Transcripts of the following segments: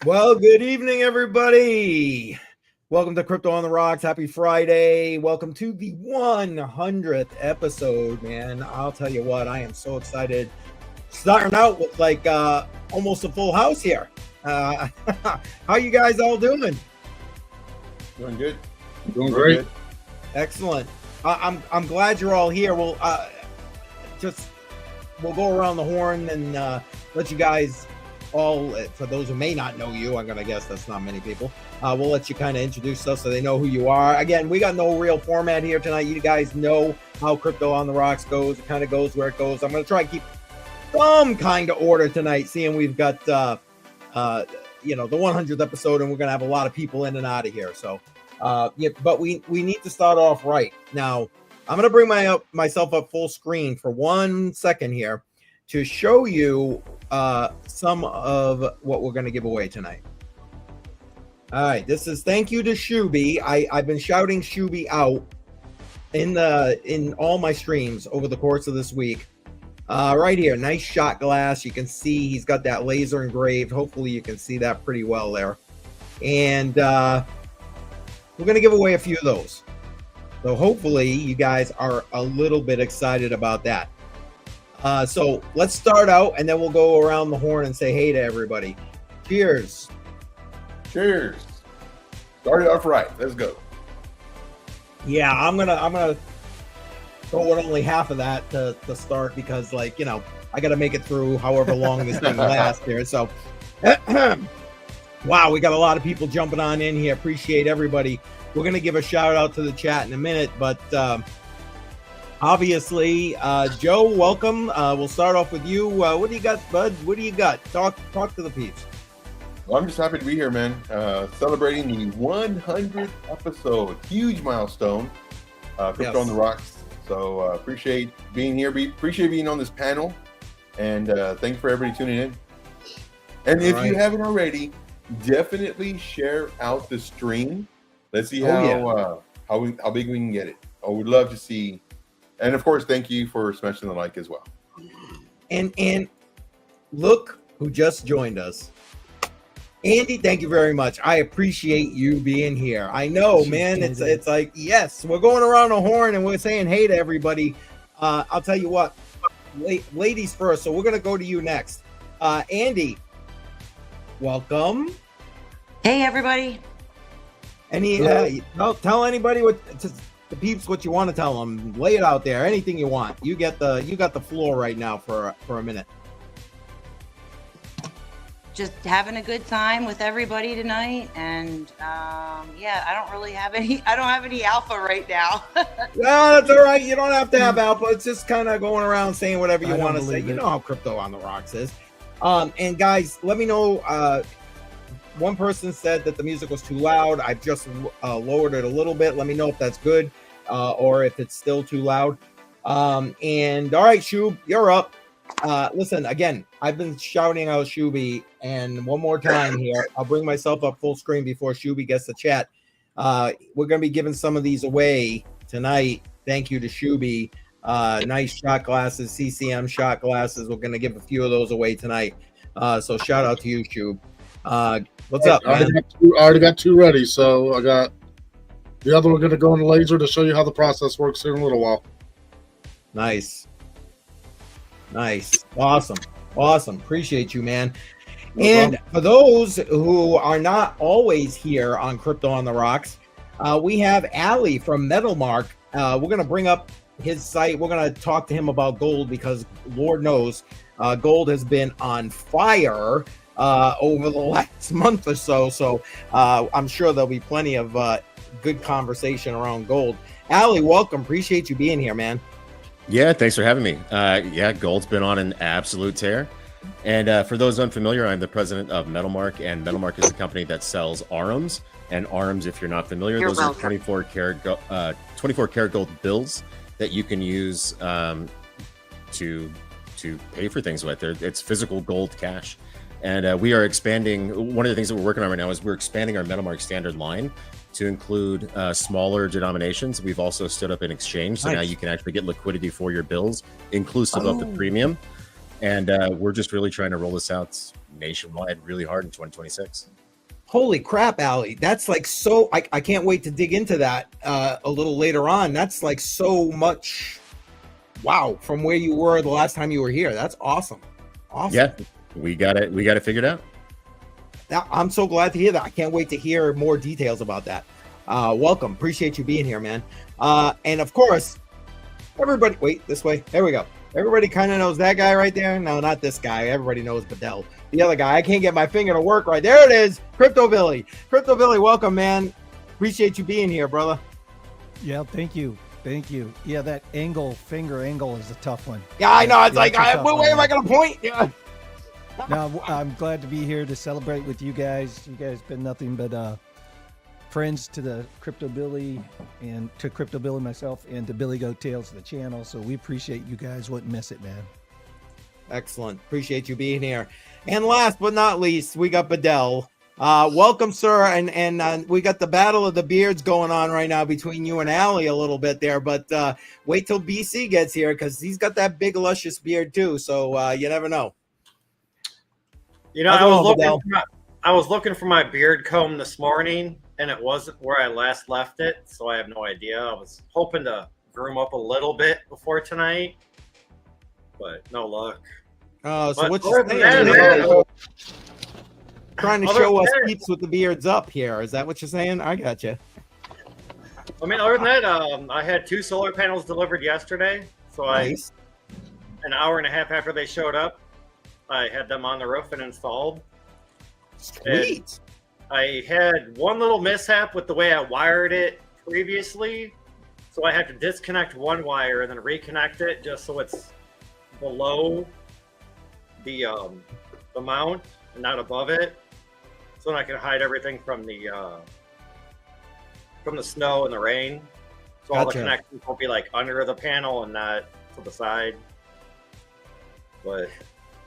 Well, good evening, everybody. Welcome to Crypto on the Rocks. Happy Friday. Welcome to the 100th episode, man. I'll tell you what, I am so excited. Starting out with like almost a full house here. How you guys all doing? Doing good. Doing great. Good. Excellent. I'm glad you're all here. We'll go around the horn and let you guys all, for those who may not know you, I'm gonna guess that's not many people. We'll let you kind of introduce us so they know who you are. Again, we got no real format here tonight. You guys know how Crypto on the Rocks goes. It kind of goes where it goes. I'm gonna try and keep some kind of order tonight, seeing we've got the 100th episode, and we're gonna have a lot of people in and out of here. So but we need to start off right now. I'm gonna bring myself up full screen for 1 second here to show you some of what we're gonna give away tonight. All right, this is thank you to Shuby. I've been shouting Shuby out in all my streams over the course of this week. Right here, nice shot glass. You can see he's got that laser engraved. Hopefully you can see that pretty well there. And we're going to give away a few of those. So hopefully you guys are a little bit excited about that. So let's start out, and then we'll go around the horn and say hey to everybody. Cheers. Cheers. Started off right. Let's go. Yeah, I'm gonna go with only half of that to start, because I got to make it through however long this thing lasts here. So wow, we got a lot of people jumping on in here. Appreciate everybody. We're going to give a shout out to the chat in a minute, but obviously, Joe, welcome. We'll start off with you. What do you got, bud? What do you got? Talk to the peeps. Well, I'm just happy to be here, man. Celebrating the 100th episode. Huge milestone. Crypto on the Rocks. So appreciate being here. Appreciate being on this panel. And thanks for everybody tuning in. And if you haven't already, definitely share out the stream. Let's see how big we can get it. We'd love to see. And of course, thank you for smashing the like as well. And look who just joined us. Andy, thank you very much. I appreciate you being here. I know, man, it's like, yes, we're going around the horn and we're saying hey to everybody. I'll tell you what, ladies first, so we're going to go to you next. Andy, welcome. Hey, everybody. Tell anybody the peeps what you want to tell them. Lay it out there. Anything you want. You got the floor right now for a minute. Just having a good time with everybody tonight, and I don't have any alpha right now. No, that's all right. You don't have to have alpha. It's just kind of going around saying whatever you want to say. You know how Crypto on the Rocks is. And guys, let me know. One person said that the music was too loud. I've just lowered it a little bit. Let me know if that's good or if it's still too loud. And all right, Shub, you're up. Listen, again, I've been shouting out Shuby, and one more time here, I'll bring myself up full screen before Shuby gets the chat. We're going to be giving some of these away tonight. Thank you to Shuby. Nice shot glasses, CCM shot glasses. We're going to give a few of those away tonight. So shout out to you, Shub. What's up, man? I already got two ready, so I got the other one going to go in the laser to show you how the process works here in a little while. Nice. Awesome. Appreciate you, man. And for those who are not always here on Crypto on the Rocks, we have Ali from Metalmark. We're going to bring up his site. We're going to talk to him about gold, because Lord knows gold has been on fire over the last month or so. So I'm sure there'll be plenty of good conversation around gold. Ali, welcome. Appreciate you being here, man. Yeah, thanks for having me. Gold's been on an absolute tear. And for those unfamiliar, I'm the president of Metalmark, and Metalmark is a company that sells Aurums. And Aurums, if you're not familiar, those are 24 karat gold bills that you can use to pay for things with. It's physical gold cash. And we are expanding. One of the things that we're working on right now is we're expanding our Metalmark standard line to include smaller denominations. We've also stood up an exchange, so now you can actually get liquidity for your bills, inclusive of the premium. And we're just really trying to roll this out nationwide really hard in 2026. Holy crap, Allie. That's like so I can't wait to dig into that a little later on. That's like so much wow from where you were the last time you were here. That's awesome. Awesome. Yeah, we got it figured out. I'm so glad to hear that. I can't wait to hear more details about that. Welcome. Appreciate you being here, man. And of course, everybody, wait, this way. There we go. Everybody kind of knows that guy right there. No, not this guy. Everybody knows Bedell. The other guy, I can't get my finger to work right. There it is. Crypto Billy. Crypto Billy, welcome, man. Appreciate you being here, brother. Yeah, thank you. Thank you. Yeah, that finger angle is a tough one. Yeah, I know. It's Yeah, like, it's a tough where one, am I going to point? Yeah. No, I'm glad to be here to celebrate with you guys. You guys been nothing but friends to the Crypto Billy and to Crypto Billy myself and to Billy Go Tales, the channel. So we appreciate you guys. Wouldn't miss it, man. Excellent. Appreciate you being here. And last but not least, we got Bedell. Welcome, sir. And we got the battle of the beards going on right now between you and Allie a little bit there. But wait till BC gets here because he's got that big, luscious beard too. So you never know. You know, I was looking for my beard comb this morning, and it wasn't where I last left it, so I have no idea. I was hoping to groom up a little bit before tonight, but no luck. So But what other you're than saying? that, Trying to other show than us that- peeps with the beards up here. Is that what you're saying? I got you. I mean, other than that, I had 2 solar panels delivered yesterday, so Nice. an hour and a half after they showed up, I had them on the roof and installed. Sweet. I had one little mishap with the way I wired it previously, so I had to disconnect one wire and then reconnect it just so it's below the mount and not above it, so then I can hide everything from the snow and the rain, so all the Gotcha. connections won't be like under the panel and not to the side. But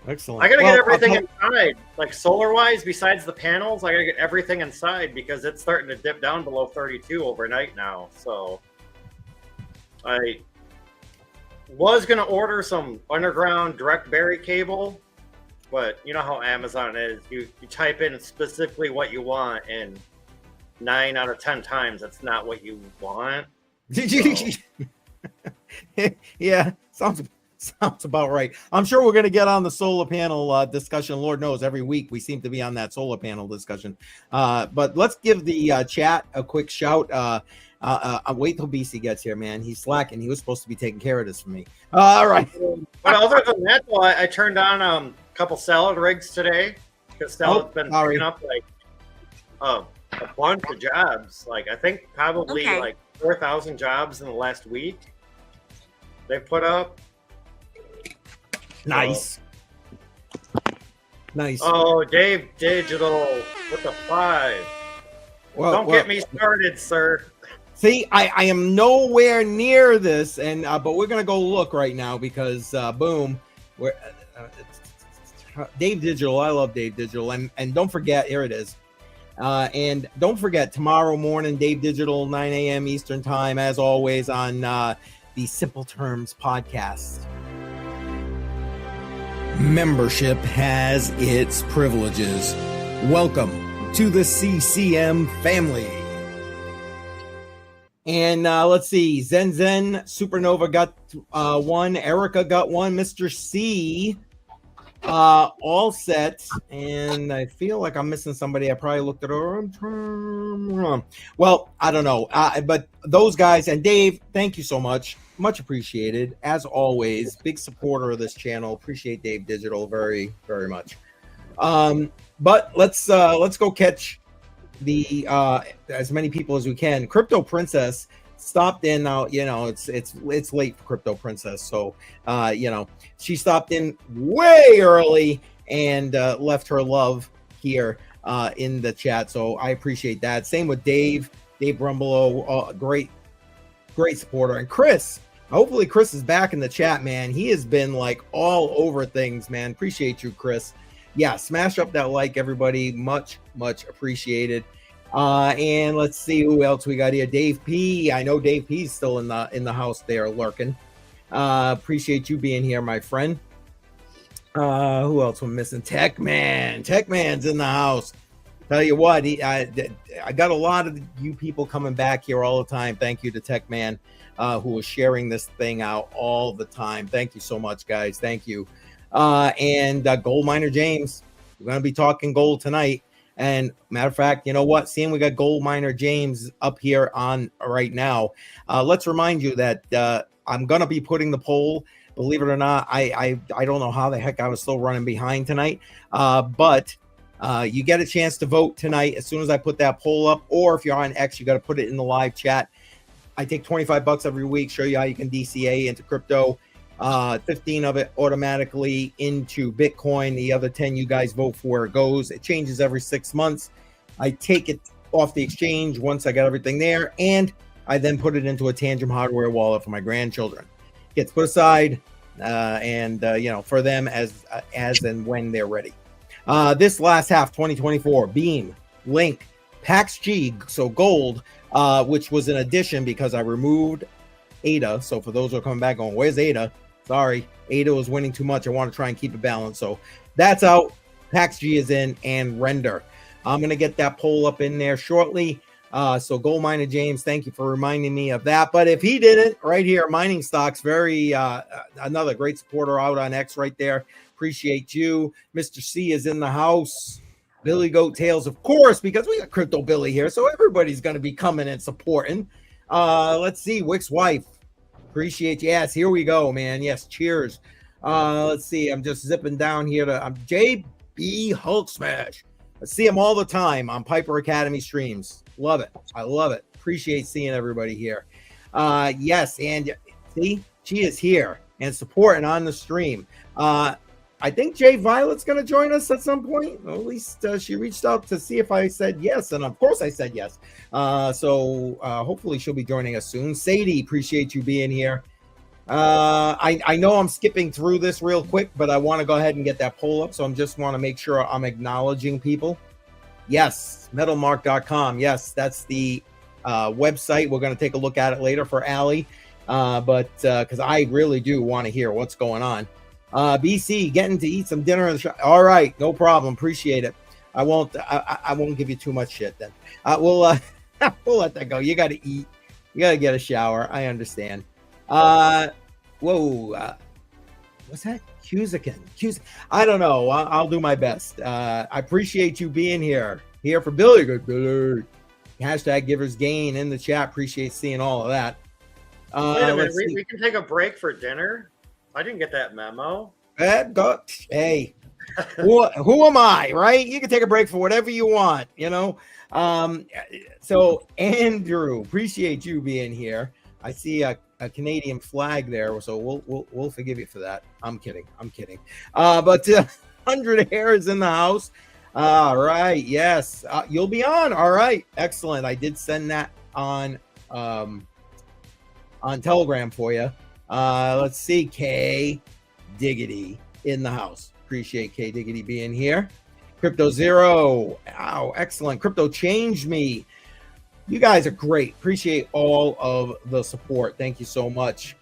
Excellent. I gotta Well, get everything I'll tell- inside, like solar wise. Besides the panels, I gotta get everything inside because it's starting to dip down below 32 overnight now. So I was gonna order some underground direct bury cable, but you know how Amazon is. You type in specifically what you want, and 9 out of 10 times it's not what you want. Yeah, sounds about right. I'm sure we're going to get on the solar panel discussion. Lord knows every week we seem to be on that solar panel discussion. But let's give the chat a quick shout. Wait till BC gets here, man. He's slacking. He was supposed to be taking care of this for me. All right. But other than that, though, I turned on a couple salad rigs today because salad's been picking up like a bunch of jobs. Like I think probably like 4,000 jobs in the last week they put up. Nice. Nice. Oh, Dave Digital with the 5. Well, Don't get me started, sir. See, I am nowhere near this, and but we're gonna go look right now because boom, we're Dave Digital. I love Dave Digital, and don't forget, here it is. And don't forget tomorrow morning, Dave Digital, 9 a.m. Eastern time, as always on the Simple Terms podcast. Membership has its privileges. Welcome to the CCM family. And let's see, Zen Supernova got 1, Erica got 1, Mr. C all set, and I feel like I'm missing somebody. I probably looked at her. Well, I don't know, but those guys and Dave, thank you so much. Much appreciated, as always. Big supporter of this channel. Appreciate Dave Digital very, very much. But let's go catch the as many people as we can. Crypto Princess stopped in. Now you know it's late for Crypto Princess, so you know she stopped in way early and left her love here in the chat. So I appreciate that. Same with Dave Rumbelow, great supporter, and Chris. Hopefully Chris is back in the chat, man. He has been like all over things, man. Appreciate you, Chris. Yeah, smash up that like, everybody. Much appreciated. And let's see who else we got here. Dave P. I know Dave P's still in the house there lurking. Appreciate you being here, my friend. Who else we're missing? Techman's in the house. Tell you what, I got a lot of you people coming back here all the time. Thank you to Tech Man, who is sharing this thing out all the time. Thank you so much, guys. Thank you. And Gold Miner James, we're going to be talking gold tonight. And matter of fact, you know what? Seeing we got Gold Miner James up here on right now, let's remind you that I'm going to be putting the poll. Believe it or not, I don't know how the heck I was still running behind tonight, but you get a chance to vote tonight as soon as I put that poll up, or if you're on X, you got to put it in the live chat. I take $25 every week, show you how you can DCA into crypto. 15 of it automatically into Bitcoin. The other 10 you guys vote for where it goes. It changes every 6 months. I take it off the exchange once I got everything there, and I then put it into a Tangent hardware wallet for my grandchildren. Gets put aside, and for them as and when they're ready. This last half, 2024, Beam, Link, Pax G, so gold, which was an addition because I removed ADA. So for those who are coming back going, where's ADA? Sorry, ADA was winning too much. I want to try and keep it balanced. So that's out. Pax G is in, and Render. I'm going to get that poll up in there shortly. So Gold Miner James, thank you for reminding me of that. But if he didn't, right here, Mining Stocks, very another great supporter out on X right there. Appreciate you. Mr. C is in the house. Billy Goat Tails, of course, because we got Crypto Billy here, so everybody's going to be coming and supporting. Let's see, Wick's wife. Appreciate you. Yes, here we go, man. Yes, cheers. Let's see. I'm just zipping down here to JB Hulk Smash. I see him all the time on Piper Academy streams. Love it. I love it. Appreciate seeing everybody here. Yes, and see, she is here and supporting on the stream. I think Jay Violet's going to join us at some point. Well, at least she reached out to see if I said yes, and of course I said yes. So hopefully she'll be joining us soon. Sadie, appreciate you being here. I know I'm skipping through this real quick, but I want to go ahead and get that poll up, so I just want to make sure I'm acknowledging people. Yes, metalmark.com. Yes, that's the website. We're going to take a look at it later for Allie, but because I really do want to hear what's going on. BC, getting to eat some dinner in the shop. All right, no problem. Appreciate it. I won't give you too much shit then. We'll let that go. You got to eat. You got to get a shower. I understand. Whoa. What's that? Cusican. I don't know. I'll do my best. I appreciate you being here. Here for Billy. Good Billy. Hashtag Givers Gain in the chat. Appreciate seeing all of that. Wait a minute. We can take a break for dinner? I didn't get that memo. Hey, who am I, right? You can take a break for whatever you want, So Andrew, appreciate you being here. I see a Canadian flag there, so we'll forgive you for that. I'm kidding. But 100 Hairs in the house. All right, yes, you'll be on. All right, excellent. I did send that on Telegram for you. Let's see, K Diggity in the house. Appreciate K Diggity being here. Crypto Zero. Wow, excellent. Crypto Changed Me. You guys are great. Appreciate all of the support. Thank you so much.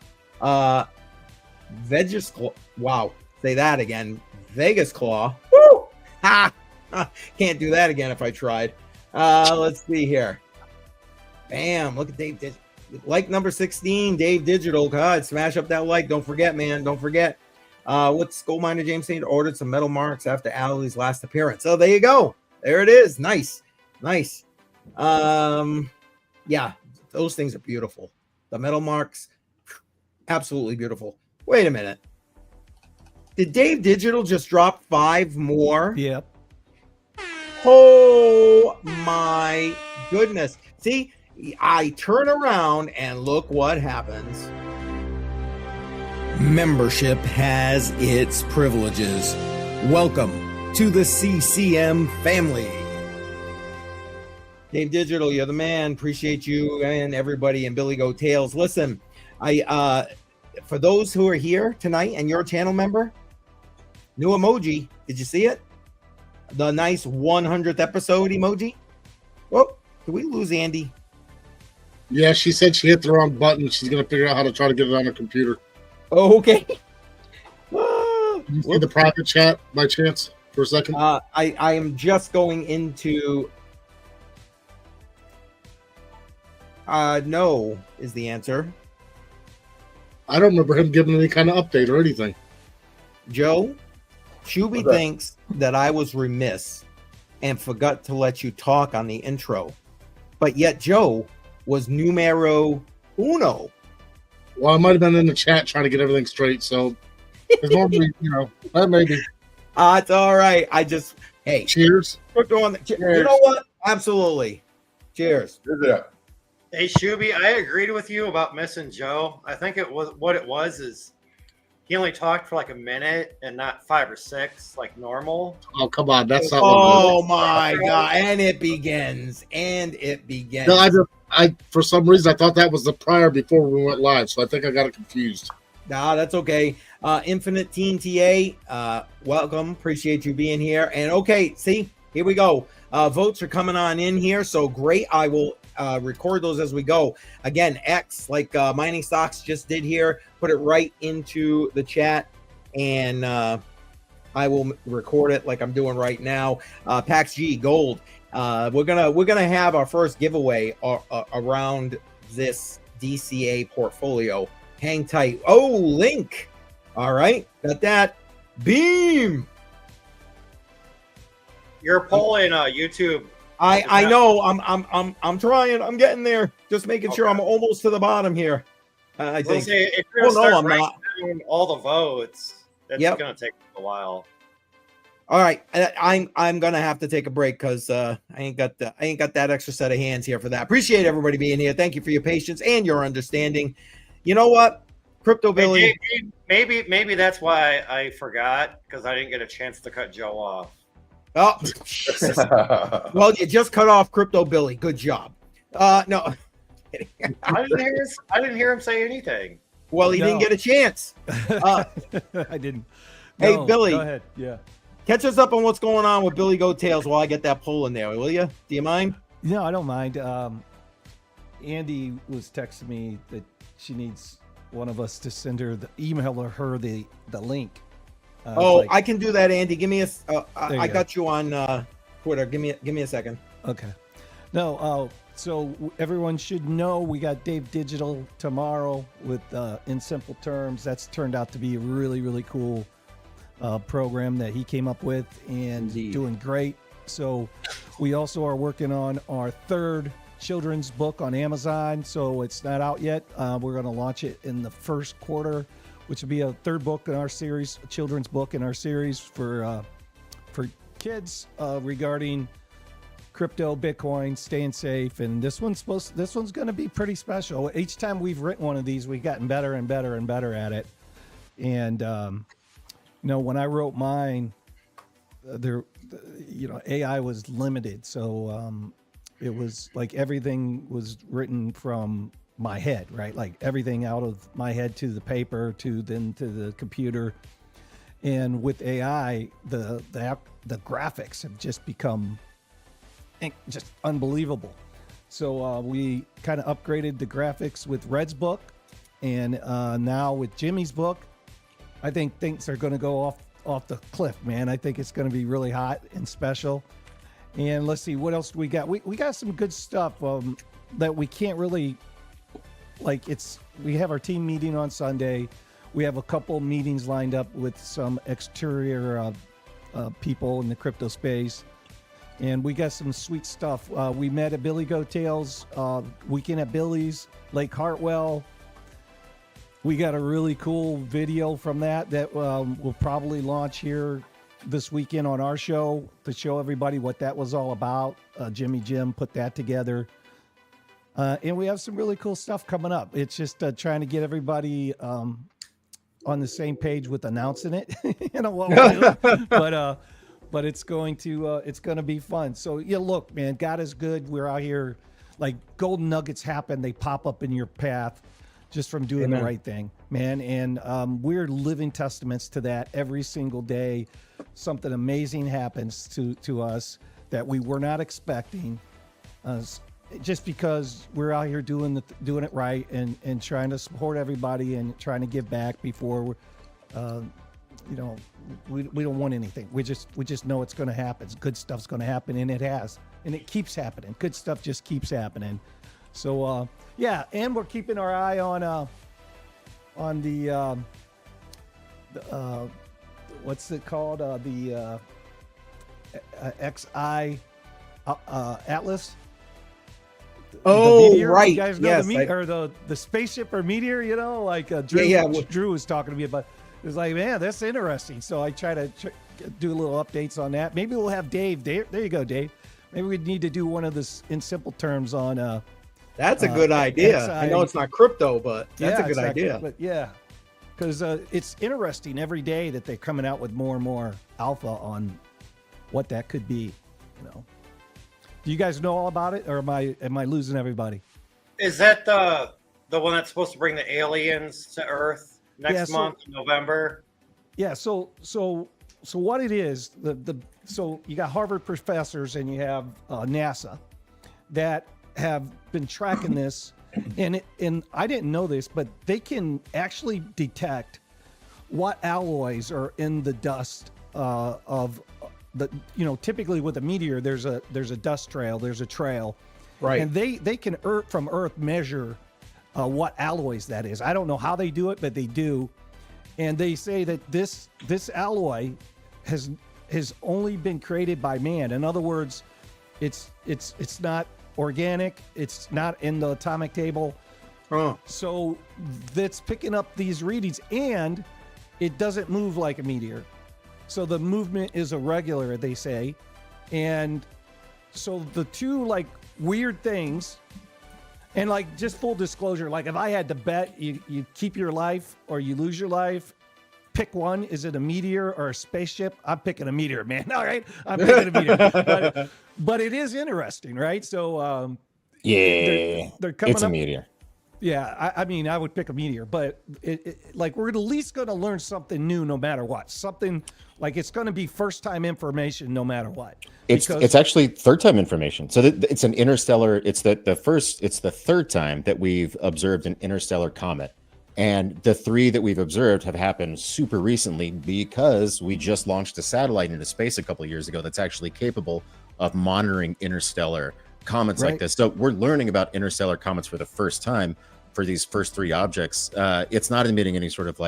Vegas Claw. Wow. Say that again. Vegas Claw. Woo! Ha! Can't do that again if I tried. Let's see here. Bam. Look at Dave Digital. Like number 16, Dave Digital. God, smash up that like. Don't forget, man. Don't forget. What's Gold Miner James saying? Ordered some metal marks after Allie's last appearance. So there you go. There it is. Nice. Yeah, those things are beautiful. The metal marks, absolutely beautiful. Wait a minute. Did Dave Digital just drop 5 more? Yep. Oh my goodness. See, I turn around and look what happens. Membership has its privileges. Welcome to the CCM family. Dave Digital, you're the man. Appreciate you and everybody and Billy Goat Tails. Listen, for those who are here tonight and you're a channel member, new emoji. Did you see it? The nice 100th episode emoji. Oh, did we lose Andy? Yeah, she said she hit the wrong button. She's going to figure out how to try to get it on her computer. Oh, okay. You see the private chat by chance? for a second? I am just going into. No is the answer. I don't remember him giving any kind of update or anything. Joe, Shuby What's that? thinks that I was remiss and forgot to let you talk on the intro, but yet Joe was numero uno. Well, I might have been in the chat trying to get everything straight. So, it's normally, that maybe. It's all right. Hey, Cheers. crypto on the. You know what? Absolutely. Cheers. Here's it up. Hey, Shuby, I agreed with you about missing Joe. I think what it was is he only talked for like a minute and not 5 or 6 like normal. Oh, come on. That's not Oh what my god! And it begins. And it begins. No, I for some reason, I thought that was the prior before we went live. So I think I got it confused. Nah, that's okay. Infinite Teen TA, welcome. Appreciate you being here. And okay, see, here we go. Votes are coming on in here, so great. I will record those as we go. Again, X, like Mining Stocks just did here, put it right into the chat, and I will record it like I'm doing right now. Pax G Gold. We're gonna have our first giveaway around this DCA portfolio. Hang tight. Oh, Link. All right, got that. Beam. You're polling YouTube. I know. I'm trying. I'm getting there. Just making sure I'm almost to the bottom here. I think. Say, if you're gonna I'm start not. writing down all the votes, it's Yep. gonna take a while. All right, I'm gonna have to take a break because I ain't got that extra set of hands here for that. Appreciate everybody being here. Thank you for your patience and your understanding. You know what, Crypto Billy? Hey, maybe that's why I forgot, because I didn't get a chance to cut Joe off. Oh, Jesus. Well, you just cut off Crypto Billy. Good job. No, I didn't hear him say anything. well, he didn't get a chance. I didn't. Hey, No, Billy. Go ahead. Yeah. Catch us up on what's going on with Billy Goat Tails while I get that poll in there, will you? Do you mind? No, I don't mind. Andy was texting me that she needs one of us to send her email her the link. I can do that, Andy. Give me a. I got you on Twitter. Give me a second. Okay. No. So everyone should know we got Dave Digital tomorrow with In Simple Terms. That's turned out to be a really, really cool program that he came up with and doing great. So we also are working on our third children's book on Amazon. So it's not out yet. We're going to launch it in the first quarter, which will be a third book in our series, a children's book in our series for kids regarding crypto, Bitcoin, staying safe. And this one's going to be pretty special. Each time we've written one of these, we've gotten better and better and better at it. And when I wrote mine, AI was limited. So it was like everything was written from my head, right? Like everything out of my head to the paper to the computer. And with AI, the graphics have just become just unbelievable. So we kind of upgraded the graphics with Red's book, and now with Jimmy's book, I think things are going to go off the cliff, man. I think it's going to be really hot and special. And let's see, what else do we got? We got some good stuff that we can't really, we have our team meeting on Sunday. We have a couple meetings lined up with some exterior people in the crypto space. And we got some sweet stuff. We met at Billy Goat Tails, weekend at Billy's, Lake Hartwell. We got a really cool video from that we'll probably launch here this weekend on our show to show everybody what that was all about. Jim put that together. And we have some really cool stuff coming up. It's just trying to get everybody on the same page with announcing it. What we're doing. But it's going to be fun. So yeah, look, man, God is good. We're out here, like golden nuggets happen. They pop up in your path just from doing the right thing, man. And we're living testaments to that every single day. Something amazing happens to us that we were not expecting, just because we're out here doing it right and trying to support everybody and trying to give back before we don't want anything. We just know it's going to happen. Good stuff's going to happen, and it has, and it keeps happening. Good stuff just keeps happening. So yeah, and we're keeping our eye on the what's it called? The XI Atlas. Oh, meteor, right. You guys know yes, the spaceship or meteor, like Drew, Drew was talking to me about. It's like, man, that's interesting. So I try to do a little updates on that. Maybe we'll have Dave. There you go, Dave. Maybe we need to do one of this in simple terms on. That's a good idea. I know it's not crypto, but that's a good idea. But yeah, because it's interesting every day that they're coming out with more and more alpha on what that could be. Do you guys know all about it, or am I losing everybody? Is that the one that's supposed to bring the aliens to Earth next month, November? Yeah. So what it is, so you got Harvard professors and you have NASA that have been tracking this, and I didn't know this, but they can actually detect what alloys are in the dust of the, typically with a meteor, there's a dust trail, there's a trail, right? And they can from Earth measure what alloys that is. I don't know how they do it, but they do, and they say that this alloy has only been created by man. In other words, it's not organic. It's not in the atomic table. So that's picking up these readings, and it doesn't move like a meteor. So the movement is irregular, they say. And so the two weird things, and just full disclosure, if I had to bet you keep your life or you lose your life, pick one. Is it a meteor or a spaceship? I'm picking a meteor, man. All right. I'm picking a meteor. But it is interesting, right? So they're coming it's a up. meteor. Yeah, I mean, I would pick a meteor, but we're at least going to learn something new no matter what. Something it's going to be first time information no matter what. It's actually third time information. So it's an interstellar. It's the third time that we've observed an interstellar comet, and the three that we've observed have happened super recently because we just launched a satellite into space a couple of years ago that's actually capable of monitoring interstellar comets like this. So we're learning about interstellar comets for the first time for these first three objects. It's not emitting any sort of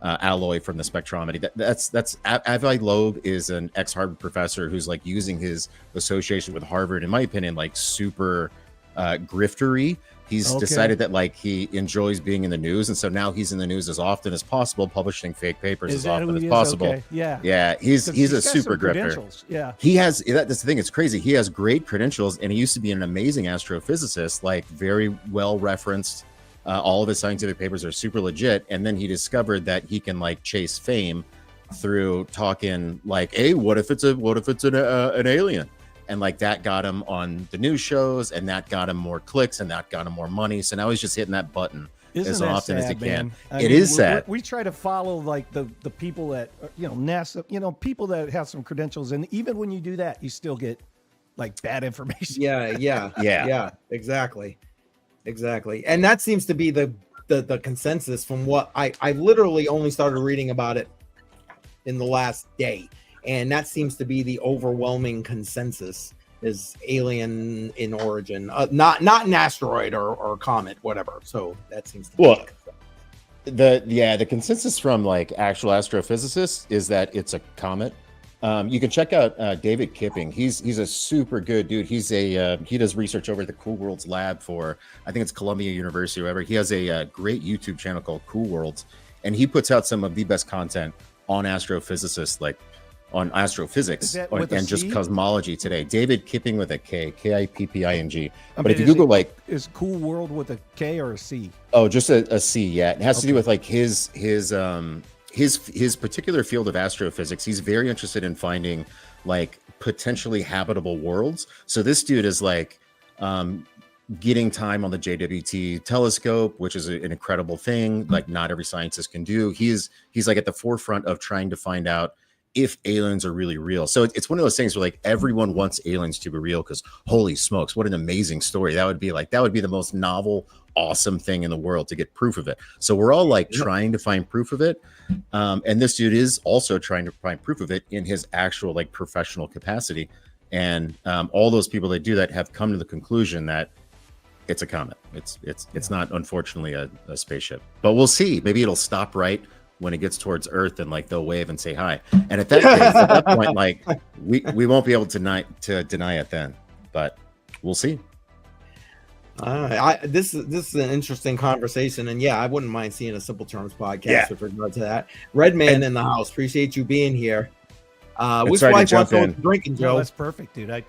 alloy from the spectrometry. That's Avi Loeb is an ex-Harvard professor who's using his association with Harvard, in my opinion, super griftery. He's decided that he enjoys being in the news, and so now he's in the news as often as possible, publishing fake papers as often as possible. Okay. Yeah, he's a super grifter. Yeah, he has. That's the thing. It's crazy. He has great credentials, and he used to be an amazing astrophysicist, very well referenced. All of his scientific papers are super legit, and then he discovered that he can chase fame through talking hey, what if it's an alien? And that got him on the news shows, and that got him more clicks, and that got him more money. So now he's just hitting that button as often as he can. It is sad. We try to follow the people that NASA, people that have some credentials, and even when you do that, you still get bad information. Yeah, exactly. And that seems to be the consensus from what I literally only started reading about it in the last day. And that seems to be the overwhelming consensus is alien in origin, not an asteroid or comet, whatever. So that seems to be the consensus from actual astrophysicists is that it's a comet. You can check out David Kipping. He's a super good dude. He does research over at the Cool Worlds lab for, I think it's Columbia University or whatever. He has a great YouTube channel called Cool Worlds, and he puts out some of the best content on astrophysicists, on astrophysics and just cosmology today. David Kipping with a K, Kipping. But if you Google is Cool World with a K or a C? Oh, just a C. Yeah, it has to do with his particular field of astrophysics. He's very interested in finding potentially habitable worlds. So this dude is getting time on the JWT telescope, which is an incredible thing. Not every scientist can do. He's at the forefront of trying to find out if aliens are really real. So it's one of those things where everyone wants aliens to be real because holy smokes, what an amazing story that would be. That would be the most novel, awesome thing in the world to get proof of it. So we're all like trying to find proof of it. And this dude is also trying to find proof of it in his actual like professional capacity. And all those people that do that have come to the conclusion that it's a comet. It's not, unfortunately, a spaceship. But we'll see. Maybe it'll stop right when it gets towards Earth, and like they'll wave and say hi. And at that case, at that point, like we won't be able to deny it then. But we'll see. This is an interesting conversation, and yeah, I wouldn't mind seeing a Simple Terms podcast with regard to that. Redman in the house, appreciate you being here. Which wife wants to drinking, Joe? No, that's perfect, dude. I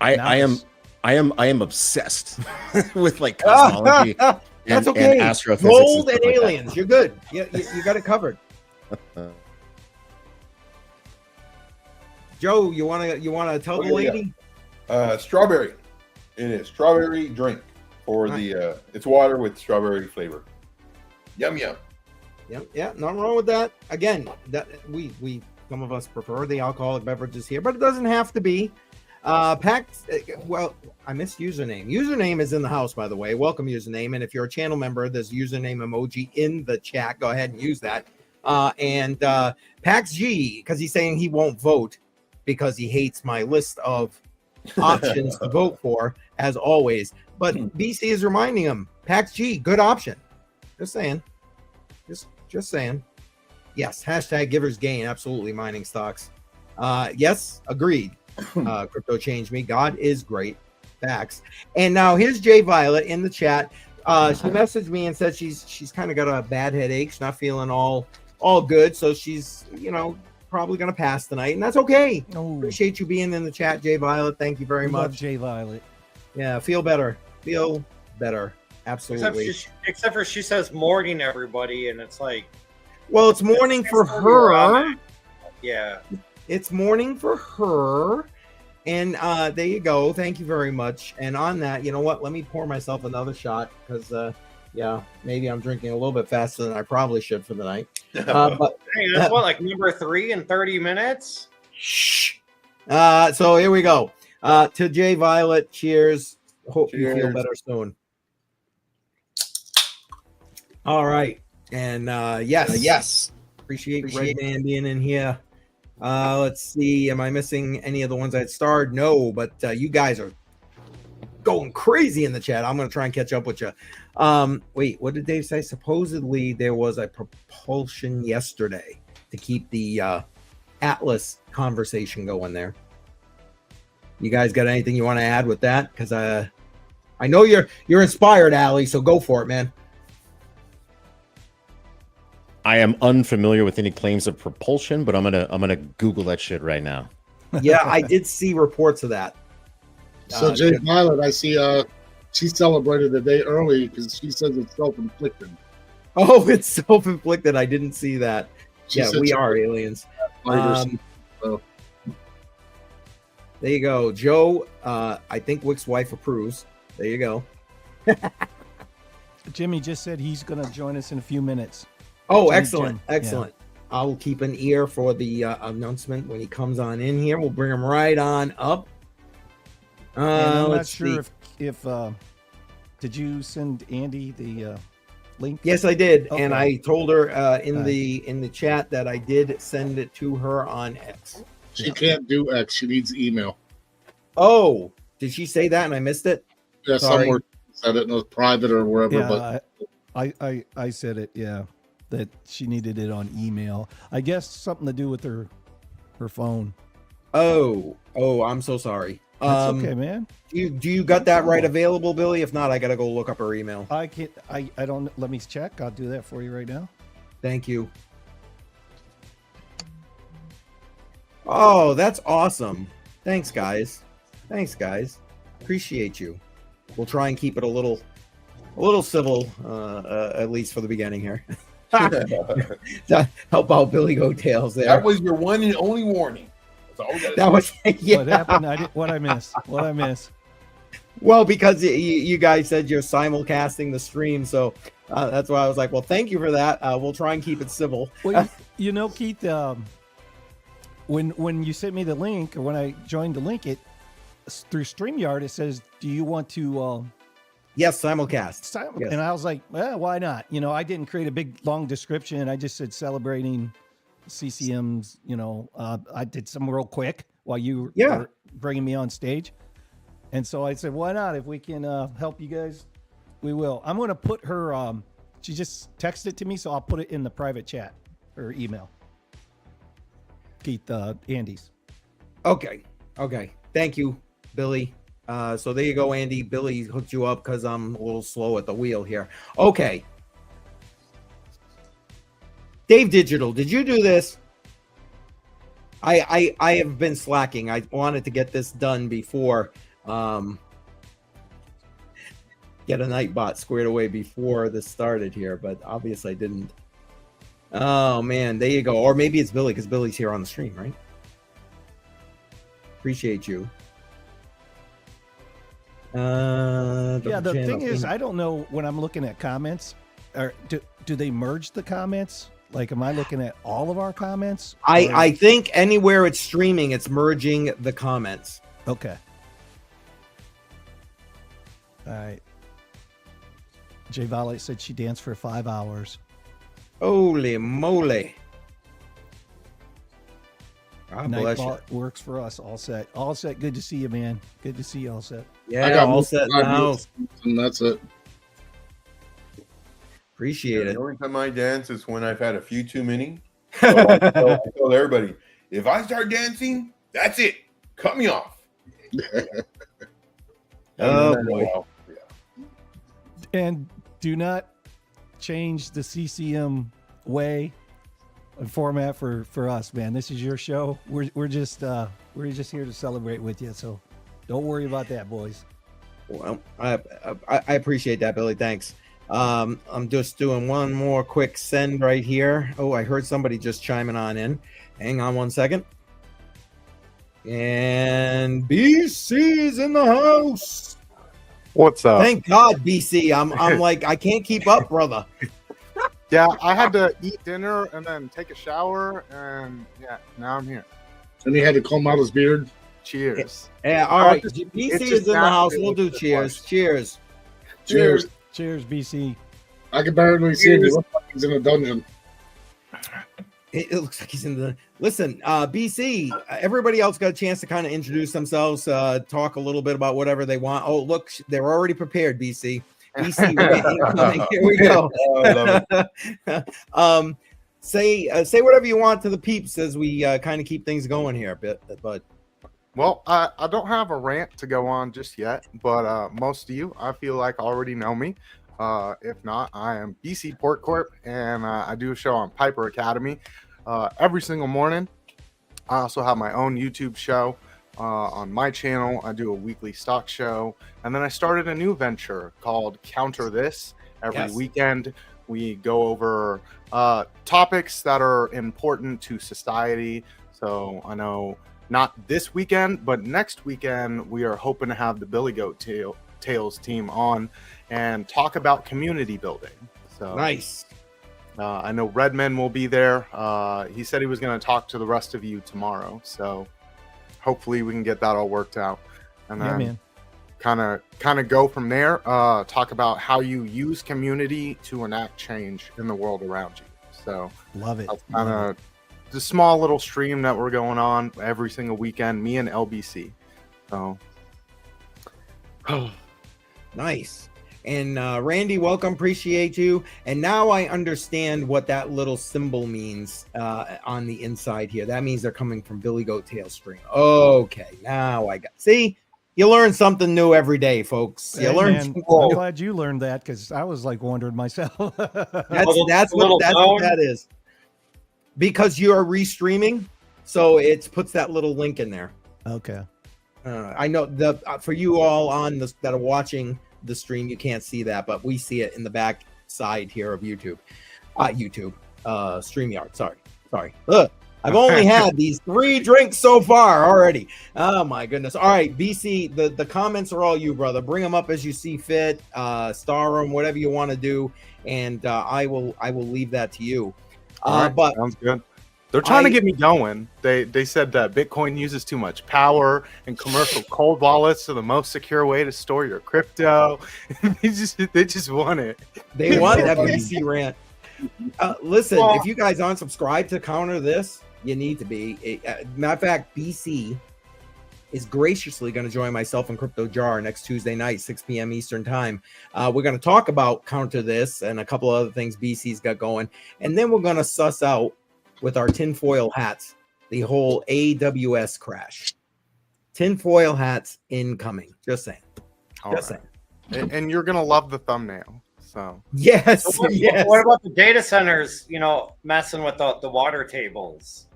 am obsessed with like cosmology. That's okay. And astrophysics Gold and like aliens. that. You're good. You got it covered. Joe, you wanna tell the lady? Strawberry. It is strawberry drink for the. It's water with strawberry flavor. Yum yum. Yeah. Nothing wrong with that. Again, that we some of us prefer the alcoholic beverages here, but it doesn't have to be. Packed. Well, I missed username. Username is in the house, by the way. Welcome, username. And if you're a channel member, there's username emoji in the chat. Go ahead and use that. And Pax G, because he's saying he won't vote because he hates my list of options to vote for, as always. But BC is reminding him, Pax G, good option. Just saying. Just saying. Yes. Hashtag givers gain. Absolutely. Mining stocks. Yes. Agreed. Crypto changed me. God is great. Facts. And now here's Jay Violet in the chat. She messaged me and said she's kind of got a bad headache. She's not feeling all good. So she's, probably going to pass tonight, and that's okay. Appreciate you being in the chat, Jay Violet. Thank you very much. Love Jay Violet. Yeah, feel better. Absolutely. Except for she says morning, everybody, and it's like, well, it's morning for her. Yeah. It's morning for her. And there you go. Thank you very much. And on that, you know what? Let me pour myself another shot because, maybe I'm drinking a little bit faster than I probably should for the night. But hey, that's what, like number 3 in 30 minutes? Shh. So here we go. To Jay Violet, cheers. Hope you feel better soon. All right. And yes. Appreciate Red Man being in here. Let's see. Am I missing any of the ones I'd starred? No, but you guys are going crazy in the chat. I'm going to try and catch up with you. Wait, what did Dave say? Supposedly there was a propulsion yesterday to keep the Atlas conversation going there. You guys got anything you want to add with that? Because I know you're inspired, Allie, so go for it, man. I am unfamiliar with any claims of propulsion, but I'm gonna Google that shit right now. Yeah, I did see reports of that. So Jay Violet, I see she celebrated a day early because she says it's self-inflicted. Oh, it's self-inflicted. I didn't see that. She we are aliens. So. There you go. Joe, I think Wick's wife approves. There you go. Jimmy just said he's going to join us in a few minutes. Oh, Jimmy, excellent. Excellent. Yeah. I'll keep an ear for the announcement when he comes on in here. We'll bring him right on up. I'm not sure if did you send Andy the link? Yes, I did. Okay. And I told her in the chat that I did send it to her on X. She can't do X. She needs email. Oh, did she say that and I missed it? Yeah, somewhere said it in a private or wherever. Yeah, but I said it. Yeah, that she needed it on email. I guess something to do with her phone. Oh, I'm so sorry. That's okay, man. Do you got that right available, Billy? If not, I gotta go look up her email. I can't. I don't. Let me check. I'll do that for you right now. Thank you. Oh, that's awesome. Thanks, guys. Appreciate you. We'll try and keep it a little civil, at least for the beginning here. Help out Billy Go Tails there. That was your one and only warning. That was yeah. What happened? What I miss? Well, because you guys said you're simulcasting the stream, so that's why I was like, well, thank you for that. We'll try and keep it civil. Well, Keith, when you sent me the link, or when I joined the link, it through StreamYard, it says, "Do you want to Yes, simulcast. Yes. And I was like, well, why not? You know, I didn't create a big long description. I just said celebrating CCM's. You know, I did some real quick while you were bringing me on stage, and so I said, why not? If we can help you guys, we will. I'm going to put her. She just texted it to me, so I'll put it in the private chat, her email. Keith Andy's. Okay. Thank you, Billy. So there you go, Andy. Billy hooked you up because I'm a little slow at the wheel here. Okay. Dave Digital, did you do this? I have been slacking. I wanted to get this done before get a Nightbot squared away before this started here, but obviously I didn't. Oh man, there you go. Or maybe it's Billy because Billy's here on the stream, right? Appreciate you. The thing is, I don't know when I'm looking at comments, or do they merge the comments? Like, am I looking at all of our comments? I think anywhere it's streaming, it's merging the comments. Okay. All right. Jay Violet said she danced for 5 hours. Holy moly. God bless you. Nightbot works for us. All set. All set. Good to see you, man. Good to see you. All set. Yeah, I got all set in the house. And that's it. Appreciate it. The only time I dance is when I've had a few too many. So I tell everybody, if I start dancing, that's it. Cut me off. Oh boy. And do not change the CCM way and format for us, man. This is your show. We're just here to celebrate with you. So don't worry about that, boys. Well, I appreciate that, Billy. Thanks. I'm just doing one more quick send right here. Oh, I heard somebody just chiming on in. Hang on one second. And BC's in the house. What's up? Thank God, BC. I'm like, I can't keep up, brother. Yeah, I had to eat dinner and then take a shower, and yeah, now I'm here. And he had to comb out his beard. Cheers. Yeah, all right. BC is in the house. We'll do cheers. Cheers. Cheers. Cheers, BC. I can barely see him. He looks like he's in a dungeon. It looks like he's in the. Listen, BC, everybody else got a chance to kind of introduce themselves, talk a little bit about whatever they want. Oh, look, they're already prepared, BC. BC, here we go. Oh, say whatever you want to the peeps as we kind of keep things going here a bit, but. Well, I don't have a rant to go on just yet, but most of you, I feel like, already know me. If not, I am BC Port Corp, and I do a show on Piper Academy every single morning. I also have my own YouTube show on my channel. I do a weekly stock show, and then I started a new venture called Counter This. Every weekend, we go over topics that are important to society. So I know not this weekend, but next weekend, we are hoping to have the Billy Goat Tales team on and talk about community building. So nice. I know Redman will be there. He said he was going to talk to the rest of you tomorrow. So hopefully we can get that all worked out. And then kind of go from there. Talk about how you use community to enact change in the world around you. So love it. That's kind of the small little stream that we're going on every single weekend, me and LBC. So nice. And Randy, welcome. Appreciate you. And now I understand what that little symbol means on the inside here. That means they're coming from Billy Goat Tail stream. Okay, now I got. See, you learn something new every day, folks. You learn. I'm glad you learned that because I was like wondering myself. that's what that is. Because you are restreaming, so it puts that little link in there. Okay. I know for you all on this that are watching the stream, you can't see that, but we see it in the back side here of YouTube. StreamYard. Sorry. I've only had these 3 drinks so far already. Oh my goodness. All right, BC, the comments are all you, brother. Bring them up as you see fit. Star them, whatever you want to do, and I will leave that to you. Right, but sounds good. They're trying to get me going. They said that Bitcoin uses too much power and commercial cold wallets are the most secure way to store your crypto. they just want it. They want that BC rant. Listen, if you guys aren't subscribed to counter this, you need to be. Matter of fact, BC is graciously going to join myself and Crypto Jar next Tuesday night, 6 p.m. Eastern time. We're going to talk about counter this and a couple other things BC's got going. And then we're going to suss out with our tinfoil hats the whole AWS crash. Tinfoil hats incoming. Just saying. Saying. And you're going to love the thumbnail. So yes. What about the data centers, messing with the water tables?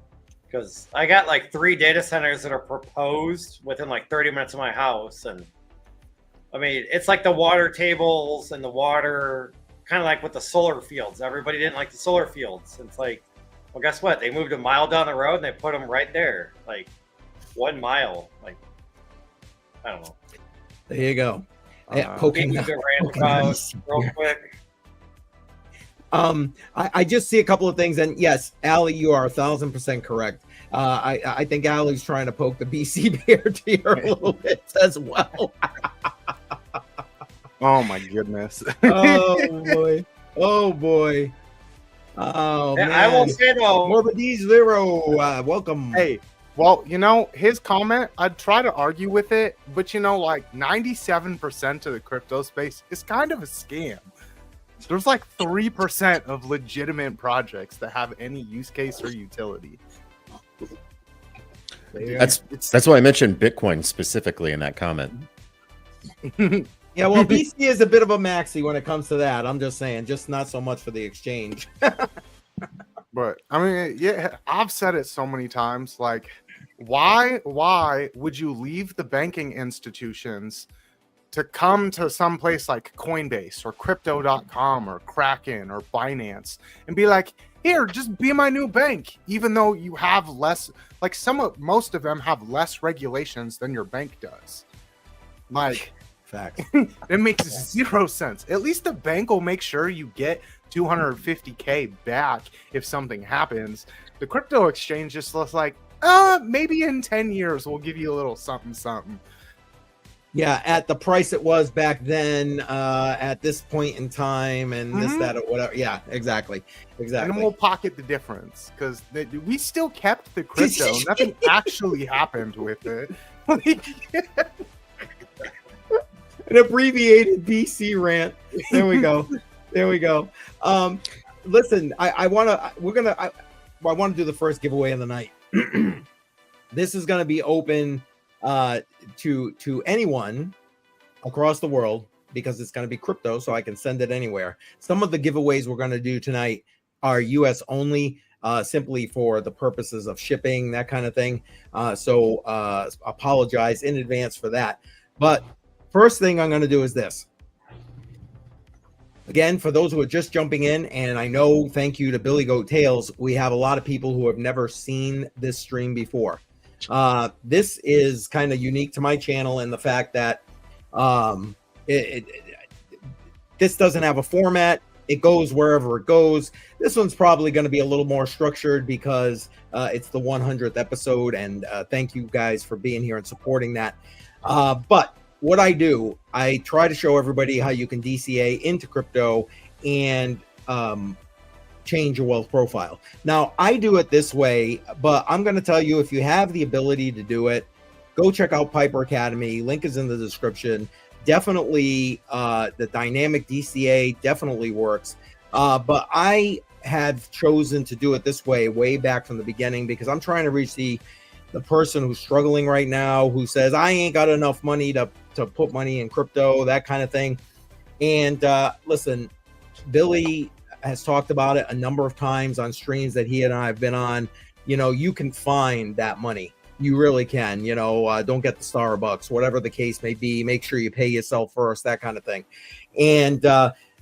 Because I got like 3 data centers that are proposed within like 30 minutes of my house. And I mean, it's like the water tables and the water, kind of like with the solar fields. Everybody didn't like the solar fields. It's like, well, guess what? They moved a mile down the road and they put them right there. Like 1 mile. Like, I don't know. There you go. Poking real quick. I just see a couple of things, and yes, Allie, you are 1,000% correct. I think Allie's trying to poke the BC beard here a little bit as well. Oh my goodness! Oh boy! Oh man! I will say though, Morbid Zero, welcome. Hey, well, his comment, I'd try to argue with it, but like 97% of the crypto space is kind of a scam. There's like 3% of legitimate projects that have any use case or utility. That's why I mentioned Bitcoin specifically in that comment. Yeah, well, BC is a bit of a maxi when it comes to that. I'm just saying, just not so much for the exchange. But I mean, yeah, I've said it so many times. Like, why would you leave the banking institutions to come to some place like Coinbase or Crypto.com or Kraken or Binance and be like, here, just be my new bank, even though you have less, like most of them have less regulations than your bank does. Like, fact, it makes zero sense. At least the bank will make sure you get $250K back if something happens. The crypto exchange just looks like, maybe in 10 years we'll give you a little something. Yeah, at the price it was back then, at this point in time, and this, that, or whatever. Yeah, exactly. And then we'll pocket the difference because we still kept the crypto. Nothing actually happened with it. An abbreviated BC rant. There we go. Listen, I want to do the first giveaway of the night. This is going to be open to anyone across the world because it's going to be crypto, so I can send it anywhere. Some of the giveaways we're going to do tonight are US only, simply for the purposes of shipping, that kind of thing. So apologize in advance for that. But first thing I'm going to do is this. Again, for those who are just jumping in, and I know, thank you to Billy Goat Tales, we have a lot of people who have never seen this stream before. This is kind of unique to my channel in the fact that this doesn't have a format. It goes wherever it goes. This one's probably going to be a little more structured because it's the 100th episode, and thank you guys for being here and supporting that. But what I do, I try to show everybody how you can DCA into crypto and change your wealth profile. Now, I do it this way, but I'm going to tell you, if you have the ability to do it, go check out Piper Academy. Link is in the description. Definitely, the dynamic DCA definitely works. But I have chosen to do it this way back from the beginning because I'm trying to reach the person who's struggling right now, who says, I ain't got enough money to put money in crypto, that kind of thing. And listen, Billy has talked about it a number of times on streams that he and I have been on. You can find that money. You really can. Don't get the Starbucks, whatever the case may be. Make sure you pay yourself first, that kind of thing. And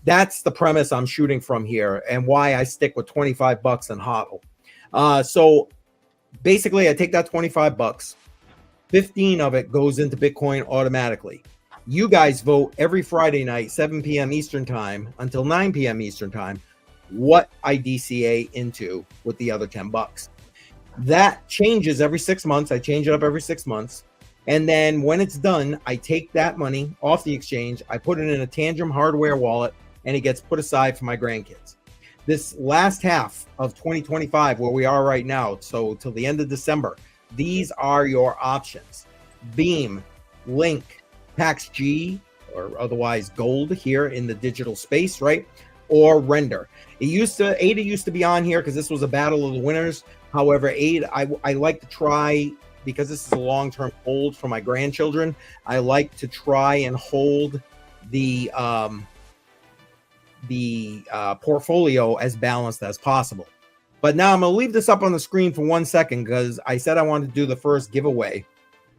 that's the premise I'm shooting from here, and why I stick with $25 in HODL. So basically, I take that $25, 15 of it goes into Bitcoin automatically. You guys vote every Friday night, 7 p.m. Eastern time until 9 p.m. Eastern time, what I DCA into with the other $10. That changes every 6 months. I change it up every 6 months. And then when it's done, I take that money off the exchange, I put it in a Tantrum hardware wallet, and it gets put aside for my grandkids. This last half of 2025, where we are right now, so till the end of December, these are your options. Beam, Link, Pax G, or otherwise Gold here in the digital space, right? Or Render. Ada used to be on here because this was a battle of the winners. However, Ada, I like to try, because this is a long-term hold for my grandchildren, I like to try and hold the portfolio as balanced as possible. But now I'm going to leave this up on the screen for 1 second because I said I wanted to do the first giveaway.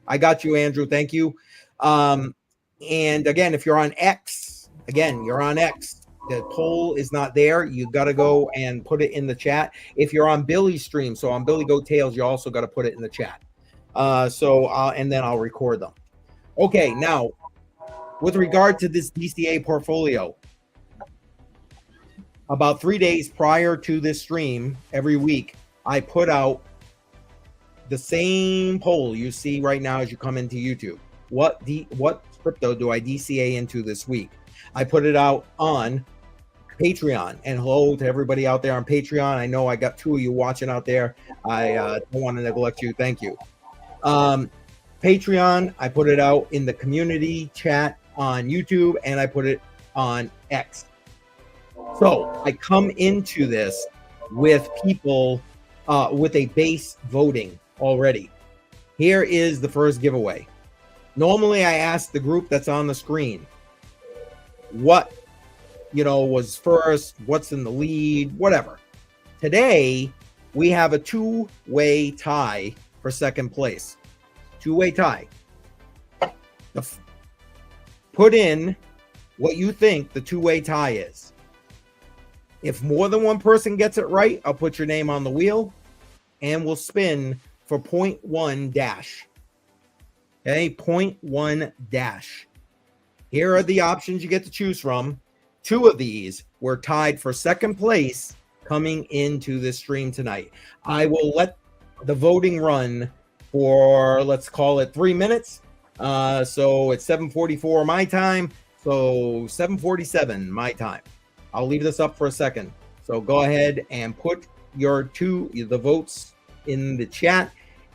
I got you, Andrew. Thank you. And again, if you're on X, you're on X. The poll is not there. You got to go and put it in the chat. If you're on Billy's stream, so on Billy Goat Tales, you also got to put it in the chat. And then I'll record them. Okay, now, with regard to this DCA portfolio, about 3 days prior to this stream, every week, I put out the same poll you see right now as you come into YouTube. What crypto do I DCA into this week? I put it out on Patreon, and hello to everybody out there on Patreon. I know I got 2 of you watching out there. I don't want to neglect you. Thank you. Patreon, I put it out in the community chat on YouTube, and I put it on X. So I come into this with people with a base voting already. Here is the first giveaway. Normally I ask the group that's on the screen what was first, what's in the lead, whatever. Today we have a 2-way tie for second place. 2-way tie. Put in what you think the 2-way tie is. If more than one person gets it right, I'll put your name on the wheel and we'll spin for 0.1 dash. Okay, 0.1 dash. Here are the options you get to choose from. 2 of these were tied for second place coming into this stream tonight. I will let the voting run for, let's call it 3 minutes. So it's 7:44 my time, so 7:47 my time. I'll leave this up for a second. So go ahead and put the votes in the chat.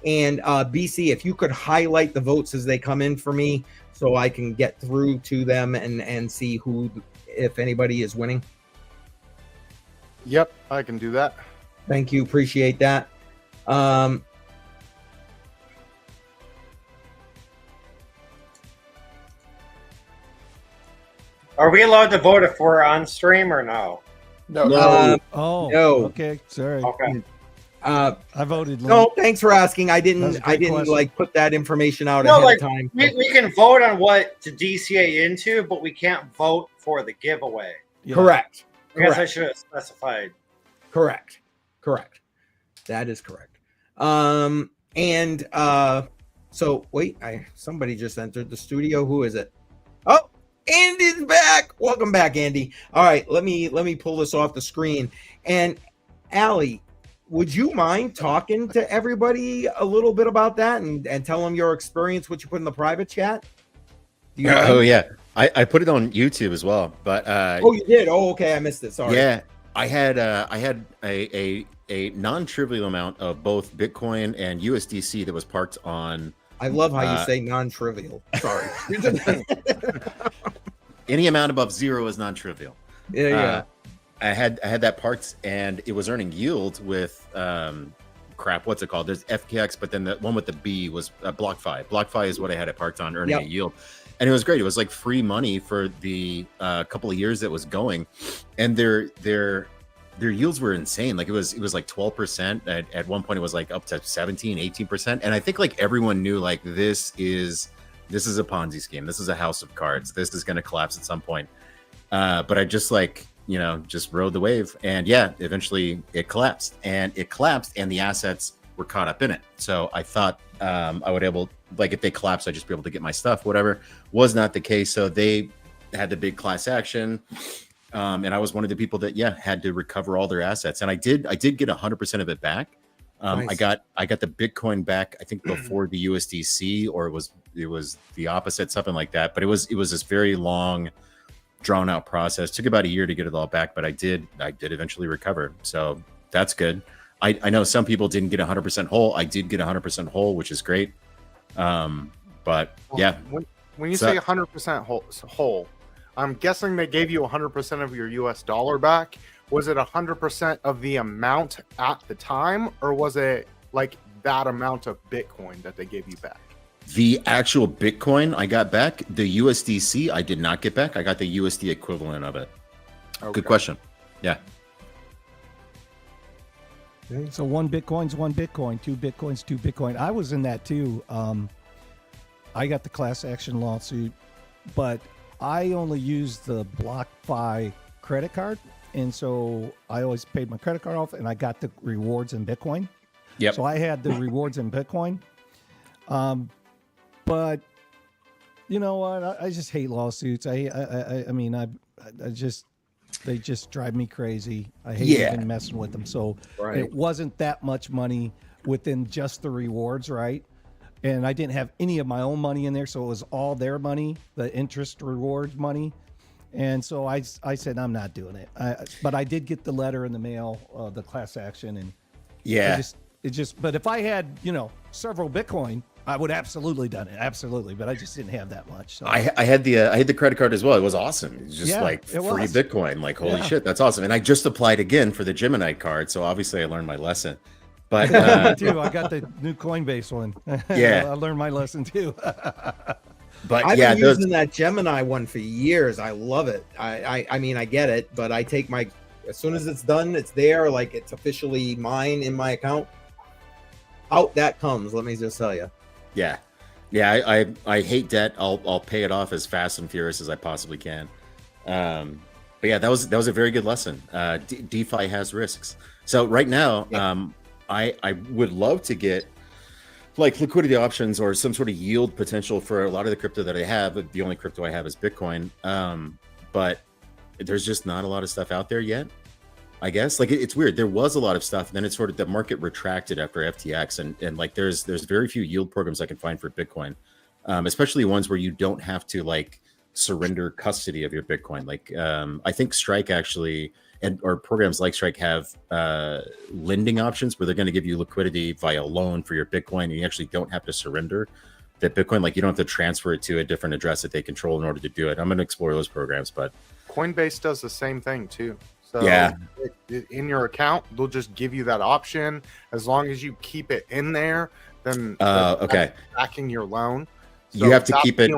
And BC, if you could highlight the votes as they come in for me so I can get through to them and see who, if anybody is winning. Yep, I can do that. Thank you. Appreciate that. Are we allowed to vote if we're on stream or no? No. No. Okay. Sorry. Okay. I voted. No, thanks for asking. I didn't question. like put that information out ahead of time. We can vote on what to DCA into, but we can't vote for the giveaway. Yeah. Correct. I guess I should have specified. Correct. That is correct. So wait, somebody just entered the studio. Who is it? Oh, Andy's back. Welcome back, Andy. All right, let me pull this off the screen. And Allie, would you mind talking to everybody a little bit about that and tell them your experience, what you put in the private chat? Oh yeah, I put it on YouTube as well. But oh, you did? Oh, okay, I missed it. Sorry. Yeah, I had a non-trivial amount of both Bitcoin and USDC that was parked on. I love how you say non-trivial. Sorry. Any amount above 0 is non-trivial. Yeah. I had that parked, and it was earning yield with what's it called? There's FKX, but then the one with the B was BlockFi. BlockFi is what I had it parked on, earning a yield, and it was great. It was like free money for the couple of years that was going, and their yields were insane. Like it was like 12%. At one point, it was like up to 17, 18%, and I think like everyone knew like this is a Ponzi scheme. This is a house of cards. This is going to collapse at some point. But I just just rode the wave, and eventually it collapsed, and the assets were caught up in it. So I thought I would if they collapsed, I'd just be able to get my stuff, whatever. Was not the case. So they had the big class action. And I was one of the people that, had to recover all their assets. And I did get 100% of it back. Nice. I got the Bitcoin back, I think before the USDC, or it was the opposite, something like that. But it was this very long, drawn out process. Took about a year to get it all back, but I did eventually recover. So that's good. I know some people didn't get 100% whole. I did get 100% whole, which is great. But yeah, when you say 100% whole, I'm guessing they gave you 100% of your US dollar back. Was it 100% of the amount at the time, or was it like that amount of Bitcoin that they gave you back? The actual Bitcoin I got back. The USDC I did not get back. I got the USD equivalent of it. Okay. Good question. Yeah. So 1 Bitcoin's 1 Bitcoin, 2 Bitcoin's 2 Bitcoin. I was in that too. I got the class action lawsuit, but I only used the BlockFi credit card. And so I always paid my credit card off, and I got the rewards in Bitcoin. Yep. So I had the rewards in Bitcoin. But you know what? I just hate lawsuits. I mean, they just drive me crazy. I hate even messing with them. So it wasn't that much money within just the rewards, right? And I didn't have any of my own money in there, so it was all their money, the interest reward money. And so I said, I'm not doing it. But I did get the letter in the mail, the class action, and but if I had, several Bitcoin, I would absolutely done it. Absolutely. But I just didn't have that much. So. I had the credit card as well. It was awesome. It was just free Bitcoin. Like, holy shit, that's awesome. And I just applied again for the Gemini card. So obviously I learned my lesson. But too, I got the new Coinbase one. Yeah. I learned my lesson too. But I've been using that Gemini one for years. I love it. I mean, I get it, but I take as soon as it's done, it's there, like it's officially mine in my account. Out that comes. Let me just tell you. Yeah. I hate debt. I'll pay it off as fast and furious as I possibly can. But yeah, that was a very good lesson. DeFi has risks. So right now, I would love to get like liquidity options or some sort of yield potential for a lot of the crypto that I have. The only crypto I have is Bitcoin. But there's just not a lot of stuff out there yet. I guess like it's weird. There was a lot of stuff, and then it's sort of the market retracted after FTX, and like there's very few yield programs I can find for Bitcoin, especially ones where you don't have to like surrender custody of your Bitcoin. Like I think Strike actually, or programs like Strike have lending options where they're going to give you liquidity via loan for your Bitcoin, and you actually don't have to surrender that Bitcoin. Like you don't have to transfer it to a different address that they control in order to do it. I'm going to explore those programs, but Coinbase does the same thing too. So yeah, in your account, they'll just give you that option as long as you keep it in there. Then okay, backing your loan. So you have to keep it.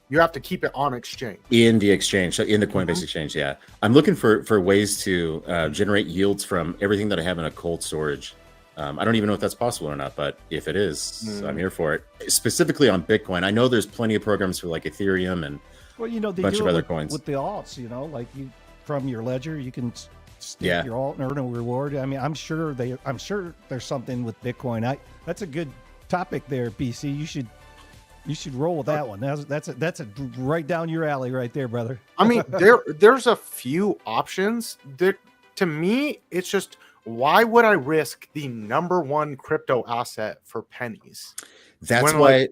You have to keep it on exchange. In the exchange, so in the Coinbase exchange. Yeah, I'm looking for ways to generate yields from everything that I have in a cold storage. I don't even know if that's possible or not, but if it is, I'm here for it. Specifically on Bitcoin, I know there's plenty of programs for like Ethereum and they bunch do of other with, coins with the alts. Like you. From your ledger, you can stake your alt and earn a reward. I mean, I'm sure there's something with Bitcoin. That's a good topic there, BC. You should roll with that one. That's a right down your alley right there, brother. I mean, there's a few options that to me, it's just why would I risk the number one crypto asset for pennies? That's why.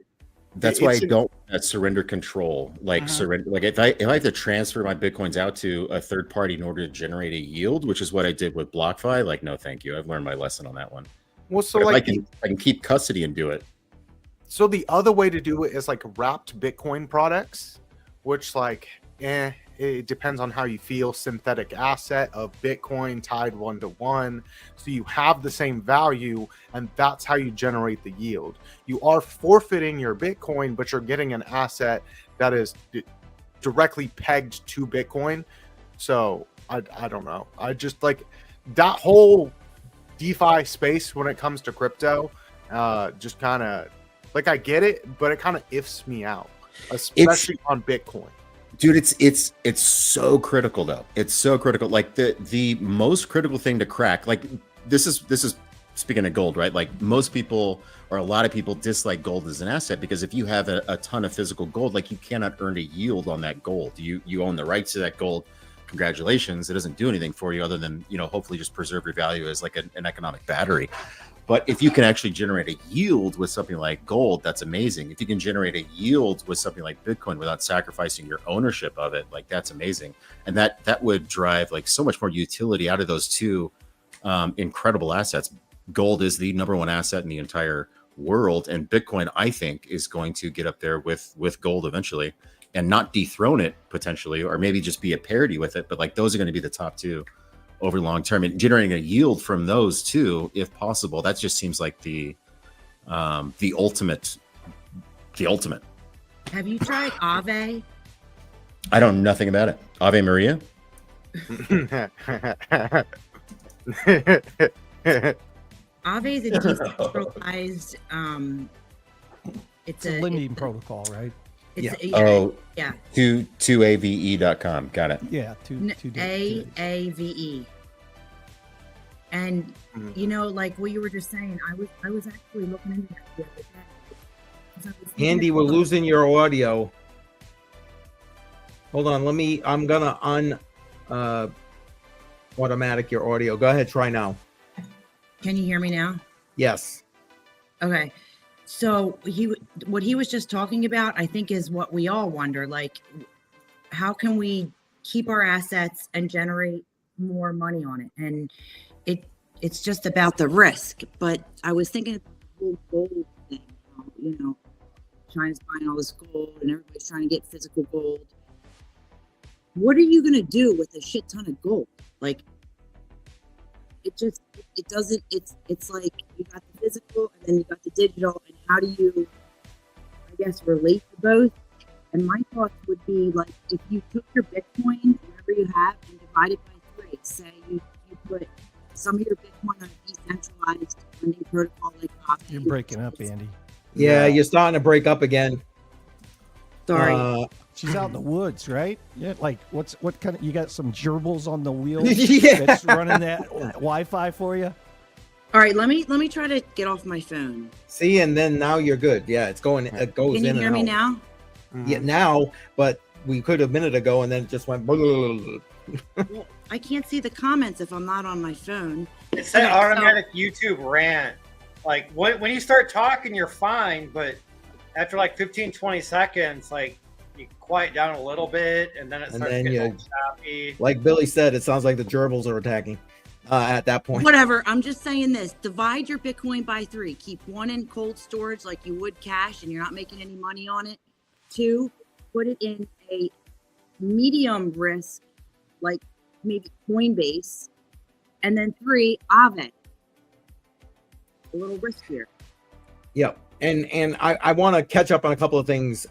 That's why I don't surrender control. Like surrender, like if I have to transfer my Bitcoins out to a third party in order to generate a yield, which is what I did with BlockFi, like no, thank you. I've learned my lesson on that one. Well, so but like I can keep custody and do it. So the other way to do it is like wrapped Bitcoin products, which like it depends on how you feel. Synthetic asset of Bitcoin tied 1-to-1. So you have the same value, and that's how you generate the yield. You are forfeiting your Bitcoin, but you're getting an asset that is directly pegged to Bitcoin. So I don't know. I just like that whole DeFi space when it comes to crypto. Just kind of like I get it, but it kind of ifs me out, especially on Bitcoin. Dude, it's so critical though. It's so critical. Like the most critical thing to crack. Like this is speaking of gold, right? Like most people or a lot of people dislike gold as an asset because if you have a ton of physical gold, like you cannot earn a yield on that gold. You own the rights to that gold. Congratulations. It doesn't do anything for you other than hopefully just preserve your value as like an economic battery. But if you can actually generate a yield with something like gold, that's amazing. If you can generate a yield with something like Bitcoin without sacrificing your ownership of it, like that's amazing. And that would drive like so much more utility out of those two incredible assets. Gold is the number one asset in the entire world, and Bitcoin, I think, is going to get up there with gold eventually, and not dethrone it potentially, or maybe just be a parity with it. But like those are going to be the top two over long term, and generating a yield from those two, if possible, that just seems like the ultimate. Have you tried Aave? I don't know nothing about it. Ave Maria. Aave is a decentralized. It's a lending protocol, right? Yeah. To ave.com. Got it. Yeah. AAVE. And you know, like what you were just saying, I was actually looking into that the other day. Andy, we're losing your audio. Hold on, I'm gonna automatic your audio. Go ahead, try now. Can you hear me now? Yes. Okay. So what he was just talking about, I think, is what we all wonder, like, how can we keep our assets and generate more money on it? And it's just about the risk. But I was thinking of the whole gold thing, you know, China's buying all this gold and everybody's trying to get physical gold. What are you going to do with a shit ton of gold? Like, it's like you got the physical and then you got the digital, and how do you, I guess, relate to both? And my thoughts would be, like, if you took your Bitcoin, whatever you have, and divided by 3, say you put some of your Bitcoin on a decentralized lending protocol like Aave. You're breaking up, Andy. Yeah, you're starting to break up again. Sorry. She's out in the woods, right? Yeah. Like, what kind of? You got some gerbils on the wheel Yeah. that's running that Wi-Fi for you. All right, let me try to get off my phone. See, and then now you're good. Yeah, it goes in and out. Can you hear me now? Yeah, now, but we could a minute ago, and then it just went. Well, I can't see the comments if I'm not on my phone. It's that automatic YouTube rant. Like when you start talking, you're fine, but after like 15, 20 seconds, like you quiet down a little bit, and then it starts getting choppy. Like Billy said, it sounds like the gerbils are attacking at that point. Whatever. I'm just saying this. Divide your Bitcoin by 3. Keep 1 in cold storage like you would cash, and you're not making any money on it. 2, put it in a medium risk, like maybe Coinbase. And then 3, Aave. A little riskier. Yep. And I want to catch up on a couple of things.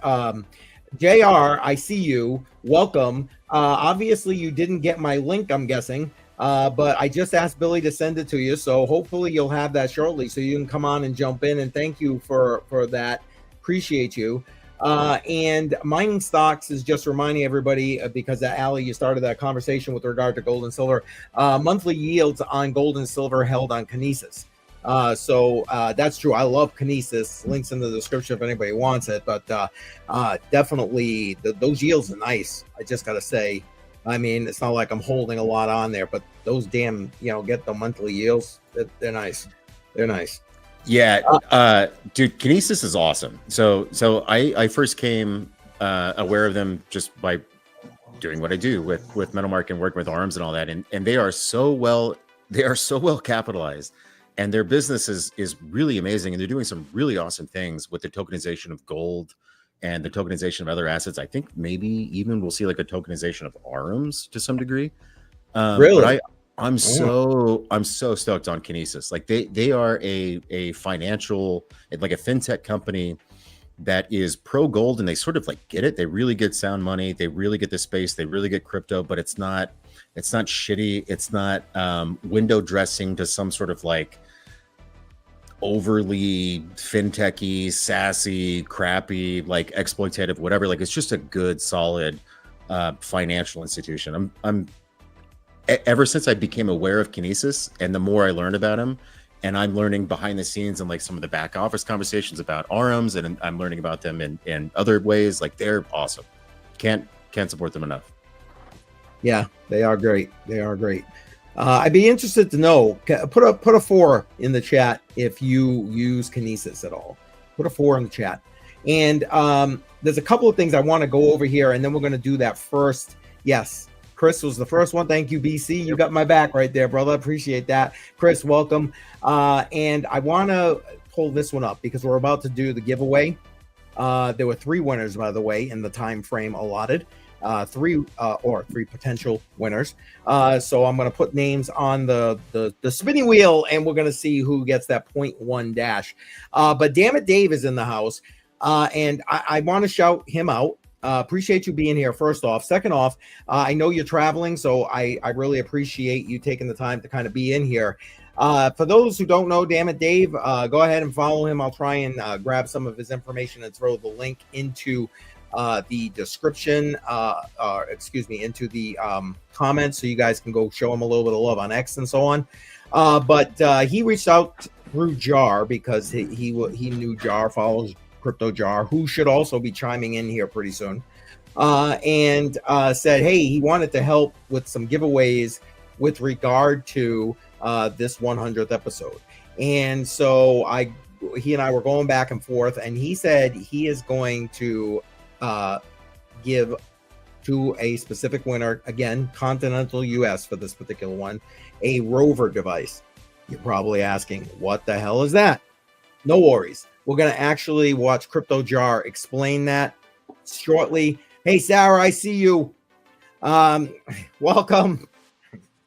JR, I see you. Welcome. Obviously, you didn't get my link, I'm guessing. But I just asked Billy to send it to you. So hopefully you'll have that shortly so you can come on and jump in. And thank you for that. Appreciate you. And mining stocks is just reminding everybody, because Allie, you started that conversation with regard to gold and silver. Monthly yields on gold and silver held on Kinesis. So that's true. I love Kinesis. Links in the description if anybody wants it. But definitely those yields are nice. I just got to say, I mean, it's not like I'm holding a lot on there, but those damn, get the monthly yields. They're nice. They're nice. Yeah, dude, Kinesis is awesome. So I first came aware of them just by doing what I do with Metal Mark and working with Aurums and all that, and they are so well capitalized, and their business is really amazing, and they're doing some really awesome things with the tokenization of gold and the tokenization of other assets. I think maybe even we'll see like a tokenization of Aurums to some degree. Really? But I'm so stoked on Kinesis. Like they are a financial, like a fintech company that is pro gold, and they sort of like get it. They really get sound money. They really get the space. They really get crypto, but it's not shitty. It's not window dressing to some sort of like overly fintechy, sassy, crappy, like exploitative, whatever. Like it's just a good, solid financial institution. I'm ever since I became aware of Kinesis, and the more I learned about him, and I'm learning behind the scenes and like some of the back office conversations about Aurums, and I'm learning about them in other ways. Like they're awesome. Can't support them enough. Yeah, they are great. They are great. I'd be interested to know. Put a 4 in the chat if you use Kinesis at all. Put a 4 in the chat. And there's a couple of things I want to go over here, and then we're going to do that first. Yes, Chris was the first one. Thank you, BC. You got my back right there, brother. Appreciate that. Chris, welcome. And I want to pull this one up because we're about to do the giveaway. There were 3 winners, by the way, in the time frame allotted. 3 potential winners. So I'm going to put names on the spinning wheel, and we're going to see who gets that 0.1 dash. But damn it, Dave is in the house, and I want to shout him out. Appreciate you being here, first off. Second off, I know you're traveling, so I really appreciate you taking the time to kind of be in here. For those who don't know, damn it, Dave, go ahead and follow him. I'll try and grab some of his information and throw the link into the description, into the comments, so you guys can go show him a little bit of love on X and so on. But he reached out through Jar because he knew Jar, follows Crypto Jar, who should also be chiming in here pretty soon, and said, hey, he wanted to help with some giveaways with regard to this 100th episode. And so he and I were going back and forth, and he said he is going to give to a specific winner, again, continental US for this particular one, a rover device. You're probably asking, what the hell is that? No worries. We're going to actually watch Crypto Jar explain that shortly. Hey, Sarah, I see you. Welcome.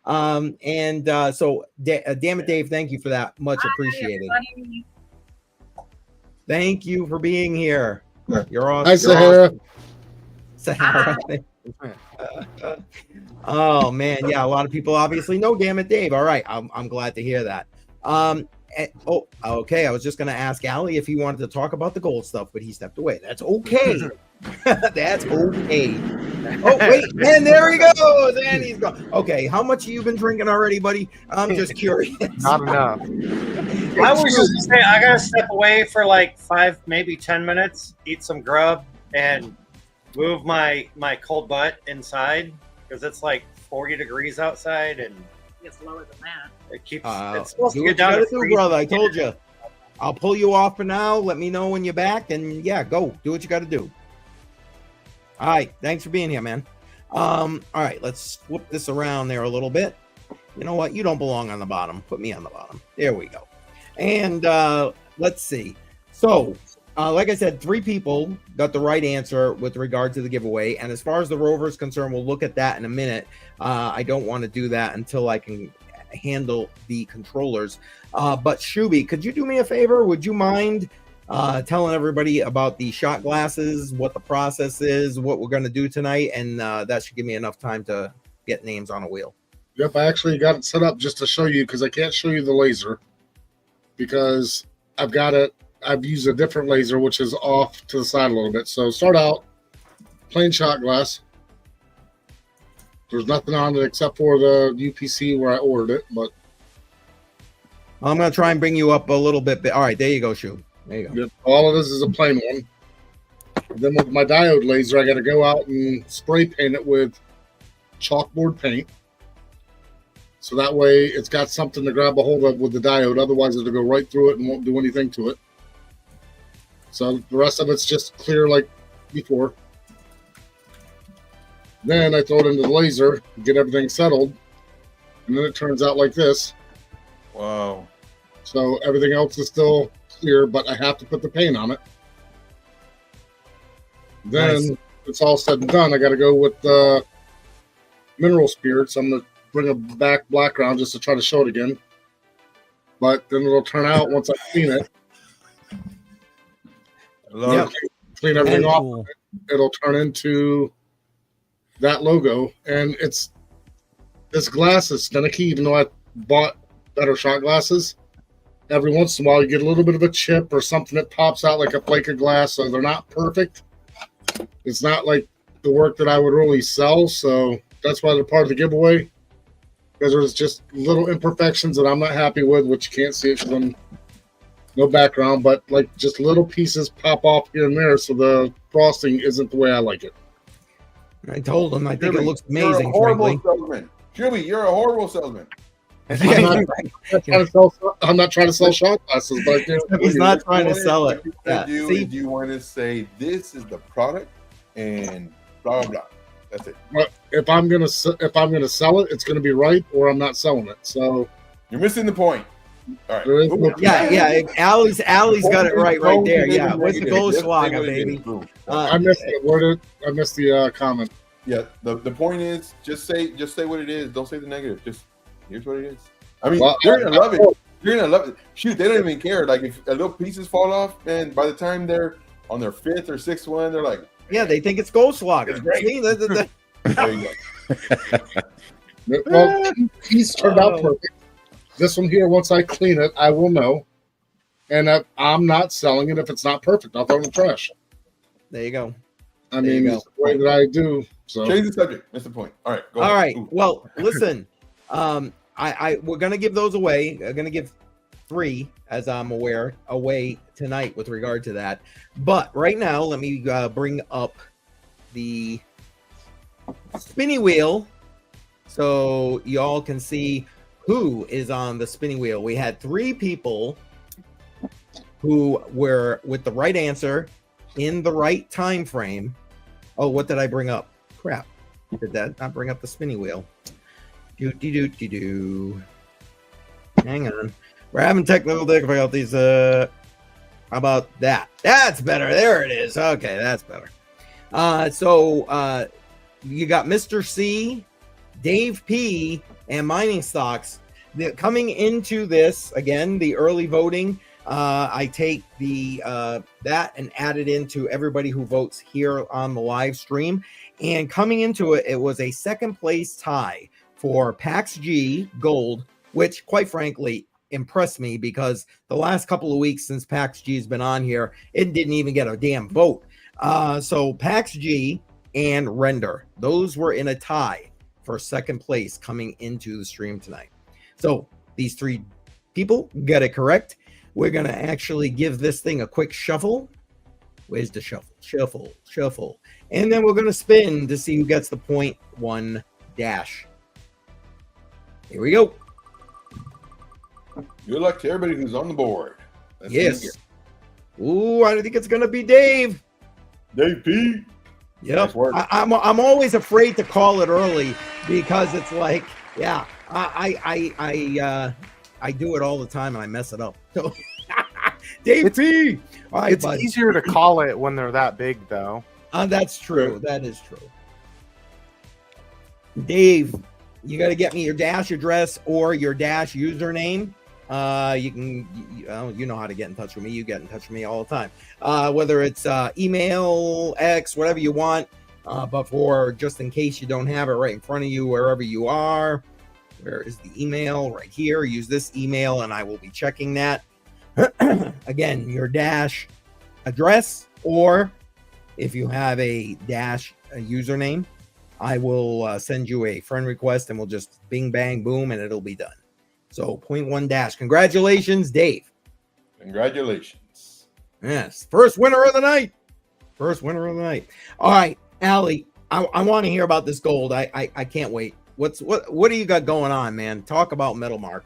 So damn it, Dave, thank you for that. Much appreciated. Thank you for being here. You're awesome. Hi, Sahara. Sahara. Oh man, yeah, a lot of people obviously know damn it, Dave. All right, I'm glad to hear that. Okay, I was just gonna ask Ali if he wanted to talk about the gold stuff, but he stepped away. That's okay. That's okay. Oh wait, and there he goes, and he's gone. Okay, how much have you been drinking already, buddy? I'm just curious. Not enough. I was just gonna say, I gotta step away for like 5, maybe 10 minutes, eat some grub, and move my cold butt inside because it's like 40 degrees outside, and It's lower than that. it keeps. It's supposed to get down to do, brother. I told you. I'll pull you off for now. Let me know when you're back, and yeah, go do what you got to do. All right, thanks for being here, man. All right, let's flip this around there a little bit. You know what? You don't belong on the bottom. Put me on the bottom. There we go. And let's see. So, like I said, 3 people got the right answer with regard to the giveaway. And as far as the rover is concerned, we'll look at that in a minute. I don't want to do that until I can handle the controllers. But Shuby, could you do me a favor? Would you mind telling everybody about the shot glasses, what the process is, what we're going to do tonight? And that should give me enough time to get names on a wheel. Yep, I actually got it set up just to show you because I can't show you the laser because I've used a different laser, which is off to the side a little bit. So start out, plain shot glass. There's nothing on it except for the UPC where I ordered it, but I'm going to try and bring you up a little bit. All right, there you go, Shu. There you go. yep, all of this is a plain one. Then with my diode laser, I got to go out and spray paint it with chalkboard paint. So that way it's got something to grab a hold of with the diode. Otherwise, it'll go right through it and won't do anything to it. So the rest of it's just clear like before. Then I throw it into the laser, get everything settled, and then it turns out like this. Wow. So everything else is still clear, but I have to put the paint on it. Then Nice. it's all said and done. I got to go with the mineral spirits. I'm going to bring a back background just to try to show it again. But then it'll turn out once I clean it. Yep. Clean everything off. Cool. It'll turn into that logo. And this glass is finicky, even though I bought better shot glasses. Every once in a while, you get a little bit of a chip or something that pops out like a flake of glass. So they're not perfect. It's not like the work that I would really sell. So that's why they're part of the giveaway. Because there's just little imperfections that I'm not happy with, which you can't see it because I'm no background, but like just little pieces pop off here and there. So the frosting isn't the way I like it. I told him I think it looks You're a amazing, horrible frankly. salesman. Shuby, you're a horrible salesman. I'm not trying to sell shot glasses, but I do. He's not trying to sell it. What you Yeah. want to do See, is you want to say this is the product and blah blah blah. That's it. But if I'm gonna sell it, it's gonna be right, or I'm not selling it. So You're missing the point. All right. there is no yeah. Allie's got it right there. Yeah. What's the Just say Goldschlager, what it is. baby? Boom. I missed it. Where did I missed the comment? Yeah. The point is just say what it is. Don't say the negative. Just here's what it is. I mean, Well, you're gonna love it. You're gonna love it. Shoot, they don't even care. Like if a little pieces fall off, man, by the time they're on their 5th or 6th one, they're like, Yeah, they think it's Goldschlager. It's great. See, there you go. Well, these turned out perfect. This one here, once I clean it, I will know. And I'm not selling it if it's not perfect. I'll throw it in the trash. There you go. I mean, it's the way that I do. So Change the subject. That's the point. All right. Go All ahead. right. Ooh. Well, listen. We're gonna give those away. I'm gonna give 3, as I'm aware, away tonight with regard to that. But right now, let me bring up the spinny wheel so y'all can see who is on the spinning wheel. We had 3 people who were with the right answer in the right time frame. Oh, what did I bring up? Crap. Did that not bring up the spinning wheel? Hang on. We're having technical difficulties. How about that? That's better. There it is. Okay, that's better. So you got Mr. C, Dave P, and Mining Stocks. Coming into this, again, the early voting, I take the that and add it into everybody who votes here on the live stream. And coming into it, it was a second place tie for Pax G Gold, which quite frankly impressed me because the last couple of weeks since Pax G has been on here, it didn't even get a damn vote. So Pax G and Render, those were in a tie for second place coming into the stream tonight. So these 3 people got it correct. We're going to actually give this thing a quick shuffle. Where's the shuffle? Shuffle. And then we're going to spin to see who gets the 0.1 dash. Here we go. Good luck to everybody who's on the board. Let's Yes. Ooh, I think it's going to be Dave. Dave P. Yep. Nice work. I'm always afraid to call it early because it's like, yeah, I do it all the time and I mess it up. So Dave P. All right, It's buddy. easier to call it when they're that big, though. That's true. That is true. Dave, you got to get me your dash address or your dash username. You can, you know how to get in touch with me. You get in touch with me all the time. Whether it's email, X, whatever you want. But for just in case you don't have it right in front of you, wherever you are, where is the email? Right here. Use this email and I will be checking that. Again, your dash address, or if you have a dash username, I will send you a friend request and we'll just bing, bang, boom, and it'll be done. So 0.1 dash. Congratulations, Dave. Congratulations. Yes. First winner of the night. All right, Allie, I want to hear about this gold. I can't wait. What do you got going on, man? Talk about Metal Mark.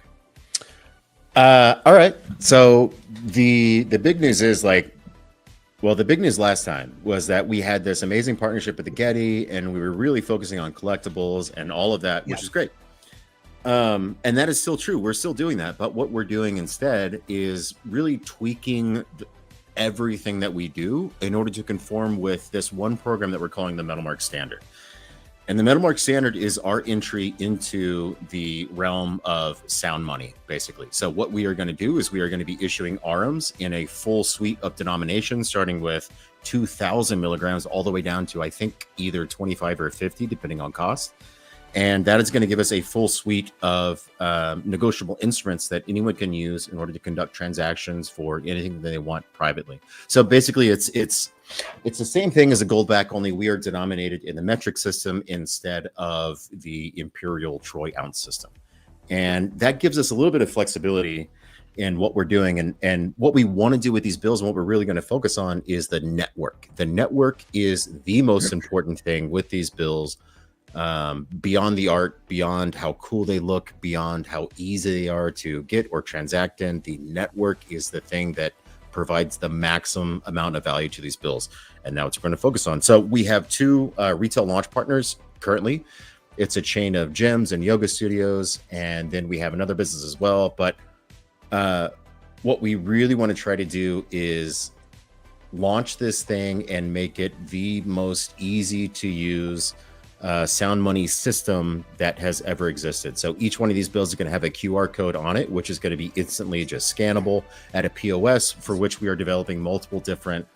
All right. So the big news is the big news last time was that we had this amazing partnership with the Getty, and we were really focusing on collectibles and all of that, which is great. And that is still true. We're still doing that. But what we're doing instead is really tweaking everything that we do in order to conform with this one program that we're calling the Metal Mark Standard. And the Metal Mark Standard is our entry into the realm of sound money, basically. So what we are going to do is we are going to be issuing Aurums in a full suite of denominations, starting with 2,000 milligrams all the way down to, I think, either 25 or 50, depending on cost. And that is going to give us a full suite of negotiable instruments that anyone can use in order to conduct transactions for anything that they want privately. So basically, it's the same thing as a gold back, only we are denominated in the metric system instead of the imperial troy ounce system. And that gives us a little bit of flexibility in what we're doing. And what we want to do with these bills and what we're really going to focus on is the network. The network is the most important thing with these bills beyond the art, beyond how cool they look, beyond how easy they are to get or transact in. The network is the thing that provides the maximum amount of value to these bills. And now it's going to focus on. So we have two retail launch partners currently. It's a chain of gyms and yoga studios. And then we have another business as well. But what we really want to try to do is launch this thing and make it the most easy to use sound money system that has ever existed. So each one of these bills is going to have a QR code on it, which is going to be instantly just scannable at a POS, for which we are developing multiple different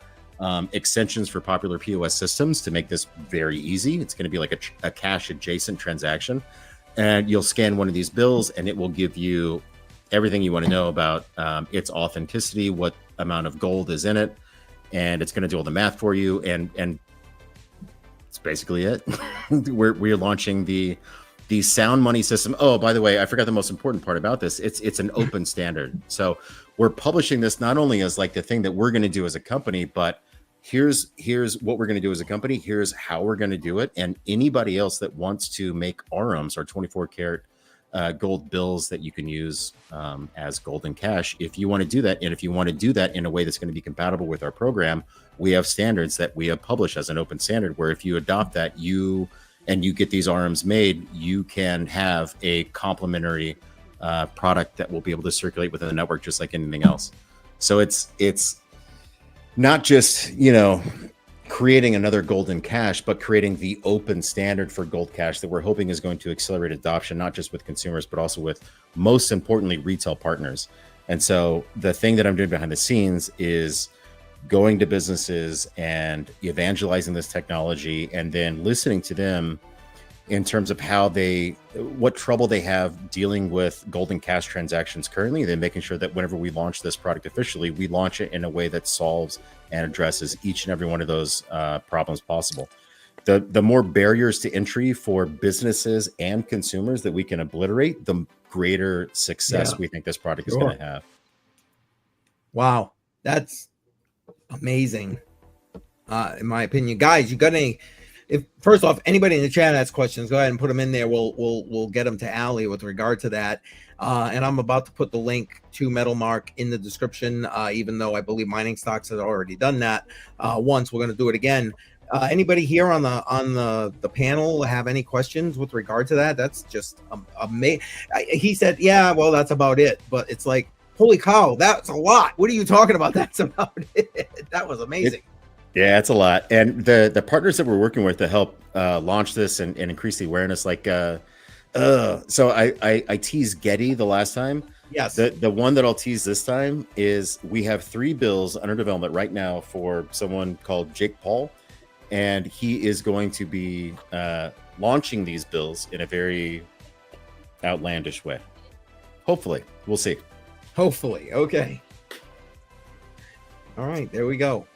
extensions for popular POS systems to make this very easy. It's going to be like a cash adjacent transaction. And you'll scan one of these bills and it will give you everything you want to know about its authenticity, what amount of gold is in it, and it's going to do all the math for you. And that's basically it. we're launching the sound money system. Oh, by the way, I forgot the most important part about this. It's an open standard. So we're publishing this not only as like the thing that we're going to do as a company, but here's what we're going to do as a company. Here's how we're going to do it. And anybody else that wants to make Aurums, our 24 karat gold bills that you can use as golden cash, if you want to do that, and if you want to do that in a way that's going to be compatible with our program, we have standards that we have published as an open standard, where if you adopt that, you get these Aurums made, you can have a complementary product that will be able to circulate within the network just like anything else. So it's not just, creating another golden cash, but creating the open standard for gold cash that we're hoping is going to accelerate adoption, not just with consumers, but also with, most importantly, retail partners. And so the thing that I'm doing behind the scenes is going to businesses and evangelizing this technology, and then listening to them in terms of what trouble they have dealing with golden cash transactions currently, then making sure that whenever we launch this product officially, we launch it in a way that solves and addresses each and every one of those problems possible. The more barriers to entry for businesses and consumers that we can obliterate, the greater success we think this product is going to have. Wow, that's amazing. In my opinion, guys, you got any? If first off, anybody in the chat has questions, go ahead and put them in there. We'll get them to Allie with regard to that. And I'm about to put the link to Metalmark in the description, even though I believe Mining Stocks has already done that once. We're going to do it again. Anybody here on the panel have any questions with regard to that? That's just amazing. He said, "Yeah, well, that's about it." But it's like, holy cow, that's a lot. What are you talking about? That's about it. That was amazing. Yeah, it's a lot. And the partners that we're working with to help launch this and increase the awareness, like so I teased Getty the last time. Yes. The one that I'll tease this time is we have 3 bills under development right now for someone called Jake Paul, and he is going to be launching these bills in a very outlandish way. Hopefully, we'll see. Hopefully, okay. All right, there we go.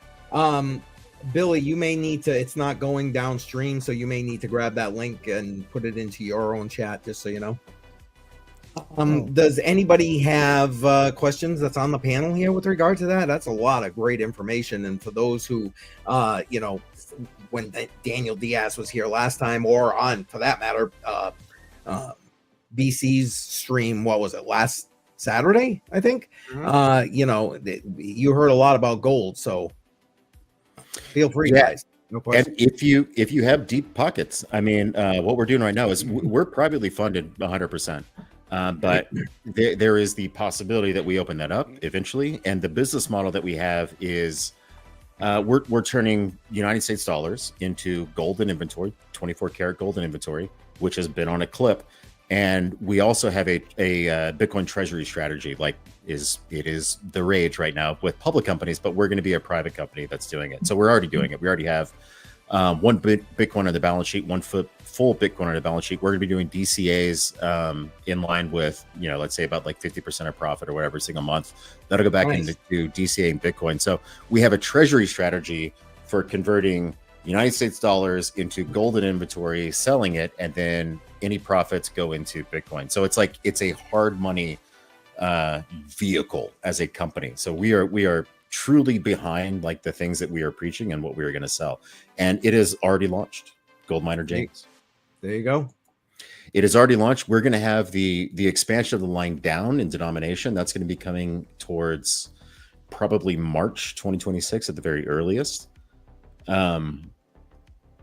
Billy, you may need to, it's not going downstream, so you may need to grab that link and put it into your own chat, just so you know. Does anybody have questions that's on the panel here with regard to that? That's a lot of great information. And for those who, when Daniel Diaz was here last time, or on, for that matter, BC's stream, what was it, last Saturday, I think? Mm-hmm. You heard a lot about gold, so feel free, guys. No question. And if you have deep pockets, I mean, what we're doing right now is we're privately funded 100%. But there is the possibility that we open that up eventually. And the business model that we have is we're turning United States dollars into golden inventory, 24 karat golden inventory, which has been on a clip. And we also have a Bitcoin treasury strategy, like it is the rage right now with public companies, but we're going to be a private company that's doing it. So we're already doing it. We already have one Bitcoin on the balance sheet, one full Bitcoin on the balance sheet. We're going to be doing DCAs in line with, let's say about like 50% of profit or whatever single month. That'll go back into DCA and Bitcoin. So we have a treasury strategy for converting United States dollars into golden inventory, selling it, and then any profits go into Bitcoin. So it's like it's a hard money vehicle as a company. So we are truly behind like the things that we are preaching and what we are going to sell. And it is already launched. Gold Miner James. There you go. It has already launched. We're going to have the expansion of the line down in denomination. That's going to be coming towards probably March 2026 at the very earliest. But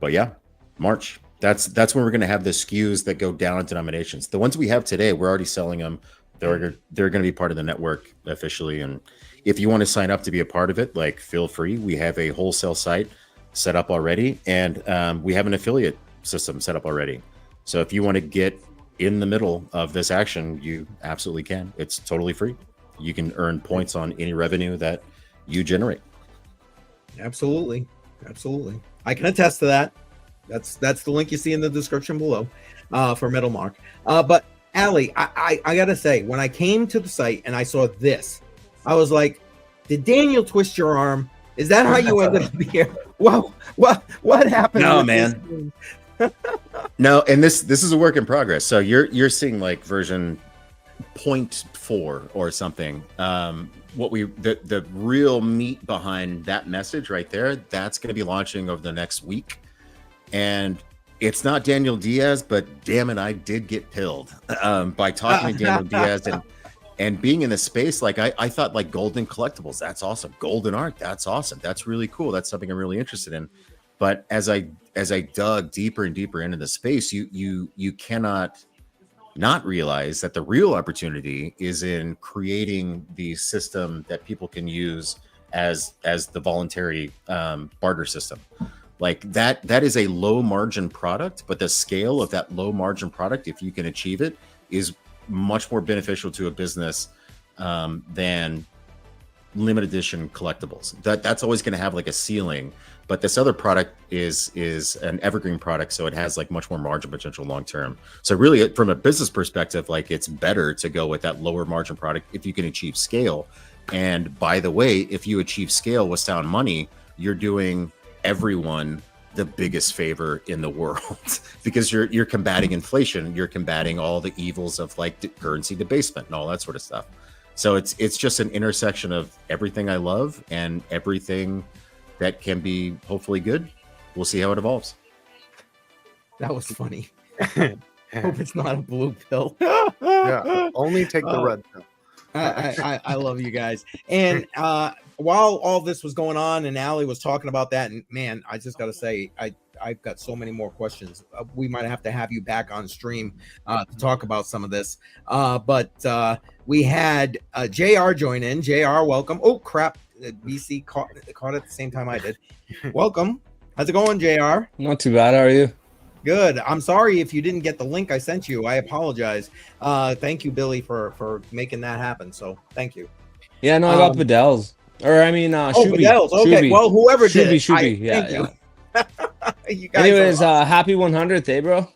yeah, March. That's when we're going to have the SKUs that go down in denominations. The ones we have today, we're already selling them. They're going to be part of the network officially. And if you want to sign up to be a part of it, like, feel free. We have a wholesale site set up already, and we have an affiliate system set up already. So if you want to get in the middle of this action, you absolutely can. It's totally free. You can earn points on any revenue that you generate. Absolutely. I can attest to that. That's the link you see in the description below for Metalmark. But Allie, I gotta say, when I came to the site and I saw this, I was like, did Daniel twist your arm? Is that how you ended up here? Well, what happened? No, with man. No, and this is a work in progress. So you're seeing like version 0.4 or something. The real meat behind that message right there, that's going to be launching over the next week. And it's not Daniel Diaz, but damn it, I did get pilled by talking to Daniel Diaz and being in the space. Like I thought, like, golden collectibles, that's awesome. Golden art, that's awesome. That's really cool. That's something I'm really interested in. But as I dug deeper and deeper into the space, you cannot not realize that the real opportunity is in creating the system that people can use as the voluntary barter system. Like that is a low margin product, but the scale of that low margin product, if you can achieve it, is much more beneficial to a business than limited edition collectibles. That's always going to have like a ceiling, but this other product is an evergreen product, so it has like much more margin potential long term. So really, from a business perspective, like, it's better to go with that lower margin product if you can achieve scale. And by the way, if you achieve scale with sound money, you're doing everyone the biggest favor in the world because you're combating inflation, you're combating all the evils of like currency debasement and all that sort of stuff. So it's just an intersection of everything I love and everything that can be hopefully good. We'll see how it evolves. That was funny. Hope it's not a blue pill. Yeah, only take the red pill. I love you guys. And while all this was going on and Allie was talking about that, and man, I just got to say, I've got so many more questions. We might have to have you back on stream to talk about some of this. But we had JR join in. JR, welcome. Oh, crap. BC caught at the same time I did. Welcome. How's it going, JR? Not too bad. How are you? Good. I'm sorry if you didn't get the link I sent you. I apologize. Thank you, Billy, for making that happen. So thank you. Yeah, no, I got Vidal's. Or I mean, Shuby. Vidal's. Okay, Shuby. well, whoever did it. Shuby. Thank Yeah. You guys Anyways, are awesome. happy 100th, eh, bro?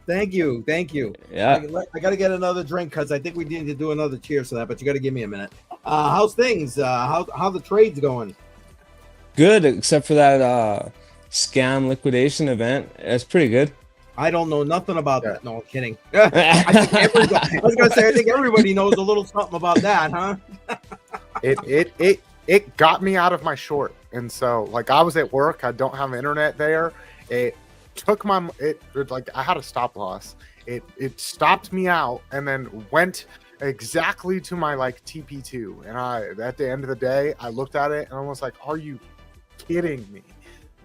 Thank you. Yeah. I got to get another drink because I think we need to do another cheers to that, but you got to give me a minute. How's things? How the trade's going? Good, except for that scam liquidation event. It's pretty good. I don't know nothing about that. No, I'm kidding. I was gonna say, I think everybody knows a little something about that, huh? It got me out of my short, and so like I was at work, I don't have internet there. It took like I had a stop loss. It stopped me out and then went exactly to my like TP2. And at the end of the day, I looked at it and I was like, "Are you kidding me?"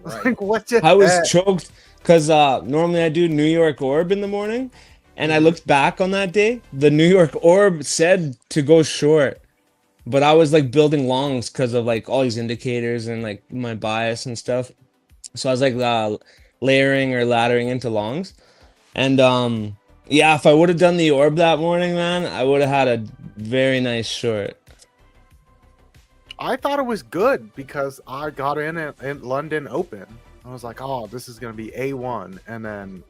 Right. Like, what the I was heck? choked because normally I do New York Orb in the morning, and I looked back on that day. The New York Orb said to go short, but I was like building longs because of like all these indicators and like my bias and stuff. So I was like layering or laddering into longs, and yeah, if I would have done the Orb that morning, man, I would have had a very nice short. I thought it was good because I got in at London Open. I was like, "Oh, this is gonna be A1," and then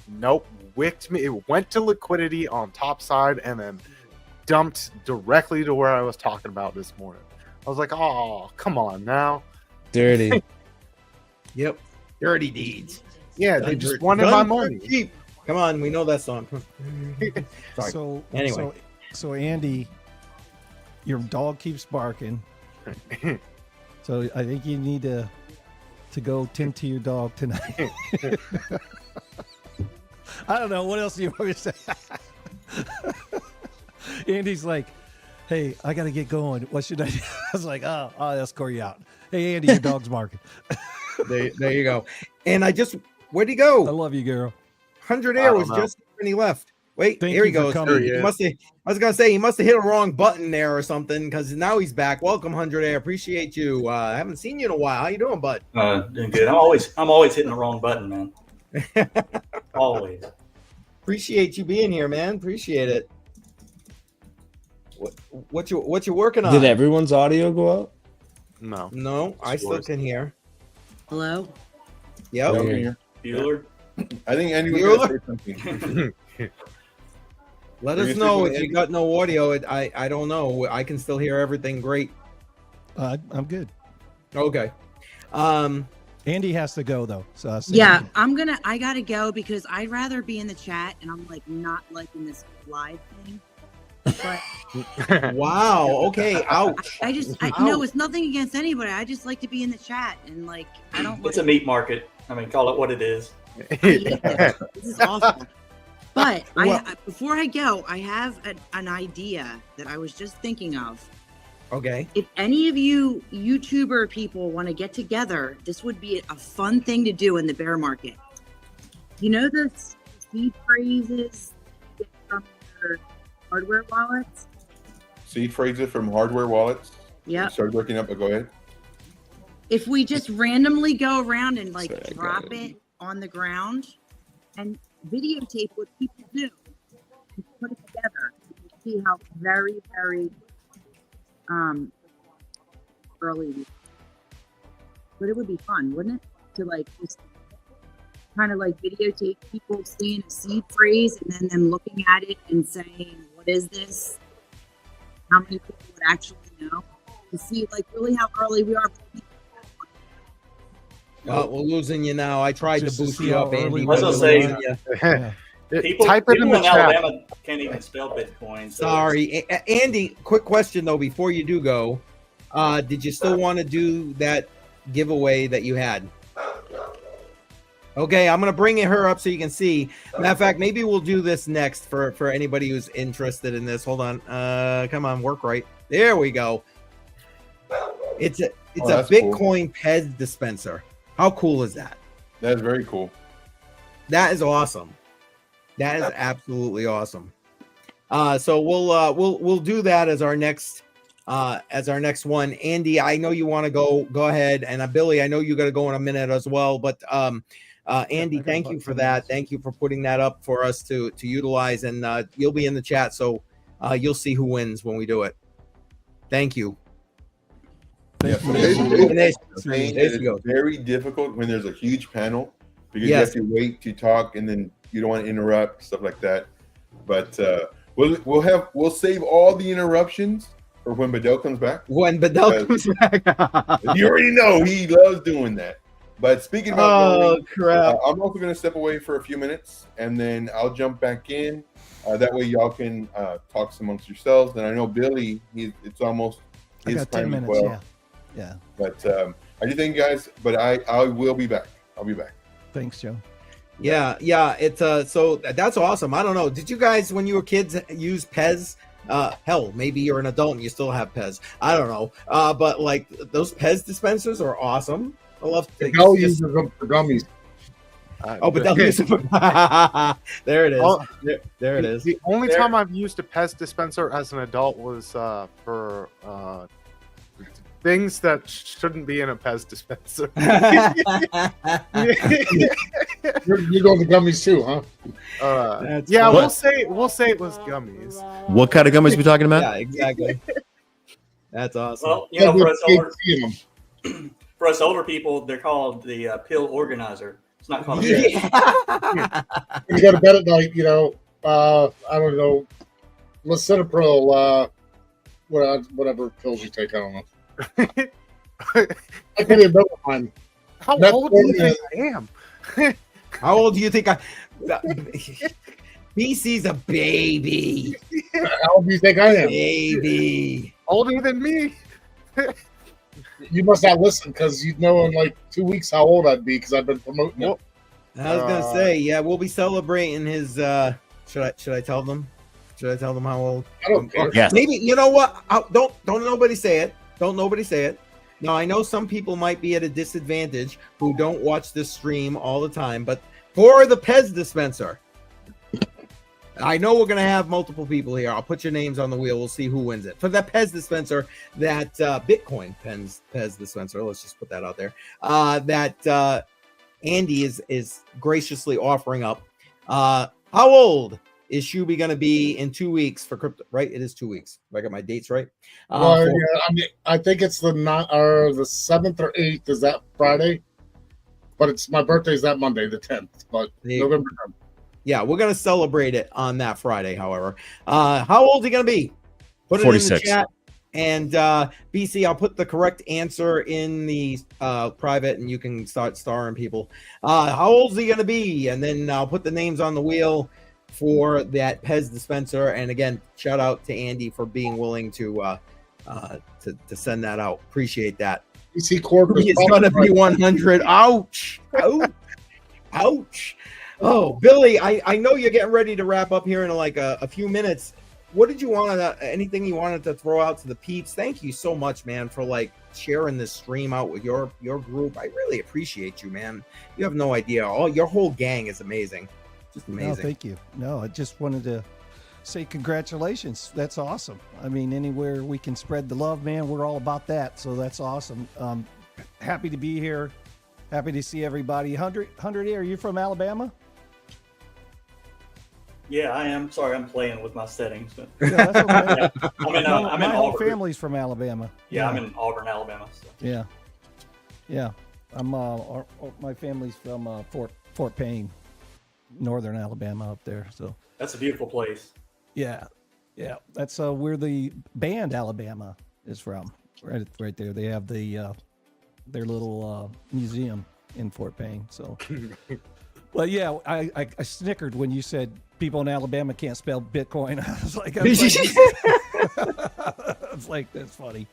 nope, wicked me. It went to liquidity on top side and then dumped directly to where I was talking about this morning. I was like, "Oh, come on now." Dirty. Yep. Dirty deeds. Yeah, they just wanted my money. Cheap. Come on, we know that song. Sorry. So Anyway. so Andy, your dog keeps barking. So I think you need to go tend to your dog tonight. I don't know. What else do you want me to say? Andy's like, hey, I got to get going. What should I do? I was like, oh, I'll escort you out. Hey, Andy, your dog's barking. There you go. And where'd he I go? love you, girl. 100 I Air don't was know. just when he left. Wait, Thank here he you for goes. coming. He must have. I was gonna say he must have hit a wrong button there or something because now he's back. Welcome, 100 Air. Appreciate you. I haven't seen you in a while. How you doing, bud? Doing good. I'm always hitting the wrong button, man. Always. Appreciate you being here, man. Appreciate it. What you working on? Did everyone's audio go out? No. No, I still can hear. Hello? Yep. I'm here. Bueller. I think Andy was going to say something. Let Are us you know still if you Andy? got no audio. I don't know. I can still hear everything great. I'm good. Okay. Andy has to go though. So Yeah, I gotta go because I'd rather be in the chat and I'm like not liking this live thing. But Wow. Okay. Ouch. I no, it's nothing against anybody. I just like to be in the chat and like I don't It's a meat market. I mean, call it what it is. I hate this. This is awful. But Well- before I go, I have an idea that I was just thinking of. Okay. If any of you YouTuber people want to get together, this would be a fun thing to do in the bear market. You know the seed phrases you get from your hardware wallets? Seed phrases from hardware wallets. Yeah. Start looking up, but go ahead. If we just randomly go around and like Sorry, I drop got it. it on the ground and videotape what people do and put it together, you see how very, very early we are. But it would be fun, wouldn't it? To like just kind of like videotape people seeing a seed phrase and then them looking at it and saying, what is this? How many people would actually know? To see like really how early we are. Well, we're losing you now. I tried Just to to boost see you how up, Andy. early but I was we're gonna losing you. Yeah. People, Type it in people the chat. Alabama can't even spell Bitcoin. So Sorry, Andy. Quick question though, before you do go, did you still want to do that giveaway that you had? Okay, I'm gonna bring her up so you can see. Matter of fact, maybe we'll do this next for anybody who's interested in this. Hold on, come on, work right. There we go. It's a that's cool. Bitcoin Pez dispenser. How cool is that? That's very cool. That is awesome. That is absolutely awesome. So we'll do that as our next one. Andy, I know you want to go ahead, and Billy, I know you got to go in a minute as well. But Andy, got thank about you for 10 that. minutes. Thank you for putting that up for us to utilize, and you'll be in the chat, so you'll see who wins when we do it. Thank you. Yeah, Thank so you. And there's- saying there that you go. it's very difficult when there's a huge panel because Yes. you have to wait to talk and then you don't want to interrupt, stuff like that. But we'll save all the interruptions for when Bedell comes back. When Bedell comes back. You already know he loves doing that. But speaking about Oh going, crap! I'm also going to step away for a few minutes and then I'll jump back in. That way y'all can talk amongst yourselves. And I know Billy, it's almost I his got 10 time as minutes. well. Yeah. But I do thank you guys. But I will be back. I'll be back. Thanks, Joe. Yeah. It's so that's awesome. I don't know. Did you guys, when you were kids, use Pez? Hell, maybe you're an adult and you still have Pez. I don't know. But like those Pez dispensers are awesome. I love. Bedell uses them for gummies. Oh, but that is there it is. Oh, there it is. The only There- time I've used a Pez dispenser as an adult was for things that shouldn't be in a Pez dispenser. You're going to gummies too, huh? That's Yeah, funny. we'll say it was gummies. What kind of gummies we talking about? Yeah, exactly. That's awesome. well, you know, Yeah, for us older people, they're called the pill organizer. It's not called a Yeah. When you go to bed at night, I don't know, lisinopril, whatever pills you take, I don't know. I can't even remember mine. How That's old do you what- think I am? How old do you think BC's a baby. How old do you think I am? Baby. Older than me. You must not listen because you'd know in like 2 weeks how old I'd be because I've been promoting it. I was gonna say, yeah, we'll be celebrating his. Should I tell them? Should I tell them how old? I don't care. Yes. Maybe you know what? Don't nobody say it. Don't nobody say it. Now I know some people might be at a disadvantage who don't watch this stream all the time, but for the Pez dispenser, I know we're gonna have multiple people here. I'll put your names on the wheel. We'll see who wins it. For that Pez dispenser, that Bitcoin Pez dispenser. Let's just put that out there. That Andy is graciously offering up. How old is Shuby going to be in 2 weeks for crypto? Right, it is 2 weeks. If I got my dates right. Well, yeah, I mean, I think it's the 7th or 8th. Is that Friday? But it's my birthday's that Monday, the 10th. But November 10th. Yeah, we're going to celebrate it on that Friday. However, how old are you going to be? Put it 46. in the chat. And BC, I'll put the correct answer in the private, and you can start starring people. How old is he going to be? And then I'll put the names on the wheel for that Pez dispenser. And again, shout out to Andy for being willing to send that out. Appreciate that. BC Corp is going to be 100. Ouch! Ouch! Ouch! Oh, Billy, I know you're getting ready to wrap up here in like a few minutes. What did you want to, anything you wanted to throw out to the peeps? Thank you so much, man, for like sharing this stream out with your group. I really appreciate you, man. You have no idea. Your whole gang is amazing. Just amazing. No, thank you. No, I just wanted to say congratulations. That's awesome. I mean, anywhere we can spread the love, man, we're all about that. So that's awesome. Happy to be here. Happy to see everybody. 100, are you from Alabama? Yeah, I am. Sorry, I'm playing with my settings. But Yeah, that's okay. yeah, I'm in my whole Auburn. family's from Alabama. Yeah, I'm in Auburn, Alabama. So. Yeah, yeah. I'm. My family's from Fort Payne, northern Alabama, up there. So that's a beautiful place. Yeah, yeah. That's where the band Alabama is from. Right there. They have their little museum in Fort Payne. So. Well, yeah, I snickered when you said people in Alabama can't spell Bitcoin. I was like, that's funny.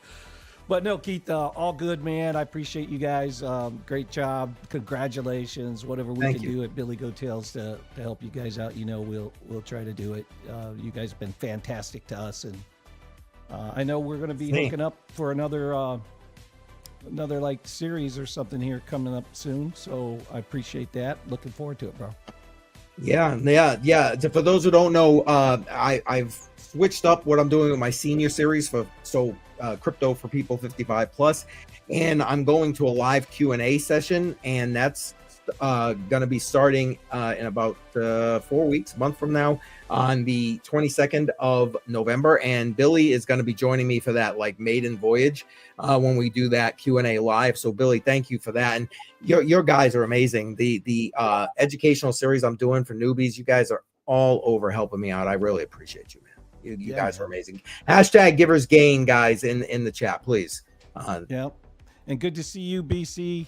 But no, Keith, all good, man. I appreciate you guys. Great job. Congratulations. Whatever we can do at Billy Go Tales to help you guys out, we'll try to do it. You guys have been fantastic to us, and I know we're going to be hooking up for another like series or something here coming up soon. So I appreciate that. Looking forward to it, bro. Yeah. For those who don't know, I've switched up what I'm doing with my senior series for crypto for people 55 plus, and I'm going to a live Q&A session, and that's going to be starting in about 4 weeks, a month from now, on the 22nd of November. And Billy is going to be joining me for that like maiden voyage when we do that Q&A live. So Billy, thank you for that. And your guys are amazing. The educational series I'm doing for newbies, you guys are all over helping me out. I really appreciate you, man. You guys are amazing. Hashtag givers gain, guys, in the chat, please. Yep. And good to see you, BC.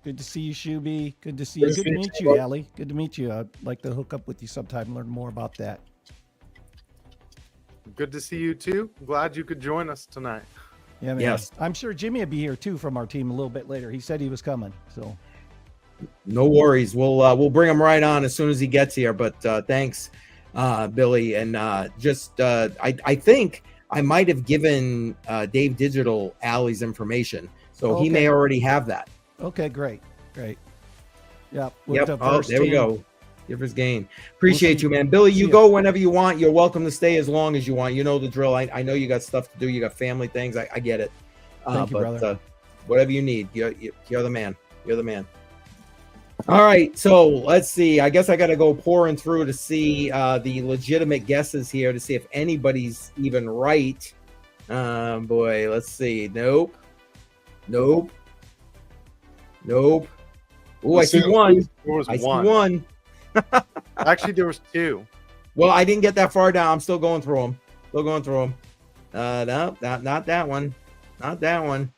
Good to see you, Shuby. Good to see you. Good to meet you, Allie. Good to meet you. I'd like to hook up with you sometime and learn more about that. Good to see you too. Glad you could join us tonight. Yeah, man. Yes. I'm sure Jimmy will be here too from our team a little bit later. He said he was coming, so. No worries. We'll bring him right on as soon as he gets here. But thanks, Billy. And I think I might have given Dave Digital Allie's information, so he may already have that. Okay, great. Yeah. Yep. Oh, there we go. Givers gain. Appreciate you, man. Billy, you go whenever you want. You're welcome to stay as long as you want. You know the drill. I know you got stuff to do. You got family things. I get it. Thank you, brother. Whatever you need, you're the man. You're the man. All right. So let's see. I guess I got to go pouring through to see the legitimate guesses here to see if anybody's even right. Boy, let's see. Nope. Oh, I see one. I see one. Actually, there was two. Well, I didn't get that far down. I'm still going through them. No, not that one. Not that one.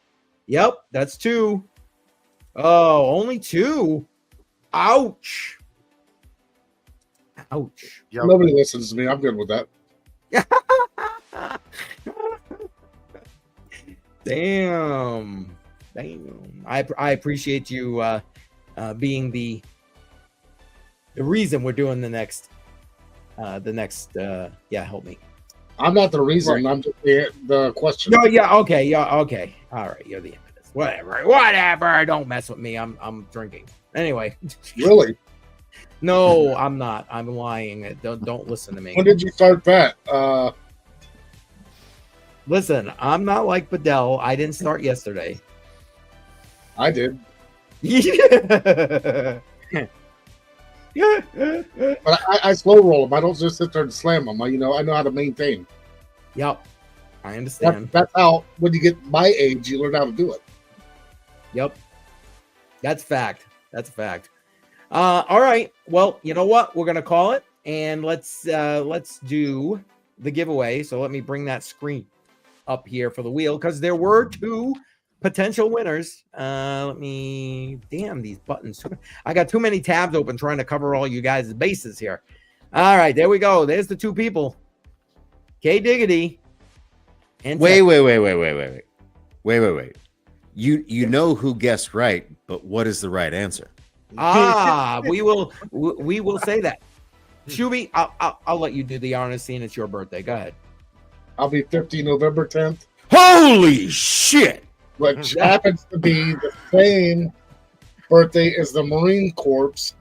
Yep, that's two. Oh, only two. Ouch. Ouch. Yep. Nobody listens to me. I'm good with that. Damn. I appreciate you being the the reason we're doing the next. Yeah, help me. I'm not the reason. Right. I'm just the question. No, yeah, okay. All right, you're the impetus. Whatever. Don't mess with me. I'm drinking. Anyway. Really? No, I'm not. I'm lying. Don't listen to me. When did you start that? Listen, I'm not like Bedell. I didn't start yesterday. I did. But I slow roll them. I don't just sit there and slam them. I know how to maintain. Yep, I understand. That's how, when you get my age, you learn how to do it. Yep, that's fact. That's a fact. All right. Well, you know what? We're gonna call it, and let's do the giveaway. So let me bring that screen up here for the wheel because there were 2 potential winners. Let me. Damn these buttons! I got too many tabs open trying to cover all you guys' bases here. All right, there we go. There's the 2 people. K Diggity. And Wait. You know who guessed right, but what is the right answer? We will say that. Shuby, I'll let you do the honors, seeing it's your birthday. Go ahead. I'll be 50 November 10th. Holy shit! Which happens to be the same birthday as the Marine Corps'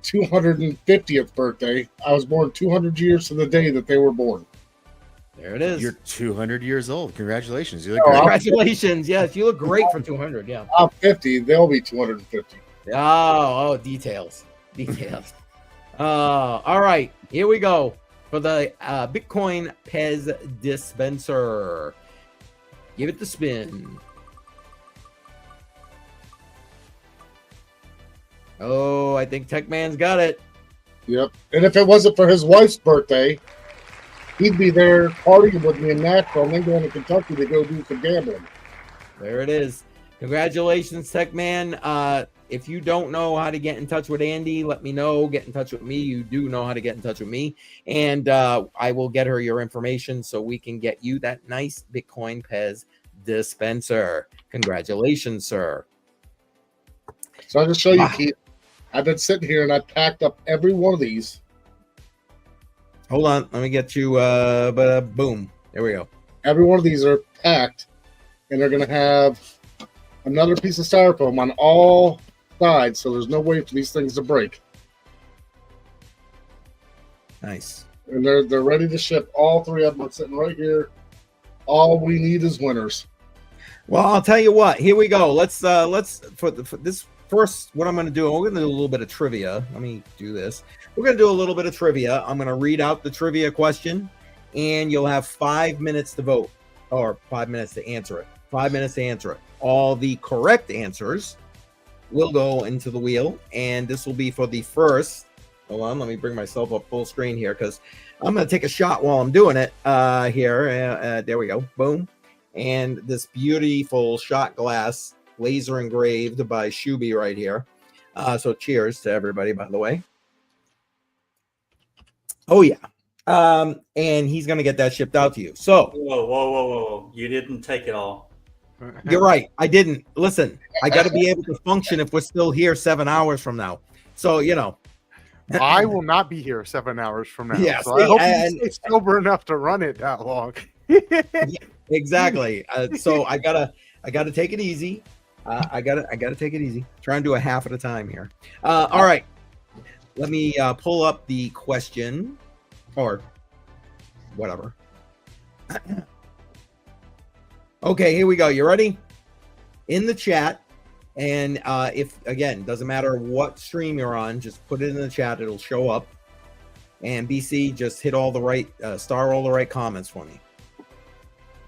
250th birthday. I was born 200 years to the day that they were born. There it is. You're 200 years old. Congratulations. You look great. Congratulations. Yes, you look great for 200. Yeah. I'm 50. They'll be 250. Oh, details. All right. Here we go for the Bitcoin Pez dispenser. Give it the spin. Oh, I think Tech Man's got it. Yep. And if it wasn't for his wife's birthday, he'd be there partying with me in Nashville and then going to Kentucky to go do some gambling. There it is. Congratulations, Tech Man. If you don't know how to get in touch with Andy, let me know. Get in touch with me. You do know how to get in touch with me. And I will get her your information so we can get you that nice Bitcoin Pez dispenser. Congratulations, sir. So I'll just show you, Keith. I've been sitting here and I packed up every one of these. Hold on. Let me get you. Boom. There we go. Every one of these are packed, and they're going to have another piece of styrofoam on all sides, so there's no way for these things to break. Nice. And they're ready to ship. All 3 of them are sitting right here. All we need is winners. Well, I'll tell you what. Here we go. Let's for this first. What I'm going to do, we're going to do a little bit of trivia. Let me do this. We're going to do a little bit of trivia. I'm going to read out the trivia question, and you'll have 5 minutes to vote, or 5 minutes to answer it. 5 minutes to answer it. All the correct answers will go into the wheel, and this will be for the first. Hold on, let me bring myself up full screen here because I'm going to take a shot while I'm doing it here. There we go. Boom. And this beautiful shot glass laser engraved by Shuby right here. So cheers to everybody, by the way. Oh, yeah. And he's going to get that shipped out to you. So. Whoa. You didn't take it all. You're right. I didn't. Listen, I got to be able to function if we're still here 7 hours from now. So, I will not be here 7 hours from now. Yeah, so I hope you stay sober enough to run it that long. Exactly. So I gotta take it easy. I gotta take it easy. Try and do a half at a time here. All right. Let me pull up the question or whatever. Okay, here we go. You ready? In the chat. And if, again, doesn't matter what stream you're on, just put it in the chat. It'll show up. And BC, just hit all the right, star all the right comments for me.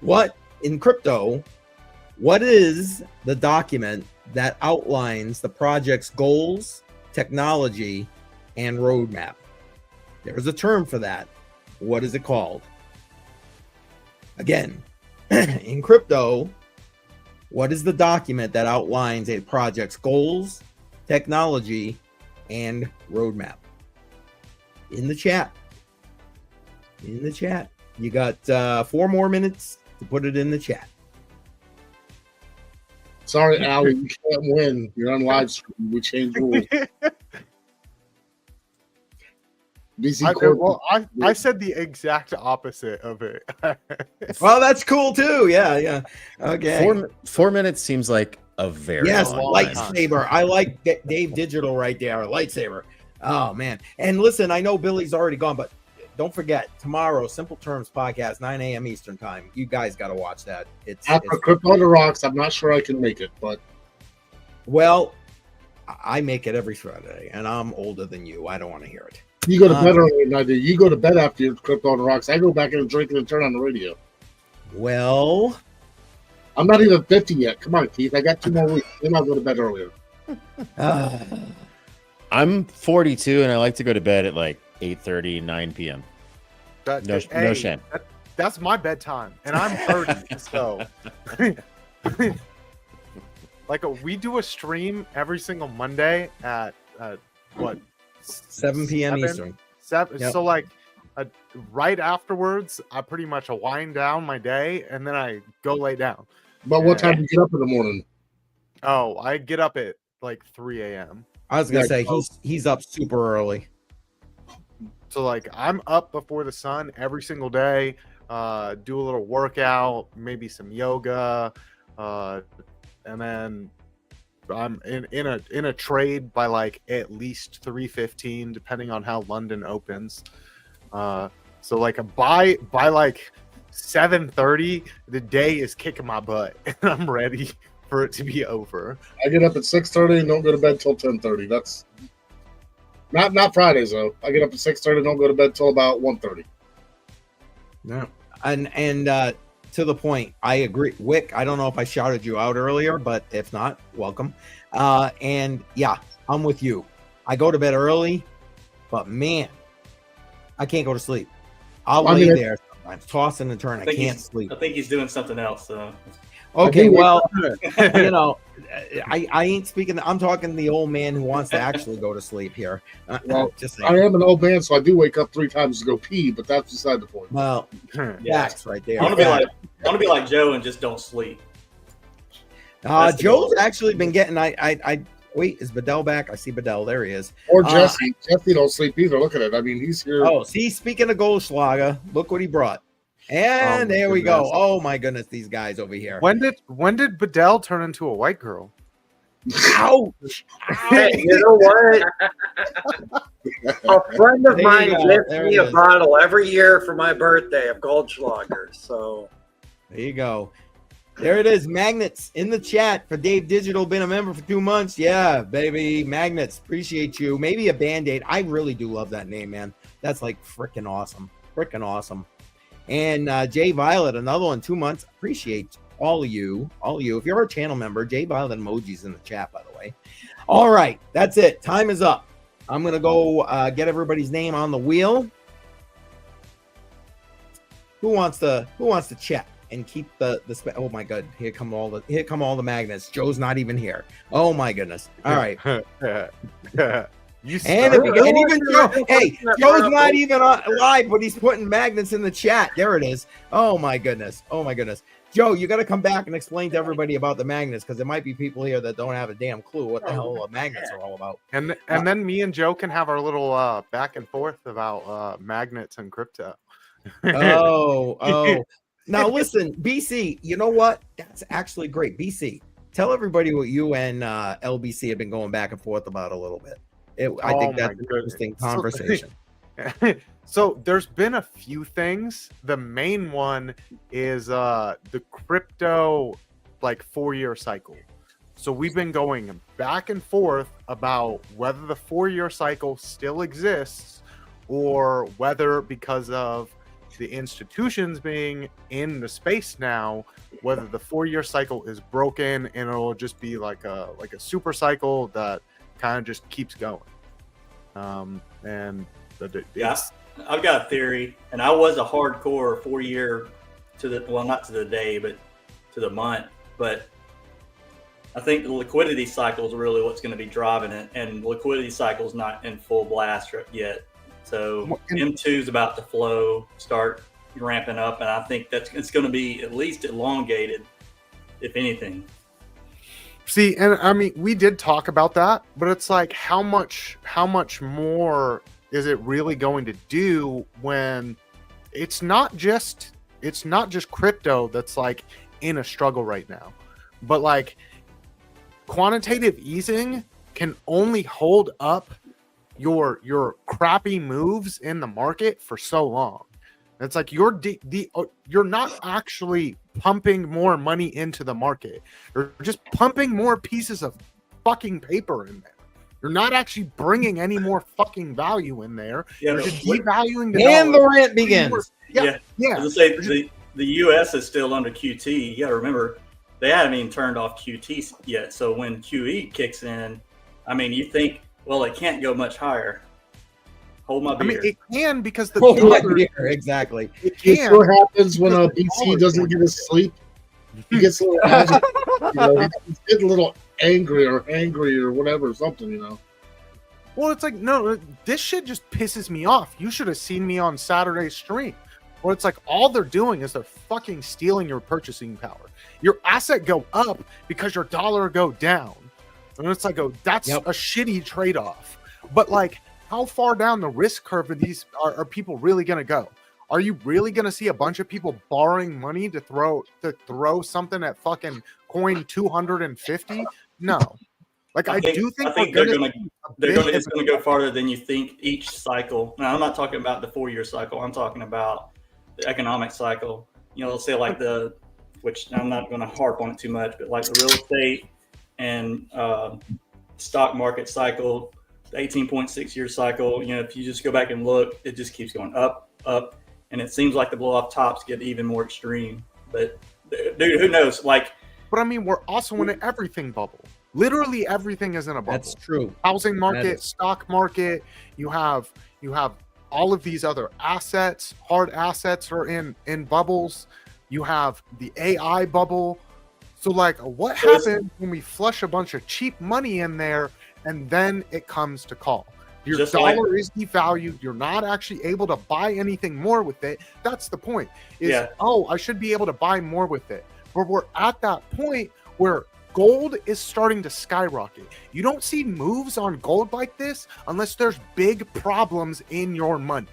What, in crypto, what is the document that outlines the project's goals, technology, and roadmap? There's a term for that. What is it called? Again, in crypto, what is the document that outlines a project's goals, technology, and roadmap? In the chat. In the chat. You got 4 more minutes to put it in the chat. Sorry, Allie, you can't win. You're on live stream. We changed rules. BC Corp. I said the exact opposite of it. Well, that's cool too. Yeah. Okay. 4 minutes seems like a very Yes, long time. lightsaber. I like Dave Digital right there. Lightsaber. Oh man. And listen, I know Billy's already gone, but don't forget tomorrow, Simple Terms podcast, 9 a.m. Eastern time. You guys got to watch that. After Crypto on the Rocks, I'm not sure I can make it, but well, I make it every Friday, and I'm older than you. I don't want to hear it. you go to bed earlier than I do. You go to bed after your Crypto on the Rocks. I go back in and drink and turn on the radio. Well, I'm not even 50 yet. Come on, Keith. I got 2 more weeks. Then I'll go to bed earlier. I'm 42 and I like to go to bed at like 8:30, 9 p.m. No shame. That's my bedtime, and I'm 30. So, like, we do a stream every single Monday at what 7 p.m. Eastern. 7. Yep. So, like, right afterwards, I pretty much wind down my day, and then I go lay down. But what time do you get up in the morning? Oh, I get up at like 3 a.m. I was gonna say he's up super early. So like I'm up before the sun every single day. Do a little workout, maybe some yoga, and then I'm in a trade by like at least 3:15, depending on how London opens. So like by like 7:30, the day is kicking my butt, and I'm ready for it to be over. I get up at 6:30 and don't go to bed till 10:30. That's not Fridays though. I get up at 6:30 and don't go to bed till about 1:30. No, and to the point, I agree. Wick, I don't know if I shouted you out earlier, but if not, welcome. And yeah, I'm with you. I go to bed early, but man, I can't go to sleep. I'll lay there sometimes, tossing and turning. I can't sleep. I think he's doing something else. So. Okay, well, you know, I ain't speaking. I'm talking the old man who wants to actually go to sleep here. Well, I am an old man, so I do wake up 3 times to go pee, but that's beside the point. Well, facts right there. I want to be like Joe and just don't sleep. Joe's actually been getting. I wait. Is Bedell back? I see Bedell. There he is. Or Jesse. Jesse don't sleep either. Look at it. I mean, he's here. Oh, see, speaking of Goldschlager, look what he brought. And there we go. Oh my goodness, these guys over here. When did Bedell turn into a white girl? Ouch! Hey, you know what? A friend of mine gives me a bottle every year for my birthday of Goldschlager. So there you go. There it is. Magnets in the chat for Dave Digital. Been a member for 2 months. Yeah, baby. Magnets. Appreciate you. Maybe a Band-Aid. I really do love that name, man. That's like freaking awesome. Freaking awesome. And Jay Violet, another one, 2 months. Appreciate all of you. If you're a channel member, Jay Violet emojis in the chat, by the way. All right, that's it. Time is up. I'm gonna go get everybody's name on the wheel. Who wants to chat and keep the oh my god, here come all the magnets. Joe's not even here. Oh my goodness. All right. Even Joe, hey, Joe's not even live, but he's putting magnets in the chat. There it is. Oh my goodness. Joe, you got to come back and explain to everybody about the magnets, because there might be people here that don't have a damn clue what the hell magnets are all about. And then me and Joe can have our little back and forth about magnets and crypto. Oh. Now listen, BC, you know what? That's actually great. BC, tell everybody what you and LBC have been going back and forth about a little bit. I think that's an interesting conversation. So there's been a few things. The main one is the crypto like 4-year cycle. So we've been going back and forth about whether the 4-year cycle still exists, or whether, because of the institutions being in the space now, whether the 4-year cycle is broken and it'll just be like a super cycle that kind of just keeps going. I've got a theory, and I was a hardcore 4-year not to the day, but to the month. But I think the liquidity cycle is really what's going to be driving it, and the liquidity cycle is not in full blast yet. So M2 is about to start ramping up, and I think it's going to be at least elongated, if anything. See, and I mean, we did talk about that, but it's like how much more is it really going to do when it's not just crypto that's like in a struggle right now, but like quantitative easing can only hold up your crappy moves in the market for so long. It's like you're not actually pumping more money into the market. You're just pumping more pieces of fucking paper in there. You're not actually bringing any more fucking value in there. Yeah, You're but just devaluing the And dollar. the rant begins. yeah. Yeah. As I say, the U.S. is still under QT. You got to remember, they haven't even turned off QT yet. So when QE kicks in, I mean, you think, well, it can't go much higher. Hold my beer. I mean, it can because the Oh, yeah, dollar. exactly. It You can. see what happens when because the BC dollar's doesn't going get to his sleep? He gets a little agitated, you know, he's getting a little angry or whatever, something, you know. Well, it's like, no, this shit just pisses me off. You should have seen me on Saturday's stream. Where it's like all they're doing is they're fucking stealing your purchasing power. Your asset go up because your dollar go down. And it's like, that's a shitty trade-off. But like, how far down the risk curve are people really gonna go? Are you really gonna see a bunch of people borrowing money to throw something at fucking coin 250? No. Like I do think it's gonna go farther than you think each cycle. Now I'm not talking about the 4-year cycle. I'm talking about the economic cycle. You know, let's say like which I'm not going to harp on it too much, but like the real estate and stock market cycle, the 18.6-year cycle. You know, if you just go back and look, it just keeps going up, and it seems like the blow off tops get even more extreme. But dude, who knows? Like, but I mean, we're also in an everything bubble. Literally everything is in a bubble. That's true. Housing market, stock market. You have all of these other assets. Hard assets are in bubbles. You have the AI bubble. So like, what happens when we flush a bunch of cheap money in there and then it comes to call? Your dollar is devalued. You're not actually able to buy anything more with it. That's the point. I should be able to buy more with it. But we're at that point where gold is starting to skyrocket. You don't see moves on gold like this unless there's big problems in your money.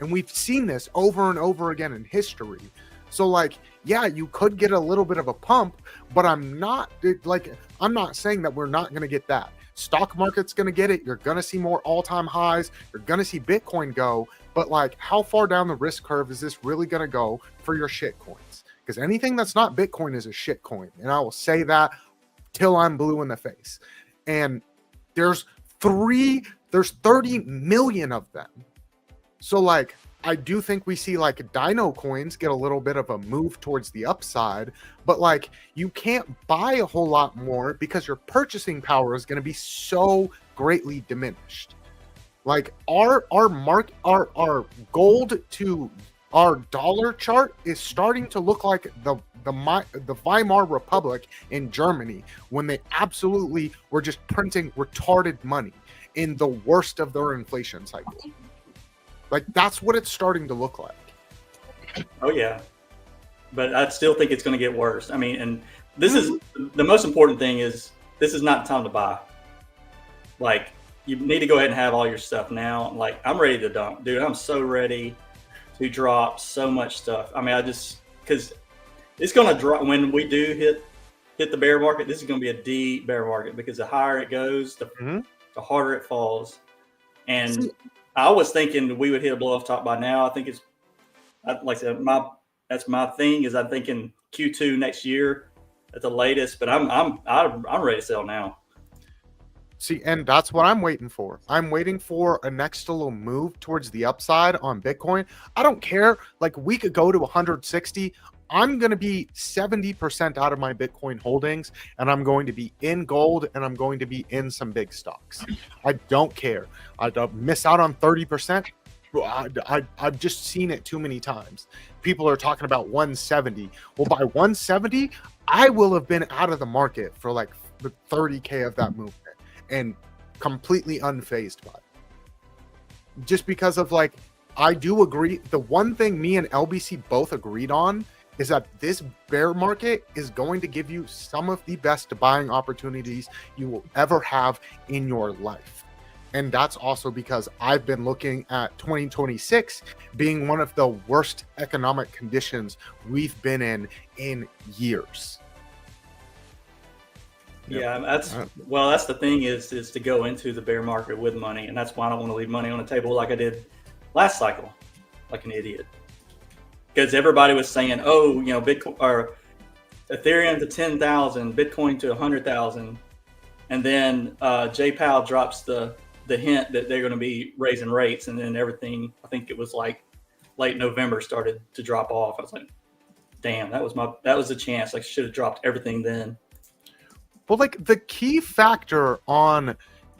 And we've seen this over and over again in history. So like, yeah, you could get a little bit of a pump, but I'm not saying that we're not going to get that. Stock market's going to get it. You're going to see more all-time highs. You're going to see Bitcoin go. But like, how far down the risk curve is this really going to go for your shit coins? Because anything that's not Bitcoin is a shit coin. And I will say that till I'm blue in the face. And there's 30 million of them. So like, I do think we see like Dino coins get a little bit of a move towards the upside, but like you can't buy a whole lot more because your purchasing power is going to be so greatly diminished. Like our gold to our dollar chart is starting to look like the Weimar Republic in Germany when they absolutely were just printing retarded money in the worst of their inflation cycle. Like that's what it's starting to look like. Oh yeah, but I still think it's going to get worse. I mean, and this is the most important thing is this is not time to buy. Like you need to go ahead and have all your stuff now. Like I'm ready to dump, dude. I'm so ready to drop so much stuff. I mean, because it's going to drop when we do hit the bear market. This is going to be a deep bear market because the higher it goes, the harder it falls. And I was thinking we would hit a blow off top by now. I think it's like I said, that's my thing is I'm thinking Q2 next year at the latest. But I'm ready to sell now. See, and that's what I'm waiting for. I'm waiting for a next little move towards the upside on Bitcoin. I don't care. Like we could go to 160. I'm going to be 70% out of my Bitcoin holdings, and I'm going to be in gold, and I'm going to be in some big stocks. I don't care. I don't miss out on 30%. I've just seen it too many times. People are talking about 170. Well, by 170, I will have been out of the market for like the 30K of that movement and completely unfazed by it. Just because of like, I do agree. The one thing me and LBC both agreed on is that this bear market is going to give you some of the best buying opportunities you will ever have in your life. And that's also because I've been looking at 2026 being one of the worst economic conditions we've been in years. Yeah, that's the thing is to go into the bear market with money, and that's why I don't want to leave money on the table like I did last cycle, like an idiot. Because everybody was saying, oh, Bitcoin or Ethereum to 10,000, Bitcoin to 100,000, and then Jay Powell drops the hint that they're going to be raising rates, and then everything. I think it was like late November started to drop off. I was like, damn, that was a chance. I should have dropped everything then. Well, like the key factor on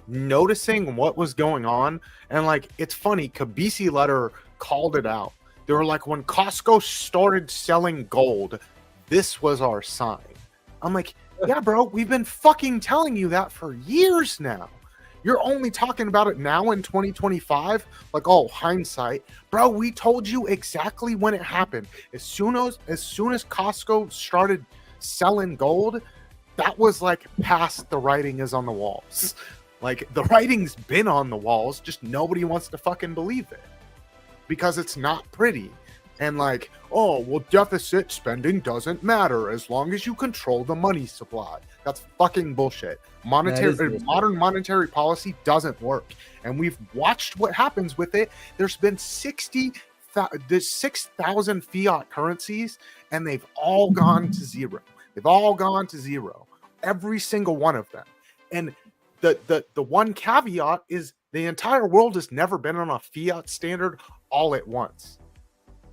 noticing what was going on, and like it's funny, Kabisi Letter called it out. They were like, when Costco started selling gold, this was our sign. I'm like, yeah, bro, we've been fucking telling you that for years now. You're only talking about it now in 2025. Like, oh, hindsight. Bro, we told you exactly when it happened. As soon as Costco started selling gold, that was like past the writing is on the walls. Like the writing's been on the walls, just nobody wants to fucking believe it because it's not pretty. And like, oh, well, deficit spending doesn't matter as long as you control the money supply. That's fucking bullshit. Modern monetary policy doesn't work. And we've watched what happens with it. There's been 6,000 fiat currencies, and they've all gone to zero. They've all gone to zero. Every single one of them. And the one caveat is the entire world has never been on a fiat standard all at once.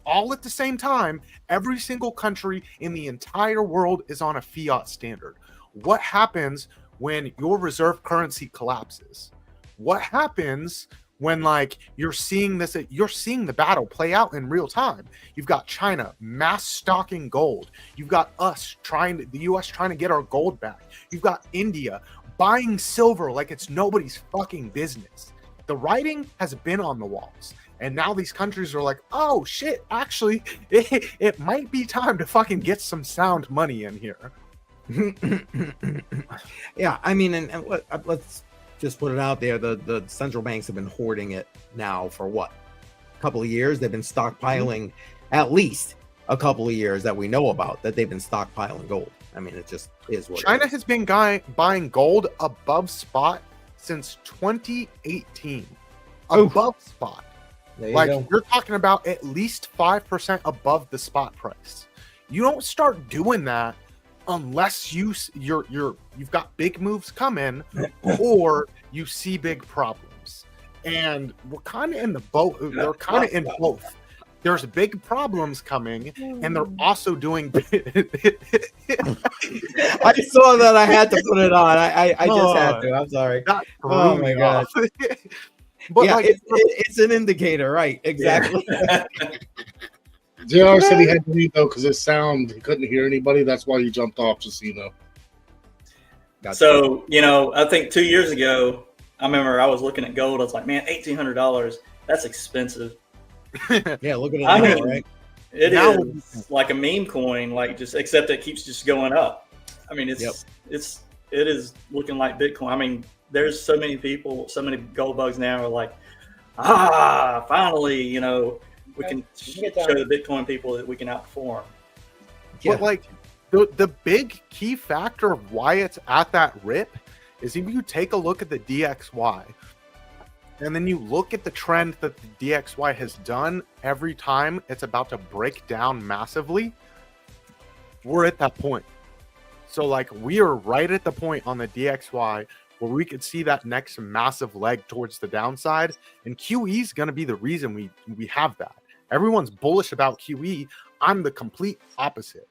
All at the same time, every single country in the entire world is on a fiat standard. What happens when your reserve currency collapses? What happens when like you're seeing the battle play out in real time? You've got China mass stocking gold. You've got the US trying to get our gold back. You've got India buying silver like it's nobody's fucking business. The writing has been on the walls. And now these countries are like, oh shit, actually, it might be time to fucking get some sound money in here. Yeah, I mean, and let's just put it out there. The central banks have been hoarding it now for what? A couple of years. They've been stockpiling at least a couple of years that we know about that they've been stockpiling gold. I mean, it just is what China has been buying gold above spot since 2018. Above spot. You're talking about at least 5% above the spot price. You don't start doing that unless you've got big moves coming or you see big problems. And we're kind of in the boat. They're kind of in both. There's big problems coming, and they're also doing. I saw that. I had to put it on. I just had to. I'm sorry. Oh my god. But yeah, like, it's an indicator, right? Exactly. JR said he had to leave though because his sound, he couldn't hear anybody. That's why he jumped off, just so you know. Gotcha. So, I think 2 years ago, I remember I was looking at gold. I was like, man, $1,800, that's expensive. Yeah, look at it now, right? It is like a meme coin, like except it keeps just going up. I mean, it is looking like Bitcoin. I mean, there's so many people, so many gold bugs now are like, finally, we can show the Bitcoin people that we can outperform. But like the big key factor of why it's at that rip is if you take a look at the DXY and then you look at the trend that the DXY has done every time it's about to break down massively, we're at that point. So like we are right at the point on the DXY where we could see that next massive leg towards the downside, and QE is going to be the reason we have that. Everyone's bullish about QE. I'm the complete opposite,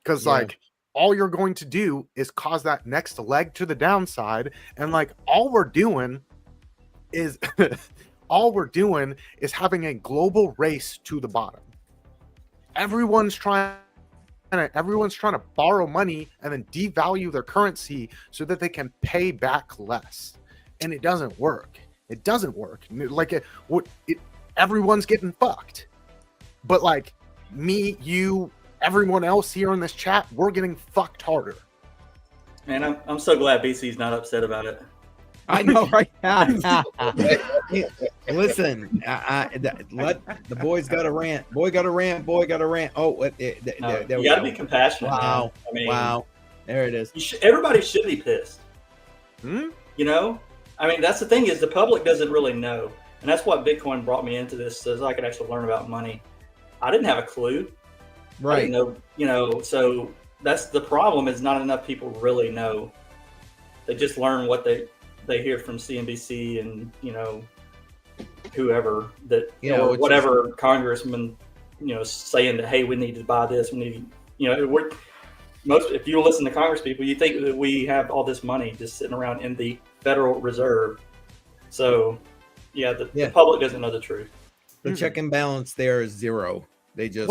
because like all you're going to do is cause that next leg to the downside, and like all we're doing is having a global race to the bottom. Everyone's trying to borrow money and then devalue their currency so that they can pay back less, and it doesn't work. It doesn't work. Like everyone's getting fucked, but like me, you, everyone else here in this chat, we're getting fucked harder. Man, I'm so glad BC's not upset about it. I know, right? Listen, let the boys got a rant. Boy got a rant. Boy got a rant. Oh, there You we got to go. be compassionate. Wow. Man. I mean, Wow. There it is. Everybody should be pissed. Hmm? You know, I mean, that's the thing is the public doesn't really know, and that's what Bitcoin brought me into this, so I could actually learn about money. I didn't have a clue. I Right. didn't know, you know, so that's the problem is not enough people really know. They just learn what they hear from CNBC and, you know, whoever that, Yeah, or which is- whatever congressman, you know, saying that, hey, we need to buy this. We need, you know, if you listen to Congress people, you think that we have all this money just sitting around in the Federal Reserve. So, yeah, the public doesn't know the truth. The check and balance there is zero. They just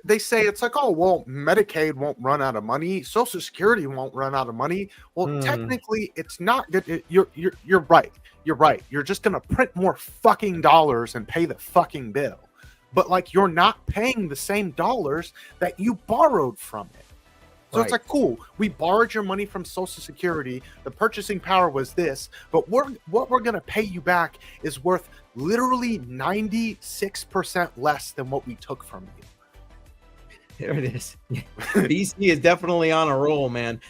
they say it's like, oh well, Medicaid won't run out of money, Social Security won't run out of money. Well, technically, it's not good. You're right. You're right. You're just gonna print more fucking dollars and pay the fucking bill, but like you're not paying the same dollars that you borrowed from it. So it's like, cool, we borrowed your money from Social Security. The purchasing power was this, but what we're going to pay you back is worth literally 96% less than what we took from you. There it is. BC is definitely on a roll, man.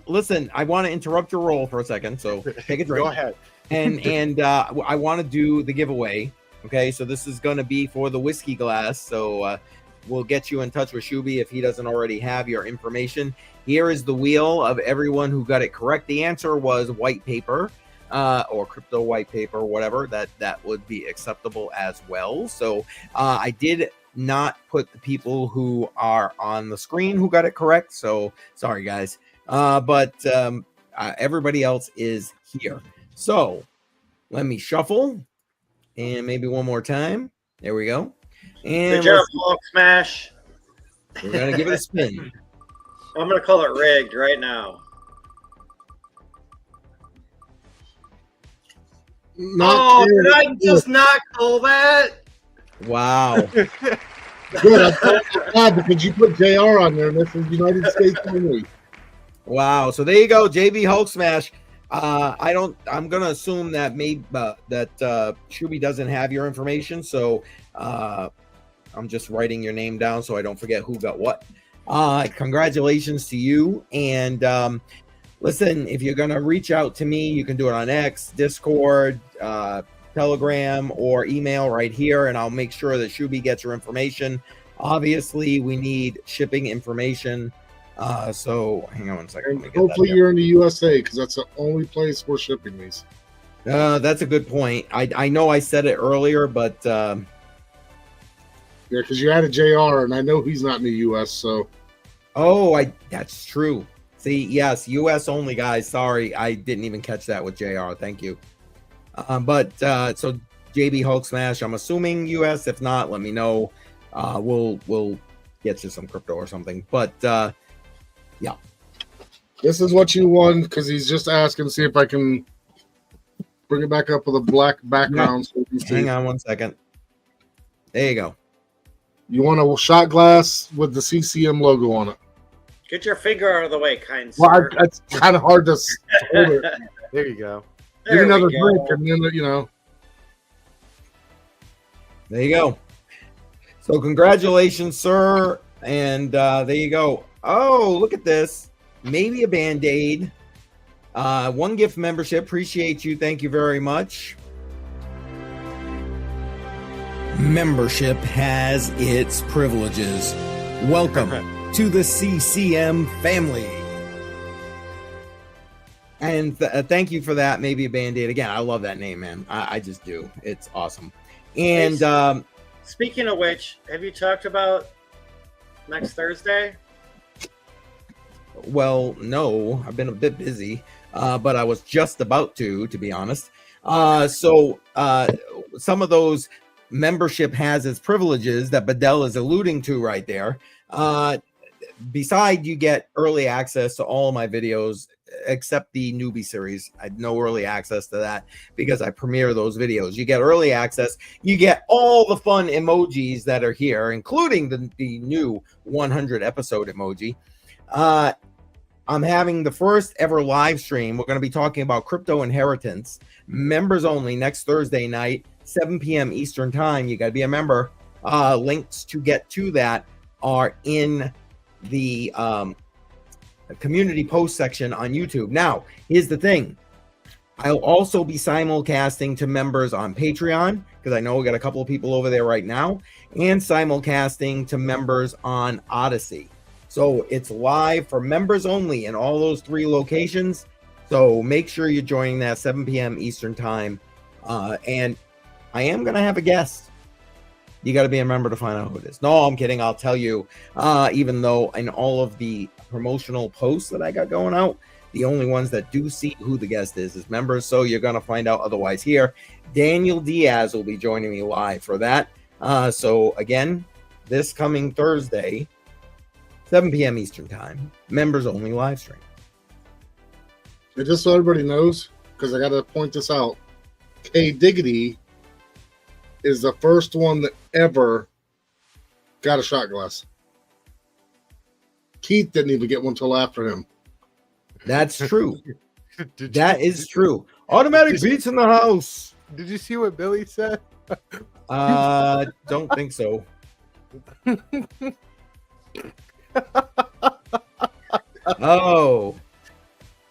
Listen, I want to interrupt your roll for a second, so take a drink. Go ahead. And I want to do the giveaway. Okay, so this is going to be for the whiskey glass. So we'll get you in touch with Shuby if he doesn't already have your information. Here is the wheel of everyone who got it correct. The answer was white paper or crypto white paper, whatever. That would be acceptable as well. So I did not put the people who are on the screen who got it correct. So sorry, guys. But everybody else is here. So let me shuffle and maybe one more time. There we go. And good job, Hulk Smash. We're gonna give it a spin. I'm gonna call it rigged right now. Did I just not call that? Wow. Good. I'm glad because you put JR on there, and this is United States only. Wow. So there you go, JB Hulk Smash. I'm gonna assume that maybe that Shuby doesn't have your information, so I'm just writing your name down so I don't forget who got what. Congratulations to you. And listen, if you're gonna reach out to me, you can do it on X, Discord, Telegram, or email right here, and I'll make sure that Shuby gets your information. Obviously, we need shipping information. So hang on one second. And hopefully you're in the USA because that's the only place we're shipping these. That's a good point. I know I said it earlier, but yeah, because you had a JR, and I know he's not in the US. So, that's true. See, yes, US only, guys. Sorry, I didn't even catch that with JR. Thank you. But so JB Hulk Smash, I'm assuming US. If not, let me know. We'll get you some crypto or something. But yeah, this is what you won because he's just asking to see if I can bring it back up with a black background. Yep. So hang on one second. There you go. You want a shot glass with the CCM logo on it. Get your finger out of the way, kind sir. Well, it's kind of hard to hold it. There you go. Give me another drink, and then There you go. So congratulations, sir. And there you go. Oh, look at this. Maybe a Band-Aid. One gift membership. Appreciate you. Thank you very much. Membership has its privileges. Welcome to the CCM family. And thank you for that. Maybe a Band-Aid. Again, I love that name, man. I just do. It's awesome. And speaking of which, have you talked about next Thursday? Well, no, I've been a bit busy, but I was just about to be honest. So some of those membership has its privileges that Bedell is alluding to right there. Besides, you get early access to all my videos except the newbie series. I had no early access to that because I premiere those videos. You get early access. You get all the fun emojis that are here, including the new 100 episode emoji. I'm having the first ever live stream. We're going to be talking about crypto inheritance, members only, next Thursday night, 7 p.m. Eastern time. You got to be a member. Links to get to that are in the community post section on YouTube. Now, here's the thing. I'll also be simulcasting to members on Patreon, because I know we got a couple of people over there right now, and simulcasting to members on Odyssey. So it's live for members only in all those 3 locations. So make sure you're joining that 7 p.m. Eastern time. And I am going to have a guest. You got to be a member to find out who it is. No, I'm kidding. I'll tell you, even though in all of the promotional posts that I got going out, the only ones that do see who the guest is members. So you're going to find out otherwise here. Daniel Diaz will be joining me live for that. So again, this coming Thursday, 7 p.m. Eastern time, members only live stream. And just so everybody knows, because I got to point this out, K Diggity is the first one that ever got a shot glass. Keith didn't even get one till after him. That's true. That is true. Automatic beats in the house. Did you see what Billy said? Don't think so. Oh.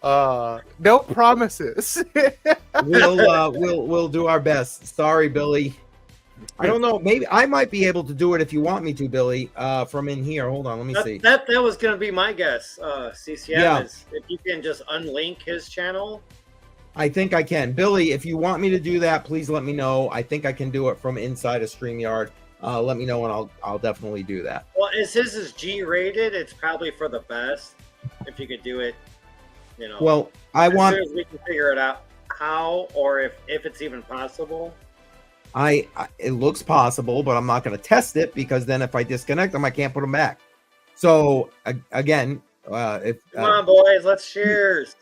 No promises. We'll do our best. Sorry, Billy. I don't know. Maybe I might be able to do it if you want me to, Billy. From in here. Hold on. Let me see. That was going to be my guess. CCM Yeah. is if you can just unlink his channel. I think I can. Billy, if you want me to do that, please let me know. I think I can do it from inside a StreamYard. Let me know, and I'll definitely do that. Well, as his is G-rated, it's probably for the best. If you could do it, you know. Well, as soon as we can figure it out how, or if it's even possible. It looks possible, but I'm not going to test it because then if I disconnect them, I can't put them back. So again, if come on, boys, let's cheers.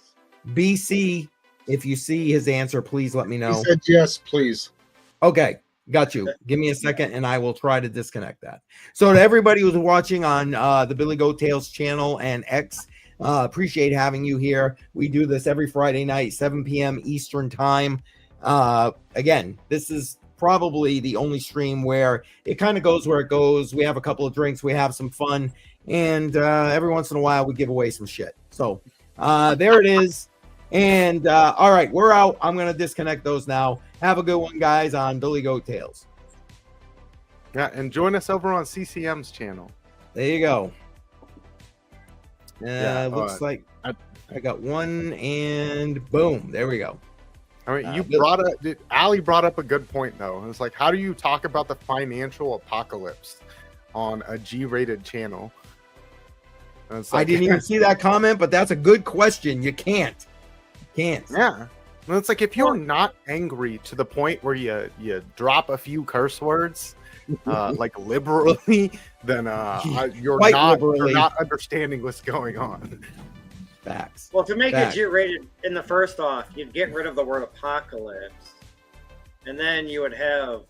BC, if you see his answer, please let me know. He said yes, please. Okay, got you. Give me a second, and I will try to disconnect that. So to everybody who's watching on the Billy Goat Tales channel and X, appreciate having you here. We do this every Friday night, 7 p.m. Eastern time. Again, this is probably the only stream where it kind of goes where it goes. We have a couple of drinks, we have some fun, and every once in a while we give away some shit. So there it is. And all right, we're out. I'm going to disconnect those now. Have a good one, guys, on Billy Goat Tales. Yeah, and join us over on CCM's channel. There you go. Looks like I got one, and boom, there we go. I mean, Ali brought up a good point, though. It's like, how do you talk about the financial apocalypse on a G-rated channel? Like, I didn't even see that comment, but that's a good question. You can't. Yeah. Well, it's like if you're not angry to the point where you drop a few curse words, like liberally, then you're not understanding what's going on. Facts. Well, to make it G-rated in the first off, you'd get rid of the word apocalypse, and then you would have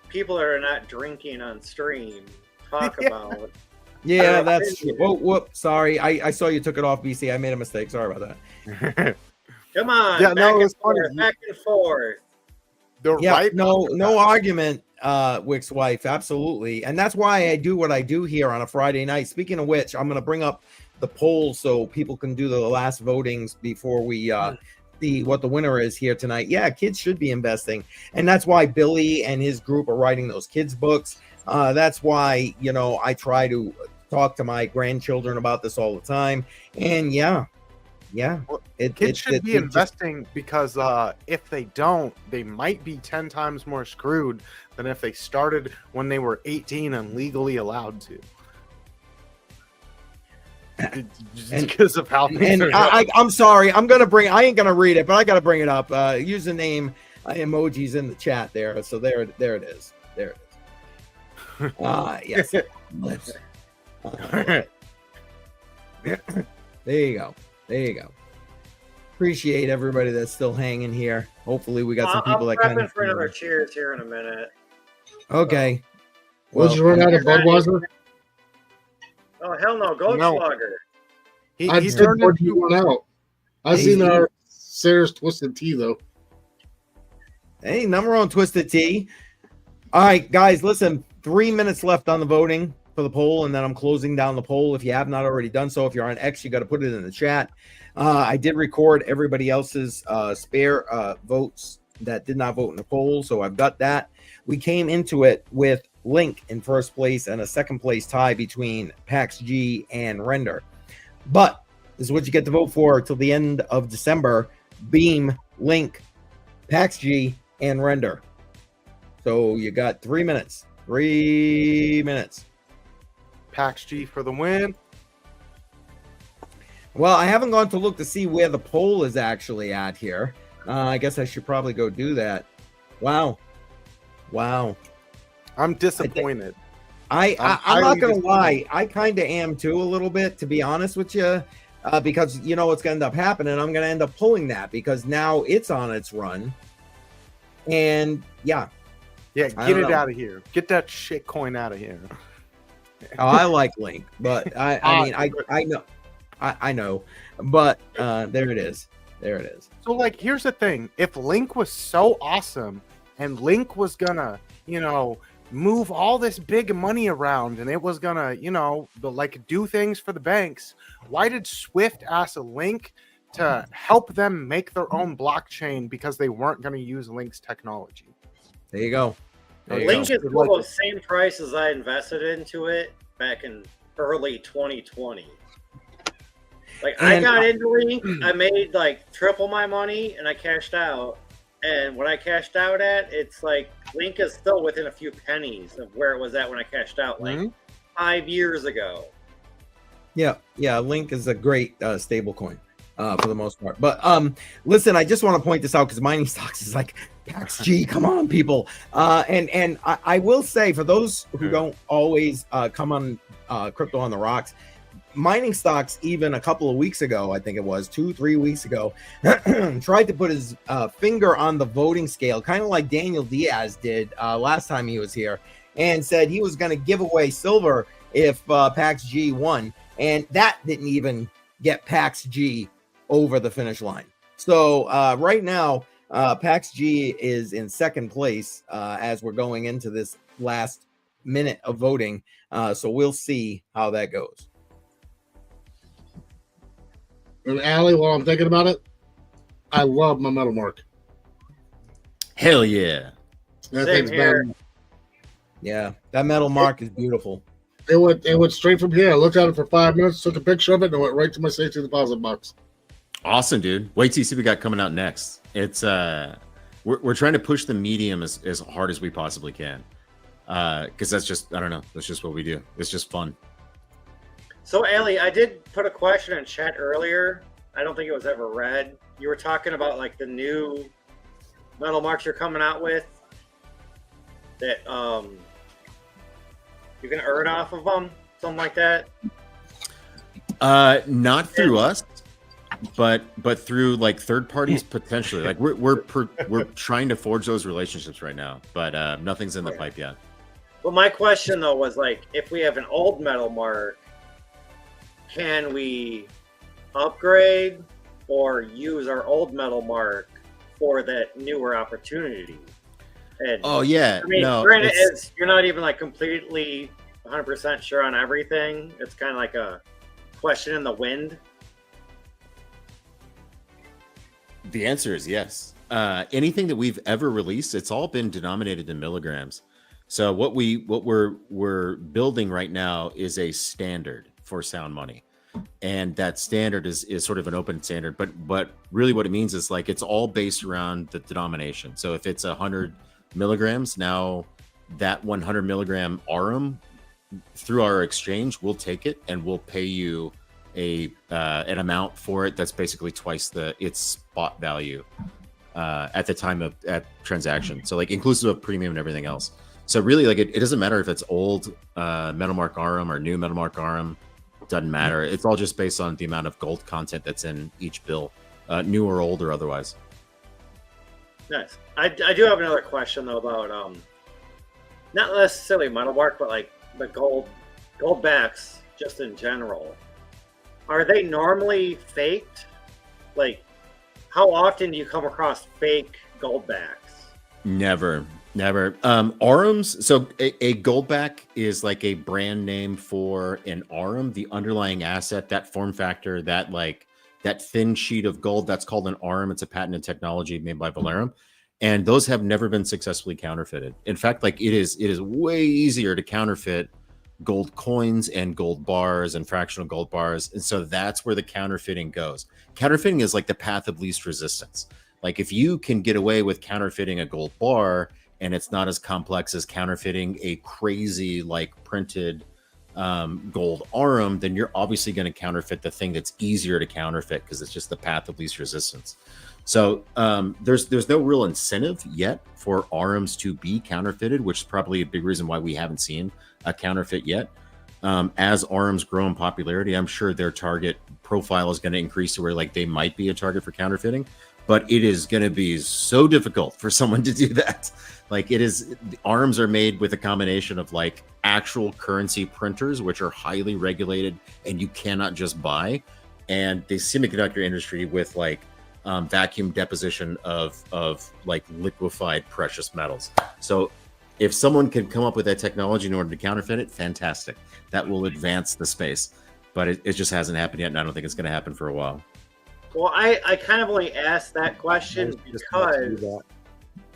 people that are not drinking on stream talk about. Yeah, that's true. Oh, whoop! Sorry, I saw you took it off, BC. I made a mistake. Sorry about that. Come on, yeah, back and forth. No argument, Wick's wife. Absolutely, and that's why I do what I do here on a Friday night. Speaking of which, I'm going to bring up the polls so people can do the last votings before we see what the winner is here tonight. Yeah, kids should be investing, and that's why Billy and his group are writing those kids books. That's why I try to talk to my grandchildren about this all the time. And yeah, kids should be investing because if they don't, they might be 10 times more screwed than if they started when they were 18 and legally allowed to. Because of how things are going. I'm sorry, I ain't gonna read it, but I gotta bring it up. Username emojis in the chat there. So there it is. Yes. There you go. Appreciate everybody that's still hanging here. Hopefully we got some people that kind of for another cheers here in a minute. Okay. Well, did you run out of Budweiser? Oh hell no, Goldschlager. He I did turned point you into one out. I seen our Sarah's Twisted Tea though. Hey, number one Twisted Tea. All right, guys, listen. 3 minutes left on the voting for the poll, and then I'm closing down the poll. If you have not already done so, if you're on X, you got to put it in the chat. I did record everybody else's spare votes that did not vote in the poll, so I've got that. We came into it with Link in first place and a second place tie between Pax G and Render. But this is what you get to vote for till the end of December. Beam, Link, Pax G, and Render. So you got 3 minutes. 3 minutes. Pax G for the win. Well, I haven't gone to look to see where the poll is actually at here. I guess I should probably go do that. Wow. I'm disappointed. I'm not highly gonna lie. disappointed. I kind of am too, a little bit, to be honest with you, because you know what's gonna end up happening. I'm gonna end up pulling that because now it's on its run, and yeah. Yeah, get it out of here. Get that shit coin out of here. Oh, I like Link, but I mean, I know, but there it is. So, like, here's the thing: if Link was so awesome, and Link was gonna, move all this big money around, and it was gonna, do things for the banks, why did Swift ask Link to help them make their own blockchain because they weren't going to use Link's technology? There you go. Link is still the same price as I invested into it back in early 2020. Like, I got into Link, I made like triple my money, and I cashed out. And when I cashed out at, it's like Link is still within a few pennies of where it was at when I cashed out, like 5 years ago. Yeah, Link is a great stable coin for the most part. But listen, I just want to point this out because mining stocks is like Pax G. Come on, people. And I will say, for those who don't always come on Crypto on the Rocks, mining stocks, even a couple of weeks ago, I think it was 2-3 weeks ago, tried to put his finger on the voting scale, kind of like Daniel Diaz did last time he was here, and said he was going to give away silver if Pax G won. And that didn't even get Pax G over the finish line. So right now, Pax G is in second place as we're going into this last minute of voting. So we'll see how that goes. And Allie, while I'm thinking about it, I love my metal mark. Hell yeah. That thing's bad. Yeah, that metal mark is beautiful. It went straight from here. I looked at it for 5 minutes, took a picture of it, and it went right to my safety deposit box. Awesome, dude. Wait till you see what we got coming out next. It's we're trying to push the medium as hard as we possibly can. Because that's just, I don't know, that's just what we do. It's just fun. So, Allie, I did put a question in chat earlier. I don't think it was ever read. You were talking about like the new metal marks you're coming out with that you can earn off of them, something like that. Not through us, but through like third parties potentially. Like we're trying to forge those relationships right now, but nothing's in the pipe yet. Well, my question though was like, if we have an old metal mark, can we upgrade or use our old metal mark for that newer opportunity? And oh yeah, I mean, no, granted, you're not even like completely 100% sure on everything. It's kind of like a question in the wind. The answer is yes. Anything that we've ever released, it's all been denominated in milligrams. So what we're building right now is a standard for sound money, and that standard is sort of an open standard. But really, what it means is like it's all based around the denomination. So if it's 100 milligrams, now that 100 milligram Aurum through our exchange, we'll take it and we'll pay you an amount for it that's basically twice its spot value at the time of transaction. So like inclusive of premium and everything else. So really, like it doesn't matter if it's old Metalmark Aurum or new Metalmark Aurum. Doesn't matter. It's all just based on the amount of gold content that's in each bill, new or old or otherwise. Nice. I do have another question though about not necessarily Metalmark, but like the gold backs just in general. are they normally faked? Like, how often do you come across fake gold backs? Never. Aurums. So a goldback is like a brand name for an Aurum, the underlying asset, that form factor, that thin sheet of gold. That's called an Aurum. It's a patented technology made by Valerum, and those have never been successfully counterfeited. In fact, like it is way easier to counterfeit gold coins and gold bars and fractional gold bars, and so that's where the counterfeiting goes. Counterfeiting is like the path of least resistance. Like if you can get away with counterfeiting a gold bar and it's not as complex as counterfeiting a crazy like printed gold Aurum, then you're obviously going to counterfeit the thing that's easier to counterfeit because it's just the path of least resistance. So there's no real incentive yet for Aurums to be counterfeited, which is probably a big reason why we haven't seen a counterfeit yet. As Aurums grow in popularity, I'm sure their target profile is going to increase to where like they might be a target for counterfeiting, but it is going to be so difficult for someone to do that. Like it is, the Aurums are made with a combination of like actual currency printers, which are highly regulated and you cannot just buy, and the semiconductor industry with like vacuum deposition of like liquefied precious metals. So if someone can come up with that technology in order to counterfeit it, fantastic. That will advance the space, but it just hasn't happened yet, and I don't think it's going to happen for a while. Well, I kind of only asked that question because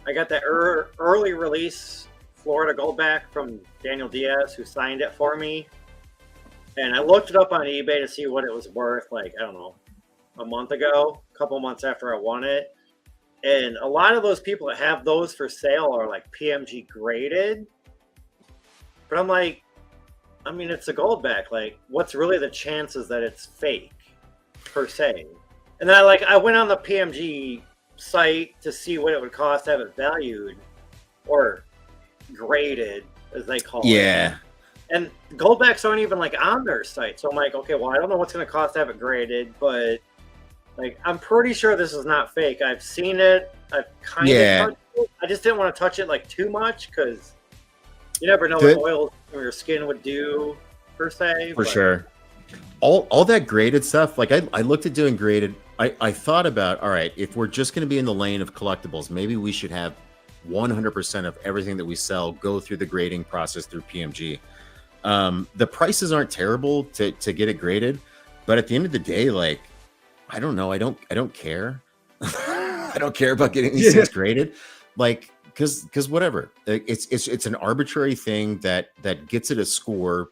I got that early release Florida Goldback from Daniel Diaz, who signed it for me. And I looked it up on eBay to see what it was worth, like, I don't know, a month ago, a couple months after I won it. And a lot of those people that have those for sale are like PMG graded. But I'm like, I mean, it's a Goldback. Like, what's really the chances that it's fake, per se? And then I went on the PMG site to see what it would cost to have it valued or graded, as they call it. Yeah. And Goldbacks aren't even like on their site. So I'm like, okay, well, I don't know what's going to cost to have it graded, but like, I'm pretty sure this is not fake. I've seen it. I've kind of touched it. I just didn't want to touch it like too much because you never know what oils your skin would do, per se. For sure. All that graded stuff, like I looked at doing graded. I thought about, all right, if we're just going to be in the lane of collectibles, maybe we should have 100% of everything that we sell go through the grading process through PMG. The prices aren't terrible to get it graded, but at the end of the day, like, I don't know, I don't care. I don't care about getting these things graded, like, because whatever, it's an arbitrary thing that gets it a score,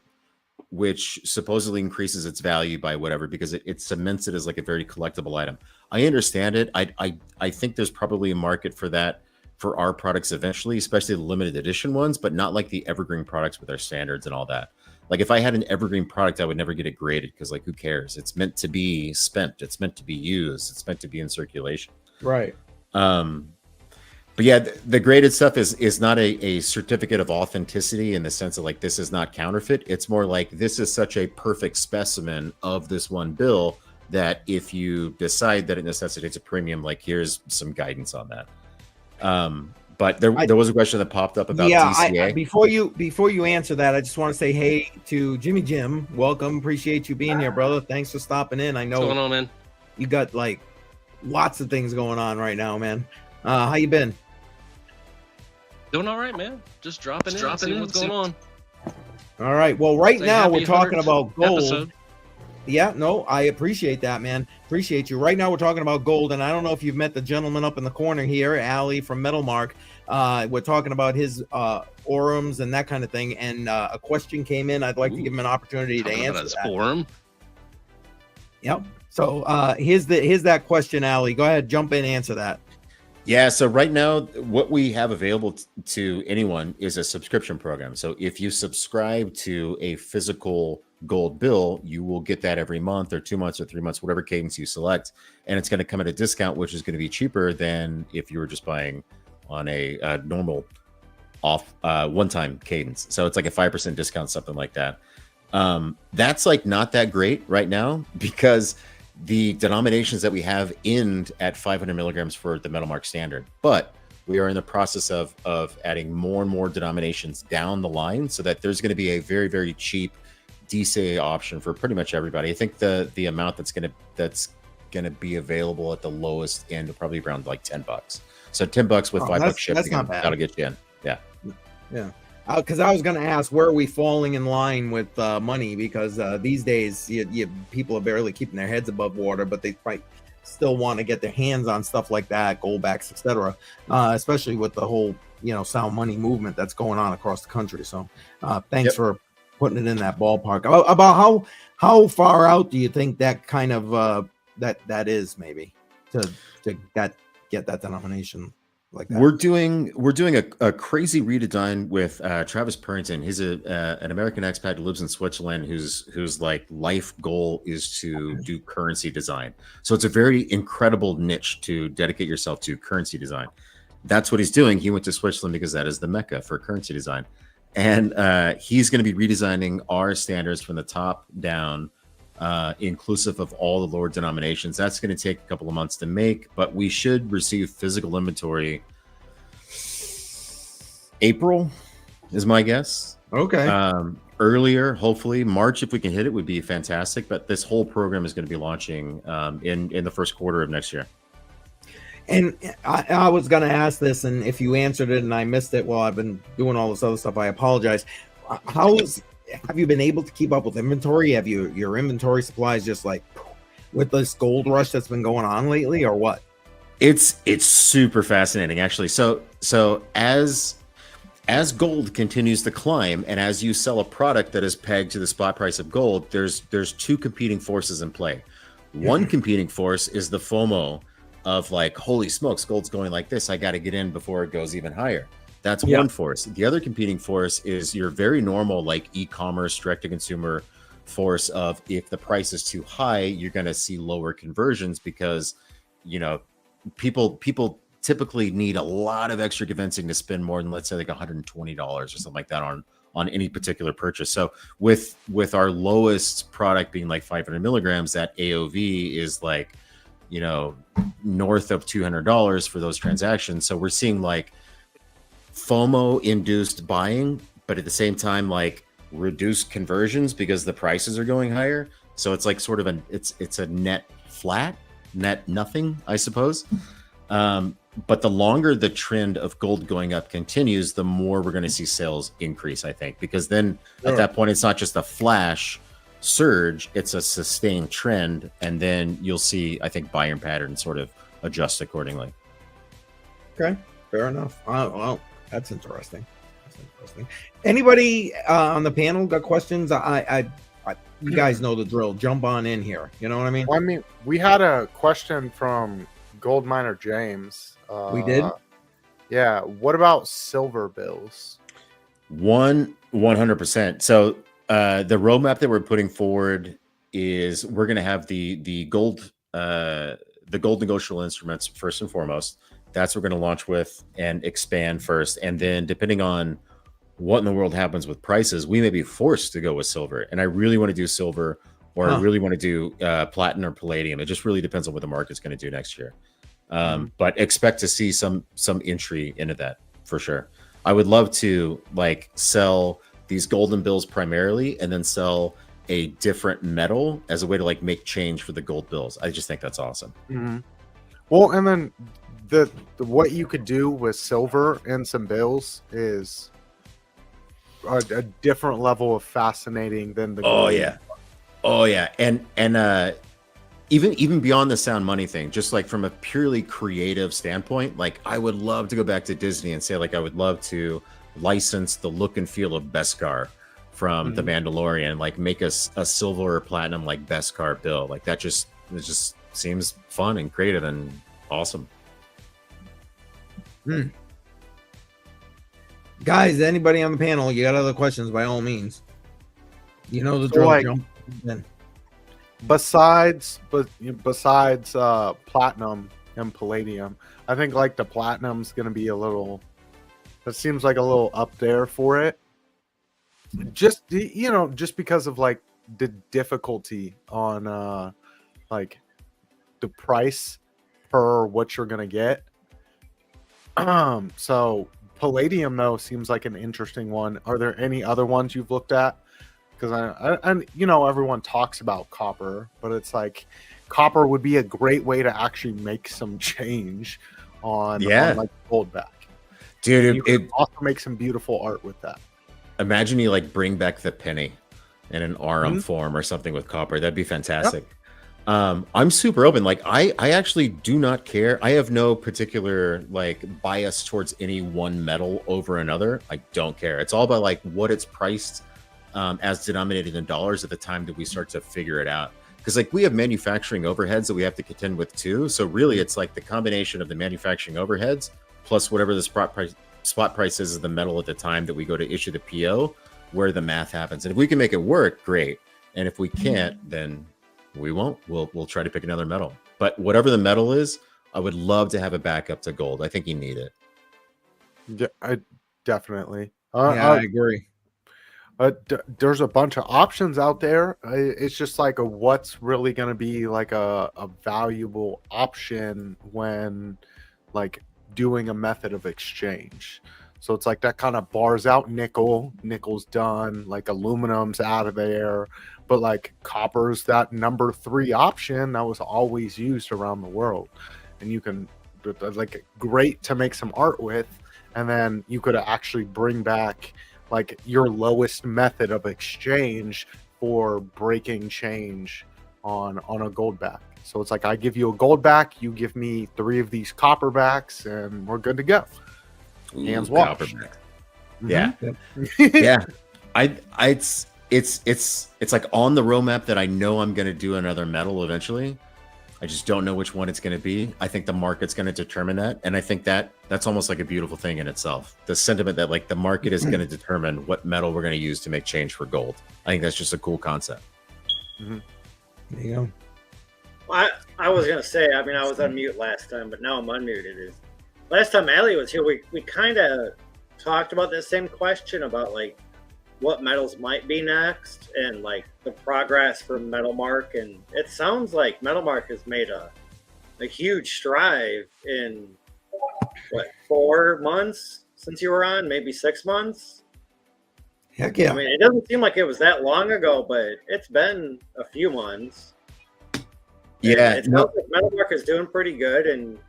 which supposedly increases its value by whatever, because it cements it as like a very collectible item. I understand it. I think there's probably a market for that for our products eventually, especially the limited edition ones, but not like the evergreen products with our standards and all that. Like if I had an evergreen product, I would never get it graded because like, who cares? It's meant to be spent. It's meant to be used. It's meant to be in circulation. Right. But yeah, the graded stuff is not a certificate of authenticity in the sense of like, this is not counterfeit. It's more like, this is such a perfect specimen of this one bill that if you decide that it necessitates a premium, like here's some guidance on that. But there was a question that popped up about DCA. Before you answer that, I just want to say hey to Jimmy Jim. Welcome. Appreciate you being here, brother. Thanks for stopping in. I know what's going on, man. You got like lots of things going on right now, man. How you been? Doing all right, man. Just dropping in, seeing what's going on. All right. Well, right now we're talking about gold. Episode. Yeah, no, I appreciate that, man. Appreciate you. Right now we're talking about gold, and I don't know if you've met the gentleman up in the corner here, Ali from Metalmark. We're talking about his Aurums and that kind of thing, and a question came in. I'd like to give him an opportunity to answer that. Aurum? Yep. So here's that question, Ali. Go ahead, jump in, answer that. Yeah, so right now, what we have available to anyone is a subscription program. So if you subscribe to a physical gold bill, you will get that every month or 2 months or 3 months, whatever cadence you select. And it's going to come at a discount, which is going to be cheaper than if you were just buying on a normal off one-time cadence. So it's like a 5% discount, something like that. That's like not that great right now because the denominations that we have end at 500 milligrams for the Metalmark standard, but we are in the process of adding more and more denominations down the line so that there's going to be a very, very cheap DCA option for pretty much everybody. I think the amount that's gonna be available at the lowest end will probably be around like $10. So $10 with $5 shipping, that's not bad. that'll get you in. Yeah. Yeah. Because I was going to ask, where are we falling in line with money? Because these days, people are barely keeping their heads above water, but they might still want to get their hands on stuff like that, goldbacks, etc. Especially with the whole, sound money movement that's going on across the country. So, thanks for putting it in that ballpark. About how far out do you think that kind of that is, maybe to get that denomination? Like that. We're doing a crazy redesign with Travis Purrington. He's an American expat who lives in Switzerland, whose like life goal is to do currency design. So it's a very incredible niche to dedicate yourself to, currency design. That's what he's doing. He went to Switzerland because that is the mecca for currency design, and he's going to be redesigning our standards from the top down, inclusive of all the lower denominations. That's going to take a couple of months to make, but we should receive physical inventory April is my guess. Okay. Earlier, hopefully March, if we can hit it, would be fantastic. But this whole program is going to be launching in the first quarter of next year. And I was going to ask this, and if you answered it and I missed it while I've been doing all this other stuff, I apologize. Have you been able to keep up with inventory? Have your inventory supplies just like with this gold rush that's been going on lately, or what? It's super fascinating, actually. So as gold continues to climb, and as you sell a product that is pegged to the spot price of gold, there's two competing forces in play. One competing force is the FOMO of like, holy smokes, gold's going like this, I got to get in before it goes even higher. That's one force. The other competing force is your very normal like e-commerce, direct-to-consumer force of, if the price is too high, you're going to see lower conversions because, people typically need a lot of extra convincing to spend more than, let's say, like $120 or something like that on any particular purchase. So with our lowest product being like 500 milligrams, that AOV is like, north of $200 for those transactions. So we're seeing like FOMO induced buying, but at the same time, like reduced conversions because the prices are going higher. So it's like sort of it's a net nothing, I suppose. But the longer the trend of gold going up continues, the more we're going to see sales increase, I think, because then at that point, it's not just a flash surge, it's a sustained trend. And then you'll see, I think, buying patterns sort of adjust accordingly. Okay, fair enough. Well, that's interesting. Anybody on the panel got questions? You guys know the drill. Jump on in here. You know what I mean? Well, I mean, we had a question from Gold Miner James. We did? Yeah. What about silver bills? 100%. So the roadmap that we're putting forward is we're going to have the gold negotiable instruments first and foremost. That's what we're going to launch with and expand first. And then depending on what in the world happens with prices, we may be forced to go with silver. And I really want to do silver, or I really want to do platinum or palladium. It just really depends on what the market's going to do next year. But expect to see some entry into that for sure. I would love to like sell these golden bills primarily and then sell a different metal as a way to like make change for the gold bills. I just think that's awesome. Mm-hmm. Well, and then the what you could do with silver and some bills is a different level of fascinating than the gold. Oh yeah. And even beyond the sound money thing, just like from a purely creative standpoint, like I would love to go back to Disney and say, like, I would love to license the look and feel of Beskar from The Mandalorian, like make a silver or platinum like Beskar bill. Like it just seems fun and creative and awesome. Guys, anybody on the panel, you got other questions, by all means. You know the drill. Like, jump in. Besides platinum and palladium, I think like the platinum's going to be that seems like a little up there for it. Just because of like the difficulty on like the price per what you're going to get. So palladium though seems like an interesting one. Are there any other ones you've looked at? because I everyone talks about copper, but it's like copper would be a great way to actually make some change on like gold back. Dude, and you can also make some beautiful art with that. Imagine you like bring back the penny in an Aurum form or something with copper. That'd be fantastic. Yep. I'm super open. Like I actually do not care. I have no particular like bias towards any one metal over another. I don't care. It's all about like what it's priced as denominated in dollars at the time that we start to figure it out. Because like we have manufacturing overheads that we have to contend with too. So really it's like the combination of the manufacturing overheads plus whatever the spot price is of the metal at the time that we go to issue the PO, where the math happens. And if we can make it work, great. And if we can't, then we won't. We'll try to pick another metal. But whatever the metal is, I would love to have a backup to gold. I think you need it. Yeah, I definitely. I agree. There's a bunch of options out there. It's just like what's really going to be like a valuable option when like doing a method of exchange. So it's like that kind of bars out nickel. Nickel's done. Like aluminum's out of there. But like copper's that number 3 option that was always used around the world. And you can like great to make some art with. And then you could actually bring back like your lowest method of exchange for breaking change on a gold back. So it's like I give you a gold back, you give me 3 of these copper backs, and we're good to go. Hands washed. Yeah, yeah. It's like on the roadmap that I know I'm going to do another metal eventually. I just don't know which one it's going to be. I think the market's going to determine that, and I think that's almost like a beautiful thing in itself. The sentiment that like the market is going to determine what metal we're going to use to make change for gold. I think that's just a cool concept. There you go. Well, I was gonna say, I mean, I was on mute last time, but now I'm unmuted. Last time Allie was here, we kind of talked about the same question about like what metals might be next and like the progress for Metalmark, and it sounds like Metalmark has made a huge stride in what 4 months since you were on, maybe 6 months. Heck yeah! I mean, it doesn't seem like it was that long ago, but it's been a few months. Yeah, it sounds like Metalmark is doing pretty good, and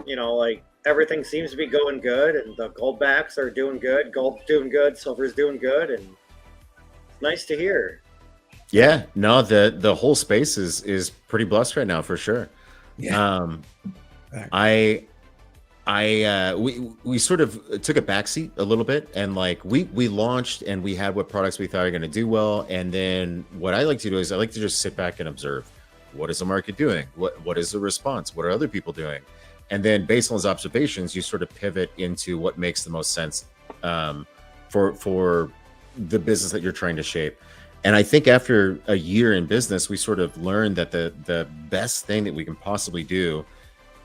like everything seems to be going good, and the gold backs are doing good, gold's doing good, silver's doing good, and it's nice to hear. Yeah, no, the whole space is pretty blessed right now for sure. Yeah. We sort of took a backseat a little bit, and like we launched and we had what products we thought are going to do well, and then what I like to do is I like to just sit back and observe. What is the market doing? What is the response? What are other people doing? And then based on those observations, you sort of pivot into what makes the most sense for the business that you're trying to shape. And I think after a year in business, we sort of learned that the best thing that we can possibly do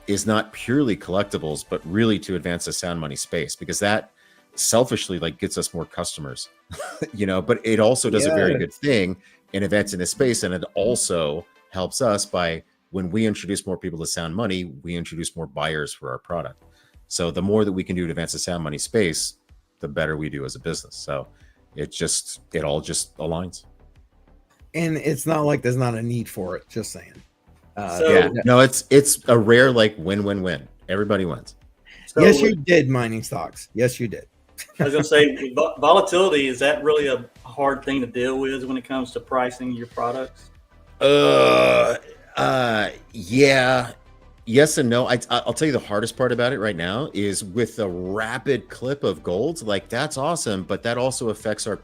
is not purely collectibles, but really to advance the sound money space, because that selfishly like gets us more customers, but it also does a very good thing in advancing the space. And it also helps us by when we introduce more people to sound money, we introduce more buyers for our product. So the more that we can do to advance the sound money space, the better we do as a business. So it all just aligns. And it's not like there's not a need for it. Just saying. No, it's a rare like win-win-win. Everybody wins. So yes, you did mining stocks. Yes, you did. I was gonna say volatility, is that really a hard thing to deal with when it comes to pricing your products? Yeah. Yes and no. I'll tell you the hardest part about it right now is with the rapid clip of gold. Like that's awesome, but that also affects our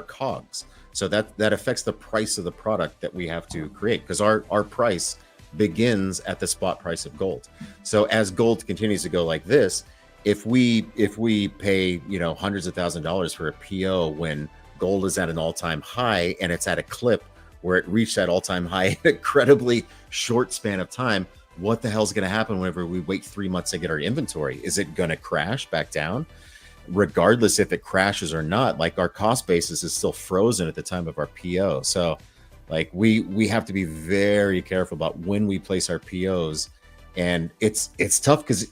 COGS. So that affects the price of the product that we have to create, because our price begins at the spot price of gold. So as gold continues to go like this, if we pay hundreds of $1,000s for a PO when gold is at an all-time high and it's at a clip where it reached that all-time high in an incredibly short span of time, what the hell's going to happen whenever we wait 3 months to get our inventory? Is it going to crash back down? Regardless if it crashes or not, like our cost basis is still frozen at the time of our PO. So like we have to be very careful about when we place our POs. And it's tough because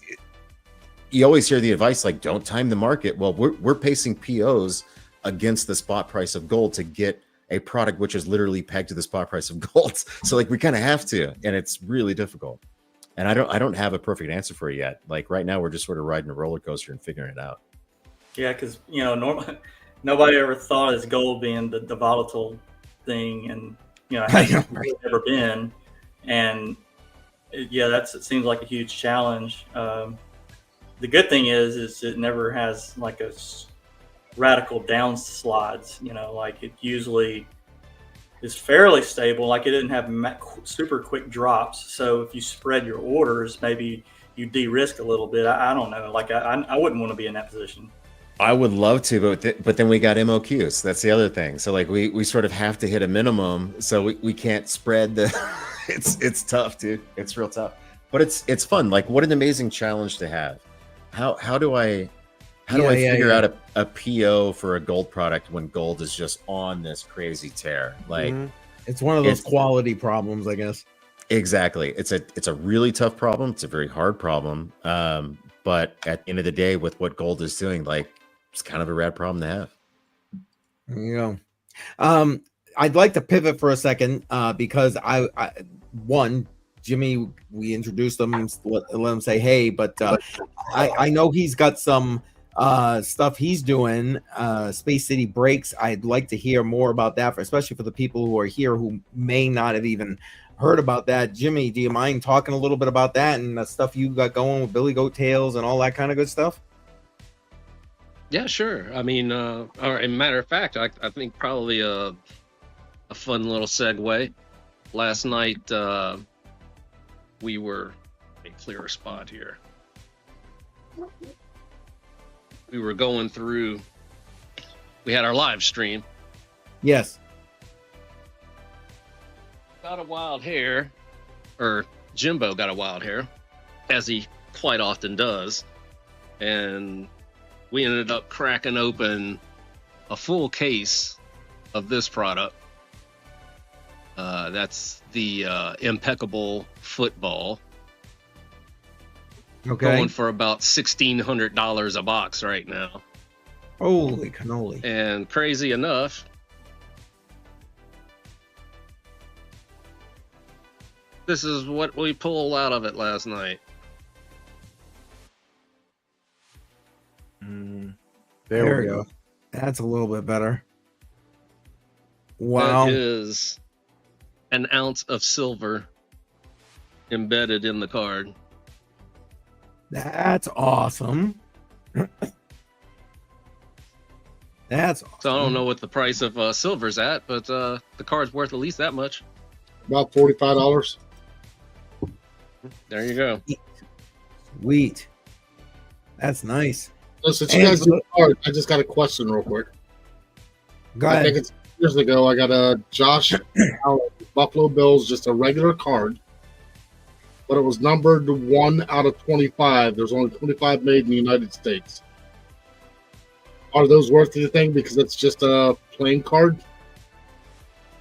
you always hear the advice like, don't time the market. Well, we're pacing POs against the spot price of gold to get a product which is literally pegged to the spot price of gold. So like we kind of have to, and it's really difficult. And I don't have a perfect answer for it yet. Like right now, we're just sort of riding a roller coaster and figuring it out. Yeah, because nobody ever thought as gold being the volatile thing, and it hasn't really ever been. And it seems like a huge challenge. The good thing is it never has like a radical downslides. Like it usually is fairly stable. Like it didn't have super quick drops. So if you spread your orders, maybe you de-risk a little bit. I don't know. Like I wouldn't want to be in that position. I would love to, but then we got MOQs. That's the other thing. So like we sort of have to hit a minimum. So we can't spread the. It's tough, dude. It's real tough. But it's fun. Like what an amazing challenge to have. How do I figure out a PO for a gold product when gold is just on this crazy tear? Like it's one of those quality problems, I guess. Exactly. It's a really tough problem. It's a very hard problem. But at the end of the day, with what gold is doing, like it's kind of a rad problem to have. There you go. I'd like to pivot for a second because Jimmy, we introduced him, let him say hey, but I know he's got some stuff he's doing, Space City Breaks. I'd like to hear more about that, especially for the people who are here who may not have even heard about that. Jimmy, do you mind talking a little bit about that and the stuff you got going with Billy Goat Tales and all that kind of good stuff? Yeah, sure. I mean, or as a matter of fact, I think probably a fun little segue. Last night, we were a clearer spot here. We were going through. We had our live stream. Yes. Got a wild hair, or Jimbo got a wild hair, as he quite often does, and we ended up cracking open a full case of this product. That's the Impeccable Football. Okay. Going for about $1,600 a box right now. Holy cannoli. And crazy enough, this is what we pulled out of it last night. There we go. That's a little bit better. Wow. That is an ounce of silver embedded in the card. That's awesome. That's awesome. So I don't know what the price of silver's at, but the card's worth at least that much. About $45. There you go. Sweet. That's nice. Listen, you guys do art. I just got a question real quick. Go ahead. I think it's years ago. I got a Josh Allen Buffalo Bills, just a regular card, but it was numbered 1 out of 25. There's only 25 made in the United States. Are those worth anything because it's just a plain card?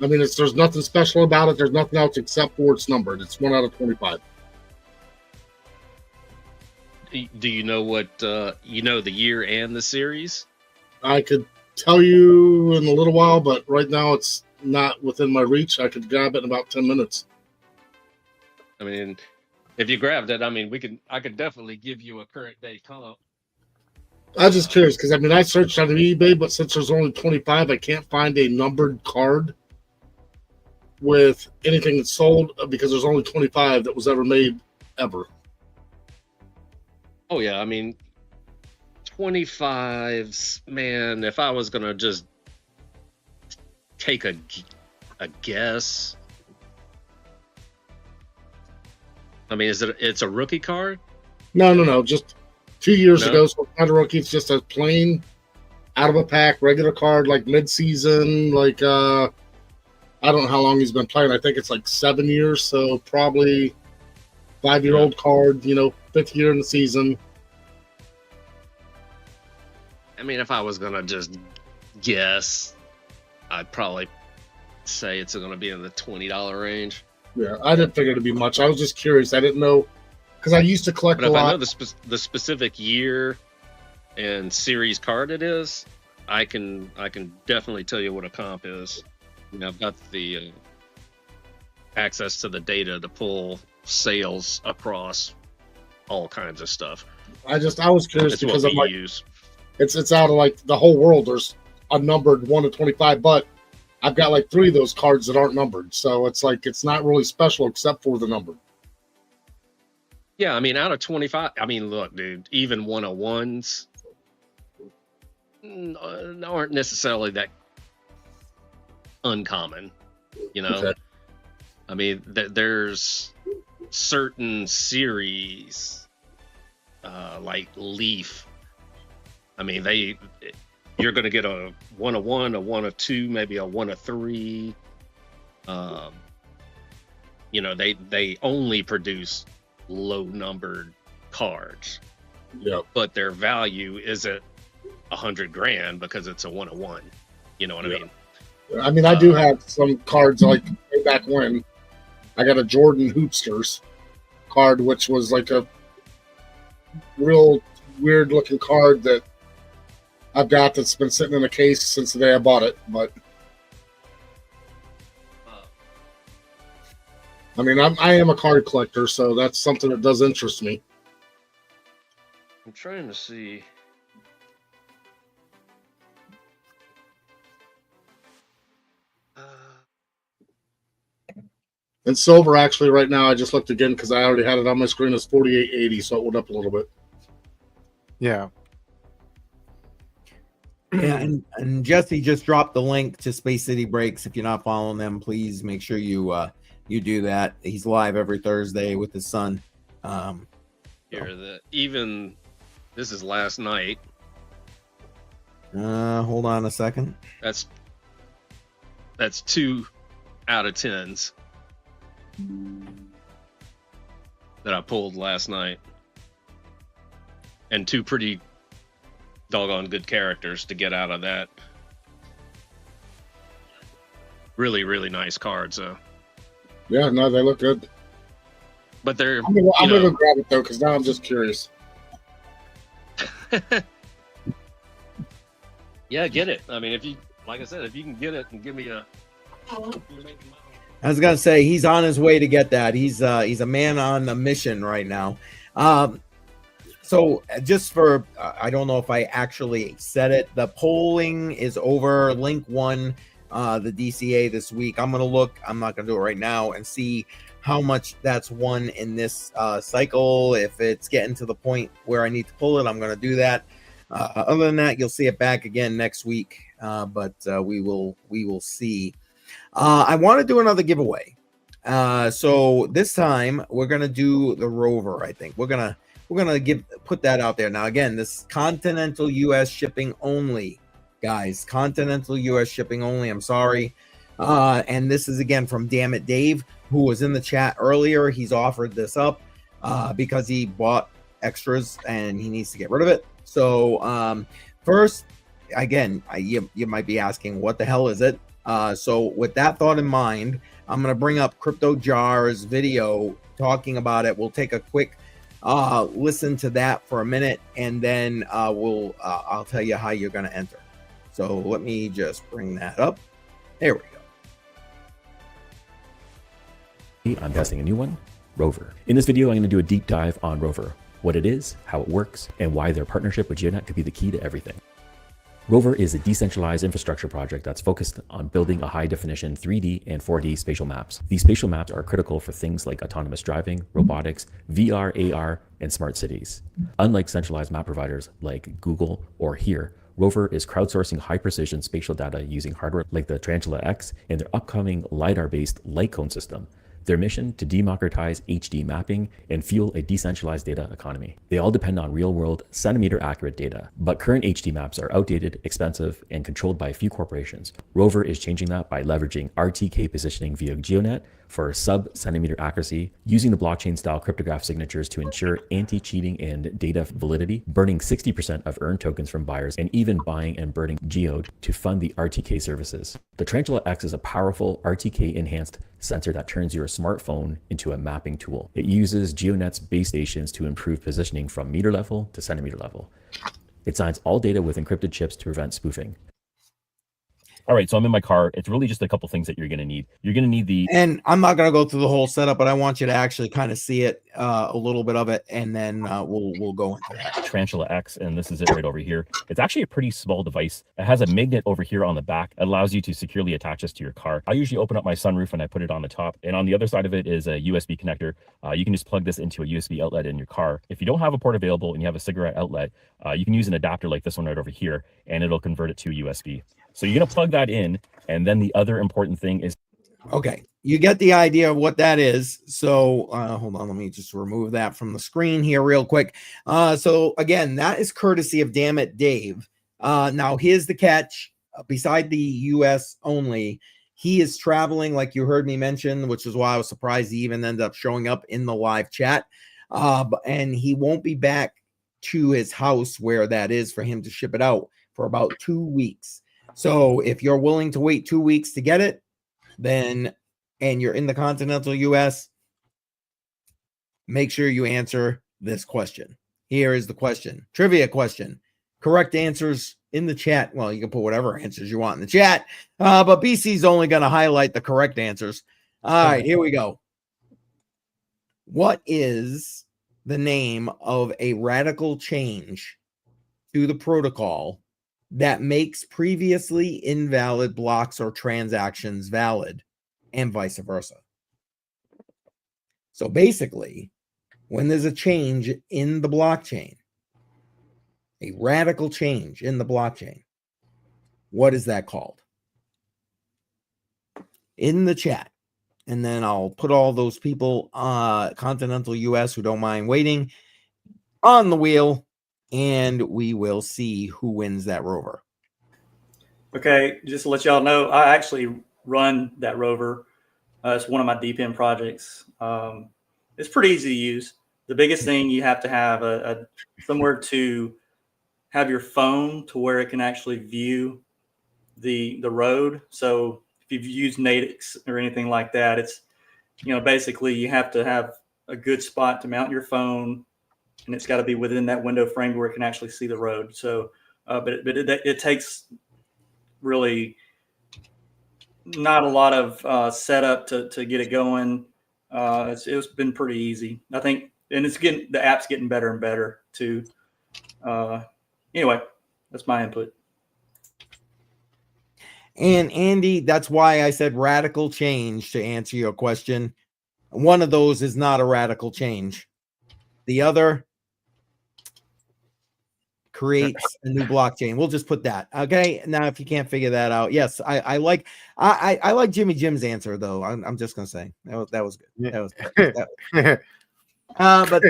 I mean, there's nothing special about it. There's nothing else except for it's numbered. It's 1 out of 25. Do you know what the year and the series? I could tell you in a little while, but right now it's not within my reach. I could grab it in about 10 minutes. I mean, if you grabbed it, I mean, I could definitely give you a current day comp. I'm just curious because I searched on eBay, but since there's only 25, I can't find a numbered card with anything that's sold because there's only 25 that was ever made ever. Oh yeah, I mean, 25s, man. If I was gonna just take a guess, I mean, it's a rookie card? No. Just 2 years ago, so it's not a rookie. It's just a plain, out of a pack, regular card, like mid-season. Like I don't know how long he's been playing. I think it's like 7 years, so probably 5-year-old card. 5th year in the season. I mean, if I was gonna just guess, I'd probably say it's gonna be in the $20 range. Yeah, I didn't figure it'd be much. I was just curious. I didn't know because I used to collect but a if lot. I know the specific year and series card it is, I can definitely tell you what a comp is. I've got the access to the data to pull sales across all kinds of stuff. I was curious It's because what I'm we like, use. it's out of like the whole world. There's a numbered 1 to 25, but I've got like 3 of those cards that aren't numbered. So it's like it's not really special except for the number. Yeah, I mean, out of 25, I mean, look, dude, even 101s aren't necessarily that uncommon, you know? Okay. I mean, there's certain series, like Leaf. I mean, you're going to get a 101, a 102, maybe a 103. You know, they only produce low numbered cards. Yeah. But their value isn't $100,000 because it's a 101. You know what I mean? I mean, I do have some cards like way back when. I got a Jordan Hoopsters card, which was like a real weird looking card that I've got that's been sitting in a case since the day I bought it. But I mean, I am a card collector, so that's something that does interest me. I'm trying to see. And silver, actually, right now, I just looked again because I already had it on my screen as 48.80, so it went up a little bit. Yeah. Yeah, and Jesse just dropped the link to Space City Breaks. If you're not following them, please make sure you do that. He's live every Thursday with his son. Even this is last night. Hold on a second. That's 2 out of 10s that I pulled last night, and 2 pretty doggone good characters to get out of that. Really, really nice cards, though. Yeah, no, they look good. But they're. I'm gonna go grab it though, because now I'm just curious. Yeah, get it. I mean, like I said, if you can get it and give me a. I was gonna say he's on his way to get that. He's a man on a mission right now. So just for I don't know if I actually said it. The polling is over. Link won the DCA this week. I'm gonna look. I'm not gonna do it right now and see how much that's won in this cycle. If it's getting to the point where I need to pull it, I'm gonna do that. Other than that, you'll see it back again next week. But we will see. I want to do another giveaway. So this time we're gonna do the Rover. I think we're gonna put that out there. Now again, this continental U.S. shipping only, guys. Continental U.S. shipping only. I'm sorry. And this is again from Damn It Dave, who was in the chat earlier. He's offered this up because he bought extras and he needs to get rid of it. So first, again, you might be asking, what the hell is it? So with that thought in mind, I'm going to bring up Crypto Jar's video talking about it. We'll take a quick listen to that for a minute, and then I'll tell you how you're going to enter. So let me just bring that up. There we go. I'm testing a new one, Rover. In this video, I'm going to do a deep dive on Rover, what it is, how it works, and why their partnership with GeoNet could be the key to everything. Rover is a decentralized infrastructure project that's focused on building a high-definition 3D and 4D spatial maps. These spatial maps are critical for things like autonomous driving, robotics, VR, AR, and smart cities. Unlike centralized map providers like Google or Here, Rover is crowdsourcing high-precision spatial data using hardware like the Tarantula X and their upcoming LiDAR-based light cone system. Their mission to democratize HD mapping and fuel a decentralized data economy. They all depend on real-world, centimeter-accurate data, but current HD maps are outdated, expensive, and controlled by a few corporations. Rover is changing that by leveraging RTK positioning via GeoNet for sub-centimeter accuracy, using the blockchain-style cryptograph signatures to ensure anti-cheating and data validity, burning 60% of earned tokens from buyers, and even buying and burning geode to fund the RTK services. The Tarantula X is a powerful RTK-enhanced sensor that turns your smartphone into a mapping tool. It uses GeoNet's base stations to improve positioning from meter level to centimeter level. It signs all data with encrypted chips to prevent spoofing. All right, so I'm in my car. It's really just a couple things that you're going to need. You're going to need the, And I'm not going to go through the whole setup, but I want you to actually kind of see it, a little bit of it, and then we'll go into that. Tarantula X, and this is it right over here. It's actually a pretty small device. It has a magnet over here on the back. It allows you to securely attach this to your car. I usually open up my sunroof and I put it on the top, and on the other side of it is a USB connector. You can just plug this into a USB outlet in your car. If you don't have a port available and you have a cigarette outlet, you can use an adapter like this one right over here, and it'll convert it to USB. So you're going to plug that in, and then the other important thing is, okay, you get the idea of what that is. So hold on, let me just remove that from the screen here real quick. So again, that is courtesy of Damn It Dave. Now here's the catch. Beside the US only, he is traveling, like you heard me mention, which is why I was surprised he even ended up showing up in the live chat. And he won't be back to his house where that is for him to ship it out for about 2 weeks. So if you're willing to wait 2 weeks to get it, then, and you're in the continental US, make sure you answer this question. Here is the question. Trivia question. Correct answers in the chat. Well, you can put whatever answers you want in the chat, but BC's only going to highlight the correct answers. All right, here we go. What is the name of a radical change to the protocol that makes previously invalid blocks or transactions valid, and vice versa? So basically, when there's a change in the blockchain, a radical change in the blockchain, what is that called? In the chat. And then I'll put all those people, continental US, who don't mind waiting, on the wheel, and we will see who wins that rover. Okay, just to let y'all know, I actually run that rover. It's one of my deep end projects. It's pretty easy to use. The biggest thing, you have to have a somewhere to have your phone to where it can actually view the road. So if you've used Natix or anything like that, it's, you know, basically you have to have a good spot to mount your phone, and it's got to be within that window frame where it can actually see the road. So, but it takes really not a lot of setup to get it going. It's been pretty easy, I think, and the app's getting better and better too. Anyway, that's my input. And Andy, that's why I said radical change to answer your question. One of those is not a radical change. The other creates a new blockchain. We'll just put that. Okay. Now, if you can't figure that out, yes, I like Jimmy Jim's answer though. I'm just gonna say that was good. That was good. But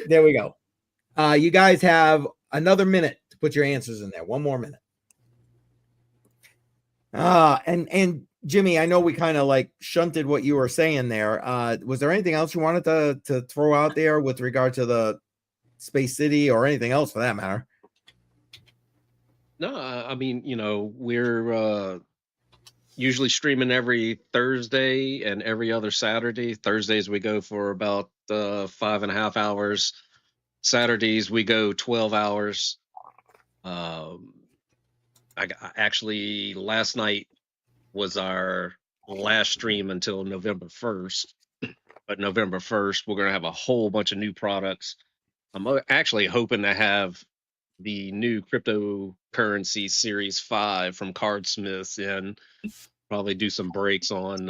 there we go. You guys have another minute to put your answers in there. One more minute. And Jimmy, I know we kind of like shunted what you were saying there. Was there anything else you wanted to throw out there with regard to the Space City or anything else for that matter? No, I mean, you know, we're usually streaming every Thursday and every other Saturday. Thursdays we go for about 5.5 hours. Saturdays we go 12 hours. Actually, last night was our last stream until November 1st. But November 1st, we're going to have a whole bunch of new products. I'm actually hoping to have the new cryptocurrency Series 5 from Cardsmiths and probably do some breaks on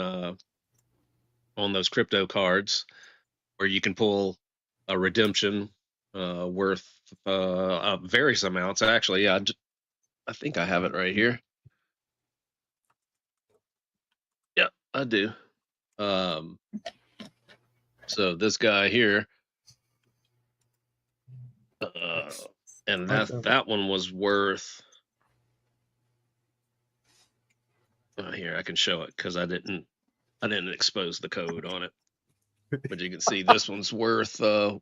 those crypto cards where you can pull a redemption worth various amounts. Actually, yeah, I think I have it right here. Yeah, I do. So this guy here, and that one was worth. Here, I can show it because I didn't expose the code on it. But you can see this one's worth 1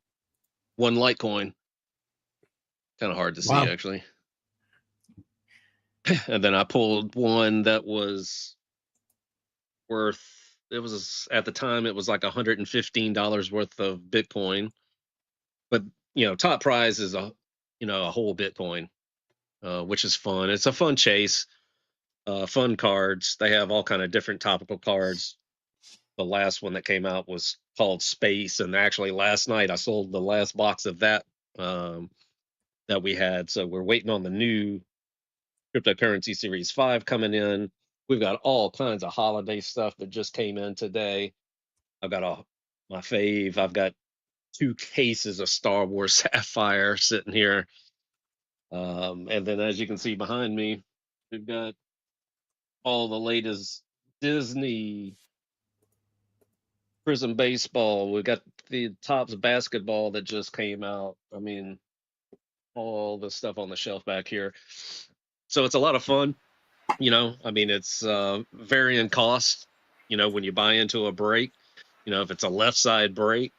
Litecoin. Kind of hard to see, actually. And then I pulled one that was worth, it was at the time it was like $115 worth of Bitcoin. But you know, top prize is a whole Bitcoin, which is fun. It's a fun chase. fun cards. They have all kind of different topical cards. The last one that came out was called Space, and actually last night I sold the last box of that that we had. So we're waiting on the new Cryptocurrency Series 5 coming in. We've got all kinds of holiday stuff that just came in today. I've got my fave. I've got 2 cases of Star Wars Sapphire sitting here. And then as you can see behind me, we've got all the latest Disney Prism baseball. We've got the Topps basketball that just came out. I mean, all the stuff on the shelf back here. So it's a lot of fun. I mean, it's varying cost. When you buy into a break, if it's a left side break,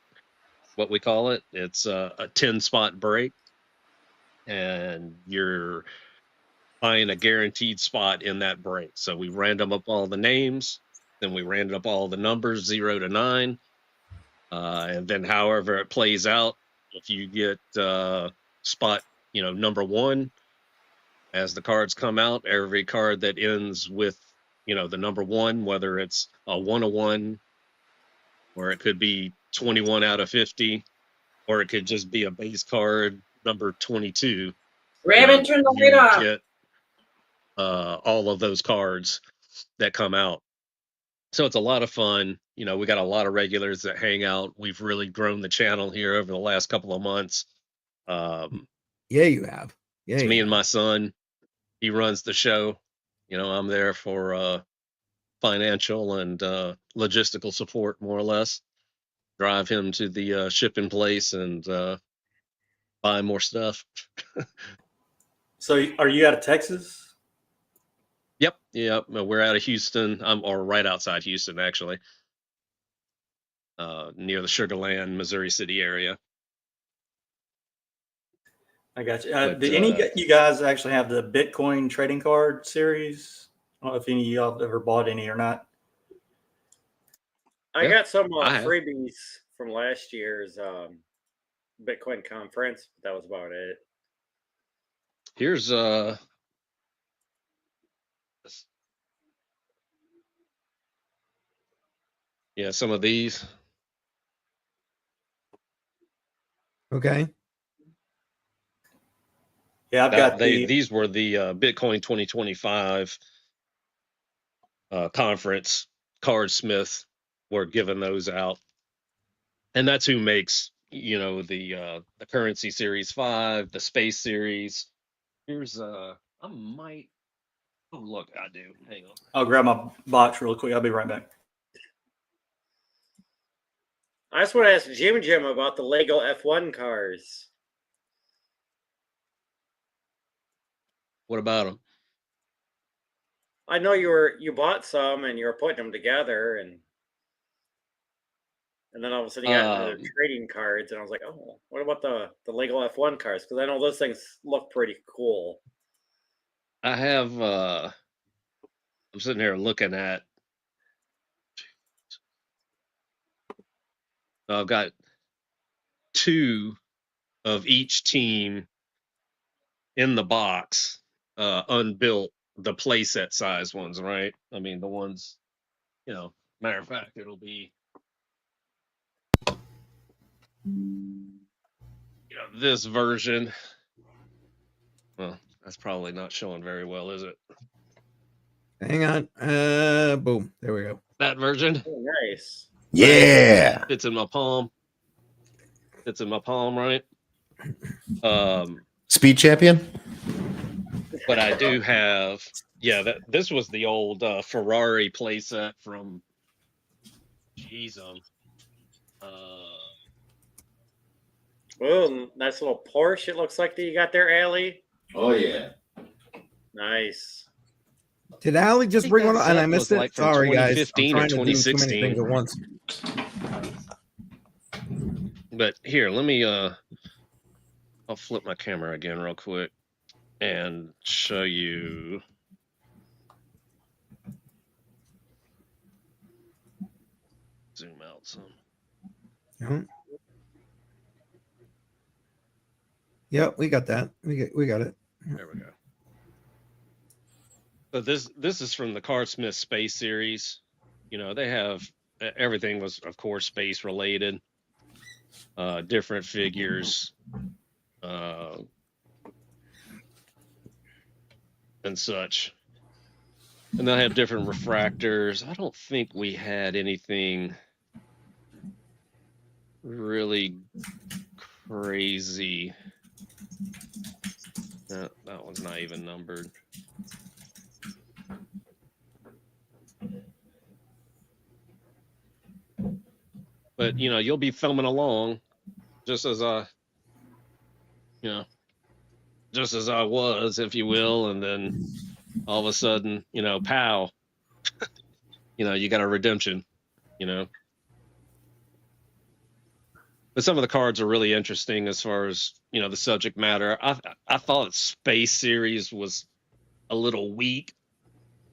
what we call it, it's a 10 spot break, and you're buying a guaranteed spot in that break. So we random up all the names, then we random up all the numbers 0 to 9. And then however it plays out, if you get spot, number 1, as the cards come out, every card that ends with, the number 1, whether it's a 1/1, or it could be 21 out of 50, or it could just be a base card number 22. Raymond, turn the light You off. get all of those cards that come out. So it's a lot of fun. We got a lot of regulars that hang out. We've really grown the channel here over the last couple of months. Yeah, you have. Yeah, it's me and my son. He runs the show. I'm there for financial and logistical support, more or less. Drive him to the shipping place and buy more stuff. So are you out of Texas? Yep. We're out of Houston. Or right outside Houston, actually. Near the Sugar Land, Missouri City area. I got you. Do any of you guys actually have the Bitcoin trading card series? I don't know if any of y'all have ever bought any or not. I got some freebies from last year's Bitcoin conference. But that was about it. Here's some of these. Okay. Yeah, I've got these were the Bitcoin 2025 conference. Cardsmith were giving those out, and that's who makes the Currency Series 5, the Space Series. Here's I might. Oh look, I do. Hang on. I'll grab my box real quick. I'll be right back. I just want to ask Jim about the Lego F1 cars. What about them? I know you bought some and you were putting them together, and then all of a sudden you got into trading cards, and I was like, oh, what about the Lego F1 cars? Because I know those things look pretty cool. I have. I'm sitting here looking at. I've got 2 of each team in the box, unbuilt, the playset size ones, right? I mean, the ones, matter of fact, it'll be, this version. Well, that's probably not showing very well, is it? Hang on. Boom. There we go. That version. Oh, nice. Yeah. Fits in my palm. Fits in my palm, right? Speed champion. But I do have, this was the old Ferrari playset from, Oh, nice little Porsche it looks like that you got there, Allie. Oh yeah. Nice. Did Allie just bring one up and I missed it? Like Sorry, guys. I'm 2015 trying or to do too many 2016. things at once. But here, let me I'll flip my camera again real quick and show you. Zoom out some. Yeah, we got that. We got it. There we go. But this is from the Cardsmith Space Series. You know, they have everything was, of course, space related. Different figures, and such. And they'll have different refractors. I don't think we had anything really crazy. That one's not even numbered. But you know, you'll be filming along just as you know, just as I was, if you will, and then all of a sudden, you know, pow, you know, you got a redemption, you know. But some of the cards are really interesting as far as, you know, the subject matter. I thought Space Series was a little weak,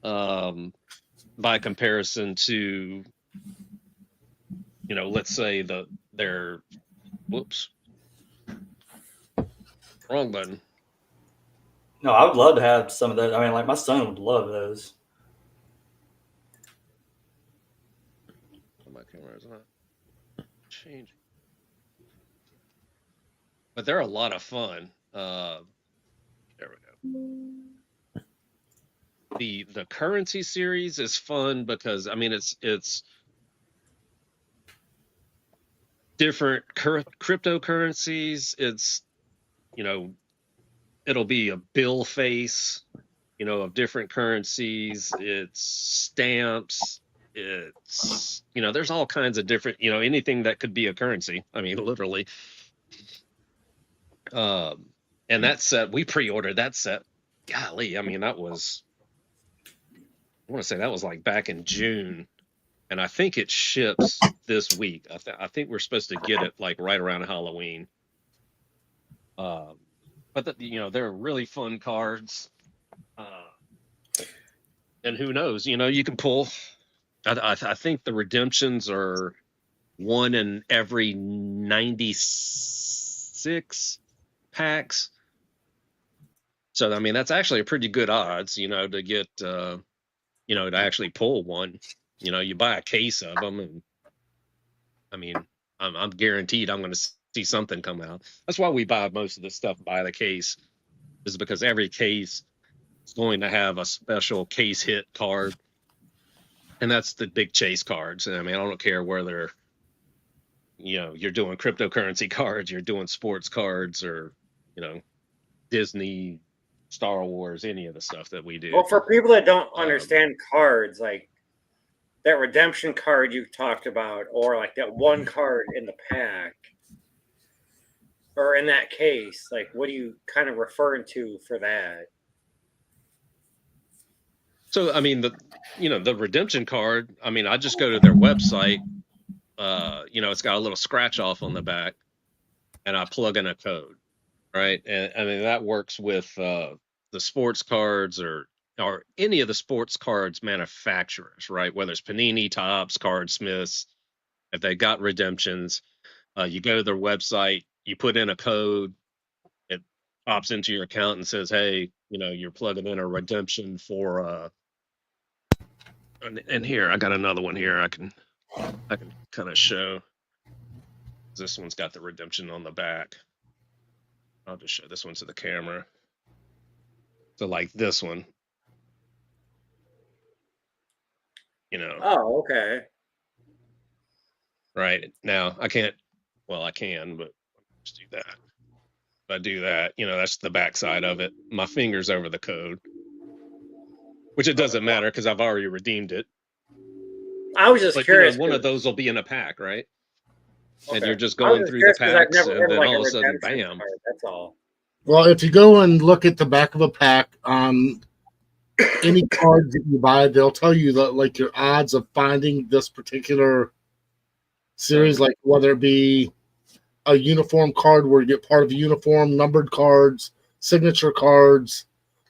by comparison to, you know, let's say their whoops, wrong button. No, I would love to have some of that. I mean, like my son would love those. My camera is not changing, but they're a lot of fun. There we go. The currency series is fun because I mean it's different cryptocurrencies. It's, you know, it'll be a bill face, you know, of different currencies. It's stamps. It's, you know, there's all kinds of different, you know, anything that could be a currency. I mean, literally. And that set, we pre-ordered that set. Golly, I mean, that was, I want to say that was like back in June, and I think it ships this week. I think we're supposed to get it like right around Halloween. But you know, they're really fun cards. And who knows? You know, you can pull. I think the redemptions are one in every 96 packs. So I mean, that's actually a pretty good odds, you know, to get, you know, to actually pull one. You know, you buy a case of them, and I mean, I'm guaranteed I'm going to see something come out. That's why we buy most of the stuff by the case, is because every case is going to have a special case hit card, and that's the big chase cards. And I mean, I don't care whether, you know, you're doing cryptocurrency cards, you're doing sports cards, or, you know, Disney, Star Wars, any of the stuff that we do. Well, for people that don't understand cards, like that redemption card you talked about, or like that one card in the pack, or in that case, like what are you kind of referring to for that? So I mean, you know, the redemption card, I mean, I just go to their website, you know, it's got a little scratch off on the back, and I plug in a code, right? And I mean, that works with the sports cards, or any of the sports cards manufacturers, right? Whether it's Panini, Topps, Cardsmiths, if they got redemptions, you go to their website, you put in a code, it pops into your account and says, hey, you know, you're plugging in a redemption for and here I got another one here I can kind of show. This one's got the redemption on the back. I'll just show this one to the camera. So like this one, you know. Oh, okay. Right now I can't. Well, I can, but just do that. If I do that, you know, that's the back side of it. My finger's over the code, which it doesn't matter because I've already redeemed it. I was just but curious. You know, one of those will be in a pack, right? Okay. And you're just going through the packs, and then all of a sudden, bam. Card, that's all. Well, if you go and look at the back of a pack, any cards that you buy, they'll tell you that like your odds of finding this particular series, like whether it be a uniform card where you get part of the uniform, numbered cards, signature cards,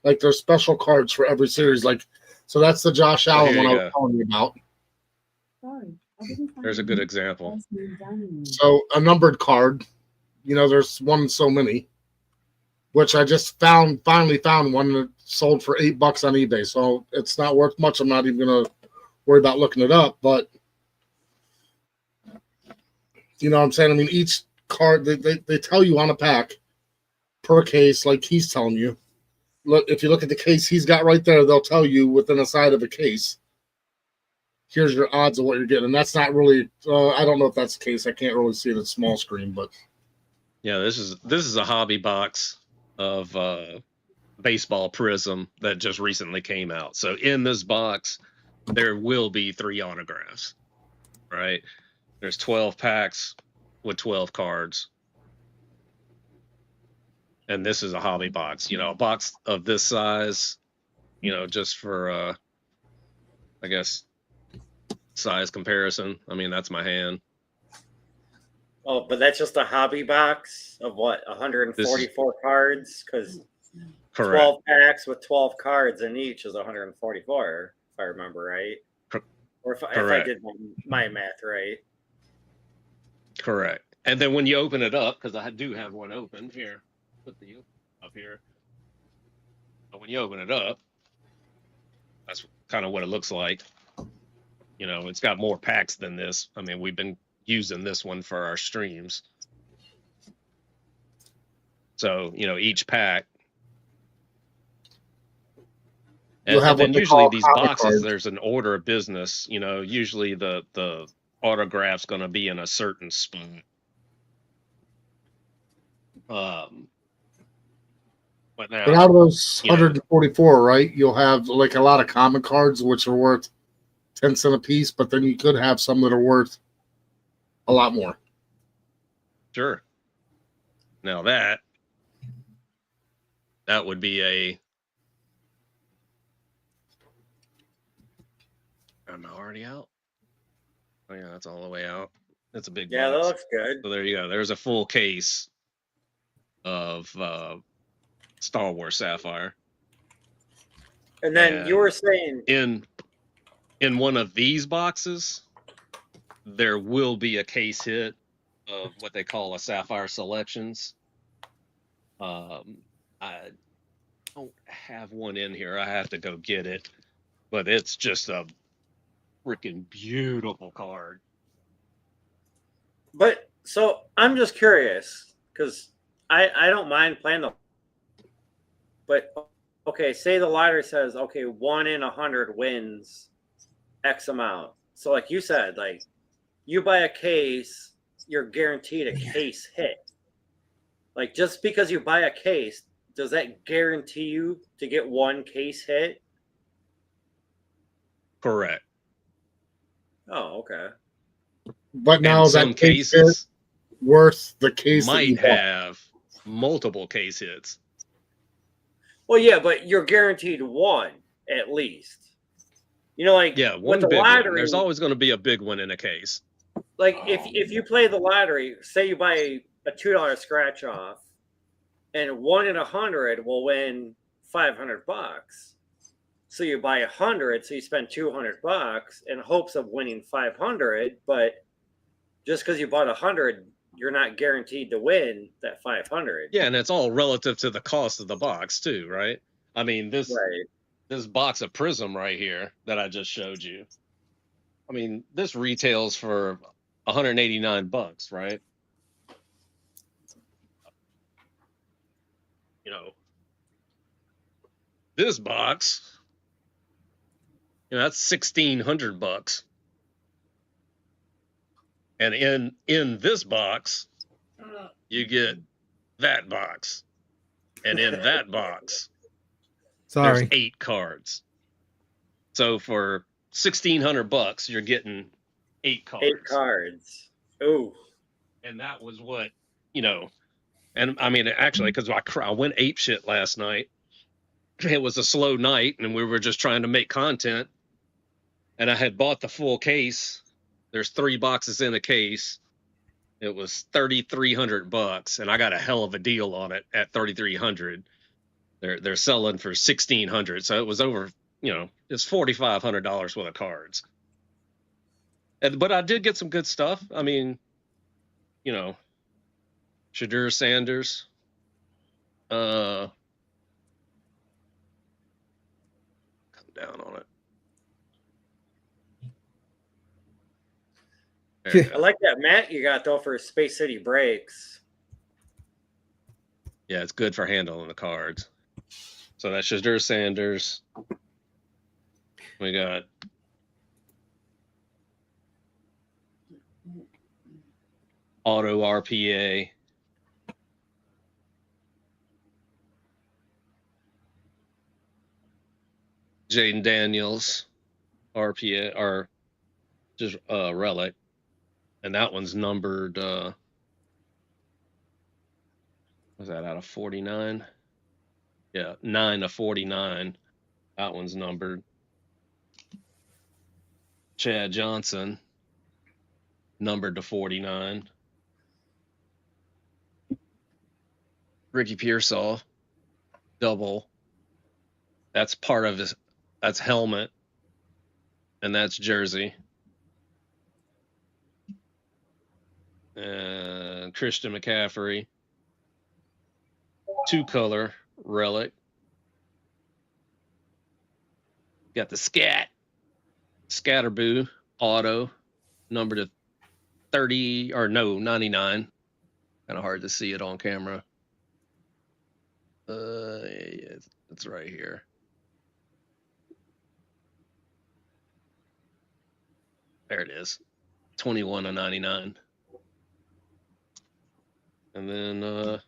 like there's special cards for every series. Like, so that's the Josh Allen one I was telling you about. There's a good example. So a numbered card, you know, there's one in so many. which I just finally found one that sold for $8 on eBay. So it's not worth much. I'm not even gonna worry about looking it up. But you know what I'm saying? I mean, each card they tell you on a pack per case, like he's telling you. Look, if you look at the case he's got right there, they'll tell you within a side of a case, here's your odds of what you're getting. And that's not really, I don't know if that's the case. I can't really see it at small screen, but Yeah, this is a hobby box of baseball prism that just recently came out. So in this box, there will be 3 autographs, right? There's 12 packs with 12 cards. And this is a hobby box. You know, a box of this size, you know, just for I guess size comparison. I mean, that's my hand. Oh, but that's just a hobby box of what, 144 cards? Because 12 packs with 12 cards in each is 144, if I remember right. Or if I did my math right. Correct. And then when you open it up, because I do have one open here, put the up here. But when you open it up, that's kind of what it looks like. You know, it's got more packs than this. I mean, we've been using this one for our streams. So, you know, each pack. And then usually these boxes, there's an order of business. You know, usually the autograph's going to be in a certain spot. But out of those 144, right, you'll have like a lot of common cards, which are worth 10 cents a piece, but then you could have some that are worth a lot more. Sure. Now that would be am I already out? Oh yeah, that's all the way out. That's a big box. Yeah, that looks good. So there you go. There's a full case of Star Wars Sapphire. And then you were saying in one of these boxes, there will be a case hit of what they call a Sapphire Selections. I don't have one in here. I have to go get it, but it's just a freaking beautiful card. But so I'm just curious because I don't mind playing the. But okay, say the lottery says 1 in 100 wins X amount. So like you said, like you buy a case, you're guaranteed a case hit. Like just because you buy a case, does that guarantee you to get one case hit? Correct. Oh, okay. But now some cases worth the case might have multiple case hits. Well, yeah, but you're guaranteed one at least. You know, like one with the big lottery, one. There's always going to be a big one in a case. Like if you play the lottery, say you buy a $2 scratch off, and 1 in 100 will win $500. So you buy 100, so you spend $200 in hopes of winning 500. But just because you bought 100, you're not guaranteed to win that 500. Yeah, and it's all relative to the cost of the box too, right? I mean, this box of Prism right here that I just showed you. I mean, this retails for $189, right? You know, this box, you know, that's $1,600. And in this box, you get that box. And in that box, there's 8 cards. So for $1,600, you're getting 8 cards. 8 cards. Ooh. And that was what, you know, and I mean, actually, because I went apeshit last night. It was a slow night, and we were just trying to make content. And I had bought the full case. There's 3 boxes in a case. It was $3,300, and I got a hell of a deal on it at $3,300. They're selling for $1,600, so it was over. You know, it's $4,500 worth of cards. But I did get some good stuff. I mean, you know, Shadur Sanders, Come down on it. There you I go. like that mat you got though for Space City breaks. Yeah, it's good for handling the cards. So that's Shadur Sanders. We got Auto RPA. Jaden Daniels RPA or just relic. And that one's numbered was that out of 49? Yeah, 9 of 49. That one's numbered. Chad Johnson, numbered to 49. Ricky Pearsall, double. That's part of his, that's helmet, and that's jersey. And Christian McCaffrey, 2-color relic. Got the Scatterboo auto, numbered to 30, or no, 99. Kind of hard to see it on camera. Yeah, it's right here. There it is. 21 of 99. And then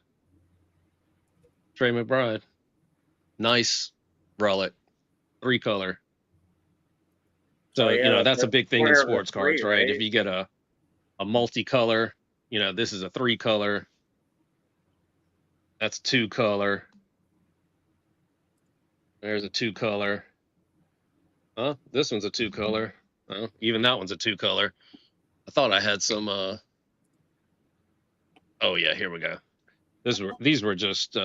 Trey McBride. Nice relic. 3-color. So, Yeah, that's a big thing in corner of the sports cards, 3, right? If you get a multicolor, this is a 3-color. That's 2-color. There's a 2-color. Huh? This one's a 2-color. Well, even that one's a 2-color. I thought I had some oh yeah, here we go. These were just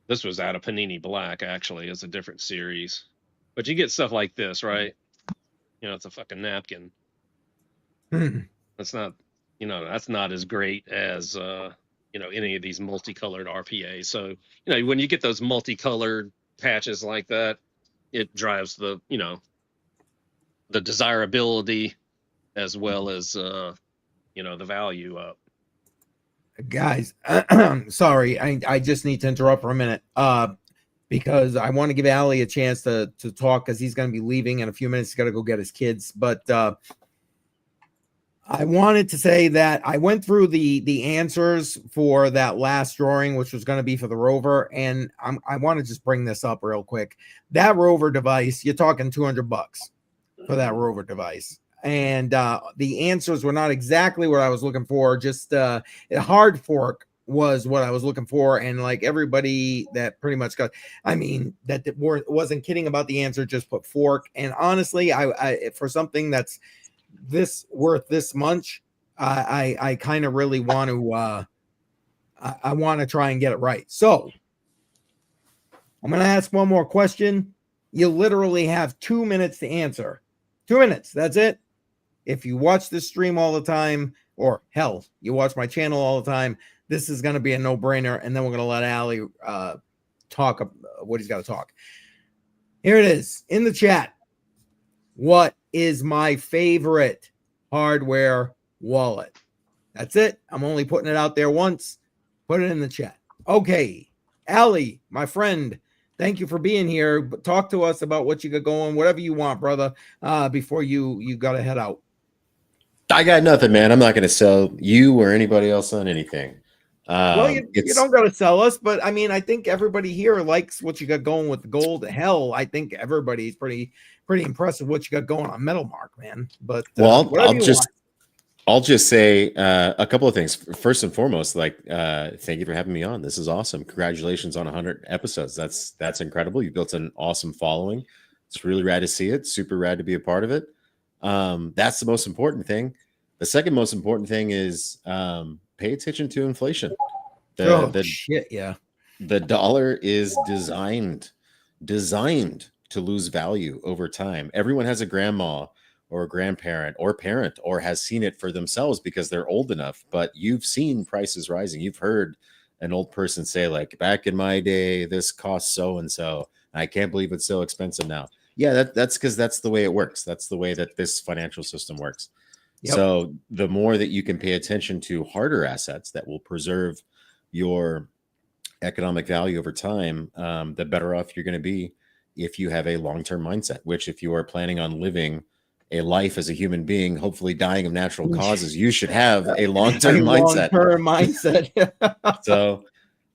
this was out of Panini Black, actually. It's a different series. But you get stuff like this, right? It's a fucking napkin. That's not that's not as great as any of these multicolored RPAs. So, when you get those multicolored patches like that, it drives the the desirability as well as the value up. Guys, sorry, I just need to interrupt for a minute because I want to give Ali a chance to talk because he's going to be leaving in a few minutes. He's got to go get his kids. But I wanted to say that I went through the answers for that last drawing, which was going to be for the Rover, and I want to just bring this up real quick. That Rover device, you're talking $200 for that Rover device. And the answers were not exactly what I was looking for. Just a hard fork was what I was looking for. And like everybody that pretty much got, that wasn't kidding about the answer, just put fork. And honestly, I for something that's this worth this much, I kind of really want to, I want to try and get it right. So I'm going to ask one more question. You literally have 2 minutes to answer. 2 minutes. That's it. If you watch this stream all the time, or hell, you watch my channel all the time, this is going to be a no-brainer. And then we're going to let Ali talk what he's got to talk. Here it is in the chat. What is my favorite hardware wallet? That's it. I'm only putting it out there once. Put it in the chat. Okay. Ali, my friend, thank you for being here. But talk to us about what you got going, whatever you want, brother, before you got to head out. I got nothing, man. I'm not going to sell you or anybody else on anything. Well, you don't got to sell us, but I think everybody here likes what you got going with the gold. Hell, I think everybody's pretty impressed with what you got going on Metal Mark, man. But I'll just say a couple of things. First and foremost, thank you for having me on. This is awesome. Congratulations on 100 episodes. That's incredible. You built an awesome following. It's really rad to see it. Super rad to be a part of it. That's the most important thing. The second most important thing is pay attention to inflation. Yeah. The dollar is designed to lose value over time. Everyone has a grandma or a grandparent or parent or has seen it for themselves because they're old enough, but you've seen prices rising. You've heard an old person say, like, back in my day, this cost so and so. I can't believe it's so expensive now. Yeah, that's because that's the way it works. That's the way that this financial system works. Yep. So the more that you can pay attention to harder assets that will preserve your economic value over time, the better off you're going to be if you have a long-term mindset, which if you are planning on living a life as a human being, hopefully dying of natural causes, you should have a long-term mindset. Long-term mindset. So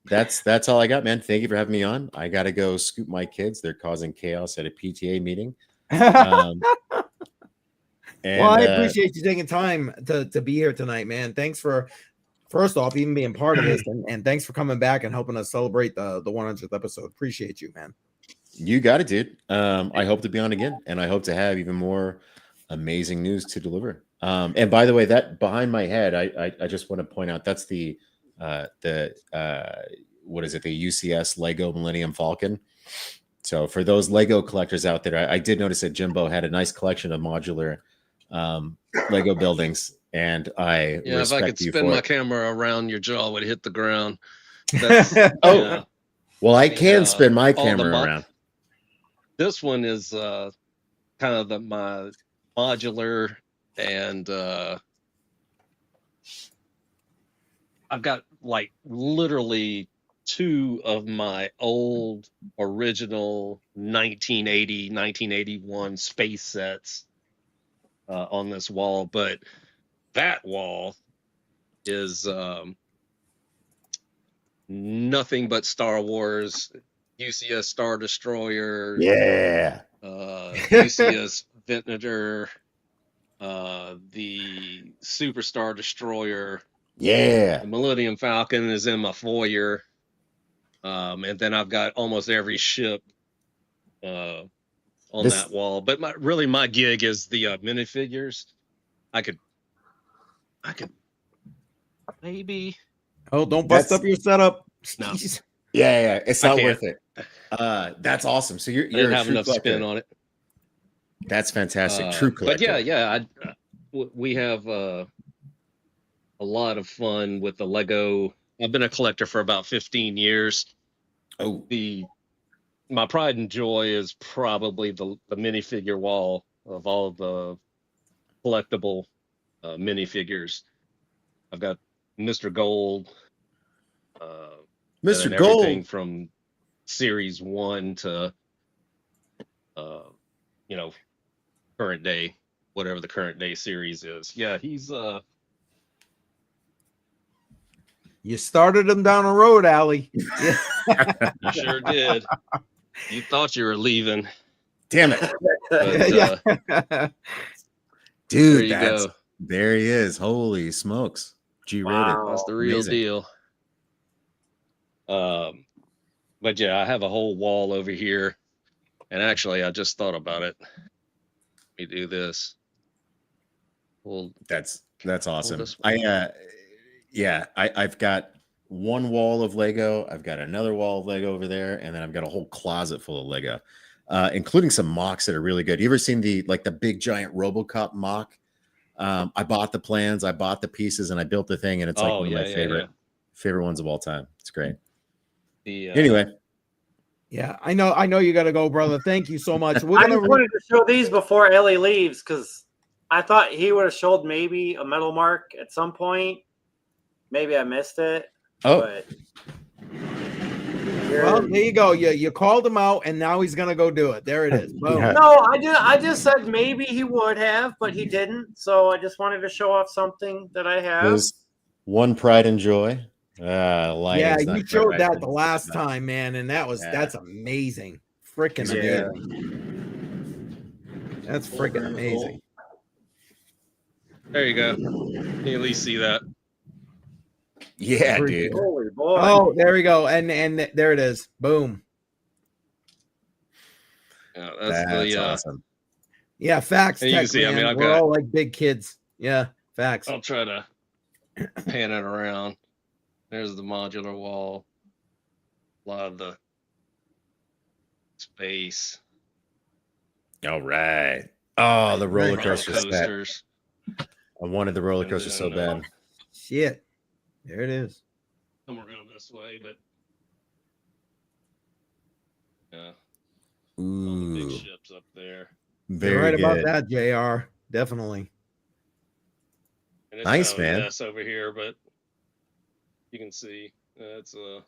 that's all I got, man. Thank you for having me on. I got to go scoop my kids. They're causing chaos at a PTA meeting. And, well, I appreciate you taking time to be here tonight, man. Thanks for, first off, even being part of this, and thanks for coming back and helping us celebrate the 100th episode. Appreciate you, man. You got it, dude. I hope to be on again, and I hope to have even more amazing news to deliver. And by the way, that behind my head, I just want to point out that's the what is it? The UCS Lego Millennium Falcon. So for those Lego collectors out there, I did notice that Jimbo had a nice collection of modular Lego buildings, and I Yeah, if I could you spin for my it. camera around, your jaw would hit the ground. That's, Oh, yeah. well, I can spin my all the camera around. This one is kind of my modular, and I've got like literally 2 of my old original 1980, 1981 space sets on this wall, but that wall is nothing but Star Wars, UCS Star Destroyer, Yeah, UCS Ventnor, the Superstar Destroyer. Yeah, the Millennium Falcon is in my foyer, and then I've got almost every ship on that wall. But my gig is the minifigures. I could maybe. Oh, don't bust up your setup. No. Yeah, it's not I worth it. That's awesome. So you're I didn't a have true enough collector. spin on it. That's fantastic. True collector. But yeah, we have a lot of fun with the Lego. I've been a collector for about 15 years. Oh, my pride and joy is probably the minifigure wall of all the collectible minifigures. I've got Mr. Gold, Mr. and everything Gold from Series 1 to current day, whatever the current day series is. Yeah, he's You started him down a road, Allie. You sure did. You thought you were leaving. Damn it. But, dude, there there he is. Holy smokes. G-rated. That's the real deal. But yeah, I have a whole wall over here. And actually, I just thought about it. Let me do this. Well, that's awesome. I've got one wall of Lego. I've got another wall of Lego over there, and then I've got a whole closet full of Lego, including some mocks that are really good. You ever seen the big giant RoboCop mock? I bought the plans, I bought the pieces, and I built the thing, and it's like one of my favorite ones of all time. It's great. Anyway. Yeah, I know you got to go, brother. Thank you so much. I just wanted to show these before Ellie leaves because I thought he would have showed maybe a metal mark at some point. Maybe I missed it. Oh. But well, there you go. You called him out, and now he's gonna go do it. There it is. Boom. No, I just said maybe he would have, but he didn't. So I just wanted to show off something that I have. There's one pride and joy. Yeah, you showed that the last time, man, and that's amazing. Freaking amazing. That's freaking amazing. There you go. You can at least see that. Yeah, dude. Holy boy. Oh, there we go. And there it is. Boom. Yeah, that's awesome. Yeah, facts. And you can see, man. I mean, we're all like big kids. Yeah, facts. I'll try to pan it around. There's the modular wall. A lot of the space. All right. Oh, the roller coaster coasters. I wanted the roller coaster so bad. Shit. There it is. come around this way, but yeah, all the big Ooh, ships up there. You're very right about good. that, JR. Definitely. And it's Nice, kind of a man. mess over here, but you can see it's a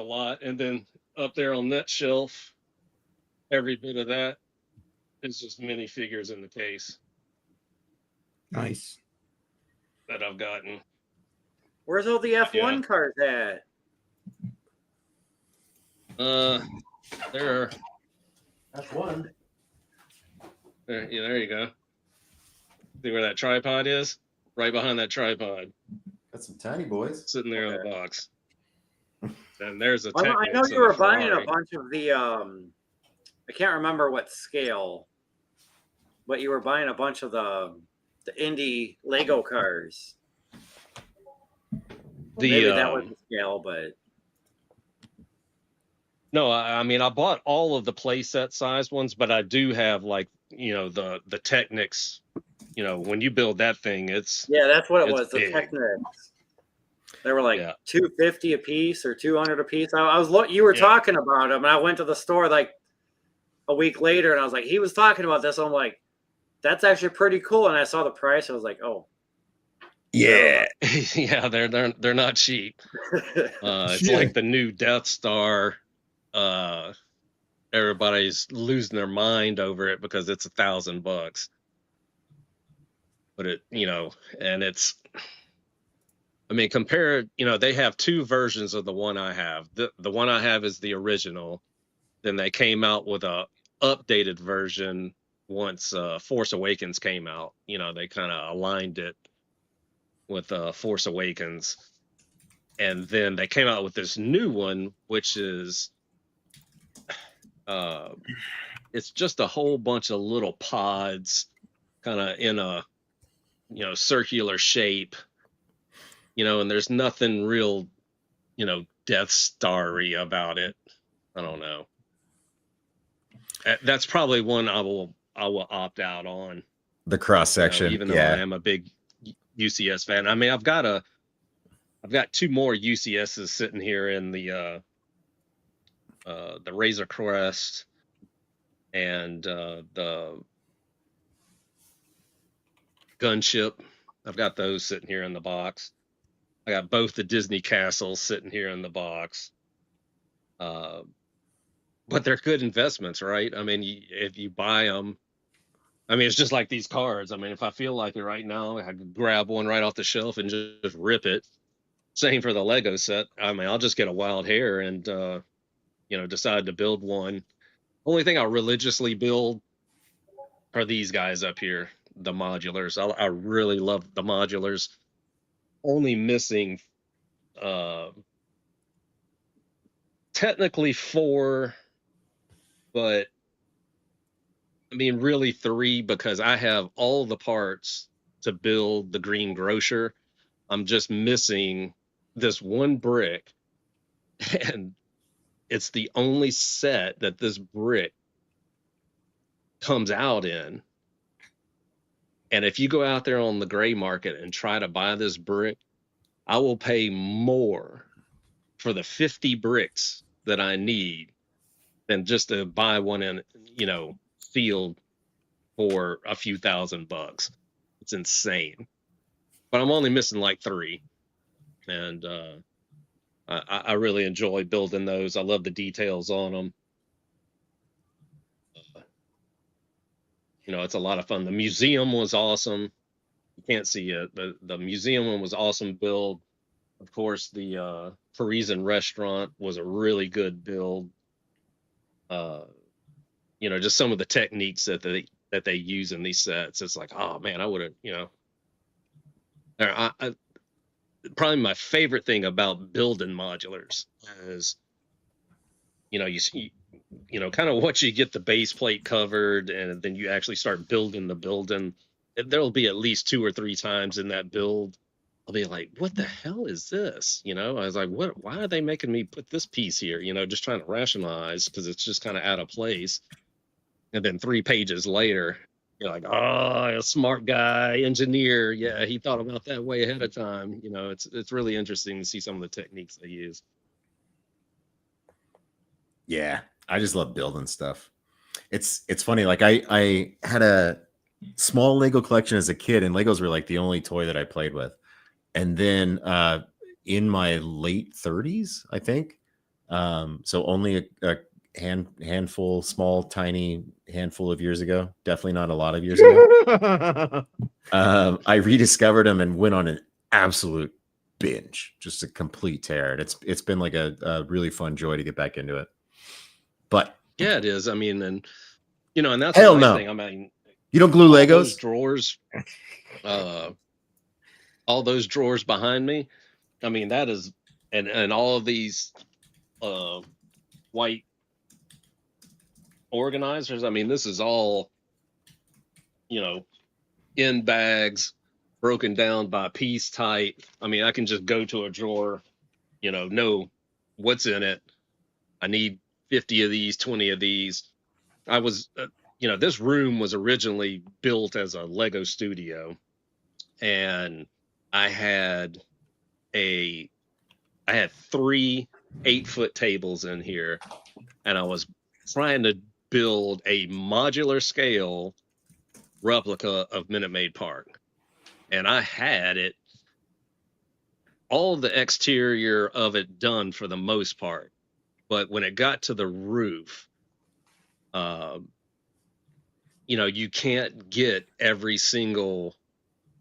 lot. And then up there on that shelf, every bit of that is just minifigures in the case Nice. that I've gotten. Where's all the F1 cars at? There are. F1. There you go. See where that tripod is? Right behind that tripod. Got some tiny boys sitting there in the box. And there's a I know Technics you and a were buying a Ferrari. bunch of the I can't remember what scale, but you were buying a bunch of the Indy Lego cars. Maybe that was the scale, but no, I mean I bought all of the playset sized ones, but I do have like the Technics. When you build that thing, it's that's what it was. big. The Technics. They were like $250 a piece or $200 a piece. You were talking about them, and I went to the store like a week later, and I was like, he was talking about this. I'm like, that's actually pretty cool. And I saw the price. I was like, oh, yeah, yeah, they're not cheap. It's like the new Death Star. Everybody's losing their mind over it because it's $1,000. But and it's. I mean, compare. They have two versions of the one I have. The one I have is the original. Then they came out with a updated version once Force Awakens came out. They kind of aligned it with Force Awakens, and then they came out with this new one, which is it's just a whole bunch of little pods, kind of in a circular shape, and there's nothing real, Death Starry about it. I don't know. That's probably one I will opt out on. The cross section, even though I am a big UCS fan. I mean, I've got two more UCSs sitting here in the Razor Crest and the Gunship. I've got those sitting here in the box. I got both the Disney Castles sitting here in the box. But they're good investments, right? I mean, if you buy them, I mean, it's just like these cards. I mean, if I feel like it right now, I could grab one right off the shelf and just rip it. Same for the Lego set. I mean, I'll just get a wild hair and, decide to build one. Only thing I religiously build are these guys up here, the modulars. I really love the modulars. Only missing technically 4, but I mean really 3 because I have all the parts to build the Green Grocer. I'm just missing this one brick, and it's the only set that this brick comes out in. And if you go out there on the gray market and try to buy this brick, I will pay more for the 50 bricks that I need than just to buy one in, sealed for a few $1,000. It's insane. But I'm only missing like 3. And I really enjoy building those. I love the details on them. It's a lot of fun. The museum was awesome. You can't see it, but the museum one was awesome build. Of course, the Parisian restaurant was a really good build. Just some of the techniques that they use in these sets. It's like, oh man, I would have, probably my favorite thing about building modulars is, you kind of once you get the base plate covered and then you actually start building the building, there'll be at least 2 or 3 times in that build I'll be like, what the hell is this? I was like, why are they making me put this piece here? Just trying to rationalize because it's just kind of out of place. And then 3 pages later, You're like, oh, a smart guy, engineer. Yeah, he thought about that way ahead of time. You know, it's really interesting to see some of the techniques they use. Yeah, I just love building stuff. It's funny. Like I had a small Lego collection as a kid, and Legos were like the only toy that I played with. And then in my late 30s, I think, so only a handful, small, tiny handful of years ago, definitely not a lot of years ago, I rediscovered them and went on an absolute binge, just a complete tear. And it's been like a really fun joy to get back into it. But yeah, it is. I mean, and you know, and that's hell the nice no. thing. I mean, You don't glue all those Legos? drawers, all those drawers behind me. I mean, that is, and all of these white organizers. I mean, this is all, you know, in bags, broken down by piece type. I mean, I can just go to a drawer, you know what's in it. I need 50 of these, 20 of these. I was, you know, this room was originally built as a Lego studio, and I had I had 3 8-foot tables in here, and I was trying to build a modular scale replica of Minute Maid Park. And I had it, all the exterior of it done for the most part. But when it got to the roof, you know, you can't get every single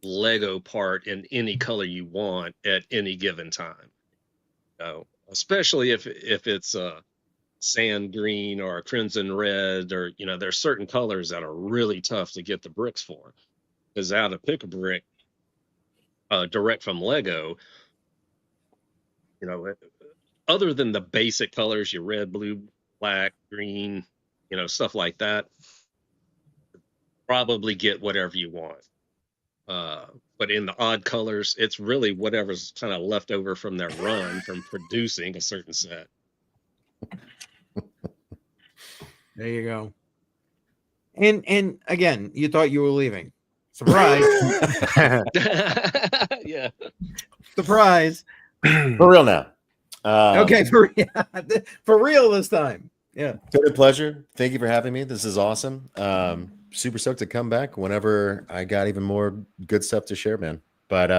Lego part in any color you want at any given time. Especially if it's a sand green or a crimson red, or you know, there's certain colors that are really tough to get the bricks for. Because out of pick a brick direct from Lego, you know, other than the basic colors, your red, blue, black, green, you know, stuff like that, probably get whatever you want. But in the odd colors, it's really whatever's kind of left over from their run from producing a certain set. There you go. And again, you thought you were leaving. Surprise. Yeah. Surprise. For real now. Okay, for real this time. Yeah. It's a pleasure. Thank you for having me. This is awesome. Super stoked to come back whenever I got even more good stuff to share, man. But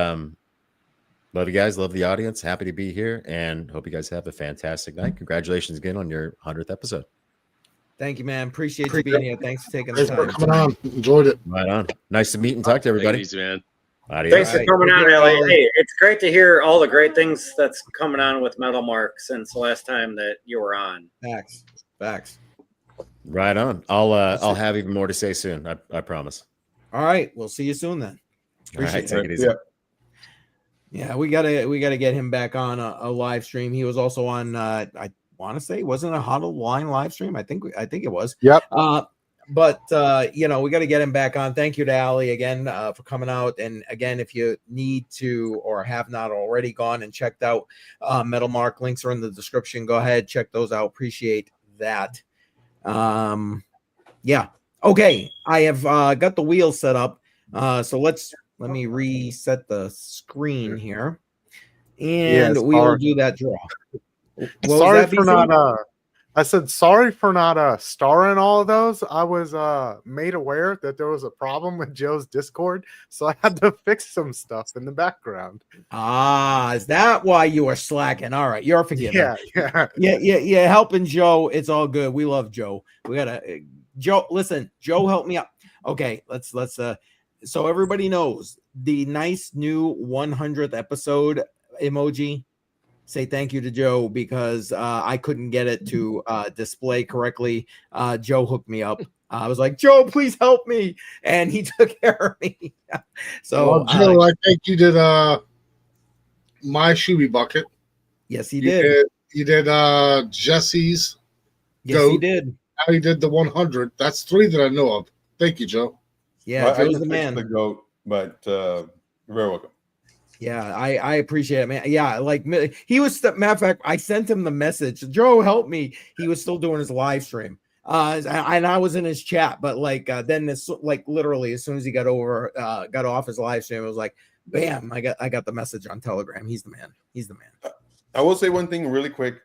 love you guys, love the audience. Happy to be here, and hope you guys have a fantastic night. Congratulations again on your 100th episode. Thank you, man. Appreciate you being here. Thanks for taking the Thanks for time. coming on. Enjoyed it. Right on. Nice to meet and talk to everybody. Thanks, man. Adios. Thanks for coming on, Ellie. Hey, it's great to hear all the great things that's coming on with Metal Mark since the last time that you were on. Facts. Right on. I'll have even more to say soon. I promise. All right. We'll see you soon then. Appreciate Take it easy. Yeah, we gotta get him back on a live stream. He was also on I want to say, wasn't a Huddle Line live stream? I think it was. Yep. But you know, we got to get him back on. Thank you to Ali again for coming out. And again, if you need to or have not already gone and checked out Metal Mark, links are in the description. Go ahead, check those out. Appreciate that. Yeah. Okay, I have got the wheels set up. So let me reset the screen here, and we will do that draw. Sorry for not I said sorry for not starring all of those. I was made aware that there was a problem with Joe's Discord, so I had to fix some stuff in the background. Is that why you were slacking? All right, you're forgiven. Yeah. Helping Joe, it's all good. We love Joe. We gotta Joe. Listen, Joe helped me out. Okay, let's so everybody knows the nice new 100th episode emoji. Say thank you to Joe because I couldn't get it to display correctly. Joe hooked me up. I was like, Joe, please help me, and he took care of me. So, Joe, I think you did my Shuby bucket. Yes, he did. You did Jesse's. Yes, he did. Now he did the 100. That's 3 that I know of. Thank you, Joe. Yeah, Joe's the man. The goat, but you're very welcome. Yeah, I appreciate it, man. Yeah, like he was. Matter of fact, I sent him the message. Joe, help me. He was still doing his live stream. And I was in his chat, but like then this, like literally as soon as he got off his live stream, it was like, bam, I got the message on Telegram. He's the man. He's the man. I will say one thing really quick.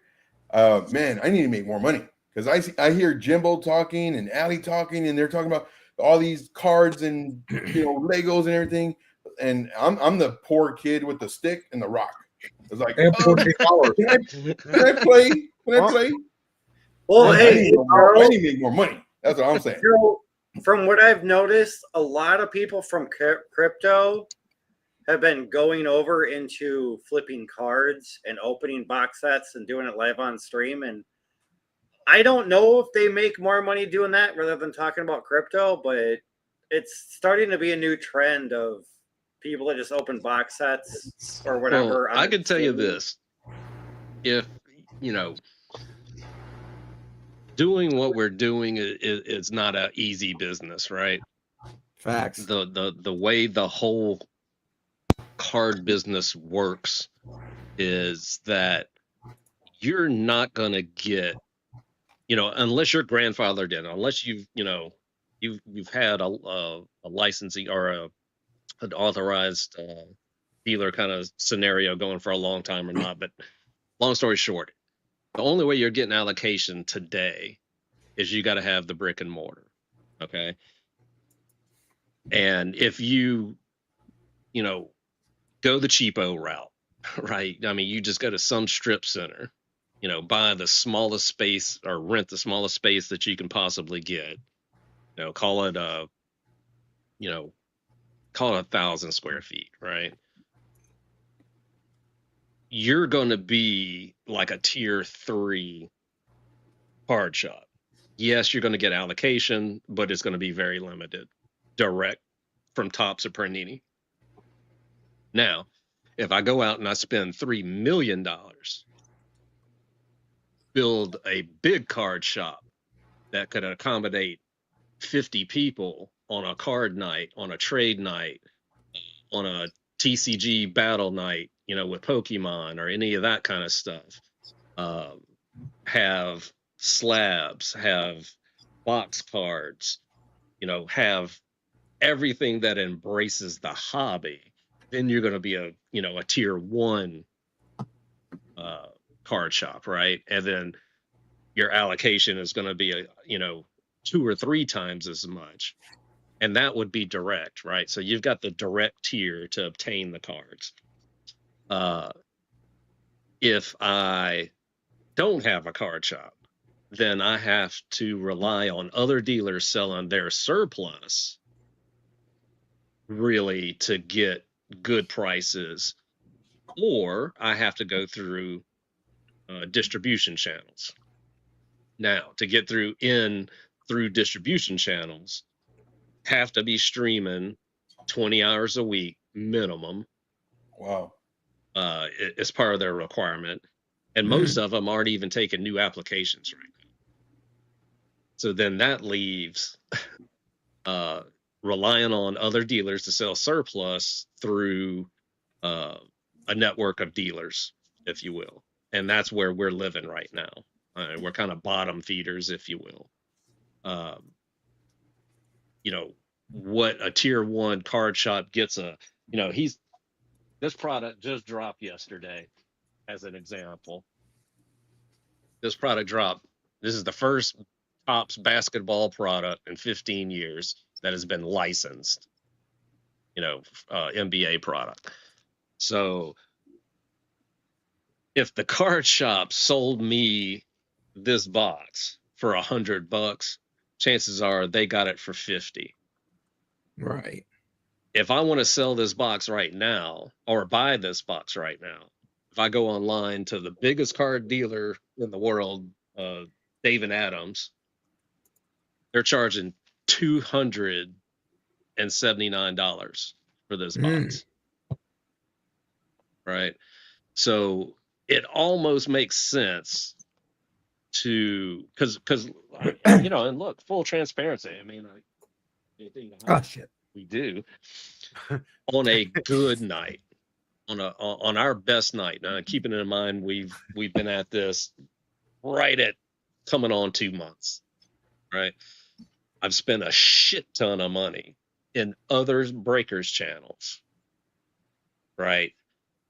Man, I need to make more money because I hear Jimbo talking and Ali talking, and they're talking about all these cards and Legos and everything. And I'm the poor kid with the stick and the rock. It's like, And $14. Can I play? Can I play? Well, I hey, need to make more money. That's what I'm saying. So, from what I've noticed, a lot of people from crypto have been going over into flipping cards and opening box sets and doing it live on stream. And I don't know if they make more money doing that rather than talking about crypto, but it's starting to be a new trend of people that just open box sets or whatever. Well, I can tell you this. If, doing what we're doing is not an easy business, right? Facts. The way the whole card business works is that you're not going to get, unless you're grandfathered in, unless you've had a licensee or an authorized dealer kind of scenario going for a long time or not. But long story short, the only way you're getting allocation today is you got to have the brick and mortar. Okay. And if you go the cheapo route, right? I mean, you just go to some strip center, buy the smallest space or rent the smallest space that you can possibly get. Call it 1,000 square feet, right? You're going to be like a tier 3 card shop. Yes, you're going to get allocation, but it's going to be very limited, direct from Topps or Panini. Now, if I go out and I spend $3 million, build a big card shop that could accommodate 50 people on a card night, on a trade night, on a TCG battle night, with Pokemon or any of that kind of stuff. Have slabs, have box cards, have everything that embraces the hobby. Then you're going to be a tier 1 card shop, right? And then your allocation is going to be 2 or 3 times as much. And that would be direct, right? So you've got the direct tier to obtain the cards. If I don't have a card shop, then I have to rely on other dealers selling their surplus really to get good prices, or I have to go through distribution channels. Now, to get through distribution channels, have to be streaming 20 hours a week minimum. Wow. It's part of their requirement. And most of them aren't even taking new applications right now. So then that leaves relying on other dealers to sell surplus through a network of dealers, if you will. And that's where we're living right now. We're kind of bottom feeders, if you will. What a tier 1 card shop gets this product just dropped yesterday as an example. This product dropped. This is the first Topps basketball product in 15 years that has been licensed, NBA product. So if the card shop sold me this box for $100, chances are they got it for 50. Right. If I want to sell this box right now or buy this box right now, if I go online to the biggest card dealer in the world, Dave & Adams, they're charging $279 for this box. Right. So it almost makes sense because and look, full transparency. I mean, shit. We do on a good night, on our best night. Now, keeping in mind we've been at this right at coming on 2 months. right? I've spent a shit ton of money in other breakers channels, right,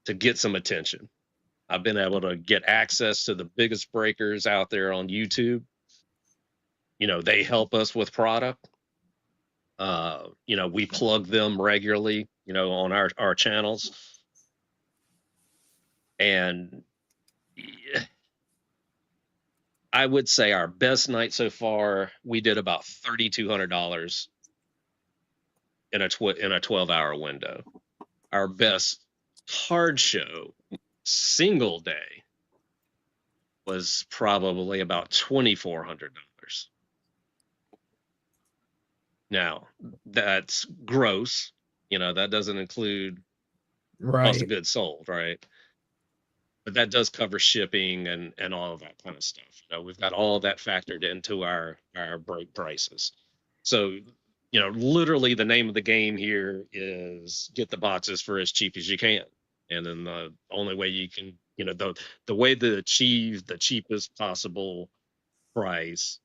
to get some attention. I've been able to get access to the biggest breakers out there on YouTube. You know, they help us with product. You know, we plug them regularly, you know, on our channels. And I would say our best night so far, we did about $3,200 in a 12-hour window. Our best hard show single day was probably about $2,400. Now, that's gross. You know, that doesn't include cost of goods sold, right? But that does cover shipping and all of that kind of stuff. You know, we've got all that factored into our break prices. So, you know, literally the name of the game here is get the boxes for as cheap as you can. And then the only way you can, you know, the way to achieve the cheapest possible price,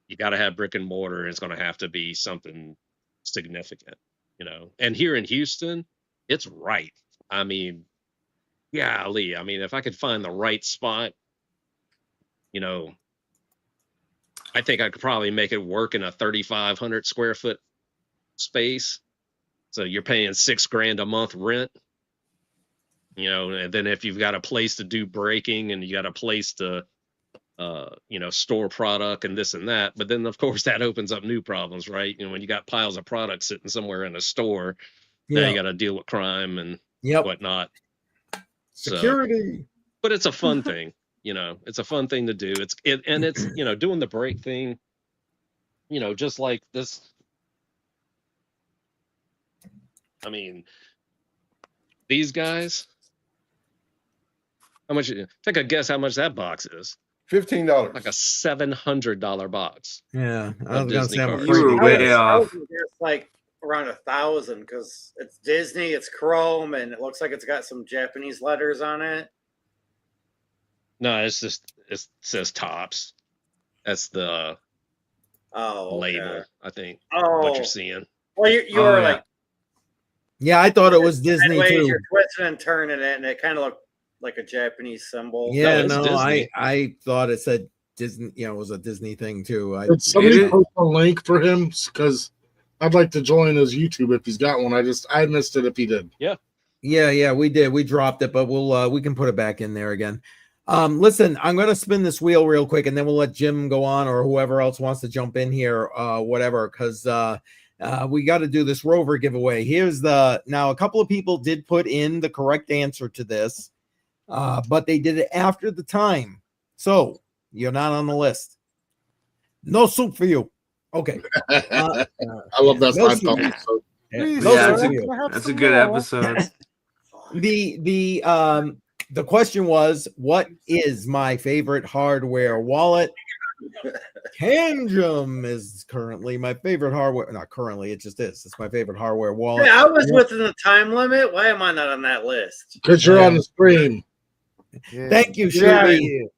you got to have brick and mortar. And it's going to have to be something significant, you know. And here in Houston, it's right. I mean, golly, I mean, if I could find the right spot, you know, I think I could probably make it work in a 3,500 square foot space. So you're paying $6,000 a month rent, you know, and then if you've got a place to do breaking and you got a place to, you know, store product and this and that. But then, of course, that opens up new problems, right? You know, when you got piles of product sitting somewhere in a store, now you got to deal with crime and whatnot. Security. So, but it's a fun thing, you know, it's a fun thing to do. And it's, you know, doing the break thing, you know, just like this. I mean, these guys, how much? Take a guess how much that box is. $15. Like a $700 box. Yeah, I of was gonna Disney say I'm cards. afraid I to was guess. guess like around 1,000 because it's Disney, it's chrome, and it looks like it's got some Japanese letters on it. No, it's just it says tops. That's the label, I think. What you're seeing. Well, you were like, yeah, I thought it was Disney sideways, too. you're twisting and turning it, and it kind of looked like a Japanese symbol. Yeah, no, I thought it said Disney. You know, it was a Disney thing too. Did somebody post a link for him? Because I'd like to join his YouTube if he's got one. I missed it if he did. Yeah, we did. We dropped it, but we can put it back in there again. Listen, I'm gonna spin this wheel real quick, and then we'll let Jim go on or whoever else wants to jump in here, whatever, because we got to do this rover giveaway. Here's now a couple of people did put in the correct answer to this, but they did it after the time, so you're not on the list. No soup for you. Okay. I love that no Seinfeld soup. episode. No soup for you. That's a good episode. The question was, what is my favorite hardware wallet? Tangem is currently my favorite hardware. Not currently, it just is. It's my favorite hardware wallet. Yeah, I was within the time limit. Why am I not on that list? Because you're on the stream. Thank you, Get out of Shuby. here.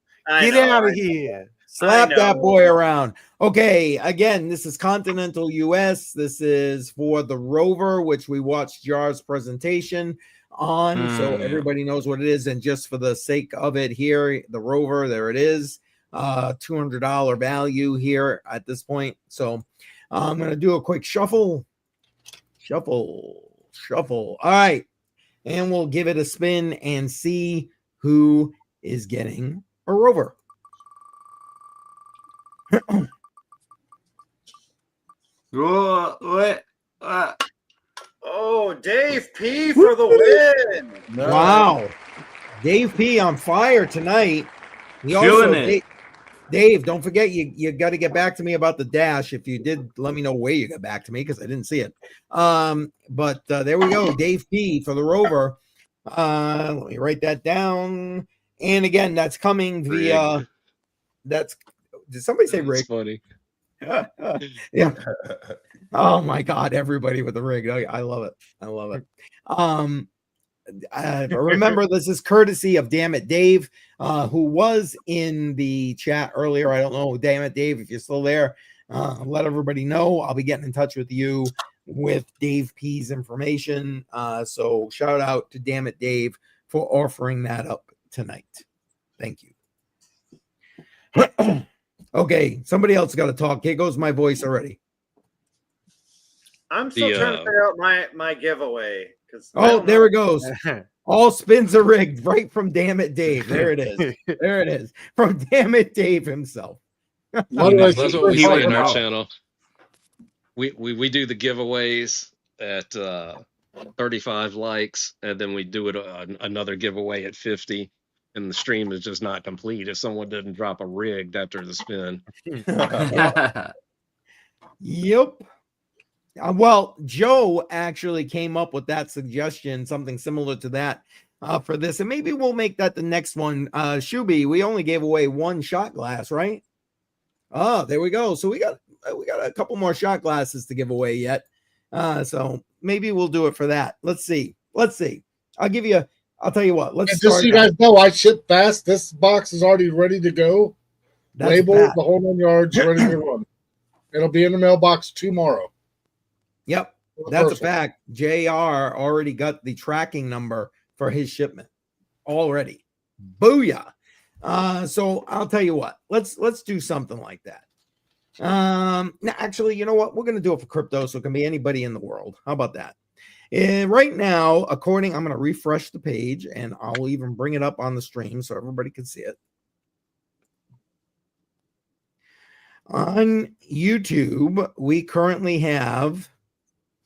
Get out of here. Slap that boy around. Okay, again, this is Continental US. This is for the Rover, which we watched Jar's presentation on, so everybody knows what it is. And just for the sake of it here, the Rover, there it is. $200 value here at this point. So I'm going to do a quick shuffle. All right. And we'll give it a spin and see who is getting a Rover. What? Oh, Dave P for the win. Wow. Dave P on fire tonight. He Killing also, it. Dave, don't forget you got to get back to me about the dash. If you did, let me know where you got back to me because I didn't see it. But there we go. Dave P for the Rover. Let me write that down. And again, that's coming via did somebody say Rick? Funny. Yeah. Oh my God, everybody with the rig. I love it. remember, this is courtesy of Damn It Dave, who was in the chat earlier. I don't know, Damn It Dave, if you're still there, let everybody know. I'll be getting in touch with you with Dave P's information. So shout out to Damn It Dave for offering that up tonight. Thank you. Okay, somebody else got to talk. Here goes my voice already. I'm still trying to figure out my giveaway. Oh, there it goes. All spins are rigged, right from Damn It Dave. There it is. There it is. From Damn It Dave himself. That's what we say in our channel. We do the giveaways at 35 likes, and then we do it another giveaway at 50, and the stream is just not complete if someone didn't drop a rigged after the spin. Yep. Well, Joe actually came up with that suggestion, something similar to that for this, and maybe we'll make that the next one. Shuby, we only gave away one shot glass, right? Oh, there we go. So we got a couple more shot glasses to give away yet. So maybe we'll do it for that. Let's see. I'll tell you what. Let's just start. So you guys know, I ship fast. This box is already ready to go. That's labeled, the whole 9 yards, ready to run. It'll be in the mailbox tomorrow. Yep, that's a fact. JR already got the tracking number for his shipment already. Booyah. So I'll tell you what, let's do something like that. Now, actually, you know what? We're going to do it for crypto, so it can be anybody in the world. How about that? And right now, I'm going to refresh the page, and I'll even bring it up on the stream so everybody can see it. On YouTube, we currently have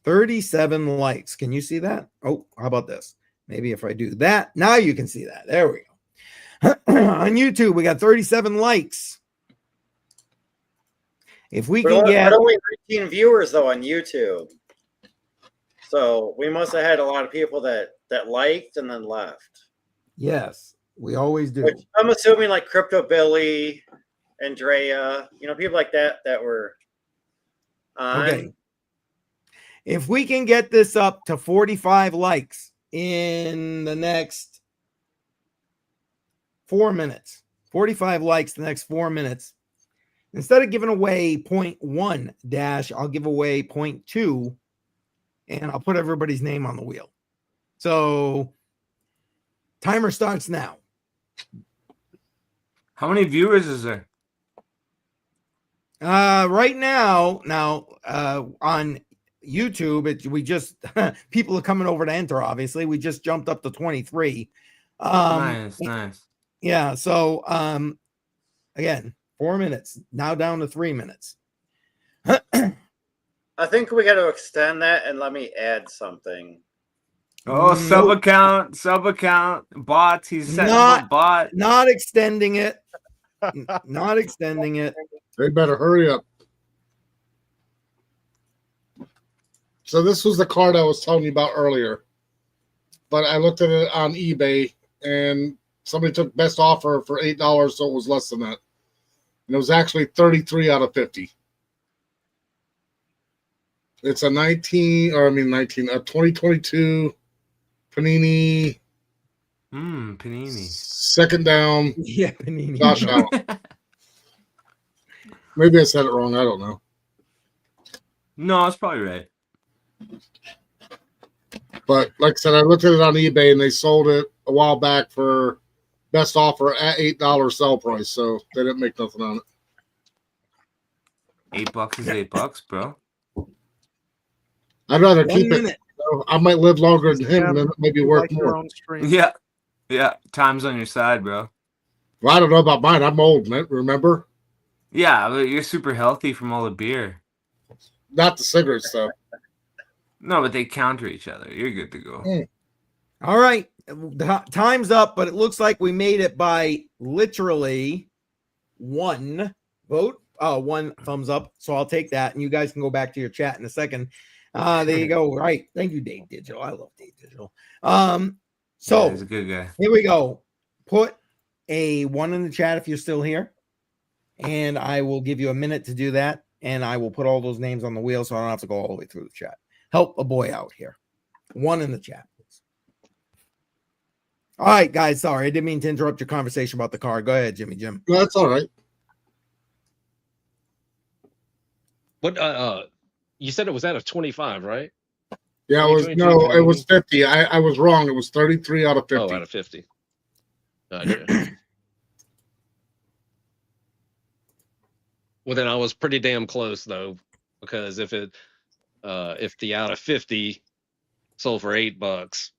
37 likes. Can you see that? Oh, how about this? Maybe if I do that, now you can see that. There we go. On YouTube, we got 37 likes. If we can get only 19 viewers though on YouTube, so we must have had a lot of people that liked and then left. Yes, we always do. Which I'm assuming like Crypto Billy, Andrea, people like that were on. Okay. If we can get this up to 45 likes in the next 4 minutes, 45 likes the next 4 minutes, instead of giving away 0.1 dash, I'll give away 0.2, and I'll put everybody's name on the wheel. So timer starts now. How many viewers is there? Right now on YouTube, we just people are coming over to enter. Obviously, we just jumped up to 23. Nice. Yeah. So again, 4 minutes now, down to 3 minutes. I think we got to extend that, and let me add something. Oh, sub account, bots. He's setting up a bot. Not extending it. Not extending it. They better hurry up. So this was the card I was telling you about earlier, but I looked at it on eBay and somebody took best offer for $8, so it was less than that. And it was actually 33 out of 50. It's a 2022 Panini. Panini. Second down. Yeah, Panini. Josh Allen. Maybe I said it wrong. I don't know. No, it's probably right. But like I said, I looked at it on eBay and they sold it a while back for best offer at $8 sell price. So they didn't make nothing on it. $8 is $8, bro. I'd rather 1 keep minute. it. I might live longer than him, and then it may be worth more. Yeah. Time's on your side, bro. Well, I don't know about mine. I'm old, man. Remember? Yeah, but you're super healthy from all the beer. Not the cigarettes, though. No, but they counter each other. You're good to go. All right. Time's up, but it looks like we made it by literally one vote. One thumbs up. So I'll take that. And you guys can go back to your chat in a second. There you go. Right. Thank you, Dave Digital. I love Dave Digital. So he's a good guy. Here we go. Put a 1 in the chat if you're still here. And I will give you a minute to do that. And I will put all those names on the wheel so I don't have to go all the way through the chat. Help a boy out here. 1 in the chat, please. All right, guys. Sorry, I didn't mean to interrupt your conversation about the car. Go ahead, Jimmy Jim. No, that's all right. What you said it was out of 25, right? Yeah, it was 2022 it was Panini? 50. I was wrong. It was 33 out of 50. Oh, out of 50. Gotcha. Well, then I was pretty damn close though, because if the out of 50 sold for $8,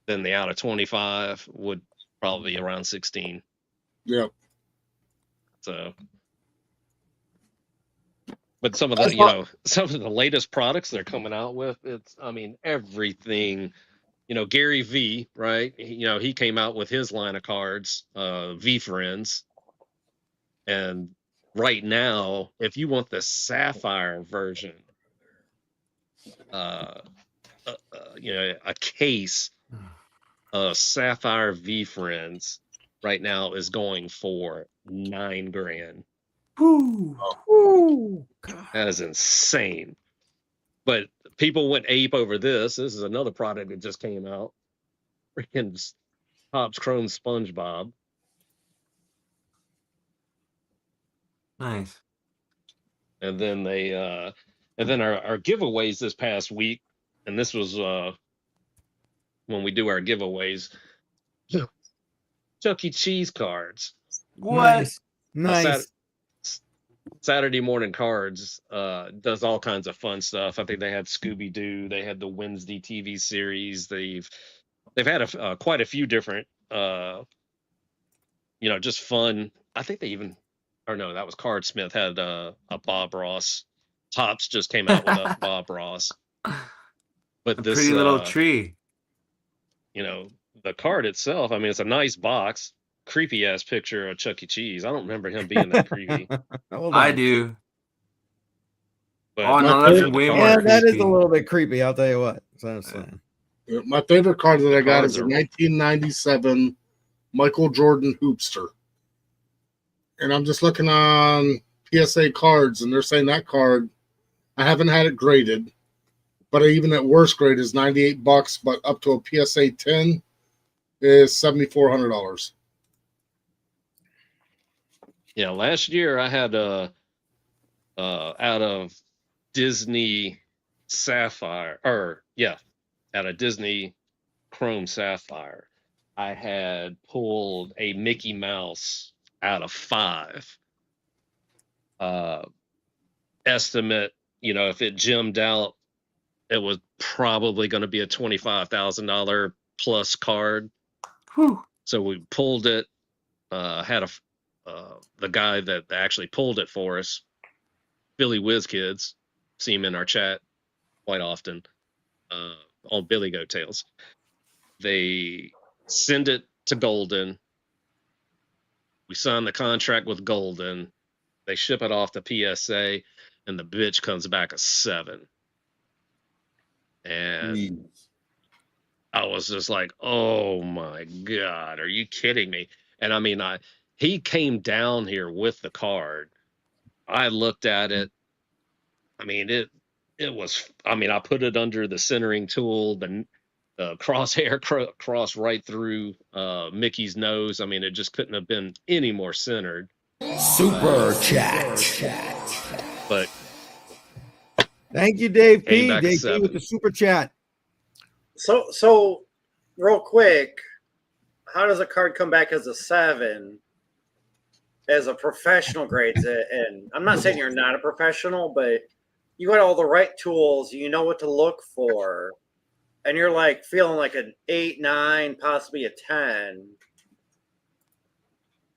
then the out of 25 would probably be around 16. Yep. So, but some of That's the some of the latest products they're coming out with, I mean everything. Gary V, right? He came out with his line of cards, V Friends, and right now, if you want the sapphire version, uh, a case of sapphire V Friends right now is going for $9,000. That is insane. But people went ape over this. This is another product that just came out. Freaking Topps Chrome SpongeBob. Nice. And then our giveaways this past week, and this was when we do our giveaways, Chuck E. Cheese cards. What? Nice. Saturday Morning Cards does all kinds of fun stuff. I think they had Scooby Doo. They had the Wednesday TV series. They've had quite a few different just fun. I think they even, or no, that was Cardsmith had a Bob Ross. Topps just came out with a Bob Ross. But A this pretty little tree. The card itself, I mean, it's a nice box. Creepy ass picture of Chuck E. Cheese. I don't remember him being that creepy. I do. But Oh no, that's way more creepy. That is a little bit creepy. I'll tell you what. So, my favorite card that I got cards is a are- 1997 Michael Jordan Hoopster. And I'm just looking on PSA cards, and they're saying that card, I haven't had it graded, but even at worst grade is $98, but up to a PSA 10 is $7,400. Yeah, last year I had out of Disney Sapphire, out of Disney Chrome Sapphire, I had pulled a Mickey Mouse out of 5. Estimate, if it gemmed out, it was probably going to be a $25,000 plus card. Whew. So we pulled it. Had the guy that actually pulled it for us, Billy Whiz Kids, see him in our chat quite often on Billy Goat Tales. They send it to Golden. We sign the contract with Golden. They ship it off to PSA, and the bitch comes back a 7. And I was just like, oh my God, are you kidding me? And I mean, he came down here with the card. I looked at it. I mean, it was, I mean, I put it under the centering tool, the crosshair crossed right through Mickey's nose. I mean, it just couldn't have been any more centered. Super chat. But thank you, Dave came P. back a Dave P 7. with the super chat. So real quick, how does a card come back as a 7 as a professional grades it? And I'm not saying you're not a professional, but you got all the right tools, you know what to look for, and you're like feeling like an 8, 9, possibly a 10.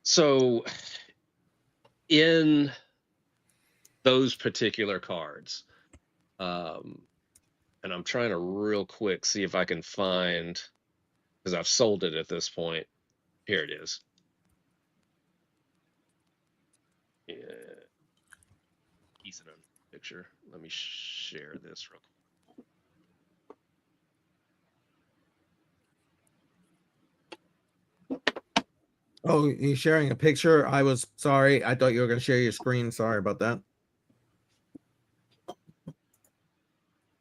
So in those particular cards, and I'm trying to real quick see if I can find, because I've sold it at this point. Here it is. Yeah. Piece it on picture. Let me share this real quick. Oh, you're sharing a picture? I was sorry. I thought you were going to share your screen. Sorry about that.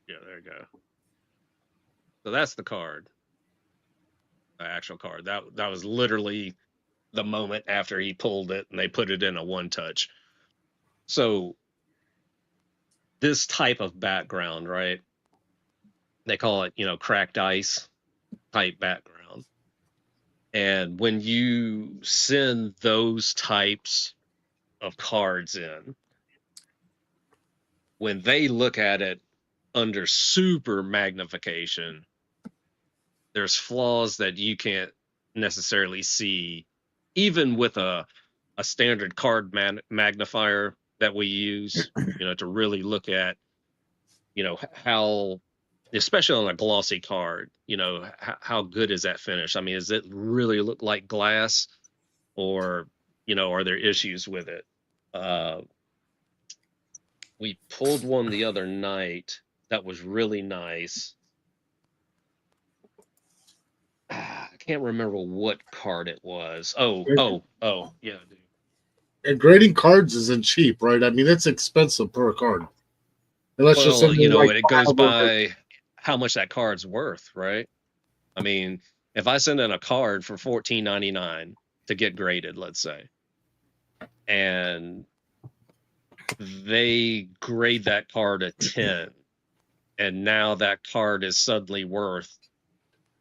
Yeah, there you go. So that's the card. the actual card. That was literally the moment after he pulled it and they put it in a one touch. So this type of background, right? They call it, cracked ice type background. And when you send those types of cards in, when they look at it under super magnification, there's flaws that you can't necessarily see, even with a standard card magnifier that we use, to really look at, how, especially on a glossy card, how good is that finish? I mean, does it really look like glass, or, are there issues with it? We pulled one the other night that was really nice. I can't remember what card it was. Oh, yeah, dude. And grading cards isn't cheap, right? I mean, it's expensive per card. And let's just Well, say like it goes by how much that card's worth, right? I mean, if I send in a card for $14.99 to get graded, let's say, and they grade that card a 10, and now that card is suddenly worth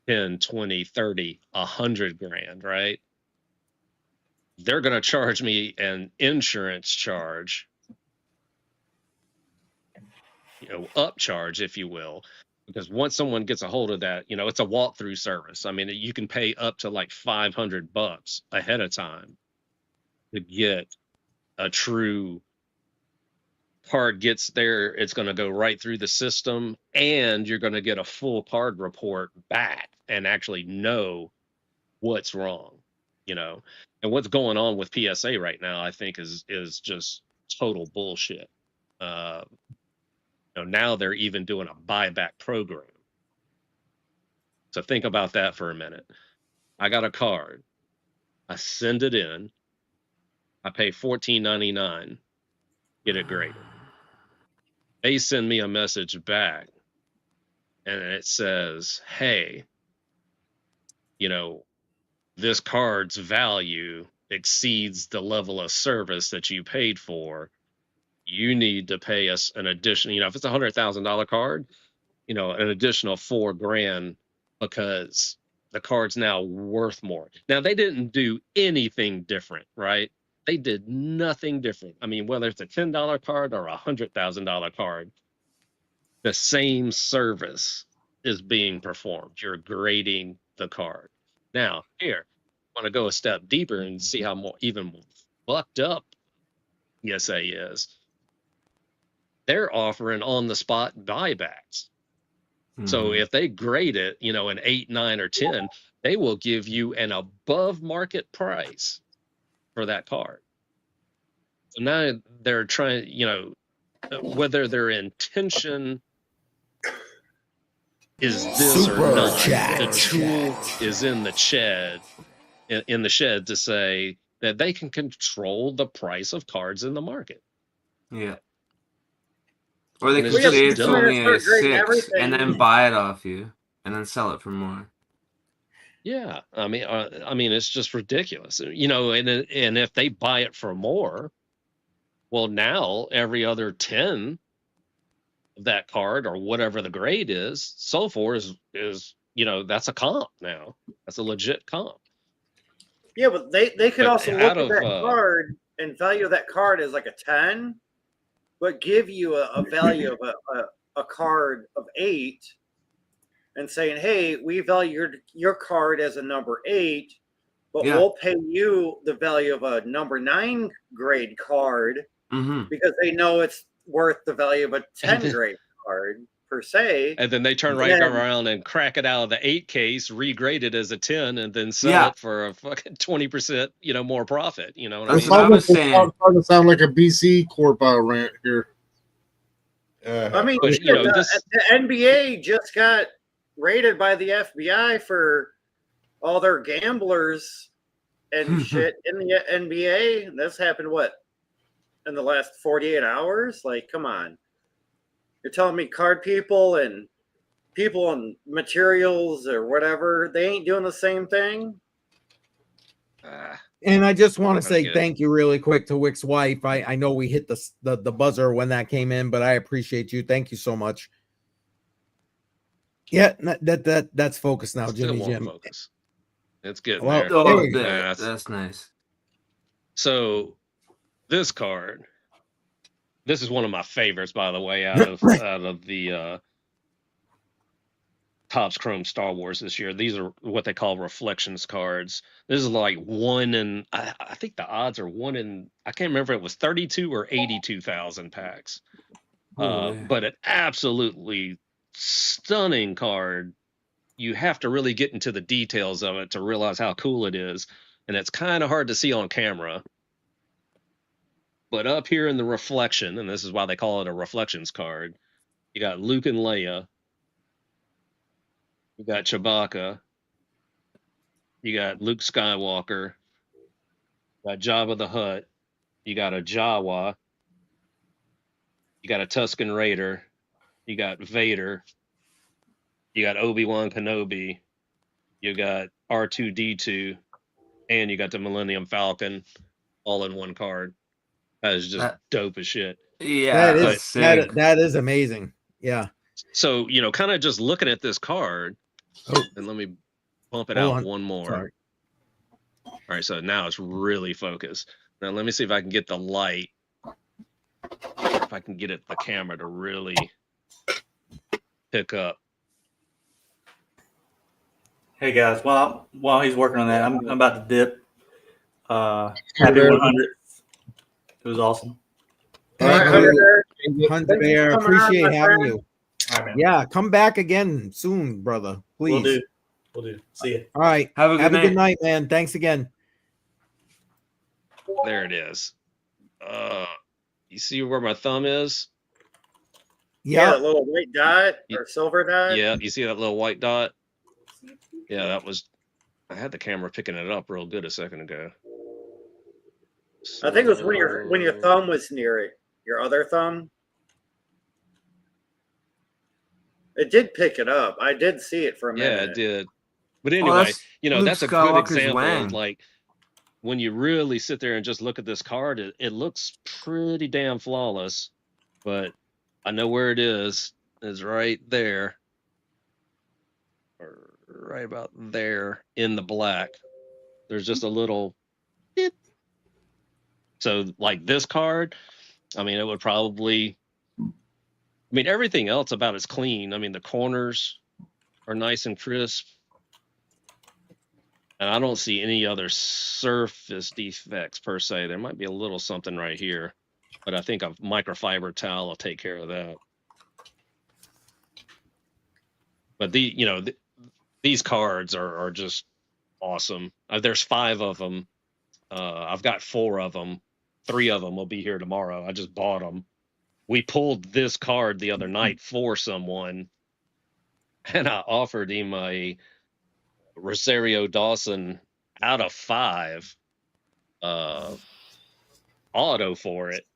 10, 20, 30, 100 grand, right? They're going to charge me an insurance charge, upcharge, if you will, because once someone gets a hold of that, it's a walkthrough service. I mean, you can pay up to like $500 ahead of time to get a true card. Gets there, it's going to go right through the system, and you're going to get a full card report back and actually know what's wrong, and what's going on with PSA right now, I think is just total bullshit. Now they're even doing a buyback program. So think about that for a minute. I got a card. I send it in. I pay $14.99, get it graded. They send me a message back and it says, hey, this card's value exceeds the level of service that you paid for. You need to pay us an additional, if it's a $100,000 card, an additional $4,000 because the card's now worth more. Now, they didn't do anything different, right? They did nothing different. I mean, whether it's a $10 card or a $100,000 card, the same service is being performed. You're grading the card. Now, here, I want to go a step deeper and see how even more fucked up PSA is. They're offering on the spot buybacks. So if they grade it, an 8, 9, or 10, they will give you an above market price for that card. So now they're trying, whether their intention is this or not, the tool is in the shed, in the shed to say that they can control the price of cards in the market. Yeah. Or they And could it's say just it's dumb. only a 6 and then buy it off you and then sell it for more. Yeah, I mean, it's just ridiculous, and if they buy it for more, well, now every other 10 of that card or whatever the grade is sold for is that's a comp now. That's a legit comp. Yeah, but they could But also look at that card and value that card as like a 10, but give you a value of a card of 8 and saying, hey, we value your card as a number 8, but we'll pay you the value of a number 9 grade card because they know it's worth the value of a 10 grade card per se. And then they turn right around and crack it out of the 8 case, regrade it as a 10, and then sell it for a fucking 20%, more profit. You know what That's I mean? what I was saying. It's starting to sound like a BC Corp rant here. I mean, but, the NBA just got raided by the FBI for all their gamblers and shit in the NBA. This happened, in the last 48 hours? Like, come on. You're telling me card people and people in materials or whatever, they ain't doing the same thing. And I just want to say get it. thank you really quick to Wick's wife. I know we hit the buzzer when that came in, but I appreciate you. Thank you so much. Yeah, that's focused now, Still Jimmy won't Jim. focus. It's getting Well, there. Oh, we go. that's nice. So this card, this is one of my favorites, by the way, out of the Topps Chrome Star Wars this year. These are what they call reflections cards. This is like one in, I think the odds are one in, I can't remember if it was 32 or 82,000 packs. But an absolutely stunning card. You have to really get into the details of it to realize how cool it is. And it's kind of hard to see on camera. But up here in the reflection, and this is why they call it a reflections card, you got Luke and Leia. You got Chewbacca. You got Luke Skywalker. You got Jabba the Hutt. You got a Jawa. You got a Tusken Raider. You got Vader. You got Obi-Wan Kenobi. You got R2-D2. And you got the Millennium Falcon all in one card. That is just dope as shit. Yeah, that is amazing. Yeah. So, kind of just looking at this card, and let me bump it out one more. Sorry. All right, so now it's really focused. Now let me see if I can get the light, if I can get the camera to really pick up. Hey guys, while he's working on that, I'm about to dip. Happy 100. It was awesome. Hunter Bear, appreciate having you. Yeah, come back again soon, brother. Please. We'll do. See you. All right. Have a good night, man. Thanks again. There it is. You see where my thumb is? Yeah, that little white dot or silver dot. Yeah, you see that little white dot? Yeah, that was. I had the camera picking it up real good a second ago. I think it was when your thumb was near it. Your other thumb. It did pick it up. I did see it for a minute. Yeah, it did. But anyway, that's a good example Wang. of like when you really sit there and just look at this card, it looks pretty damn flawless. But I know where it is. It's right there. Or right about there in the black. There's just a little dip. So like this card, I mean, it would probably, everything else about it's clean. I mean, the corners are nice and crisp. And I don't see any other surface defects per se. There might be a little something right here, but I think a microfiber towel will take care of that. But these cards are just awesome. There's 5 of them. I've got 4 of them. 3 of them will be here tomorrow. I just bought them. We pulled this card the other night for someone, and I offered him a Rosario Dawson out of 5 auto for it.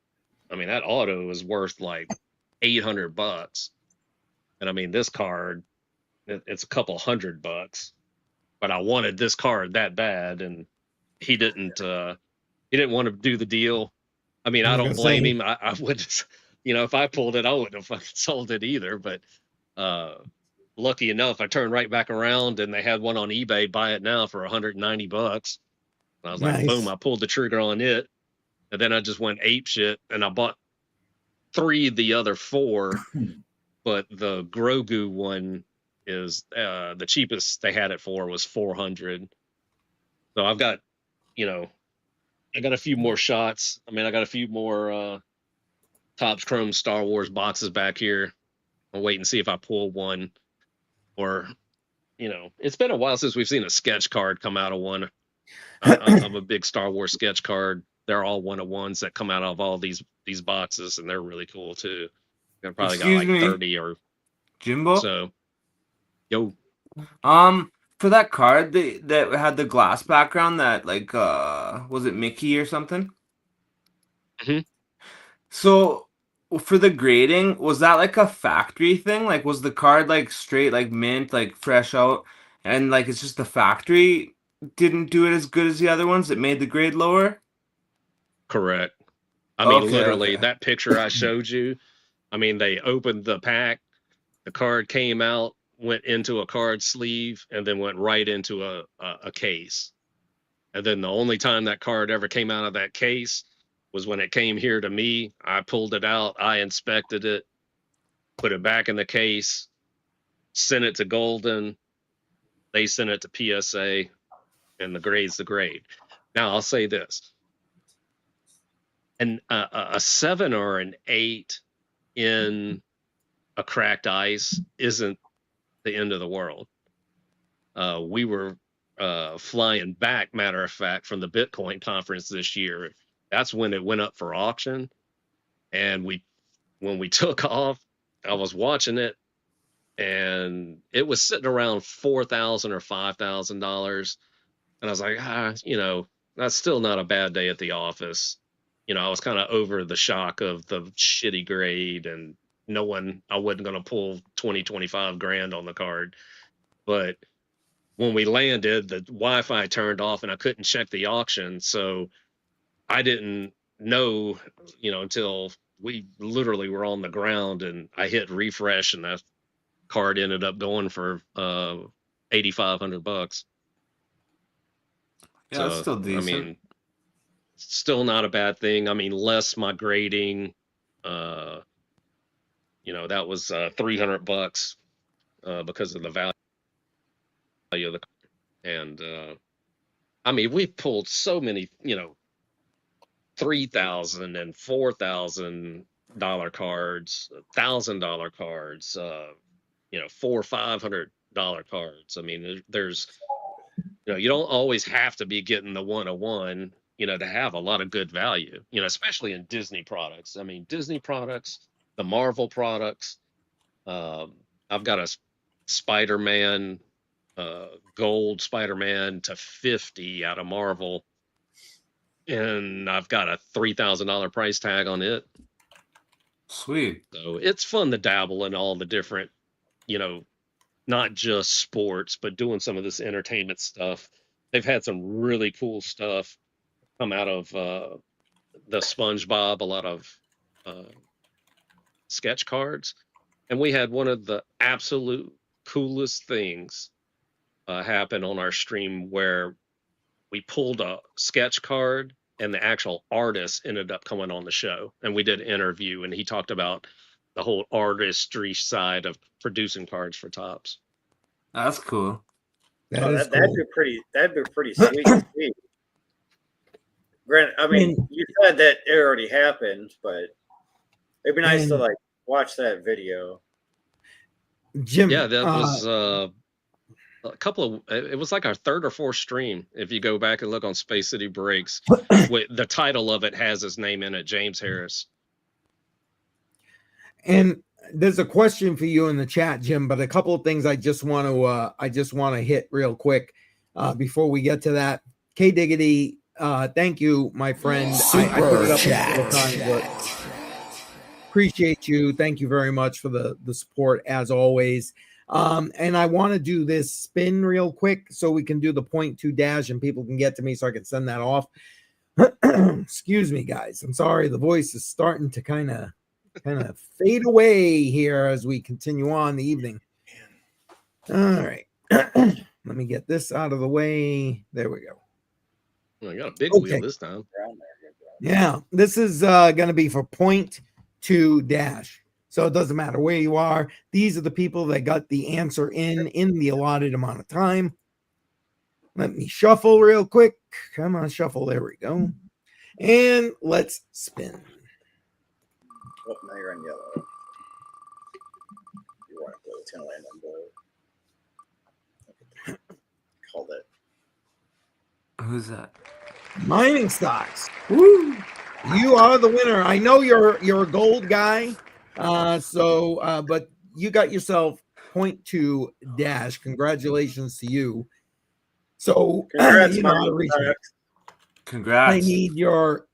I mean, that auto is worth like $800. And this card, it's a couple $100. But I wanted this card that bad, and he didn't want to do the deal. I don't blame him. I would just, if I pulled it, I wouldn't have fucking sold it either. But lucky enough, I turned right back around and they had one on eBay. Buy it now for $190. And I was like, boom, I pulled the trigger on it. And then I just went ape shit and I bought 3 of the other 4. But the Grogu one is the cheapest they had it for was $400. So I've got, I got a few more shots. I got a few more Topps Chrome Star Wars boxes back here. I'll wait and see if I pull one. Or, it's been a while since we've seen a sketch card come out of one. I'm a big Star Wars sketch card. They're all one-of-ones that come out of all these boxes, and they're really cool too. I've probably got like 30 or Jimbo. So, yo. For that card that had the glass background, that was it Mickey or something? Mm-hmm. So for the grading, was that like a factory thing? Like, was the card like straight, like mint, like fresh out, and like it's just the factory didn't do it as good as the other ones that made the grade lower? Correct. I mean, Okay, literally, okay. that picture I showed you, I mean, they opened the pack, the card came out, went into a card sleeve, and then went right into a case. And then the only time that card ever came out of that case was when it came here to me. I pulled it out, I inspected it, put it back in the case, sent it to Golden. They sent it to PSA, and the grade's the grade. Now, I'll say this. A 7 or an 8 in a cracked ice isn't the end of the world. We were flying back, matter of fact, from the Bitcoin conference this year. That's when it went up for auction. And when we took off, I was watching it, and it was sitting around $4,000 or $5,000. And I was like, that's still not a bad day at the office. I was kind of over the shock of the shitty grade and knowing I wasn't going to pull 20, 25 grand on the card. But when we landed, the Wi-Fi turned off and I couldn't check the auction. So I didn't know, until we literally were on the ground and I hit refresh and that card ended up going for $8,500. Yeah, that's So, still I decent. mean, still not a bad thing. I mean, less my grading, that was $300 because of the value of the, and I mean, we pulled so many, $3,000 and $4,000 cards, $1,000 cards, $400-$500 cards. I mean, there's, you don't always have to be getting the 101, to have a lot of good value, especially in Disney products. I mean, Disney products, the Marvel products. I've got a Spider-Man, gold Spider-Man to 50 out of Marvel, and I've got a $3,000 price tag on it. Sweet. So it's fun to dabble in all the different, not just sports, but doing some of this entertainment stuff. They've had some really cool stuff come out of the SpongeBob, a lot of sketch cards. And we had one of the absolute coolest things happen on our stream where we pulled a sketch card and the actual artist ended up coming on the show. And we did an interview and he talked about the whole artistry side of producing cards for Topps. That's cool. That'd be pretty sweet to see. Granted, I mean, you said that it already happened, but it'd be nice to like watch that video. Jim, yeah, that was a couple of. It was like our third or fourth stream. If you go back and look on Space City Breaks, the title of it has his name in it, James Harris. And there's a question for you in the chat, Jim, but a couple of things I just want to hit real quick before we get to that. K Diggity, thank you, my friend. I put it up a couple of times, but appreciate you. Thank you very much for the support as always. And I want to do this spin real quick so we can do the 0.2 dash and people can get to me so I can send that off. Excuse me, guys. I'm sorry. The voice is starting to kind of fade away here as we continue on the evening. All right. Let me get this out of the way. There we go. I got a big wheel this time. Yeah, this is going to be for 0.2 dash. So it doesn't matter where you are. These are the people that got the answer in the allotted amount of time. Let me shuffle real quick. Come on, shuffle. There we go. And let's spin. Oh, now you're on yellow. You want to play the 10 land on blue. Called it. Who's that? Mining stocks. Woo! You are the winner. I know you're a gold guy. But you got yourself 0.2 dash. Congratulations to you. So congrats, you know how to reach me. Congrats. I need your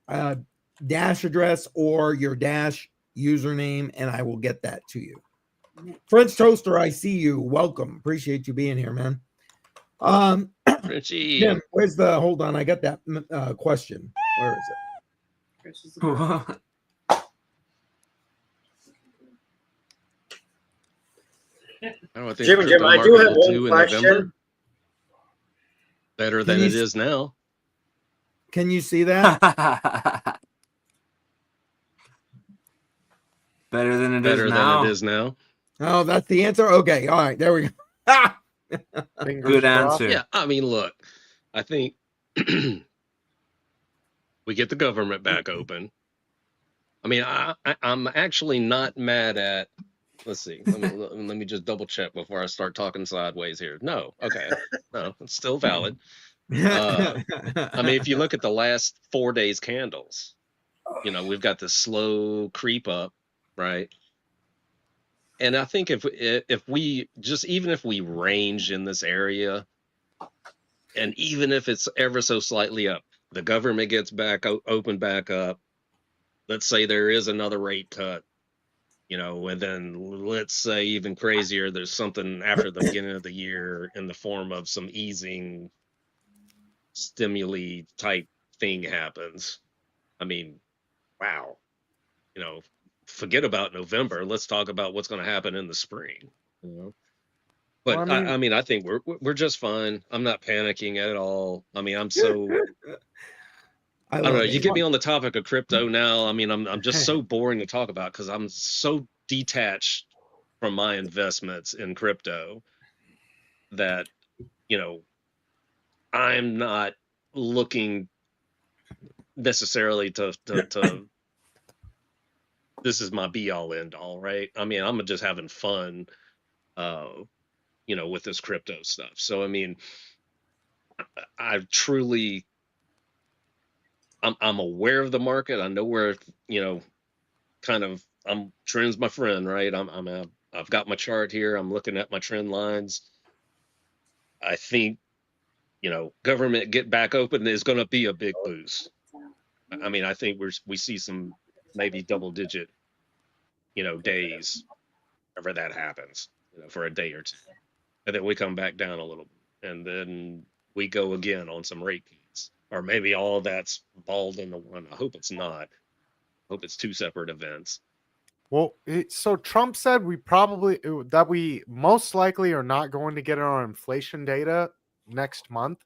dash address or your dash username, and I will get that to you. French Toaster, I see you. Welcome. Appreciate you being here, man. Richie. Jim, where's the? Hold on, I got that question. Where is it? I don't think Jim, crypto I do market have will one do in question. November better Can than you it is now. Can you see that? Better than it Better is than now. it is now. Oh, that's the answer. Okay, all right, there we go. Good answer. Yeah, I mean, look, I think we get the government back open. I mean, I'm actually not mad at. Let's see. Let me just double check before I start talking sideways here. No, okay, no, it's still valid. I mean, if you look at the last 4 days candles, you know, we've got this slow creep up, right? And I think if we just, even if we range in this area, and even if it's ever so slightly up, the government gets back open back up. Let's say there is another rate cut, you know, and then let's say even crazier, there's something after the beginning of the year in the form of some easing stimuli type thing happens. I mean, wow, you know, forget about November. Let's talk about what's going to happen in the spring. You know? But Well, I mean, I think we're just fine. I'm not panicking at all. I mean, I'm so I don't know. You get me on the topic of crypto now. I mean, I'm just so boring to talk about because I'm so detached from my investments in crypto that, you know, I'm not looking necessarily to this is my be all end all, right? I mean, I'm just having fun, you know, with this crypto stuff. So, I mean, I truly, I'm aware of the market. I know where, you know, kind of, trend's my friend, right? I've got my chart here. I'm looking at my trend lines. I think, you know, government get back open is going to be a big boost. I mean, I think we see some maybe double digit, you know, days whenever that happens, you know, for a day or two. And then we come back down a little bit. And then we go again on some rate cuts. Or maybe all that's balled into one. I hope it's not. I hope it's two separate events. Well, so Trump said that we most likely are not going to get our inflation data next month.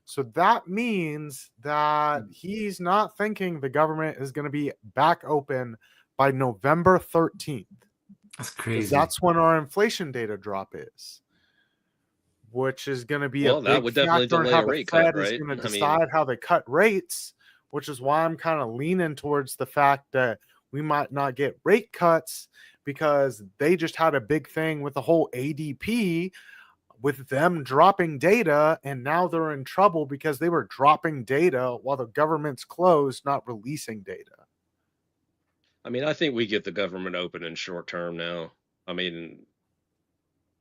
So that means that he's not thinking the government is going to be back open by November 13th. That's Because crazy. that's when our inflation data drop is, which is going to be a Well, that big would definitely factor in delay how a the rate Fed cut, is right? going to I mean, decide how they cut rates, which is why I'm kind of leaning towards the fact that we might not get rate cuts because they just had a big thing with the whole ADP with them dropping data, and now they're in trouble because they were dropping data while the government's closed, not releasing data. I think we get the government open in short term now. I mean,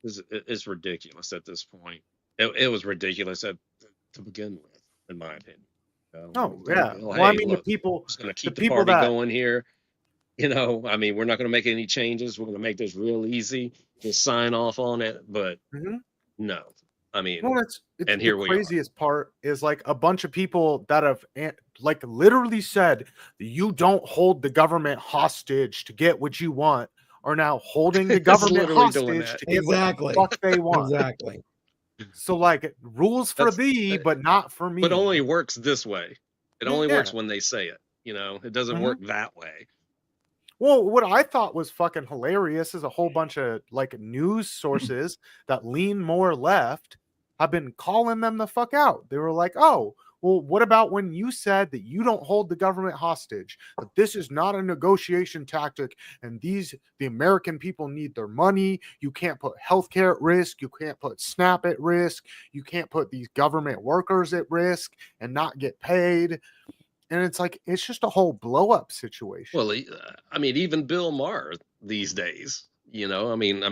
it's ridiculous at this point. It was ridiculous to begin with, in my opinion. Oh Telling yeah. Bill, Well, I hey, mean, look, we're just going to the keep the people party that going here. You know, I mean, we're not going to make any changes. We're going to make this real easy. Just sign off on it. But no, I mean, well, it's and the here we are. craziest part is like a bunch of people that have like literally said you don't hold the government hostage to get what you want are now holding the It's government literally doing hostage that. to get what the fuck they want. Exactly. So like rules for thee, but not for me. But only works this way. It only works Yeah. when they say it. You know, it doesn't work that way. Well, what I thought was fucking hilarious is a whole bunch of like news sources that lean more left have been calling them the fuck out. They were like, oh, well, what about when you said that you don't hold the government hostage, that this is not a negotiation tactic, and the American people need their money. You can't put healthcare at risk. You can't put SNAP at risk. You can't put these government workers at risk and not get paid. And it's like, it's just a whole blow up situation. Well, I mean, even Bill Maher these days, you know, I mean,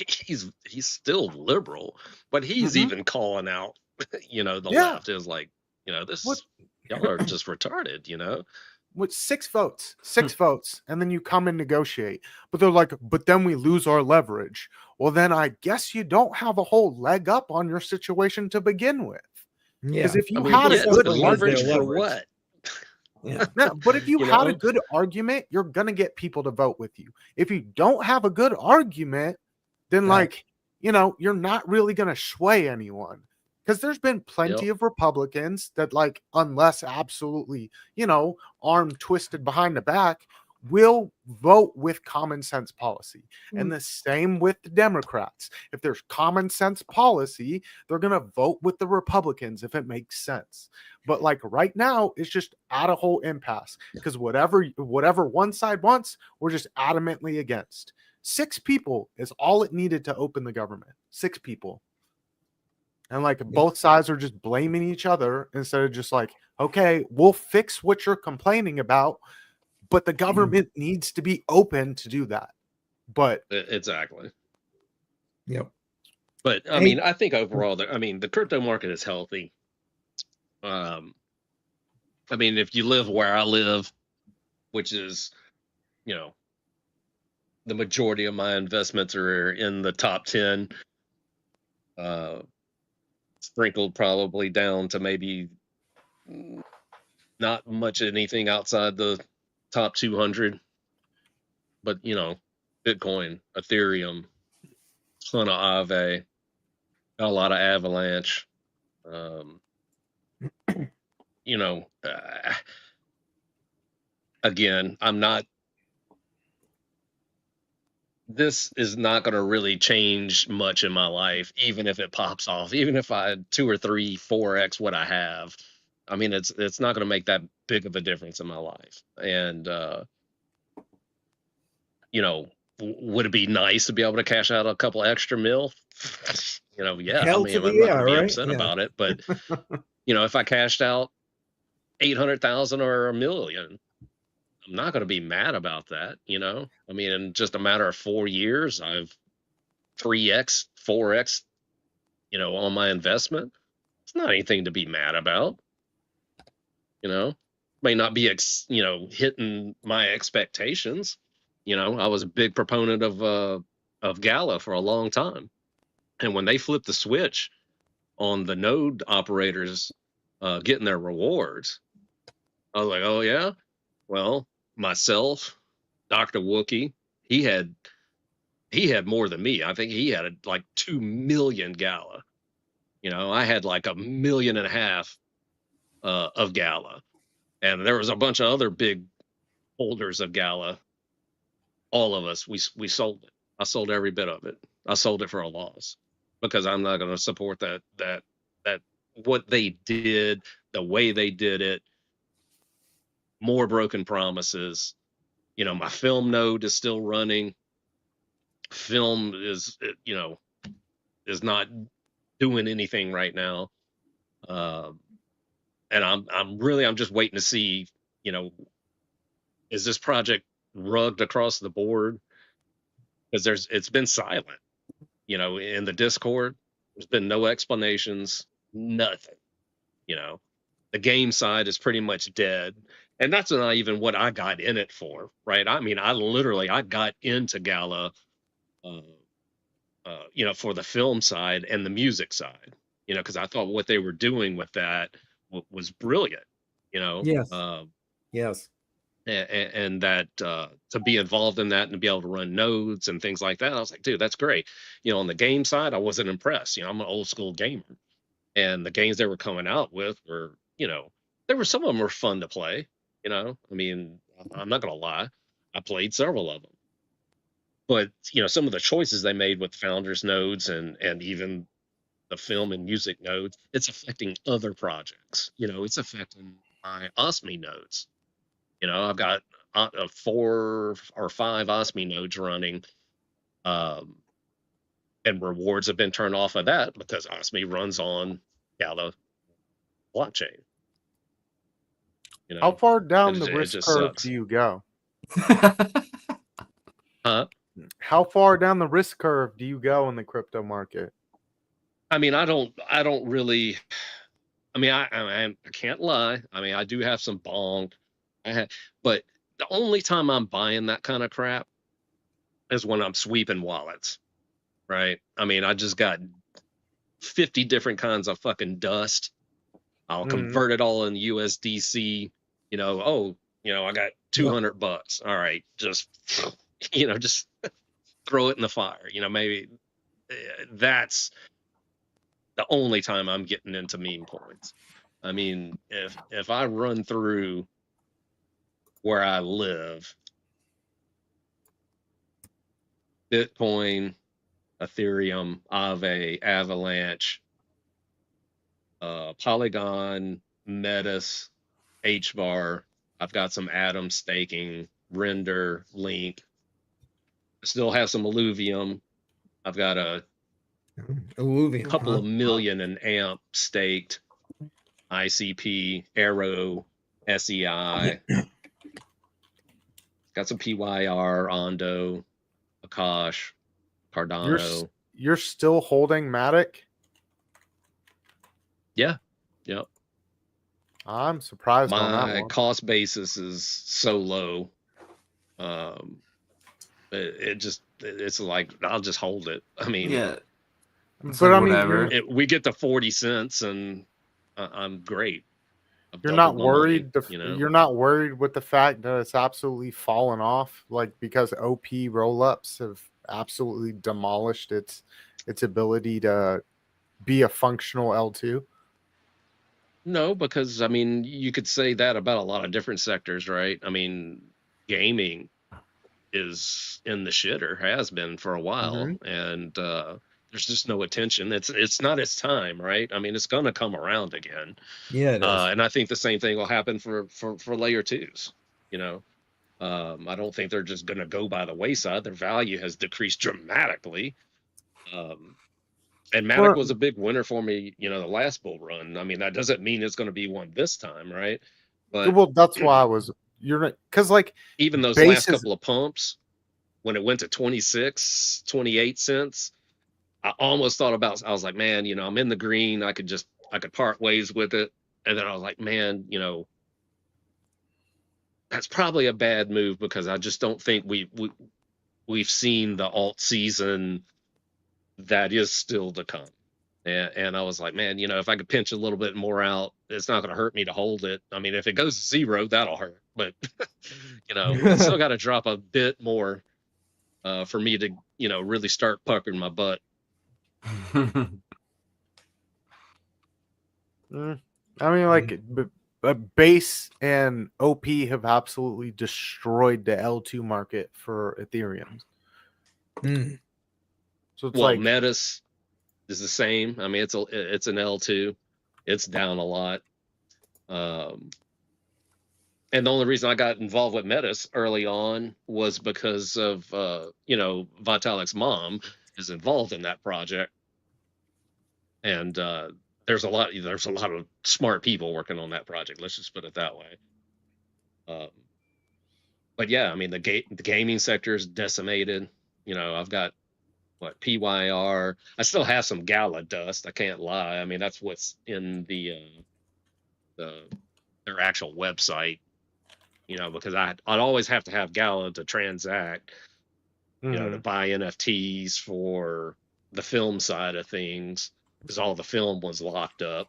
he's still liberal, but he's even calling out, you know, the left is like, you know, y'all are just retarded, you know. with 6 votes, and then you come and negotiate. But they're like, but then we lose our leverage. Well, then I guess you don't have a whole leg up on your situation to begin with. Because if you had a good leverage argument, for what? Yeah. but if you, You had a know? good argument, you're gonna get people to vote with you. If you don't have a good argument, then like, you know, you're not really gonna sway anyone. Because there's been plenty of Republicans that, like, unless absolutely, you know, arm twisted behind the back, will vote with common sense policy. And the same with the Democrats. If there's common sense policy, they're going to vote with the Republicans if it makes sense. But like right now, it's just at a whole impasse because whatever one side wants, we're just adamantly against. 6 people is all it needed to open the government. 6 people. And like both sides are just blaming each other instead of just like, okay, we'll fix what you're complaining about, but the government needs to be open to do that. But exactly. Yep. But I mean, I think overall, the crypto market is healthy. I mean, if you live where I live, which is, you know, the majority of my investments are in the top 10, sprinkled probably down to maybe not much anything outside the top 200. But, you know, Bitcoin, Ethereum, ton of Aave, got a lot of Avalanche. You know, again, this is not going to really change much in my life, even if it pops off, even if I had 2 or 3, 4x what I have. I mean, it's not going to make that big of a difference in my life. And, you know, would it be nice to be able to cash out a couple extra mil? You know, yeah. Hell I to mean, the I'm not yeah, going to be right? upset Yeah. about it, but you know, if I cashed out 800,000 or $1 million, I'm not going to be mad about that. You know, I mean, in just a matter of 4 years, I've 3x, 4x, you know, on my investment. It's not anything to be mad about. You know, may not be, you know, hitting my expectations. You know, I was a big proponent of Gala for a long time. And when they flipped the switch on the node operators getting their rewards, I was like, oh yeah, well, myself, Dr. Wookie, he had more than me. I think he had like 2 million Gala. You know, I had like 1.5 million of Gala, and there was a bunch of other big holders of Gala. All of us, we sold it. I sold every bit of it. I sold it for a loss because I'm not going to support that what they did, the way they did it, more broken promises. You know, my film node is still running. Film is, you know, is not doing anything right now. And I'm just waiting to see, you know, is this project rugged across the board? Because it's been silent, you know, in the Discord. There's been no explanations, nothing. You know, the game side is pretty much dead, and that's not even what I got in it for, right? I mean, I got into Gala, you know, for the film side and the music side, you know, because I thought what they were doing with that was brilliant, you know. Yes. Yes. And that to be involved in that and to be able to run nodes and things like that, I was like, dude, that's great. You know, on the game side, I wasn't impressed. You know, I'm an old school gamer, and the games they were coming out with were, you know, some of them were fun to play. You know, I mean, I'm not gonna lie, I played several of them, but you know, some of the choices they made with founders nodes and even the film and music nodes, it's affecting other projects. You know, it's affecting my OSMI nodes. You know, I've got 4 or 5 OSMI nodes running, um, and rewards have been turned off of that because OSMI runs on Gala blockchain. You know, how far down the it risk just curve sucks. do you go? Huh? How far down the risk curve do you go in the crypto market? I mean, I don't really. I mean, I can't lie. I mean, I do have some bong. But the only time I'm buying that kind of crap is when I'm sweeping wallets, right? I mean, I just got 50 different kinds of fucking dust. I'll convert it all in USDC. I got $200. All right, just just throw it in the fire. Maybe that's the only time I'm getting into meme coins. I mean, if I run through where I live, Bitcoin, Ethereum, Aave, Avalanche, Polygon, Metis, HBAR. I've got some Atom staking, Render, Link. I still have some Illuvium. I've got a couple of million in AMP staked, ICP, Arrow, SEI. Got some PYR, Ondo, Akash, Cardano. You're still holding Matic? Yeah. Yep. I'm surprised on that My one. cost basis is so low. It's like I'll just hold it. I mean, Yeah. But I mean, whatever. we get to 40 cents and I'm great. I've you're not doubled my money, worried. You're not worried with the fact that it's absolutely fallen off, like because OP rollups have absolutely demolished its ability to be a functional L2. No, because I mean, you could say that about a lot of different sectors, right? I mean, gaming is in the shitter, has been for a while, and there's just no attention. It's not its time, right? I mean, it's going to come around again. Yeah, it is. And I think the same thing will happen for layer twos. I don't think they're just going to go by the wayside. Their value has decreased dramatically. And Matic was a big winner for me, the last bull run. I mean, that doesn't mean it's going to be one this time, right? But Well, that's why because like even those last couple of pumps, when it went to 26, 28 cents, I almost thought about, I was like, man, I'm in the green. I could part ways with it. And then I was like, man, that's probably a bad move because I just don't think we've seen the alt season that is still to come. And I was like, man, if I could pinch a little bit more out, it's not going to hurt me to hold it. I mean, if it goes to zero, that'll hurt. But, it's still got to drop a bit more for me to, really start puckering my butt. I mean, like, base and OP have absolutely destroyed the L2 market for Ethereum. So it's like Metis is the same. I mean, it's an L2. It's down a lot. And the only reason I got involved with Metis early on was because of Vitalik's mom is involved in that project, and there's a lot of smart people working on that project. Let's just put it that way. But yeah, I mean the gaming sector is decimated. I've got PYR. I still have some Gala dust. I can't lie. I mean that's what's in their actual website. Because I'd always have to have Gala to transact, to buy NFTs for the film side of things, because all the film was locked up.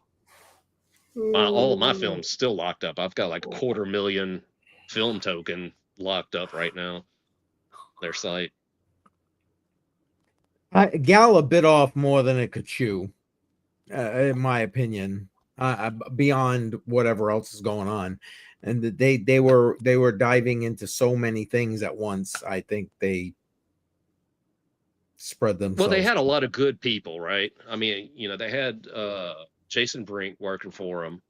All of my film's still locked up. I've got like 250,000 film token locked up right now. Their site. Gala bit off more than it could chew, in my opinion. Beyond whatever else is going on, and they were diving into so many things at once. I think they spread themselves. Well, they had a lot of good people, right? I mean, they had Jason Brink working for them.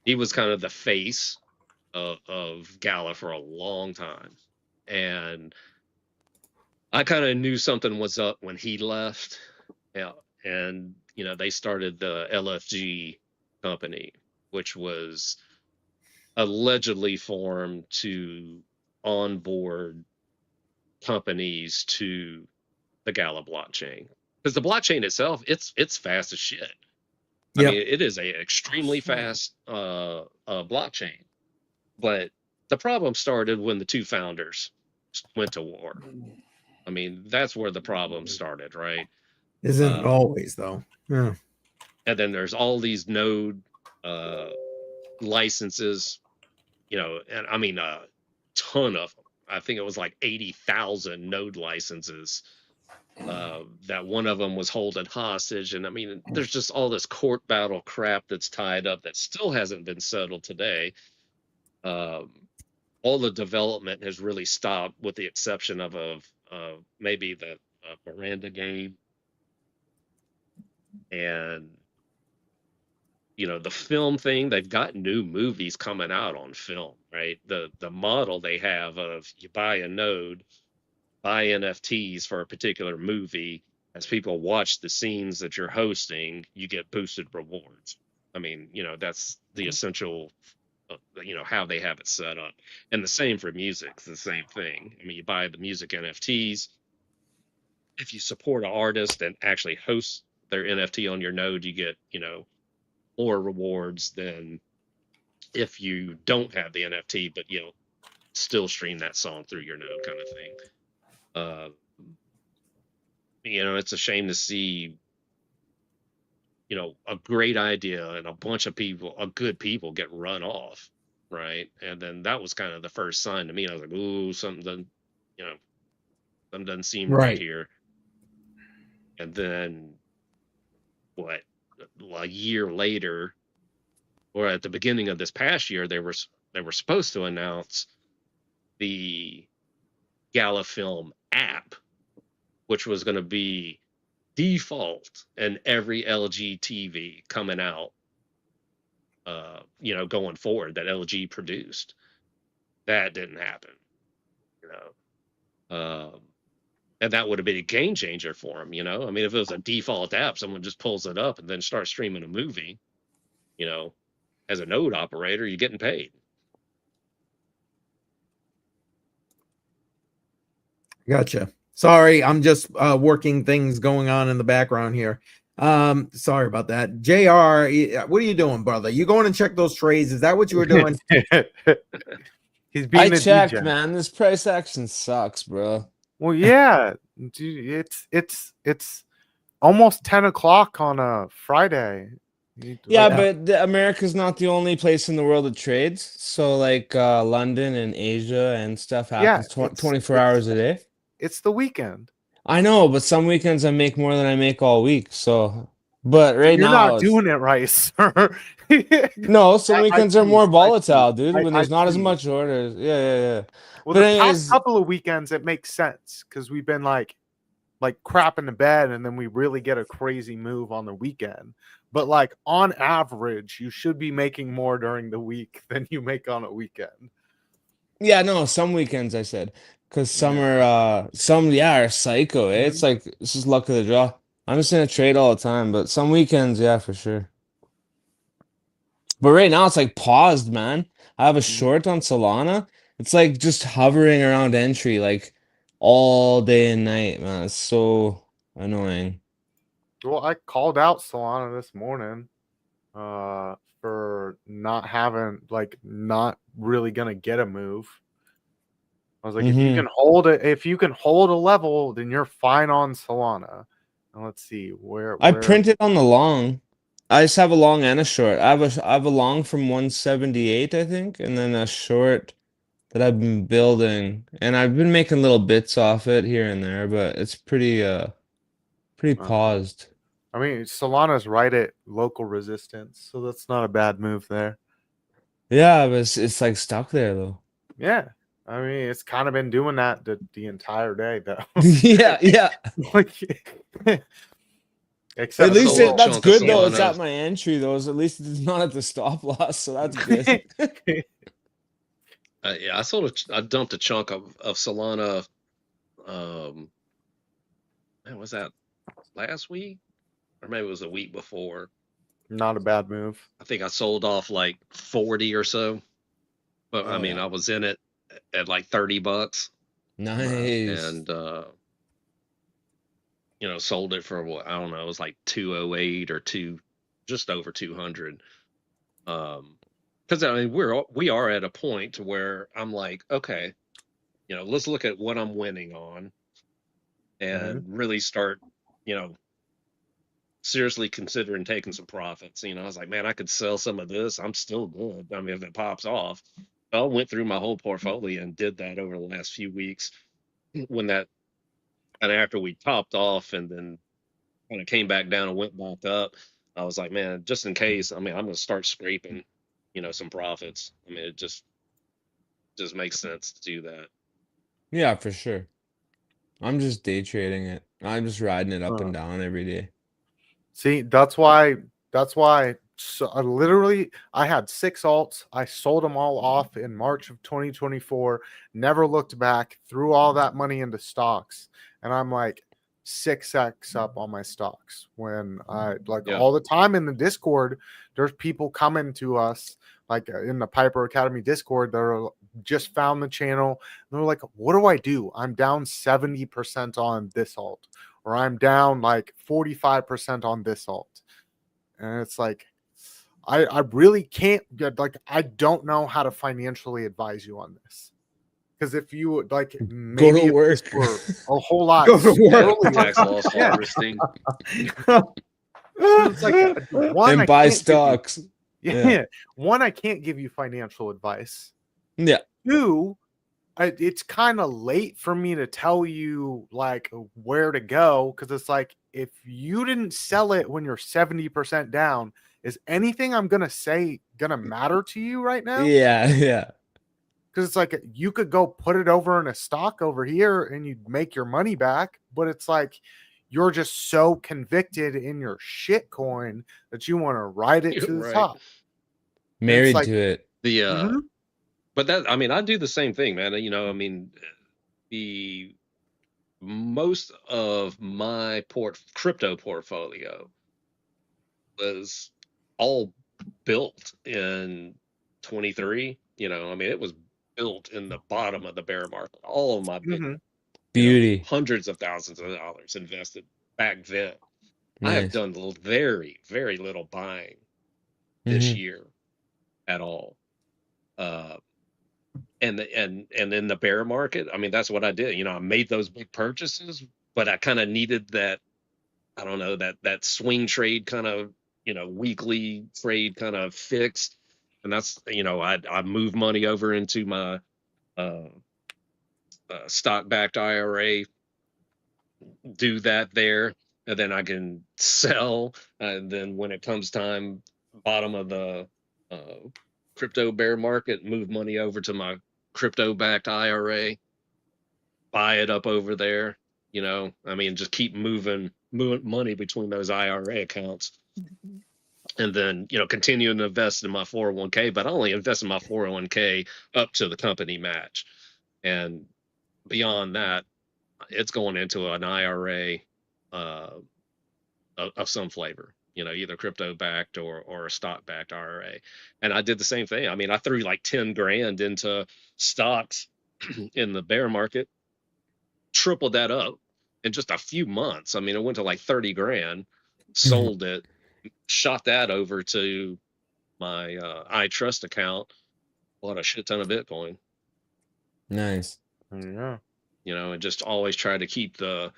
He was kind of the face of Gala for a long time, and I kind of knew something was up when he left. Yeah, and they started the LFG company, which was allegedly formed to onboard companies to the Gala blockchain, because the blockchain itself, it's fast as shit. I mean, it is a extremely fast blockchain, but The problem started when the two founders went to war. I mean, that's where the problem started, right? Isn't it always though? Yeah. And then there's all these node licenses, and I mean a ton of them. I think it was like 80,000 node licenses that one of them was holding hostage. And I mean, there's just all this court battle crap that's tied up that still hasn't been settled today. All the development has really stopped, with the exception of maybe the Miranda game and the film thing. They've got new movies coming out on film, right? The model they have of you buy a node, buy NFTs for a particular movie. As people watch the scenes that you're hosting, you get boosted rewards. I mean, that's the essential, how they have it set up. And the same for music, it's the same thing. I mean, you buy the music NFTs. If you support an artist and actually host their NFT on your node, you get, more rewards than if you don't have the NFT, but still stream that song through your node, kind of thing. It's a shame to see, a great idea and a bunch of people, good people, get run off, right? And then that was kind of the first sign to me. I was like, ooh, something doesn't seem right here. And then what? A year later, or at the beginning of this past year, they were supposed to announce the Gala Film app, which was going to be default in every LG TV coming out, going forward, that LG produced. That didn't happen, you know. And that would have been a game changer for them, I mean, if it was a default app, someone just pulls it up and then starts streaming a movie, as a node operator, you're getting paid. Gotcha. Sorry, I'm just working things going on in the background here. Sorry about that. JR, what are you doing, brother? You going to check those trays? Is that what you were doing? He's being I a checked, DJ. man. This price action sucks, bro. Well, yeah, dude, it's almost 10 o'clock on a Friday. Yeah, but America's not the only place in the world that trades. So like London and Asia and stuff happens 24 hours a day. It's the weekend. I know, but some weekends I make more than I make all week. So, but right You're now not doing it right, sir. No, some weekends are more volatile, dude, when I there's not as see. much orders. Yeah. Well, But the anyways, past couple of weekends it makes sense because we've been like crap in the bed, and then we really get a crazy move on the weekend. But like on average, you should be making more during the week than you make on a weekend. yeah, no, some weekends I said, because some are psycho. Eh? It's like it's just luck of the draw. I'm just in a trade all the time, but some weekends, yeah, for sure. But right now it's like paused, man. I have a short on Solana. It's like just hovering around entry like all day and night, man. It's so annoying. Well, I called out Solana this morning for not really gonna get a move. I was like, if you can hold a level, then you're fine on Solana. And let's see where I printed on the long. I just have a long and a short. I have a long from 178, I think, and then a short that I've been building. And I've been making little bits off it here and there, but it's pretty paused. I mean, Solana's right at local resistance, so that's not a bad move there. Yeah, but it's like stuck there though. Yeah. I mean, it's kind of been doing that the entire day, though. yeah. Except at least that's good though. It's at my entry though. At least it's not at the stop loss, so that's good. Yeah, I dumped a chunk of Solana. Man, was that last week, or maybe it was a week before? Not a bad move. I think I sold off like 40 or so, but I mean, I was in it at like $30. Nice. And sold it for what, I don't know, it was like 208 or just over 200. because I mean we are at a point to where I'm like, okay, let's look at what I'm winning on and really start, seriously considering taking some profits. I was like, man, I could sell some of this. I'm still good. I mean, if it pops off. I went through my whole portfolio and did that over the last few weeks when that, and after we topped off and then kind of came back down and went back up, I was like, man, just in case, I mean, I'm going to start scraping, some profits. I mean, it just makes sense to do that. Yeah, for sure. I'm just day trading it. I'm just riding it up and down every day. See, that's why. So I had 6 alts. I sold them all off in March of 2024. Never looked back. Threw all that money into stocks, and I'm like 6x up on my stocks. When I all the time in the Discord, there's people coming to us like in the Piper Academy Discord. They're just found the channel. And they're like, "What do I do? I'm down 70% on this alt." Or I'm down like 45% on this alt. And it's like, I really can't get, like, I don't know how to financially advise you on this. Because if you like, Go maybe to if work. this were a whole lot Go to work. earlier- Tax loss Yeah. harvesting. It's like, one, And I buy can't give you- stocks. yeah. One, I can't give you financial advice. Yeah. 2, it's kind of late for me to tell you like where to go, because it's like, if you didn't sell it when you're 70% down, is anything I'm gonna say gonna matter to you right now? Yeah. Because it's like, you could go put it over in a stock over here and you'd make your money back, but it's like, you're just so convicted in your shit coin that you want to ride it to the Right. top. Married like- to it. The but that, I mean, I do the same thing, man. I mean, the most of my crypto portfolio was all built in 23. I mean, it was built in the bottom of the bear market. All of my big, Beauty. hundreds of thousands of dollars invested back then. I have Nice. done very, very little buying this year at all. And in the bear market, I mean, that's what I did. I made those big purchases, but I kind of needed that, I don't know, that swing trade kind of, weekly trade kind of fixed. And that's, I moved money over into my stock backed IRA, do that there, and then I can sell. And then when it comes time, bottom of the crypto bear market, move money over to my crypto backed IRA, buy it up over there. I mean, just keep moving money between those IRA accounts. And then, continue to invest in my 401k, but I only invest in my 401k up to the company match. And beyond that, it's going into an IRA of some flavor, either crypto backed or a stock backed IRA. And I did the same thing. I mean, I threw like 10 grand into stocks in the bear market, tripled that up in just a few months. I mean, it went to like 30 grand, sold it, shot that over to my iTrust account, bought a shit ton of Bitcoin. Nice. Yeah. And just always try to keep the,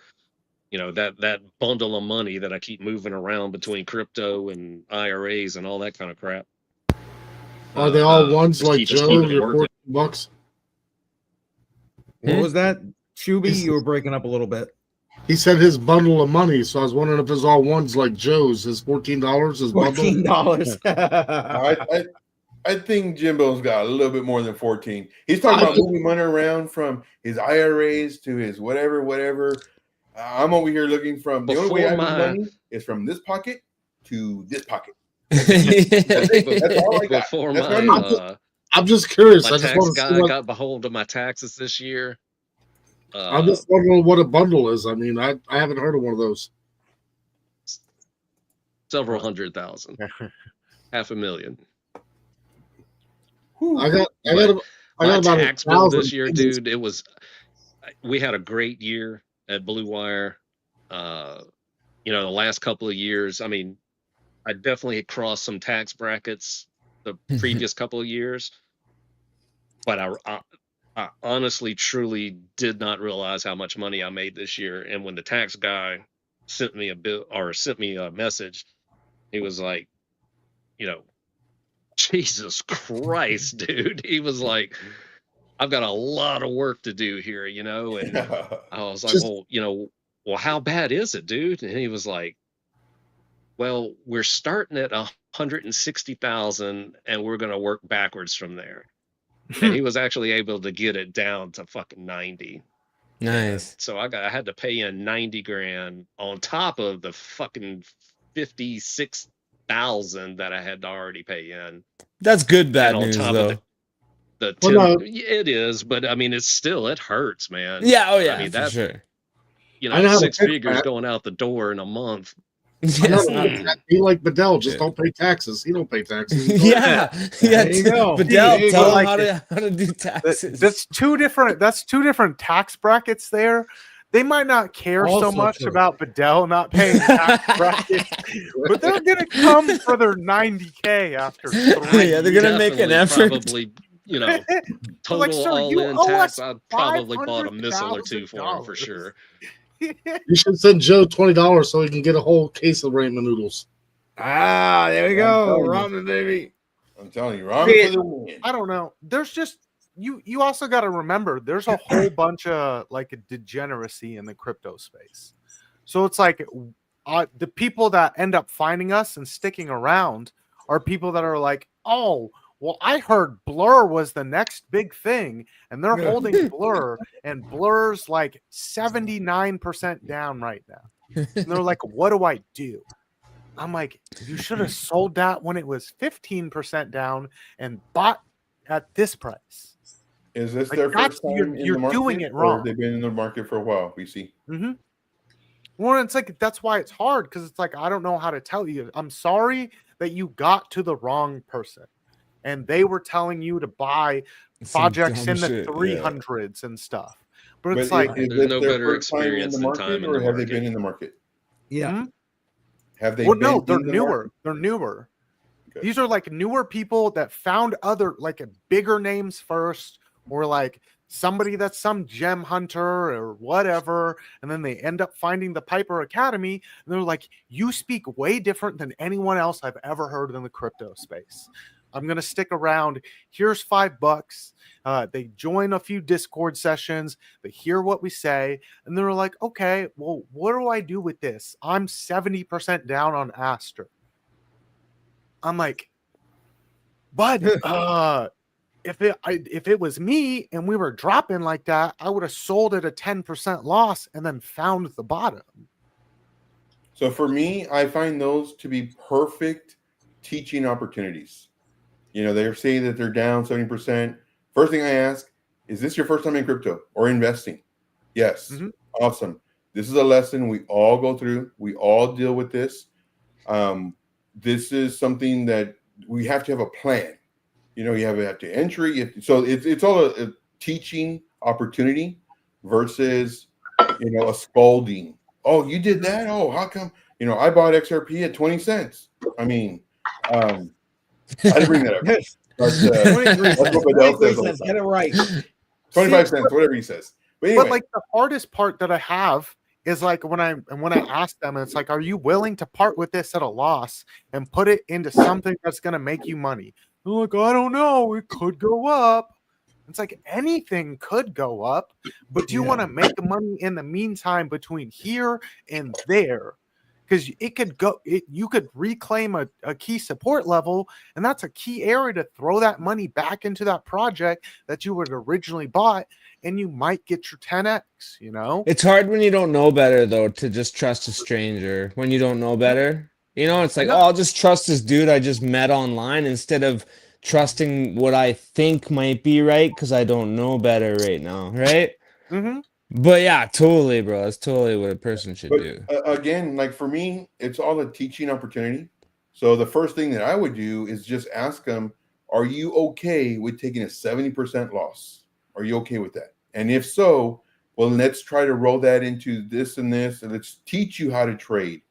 that bundle of money that I keep moving around between crypto and IRAs and all that kind of crap. Are they all ones just like keep Joe? it Your working. $14? What was that, Shuby? You were breaking up a little bit. He said his bundle of money, so I was wondering if it's all ones like Joe's. His $14, his bundle. $14. I think Jimbo's got a little bit more than 14. He's talking about moving money around from his IRAs to his whatever. I'm over here looking from the only way I move money is from this pocket to this pocket. That's it. That's all I got. Before That's my, I'm just curious. my I just tax want to see guy what. got behold of my taxes this year. I'm just wondering what a bundle is. I mean, I haven't heard of one of those. Several 100,000, $500,000. I got my about tax bill 1,000 this year, dude. It was, we had a great year at Blue Wire. The last couple of years, I mean, I definitely crossed some tax brackets the previous couple of years. But I honestly, truly did not realize how much money I made this year. And when the tax guy sent me a bill or sent me a message, he was like, you know, Jesus Christ, dude. He was like, I've got a lot of work to do here, you know? And I was like, Just well, well, how bad is it, dude? And he was like, well, we're starting at 160,000 and we're going to work backwards from there. And he was actually able to get it down to fucking 90. Nice. So I had to pay in 90 grand on top of the fucking 56,000 that I had to already pay in. That's good And bad on news top of though. the Well, 10, no. it is, but I mean, it hurts, man. Yeah, oh I yeah, mean, for that, sure. I know how to six fix figures that. going out the door in a month. I know Yes. how to fix that. Be like Bedell, just Yeah. don't pay taxes. He don't pay taxes. He's Yeah, yeah. There you go. Bedell, There you tell go. him Like how to do taxes. That's two different tax brackets there. They might not care so Also much true. about Bedell not paying tax brackets, but they're gonna come for their 90K after 3 Yeah, they're years. gonna make an effort. Probably, They're total like, sir, all you in owe tax. us I probably bought a missile or two for him for $500,000. sure. You should send Joe $20 so he can get a whole case of ramen noodles. Ah, there we I'm go. telling you. Ramen, baby. I'm telling you, ramen for the win. I don't know. There's just you also got to remember there's a whole bunch of like a degeneracy in the crypto space. So it's like the people that end up finding us and sticking around are people that are like, oh, well, I heard Blur was the next big thing, and they're holding Blur, and Blur's like 79% down right now. And they're like, what do I do? I'm like, you should have sold that when it was 15% down and bought at this price. Is this Like, their first time in you're the market, doing it or wrong. have they been in the market for a while? BC. Mm-hmm. Well, it's like that's why it's hard because it's like I don't know how to tell you. I'm sorry that you got to the wrong person, and they were telling you to buy projects in the 300s and stuff. But it's like is There's this no their better first time in experience the than market, time in or the have they market. been in the market? Yeah. Have they well, been? no, they're in the newer. market? They're newer. Okay. These are like newer people that found other like bigger names first, or like somebody that's some gem hunter or whatever, and then they end up finding the Piper Academy, and they're like, you speak way different than anyone else I've ever heard in the crypto space. I'm gonna stick around. Here's $5. They join a few Discord sessions, they hear what we say, and they're like, okay, well, what do I do with this? I'm 70% down on Aster. I'm like, bud, if it was me and we were dropping like that, I would have sold at a 10% loss and then found the bottom. So for me, I find those to be perfect teaching opportunities. They're saying that they're down 70%. First thing I ask, is this your first time in crypto or investing? Yes. Mm-hmm. Awesome. This is a lesson we all go through. We all deal with this. This is something that we have to have a plan. You have to entry. So it's all a teaching opportunity versus, a scolding. Oh, you did that? Oh, how come? I bought XRP at 20 cents. I mean, I didn't bring that up. But 23 that's what cents. Bedell 23 says all the cents. time. Get it right. 25 cents, whatever he says. But anyway, But like the hardest part that I have is like when I ask them, it's like, are you willing to part with this at a loss and put it into something that's going to make you money? They're like, I don't know. It could go up. It's like anything could go up, but do you want to make money in the meantime between here and there? Because it could go, you could reclaim a key support level, and that's a key area to throw that money back into that project that you would originally bought, and you might get your 10x. It's hard when you don't know better though to just trust a stranger when you don't know better. It's like, oh, I'll just trust this dude I just met online instead of trusting what I think might be right because I don't know better right now, right? Mm-hmm. But yeah, totally, bro. That's totally what a person should do. Again, like for me, it's all a teaching opportunity. So the first thing that I would do is just ask them, are you okay with taking a 70% loss? Are you okay with that? And if so, well, let's try to roll that into this and this, and let's teach you how to trade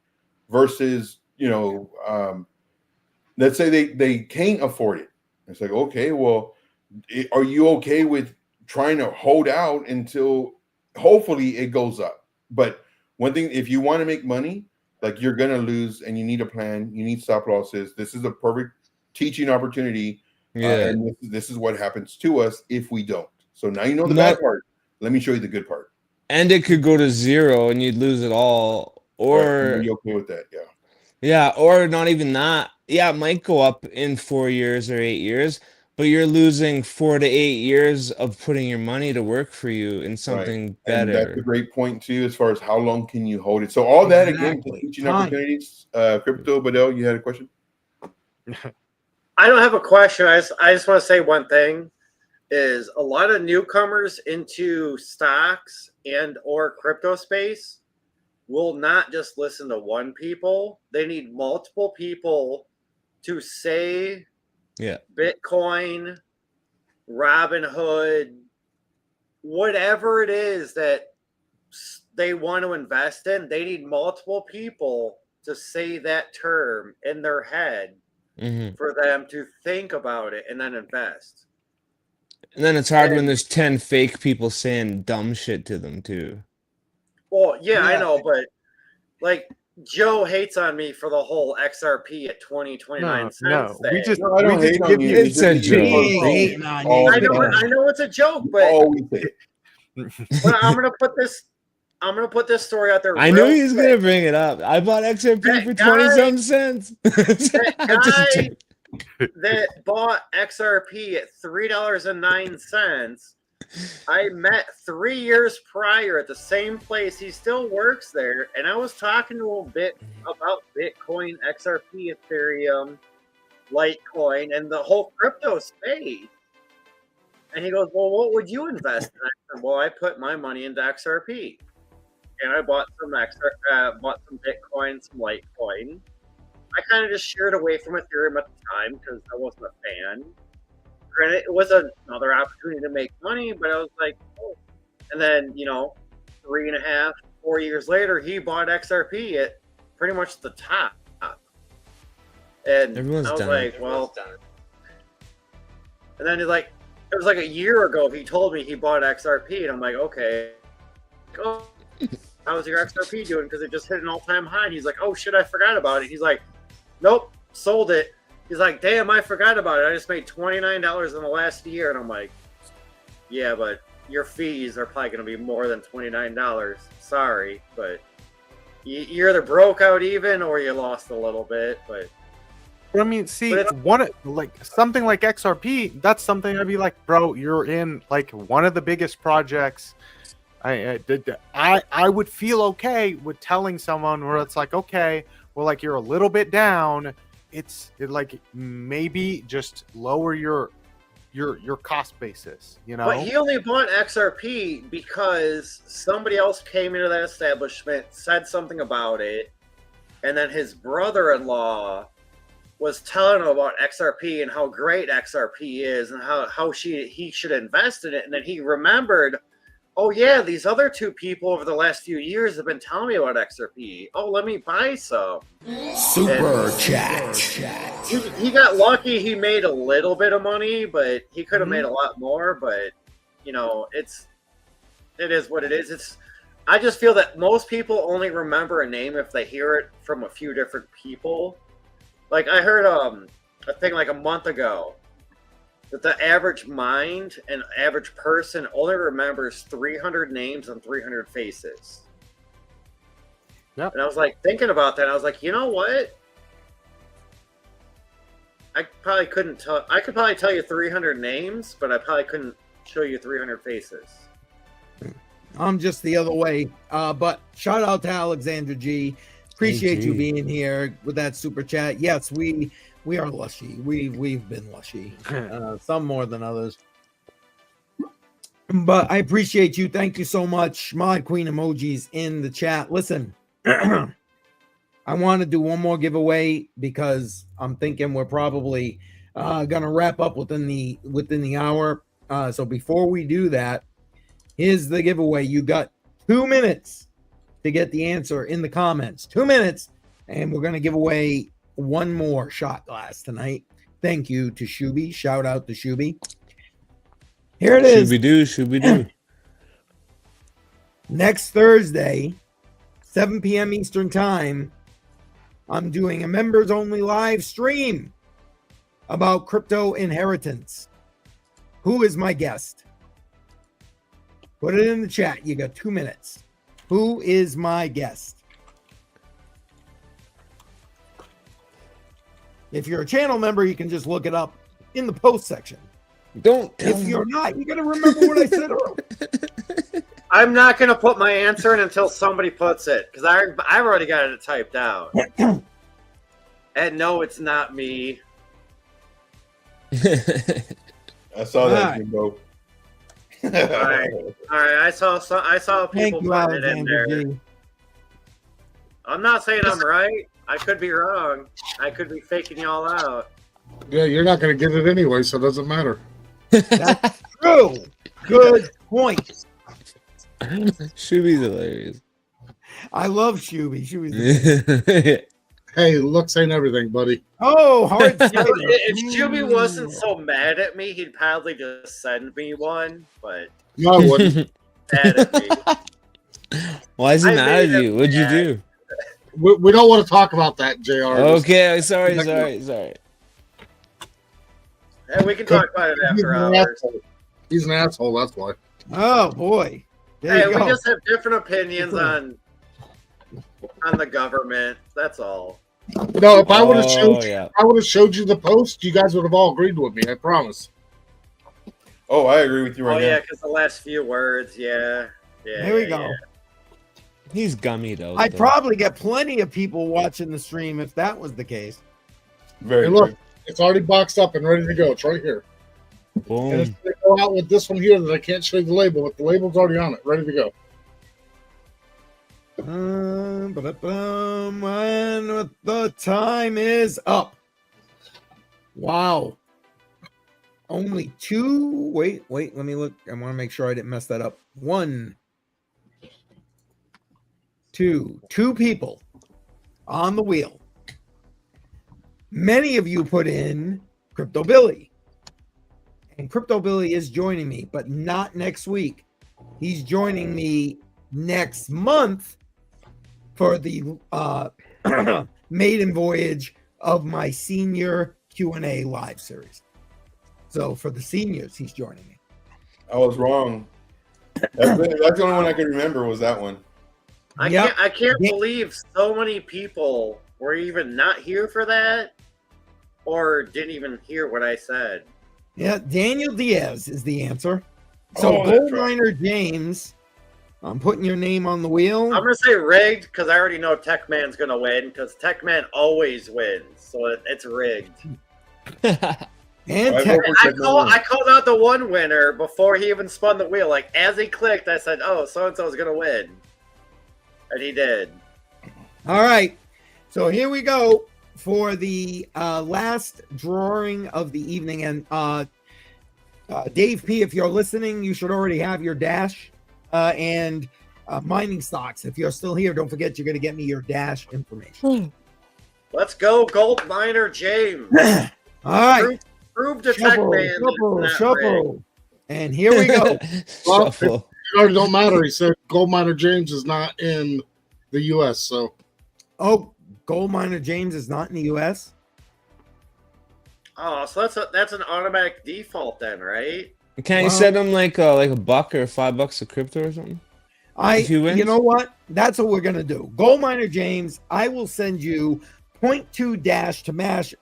versus, let's say they can't afford it. It's like, okay, well, are you okay with trying to hold out until hopefully it goes up? But one thing, if you want to make money, like you're gonna lose, and you need a plan, you need stop losses. This is a perfect teaching opportunity, and this is what happens to us if we don't. So now you know the bad part. Let me show you the good part. And it could go to 0 and you'd lose it all, or are you okay with that? Yeah. Yeah, or not even that. Yeah, it might go up in 4 years or 8 years, but you're losing 4 to 8 years of putting your money to work for you in something And that's a better. great point too, as far as how long can you hold it. So all that again, Exactly. teaching Time. opportunities. Crypto, Badell, you had a question? I don't have a question. I just want to say one thing: is a lot of newcomers into stocks and or crypto space will not just listen to one people. They need multiple people to say Yeah. Bitcoin, Robinhood, whatever it is that they want to invest in. They need multiple people to say that term in their head for them to think about it and then invest. And then it's hard when there's 10 fake people saying dumb shit to them too. Well, yeah, I know, but like Joe hates on me for the whole XRP at 20-29 cents thing. We just give you. It's a joke. I know it's a joke, but but I'm gonna put this story out there. I knew real he was quick. gonna bring it up. I bought XRP That for guy- 20-some cents. That I'm just guy joking. that bought XRP at $3.09, I met 3 years prior at the same place. He still works there, and I was talking to him a bit about Bitcoin, XRP, Ethereum, Litecoin, and the whole crypto space. And he goes, "Well, what would you invest in?" I said, "Well, I put my money into XRP, and I bought some Bitcoin, some Litecoin. I kind of just sheered away from Ethereum at the time because I wasn't a fan. Granted, it was another opportunity to make money, but I was like, oh." And then, 3.5, 4 years later, he bought XRP at pretty much the top. And Everyone's I was done like, it. well, and then it was like a year ago, he told me he bought XRP, and I'm like, okay. Oh, how's your XRP doing? Because it just hit an all-time high. And he's like, oh shit, I forgot about it. He's like, nope, sold it. He's like, damn, I forgot about it. I just made $29 in the last year. And I'm like, yeah, but your fees are probably going to be more than $29. Sorry, but you either broke out even or you lost a little bit. But I mean, see, something like XRP, that's something I'd be like, bro, you're in like one of the biggest projects. I would feel okay with telling someone where it's like, okay, well, like you're a little bit down. Like maybe just lower your cost basis, But he only bought XRP because somebody else came into that establishment, said something about it, and then his brother-in-law was telling him about XRP and how great XRP is and how he should invest in it. And then he remembered, oh yeah, these other two people over the last few years have been telling me about XRP. Oh, let me buy some. Super chat. He got lucky. He made a little bit of money, but he could have made a lot more. But it is what it is. I just feel that most people only remember a name if they hear it from a few different people. Like I heard a thing like a month ago that the average mind and average person only remembers 300 names and 300 faces. Yep. And I was like thinking about that. And I was like, you know what? I could probably tell you 300 names, but I probably couldn't show you 300 faces. I'm just the other way. But shout out to Alexandra G. Appreciate you being here with that super chat. Yes, we are lushy. We've been lushy. Some more than others. But I appreciate you. Thank you so much. Mod Queen emojis in the chat. Listen, I want to do one more giveaway because I'm thinking we're probably gonna wrap up within the hour. So before we do that, here's the giveaway. You got 2 minutes to get the answer in the comments. 2 minutes, and we're gonna give away one more shot glass tonight. Thank you to Shuby. Shout out to Shuby. Here it is. Shooby doo. Next Thursday, 7 p.m. Eastern Time, I'm doing a members only live stream about crypto inheritance. Who is my guest? Put it in the chat. You got 2 minutes. Who is my guest? If you're a channel member, you can just look it up in the post section. Don't If you're not, you got to remember what I said earlier. I'm not going to put my answer in until somebody puts it, because I've already got it typed out. And no, it's not me. I saw that, Jimbo. All right. I saw people putting it in there. G. I'm not saying I'm right. I could be wrong. I could be faking y'all out. Yeah, you're not going to get it anyway, so it doesn't matter. That's true. Good point. Shuby's hilarious. I love Shuby. Shuby's the best. Hey, looks ain't everything, buddy. Oh, hard cider. If Shuby wasn't so mad at me, he'd probably just send me one. But No, I wouldn't. mad at me. Why is he I mad made at you? him What'd you mad. do? We don't want to talk about that, JR. Okay, sorry. And we can talk about it after hours. He's an asshole, that's why. Oh, boy. There Hey, you we go. just have different opinions on the government. That's all. No, if I would have showed yeah. I would have showed you the post, you guys would have all agreed with me, I promise. Oh, I agree with you right Oh now. yeah, because the last few words, yeah. There we go. He's gummy though. I'd probably get plenty of people watching the stream if that was the case. Very Hey, look, good. it's already boxed up and ready to go. It's right here. And it's Boom. going to go out with this one here that I can't show you the label, but the label's already on it, ready to go. And the time is up. Wow. Only two. Wait, let me look. I want to make sure I didn't mess that up. 1, 2 people on the wheel. Many of you put in Crypto Billy. And Crypto Billy is joining me, but not next week. He's joining me next month for the maiden voyage of my senior Q&A live series. So for the seniors, he's joining me. I was wrong. That's the only one I can remember was that one. I can't believe so many people were even not here for that or didn't even hear what I said. Yeah, Daniel Diaz is the answer. So Oh, that's Gold right. Miner James, I'm putting your name on the wheel. I'm going to say rigged because I already know Tech Man's going to win because Tech Man always wins. So it's rigged. And I Tech, vote for I called out the one winner before he even spun the wheel. Like, as he clicked, I said, oh, so-and-so is going to win. And he did. all right. So here we go for the last drawing of the evening. And Dave P., if you're listening, you should already have your dash and mining stocks. If you're still here, don't forget you're going to get me your dash information. Let's go, Gold Miner James. All right. Prove to Tech Man. Shuffle. And here we go. Well, Shuffle. it already don't matter. He said Gold Miner James is not in the U.S., so. Oh, Gold Miner James is not in the U.S.? Oh, so that's an automatic default then, right? Can't you send him like a buck or $5 of crypto or something? You know what? That's what we're gonna do. Gold Miner James, I will send you 0.2 dash to mash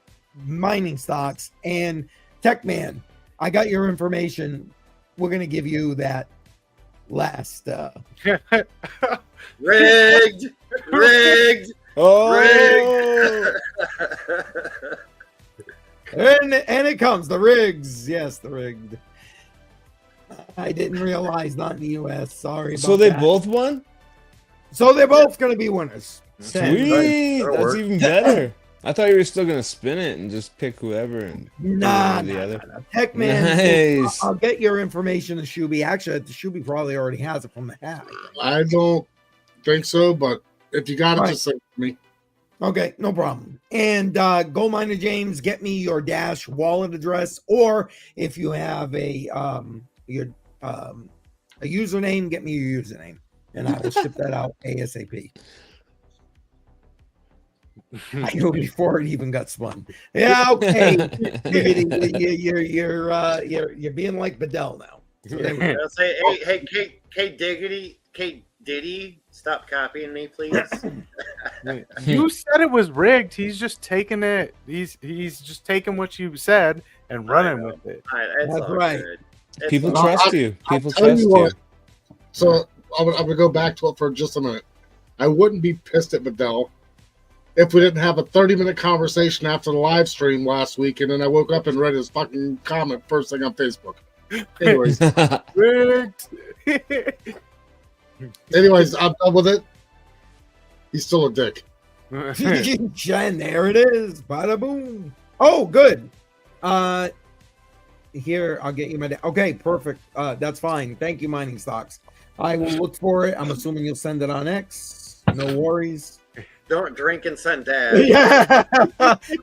mining stocks, and Tech Man, I got your information. We're gonna give you that last rigged. Oh, and it comes the rigs. Yes, the rigged. I didn't realize not in the U.S. Sorry about So they that. both won? So they're both going to be winners. Sweet. That's even better. I thought you were still going to spin it and just pick whoever and Nah. Tech Man, nice. I'll get your information to Shuby. Actually, Shuby probably already has it from the hat. I don't think so, but if you got it, just send it to me. Okay, no problem. And Gold Miner James, get me your Dash wallet address, or if you have a username, get me your username, and I will ship that out ASAP. I know before it even got spun. Yeah, okay. You're being like Bedell now. So there we go. I'll say, hey, Kate Diddy, stop copying me, please. You said it was rigged. He's just taking it. He's just taking what you said and running with it. It's That's all right. good. It's People all trust good. you. People Tell trust you you. what. So I'm gonna go back to it for just a minute. I wouldn't be pissed at Bedell if we didn't have a 30-minute conversation after the live stream last week, and then I woke up and read his fucking comment first thing on Facebook. Anyways, I'm done with it. He's still a dick. And there it is. Bada boom. Oh, good. Here, I'll get you my. Okay, perfect. That's fine. Thank you, Mining Stocks. I will look for it. I'm assuming you'll send it on X. No worries. Don't drink and send dad. Yeah,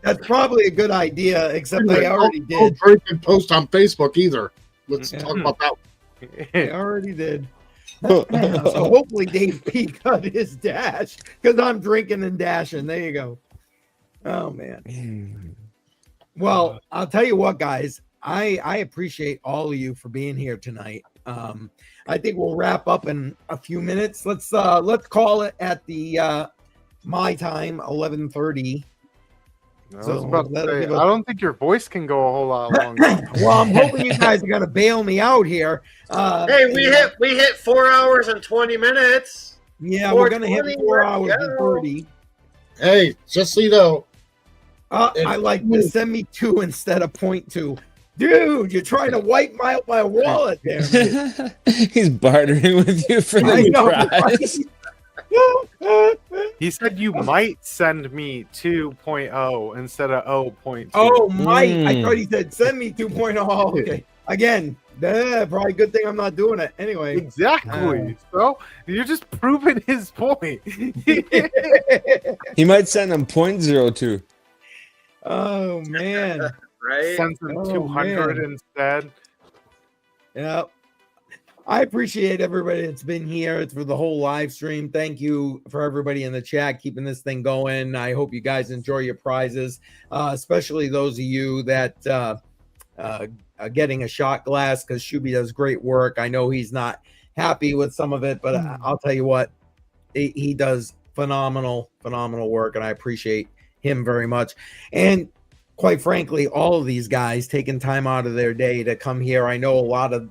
that's probably a good idea. Except I already did. Don't drink and post on Facebook either. Let's talk about that. I already did. So hopefully Dave P got his dash because I'm drinking and dashing. There you go. Oh man. Well, I'll tell you what, guys. I appreciate all of you for being here tonight. I think we'll wrap up in a few minutes. Let's call it at the my time 11:30. I was about to say, I don't think your voice can go a whole lot longer. Well, I'm hoping you guys are gonna bail me out here. Hey, we hit 4 hours and 20 minutes. Yeah, we're gonna hit 4 hours and 30. Hey, just so you know, I like to send me 2 instead of 0.2. Dude, you're trying to wipe my wallet there. He's bartering with you for I the know, prize. He said you might send me 2.0 instead of 0.2. Oh, might. I thought he said send me 2.0. Okay. Again, probably good thing I'm not doing it. Anyway. Exactly. So you're just proving his point. He might send him 0.02. Oh man. Right? Send him 200 man. instead. Yeah. I appreciate everybody that's been here for the whole live stream. Thank you for everybody in the chat keeping this thing going. I hope you guys enjoy your prizes, especially those of you that are getting a shot glass, because Shuby does great work. I know he's not happy with some of it, but I'll tell you what, he does phenomenal work, and I appreciate him very much. And quite frankly, all of these guys taking time out of their day to come here. I know a lot of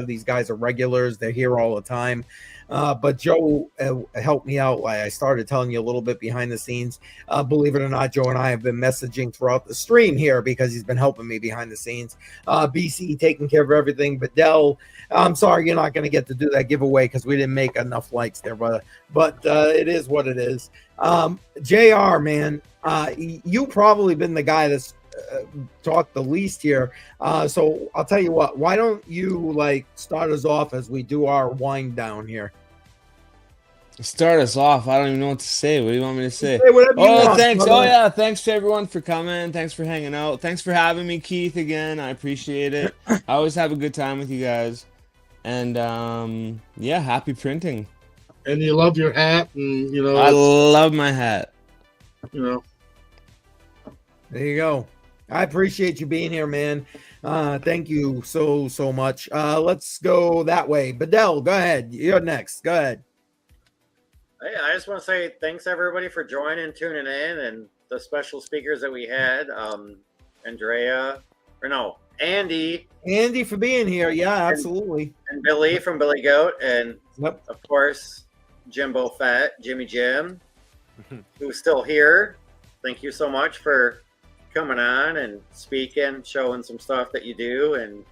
these guys are regulars; they're here all the time. But Joe helped me out. I started telling you a little bit behind the scenes. Believe it or not, Joe and I have been messaging throughout the stream here because he's been helping me behind the scenes. BC taking care of everything. But Dell, I'm sorry you're not going to get to do that giveaway because we didn't make enough likes there, brother. But it is what it is. JR, man, you probably been the guy that's talked the least here. So I'll tell you what, why don't you start us off as we do our wind down here? Start us off. I don't even know what to say. What do you want me to say? Say whatever you want, Thanks. brother. Oh, yeah. Thanks to everyone for coming. Thanks for hanging out. Thanks for having me, Keith, again. I appreciate it. I always have a good time with you guys. And, yeah, happy printing. And you love your hat, and, I love my hat. There you go. I appreciate you being here, man. Thank you so much. Let's go that way. Bedell, go ahead. You're next. Go ahead. Hey, I just want to say thanks everybody for joining, tuning in, and the special speakers that we had. Andy for being here. Yeah, absolutely. And Billy from Billy Goat, and of course Jimbo Fat, Jimmy Jim, who's still here. Thank you so much for coming on and speaking, showing some stuff that you do, and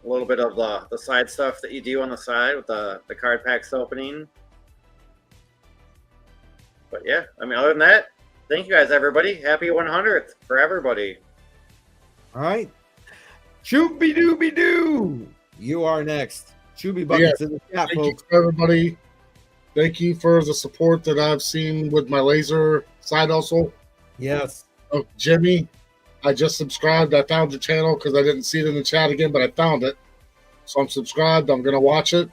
a little bit of the side stuff that you do on the side with the card packs opening. But yeah, I mean, other than that, thank you guys, everybody. Happy 100th for everybody. All right. Shooby dooby doo. You are next. Shooby buckets in the chat, Thank folks. you, everybody Thank you for the support that I've seen with my laser side hustle. Yes. Oh, Jimmy, I just subscribed. I found your channel because I didn't see it in the chat again, but I found it. So I'm subscribed. I'm going to watch it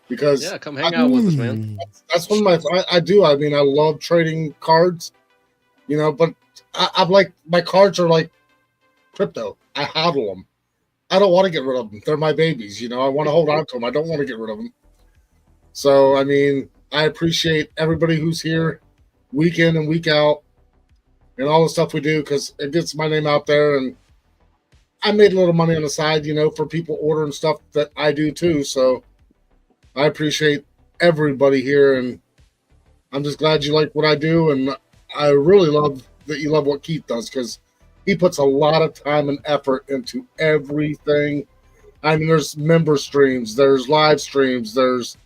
because Yeah, come hang out with us, man. that's one of I do. I mean, I love trading cards, but I'm like, my cards are like crypto. I hodl them. I don't want to get rid of them. They're my babies. I want to hold on to them. I don't want to get rid of them. So, I mean, I appreciate everybody who's here week in and week out and all the stuff we do because it gets my name out there. And I made a little money on the side, for people ordering stuff that I do too. So I appreciate everybody here. And I'm just glad you like what I do. And I really love that you love what Keith does because he puts a lot of time and effort into everything. I mean, there's member streams, there's live streams, there's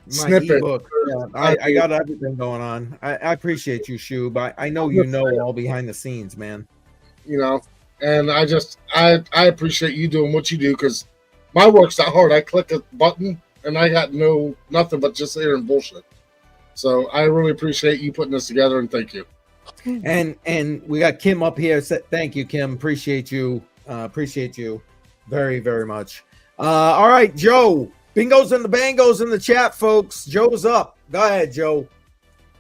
My snippet. ebook. Yeah, I got everything going on. I appreciate you, Shub. I know all behind the scenes, man. And I appreciate you doing what you do because my work's that hard. I click a button and I got nothing but just hearing bullshit. So I really appreciate you putting this together and thank you. And we got Kim up here. Thank you, Kim. Appreciate you. Appreciate you very, very much. All right, Joe. Bingos and the bangos in the chat, folks. Joe's up. Go ahead, Joe.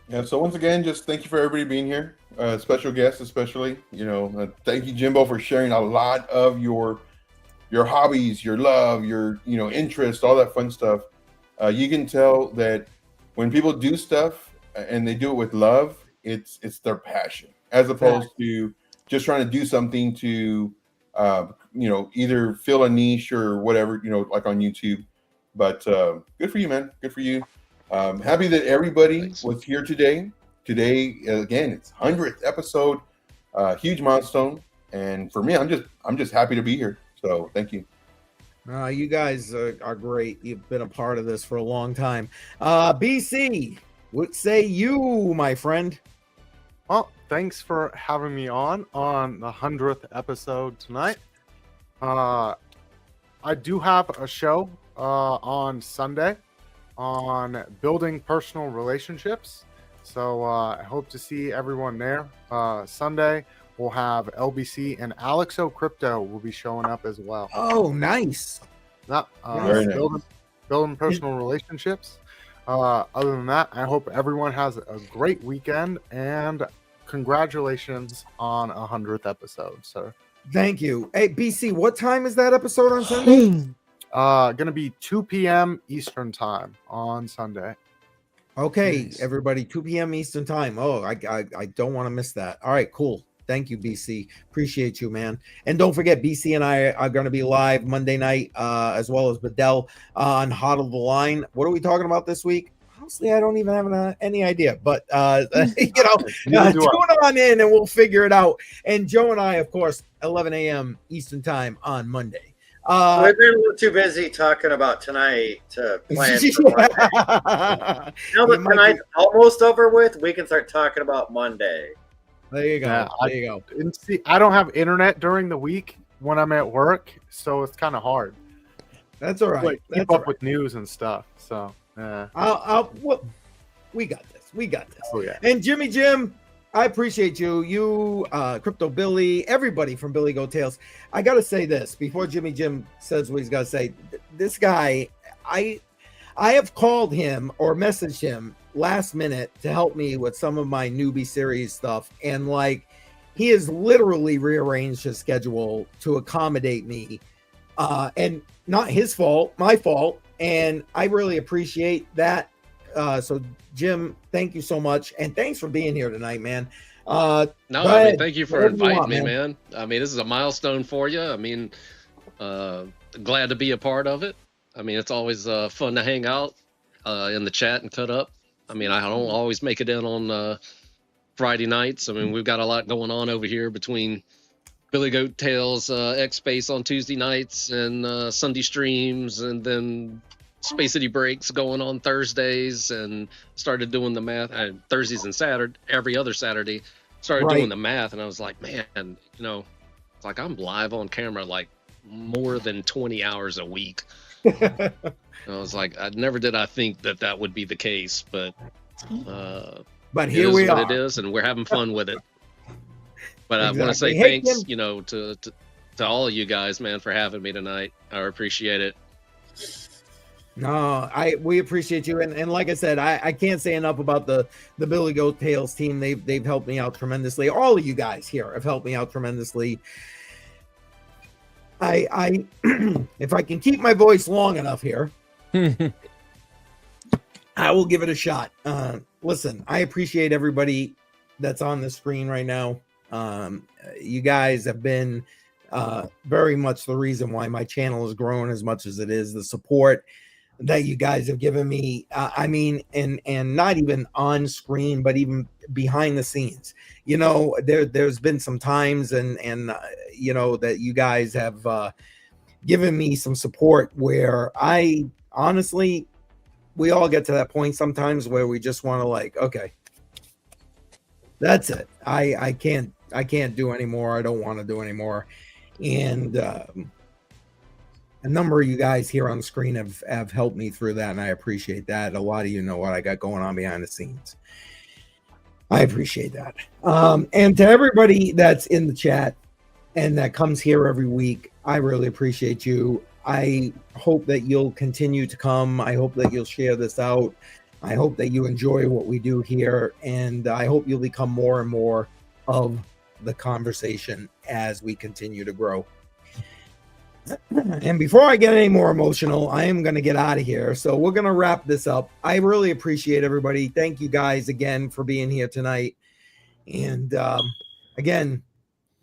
Yeah, so once again, just thank you for everybody being here. Special guests, especially. Thank you, Jimbo, for sharing a lot of your hobbies, your love, your interest, all that fun stuff. You can tell that when people do stuff and they do it with love, it's their passion, as opposed to just trying to do something to either fill a niche or whatever, like on YouTube. But good for you, man. Good for you. Happy that everybody was here today. Today, again, it's 100th episode, huge milestone. And for me, I'm just happy to be here. So thank you. You guys are great. You've been a part of this for a long time. BC, what say you, my friend? Well, thanks for having me on the 100th episode tonight. I do have a show on Sunday on building personal relationships. So I hope to see everyone there. Sunday, we'll have LBC and Alexo Crypto will be showing up as well. Oh, nice. Very nice. Building personal relationships. Other than that, I hope everyone has a great weekend and congratulations on 100th episode, sir. Thank you. Hey, BC, what time is that episode on Sunday? Gonna be 2 p.m. Eastern time on Sunday. Okay, everybody, 2 p.m. Eastern time. Oh, I don't want to miss that. All right, cool. Thank you, BC. Appreciate you, man. And don't forget, BC and I are going to be live Monday night, as well as Bedell on Hodl the Line. What are we talking about this week? Honestly, I don't even have any idea, but tune on in and we'll figure it out. And Joe and I, of course, 11 a.m. Eastern time on Monday. We've been a little too busy talking about tonight to plan for Monday. Now that tonight's almost over with, we can start talking about Monday. There you go. Yeah, there you go. And see, I don't have internet during the week when I'm at work, so it's kind of hard. That's all right. Keep up with news and stuff. So, we got this. We got this. Oh yeah. And Jimmy Jim, I appreciate you. You, Crypto Billy, everybody from Billy Go Tales. I got to say this before Jimmy Jim says what he's got to say. This guy, I have called him or messaged him last minute to help me with some of my newbie series stuff. And he has literally rearranged his schedule to accommodate me. And not his fault, my fault. And I really appreciate that. So Jim, thank you so much. And thanks for being here tonight, man. No, I mean, thank you for inviting me, man. I mean, this is a milestone for you. I mean, glad to be a part of it. I mean, it's always fun to hang out in the chat and cut up. I mean, I don't always make it in on Friday nights. I mean, we've got a lot going on over here between Billy Goat Tales X Space on Tuesday nights and Sunday streams, and then Space City Breaks going on Thursdays, and started doing the math Thursdays and Saturday, every other Saturday, started doing the math, and I was like, man, it's like I'm live on camera like more than 20 hours a week. I was like, never did I think that would be the case, but here we what are. it is, and we're having fun with it. But I want to Exactly. say Hey, thanks, Kim. to all of you guys, man, for having me tonight. I appreciate it. No, we appreciate you, and like I said, I can't say enough about the Billy Goat Tales team. They've helped me out tremendously. All of you guys here have helped me out tremendously. I if I can keep my voice long enough here, I will give it a shot. Listen, I appreciate everybody that's on the screen right now. You guys have been very much the reason why my channel has grown as much as it is. The support that you guys have given me, I mean, and not even on screen, but even behind the scenes. You know, there's been some times and you know, that you guys have given me some support where I honestly, we all get to that point sometimes where we just want to like, okay, that's it. I can't do anymore. I don't want to do anymore. And a number of you guys here on the screen have helped me through that, and I appreciate that. A lot of you know what I got going on behind the scenes. I appreciate that. And to everybody that's in the chat and that comes here every week, I really appreciate you. I hope that you'll continue to come. I hope that you'll share this out. I hope that you enjoy what we do here, and I hope you'll become more and more of the conversation as we continue to grow. And before I get any more emotional, I am going to get out of here. So we're going to wrap this up. I really appreciate everybody. Thank you guys again for being here tonight. And again,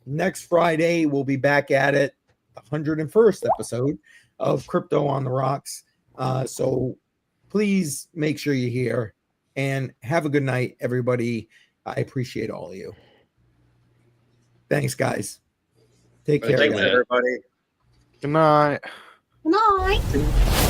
next Friday, we'll be back at it, the 101st episode of Crypto on the Rocks. So please make sure you're here and have a good night, everybody. I appreciate all of you. Thanks, guys. Take care. Thanks, everybody. Good night. Good night.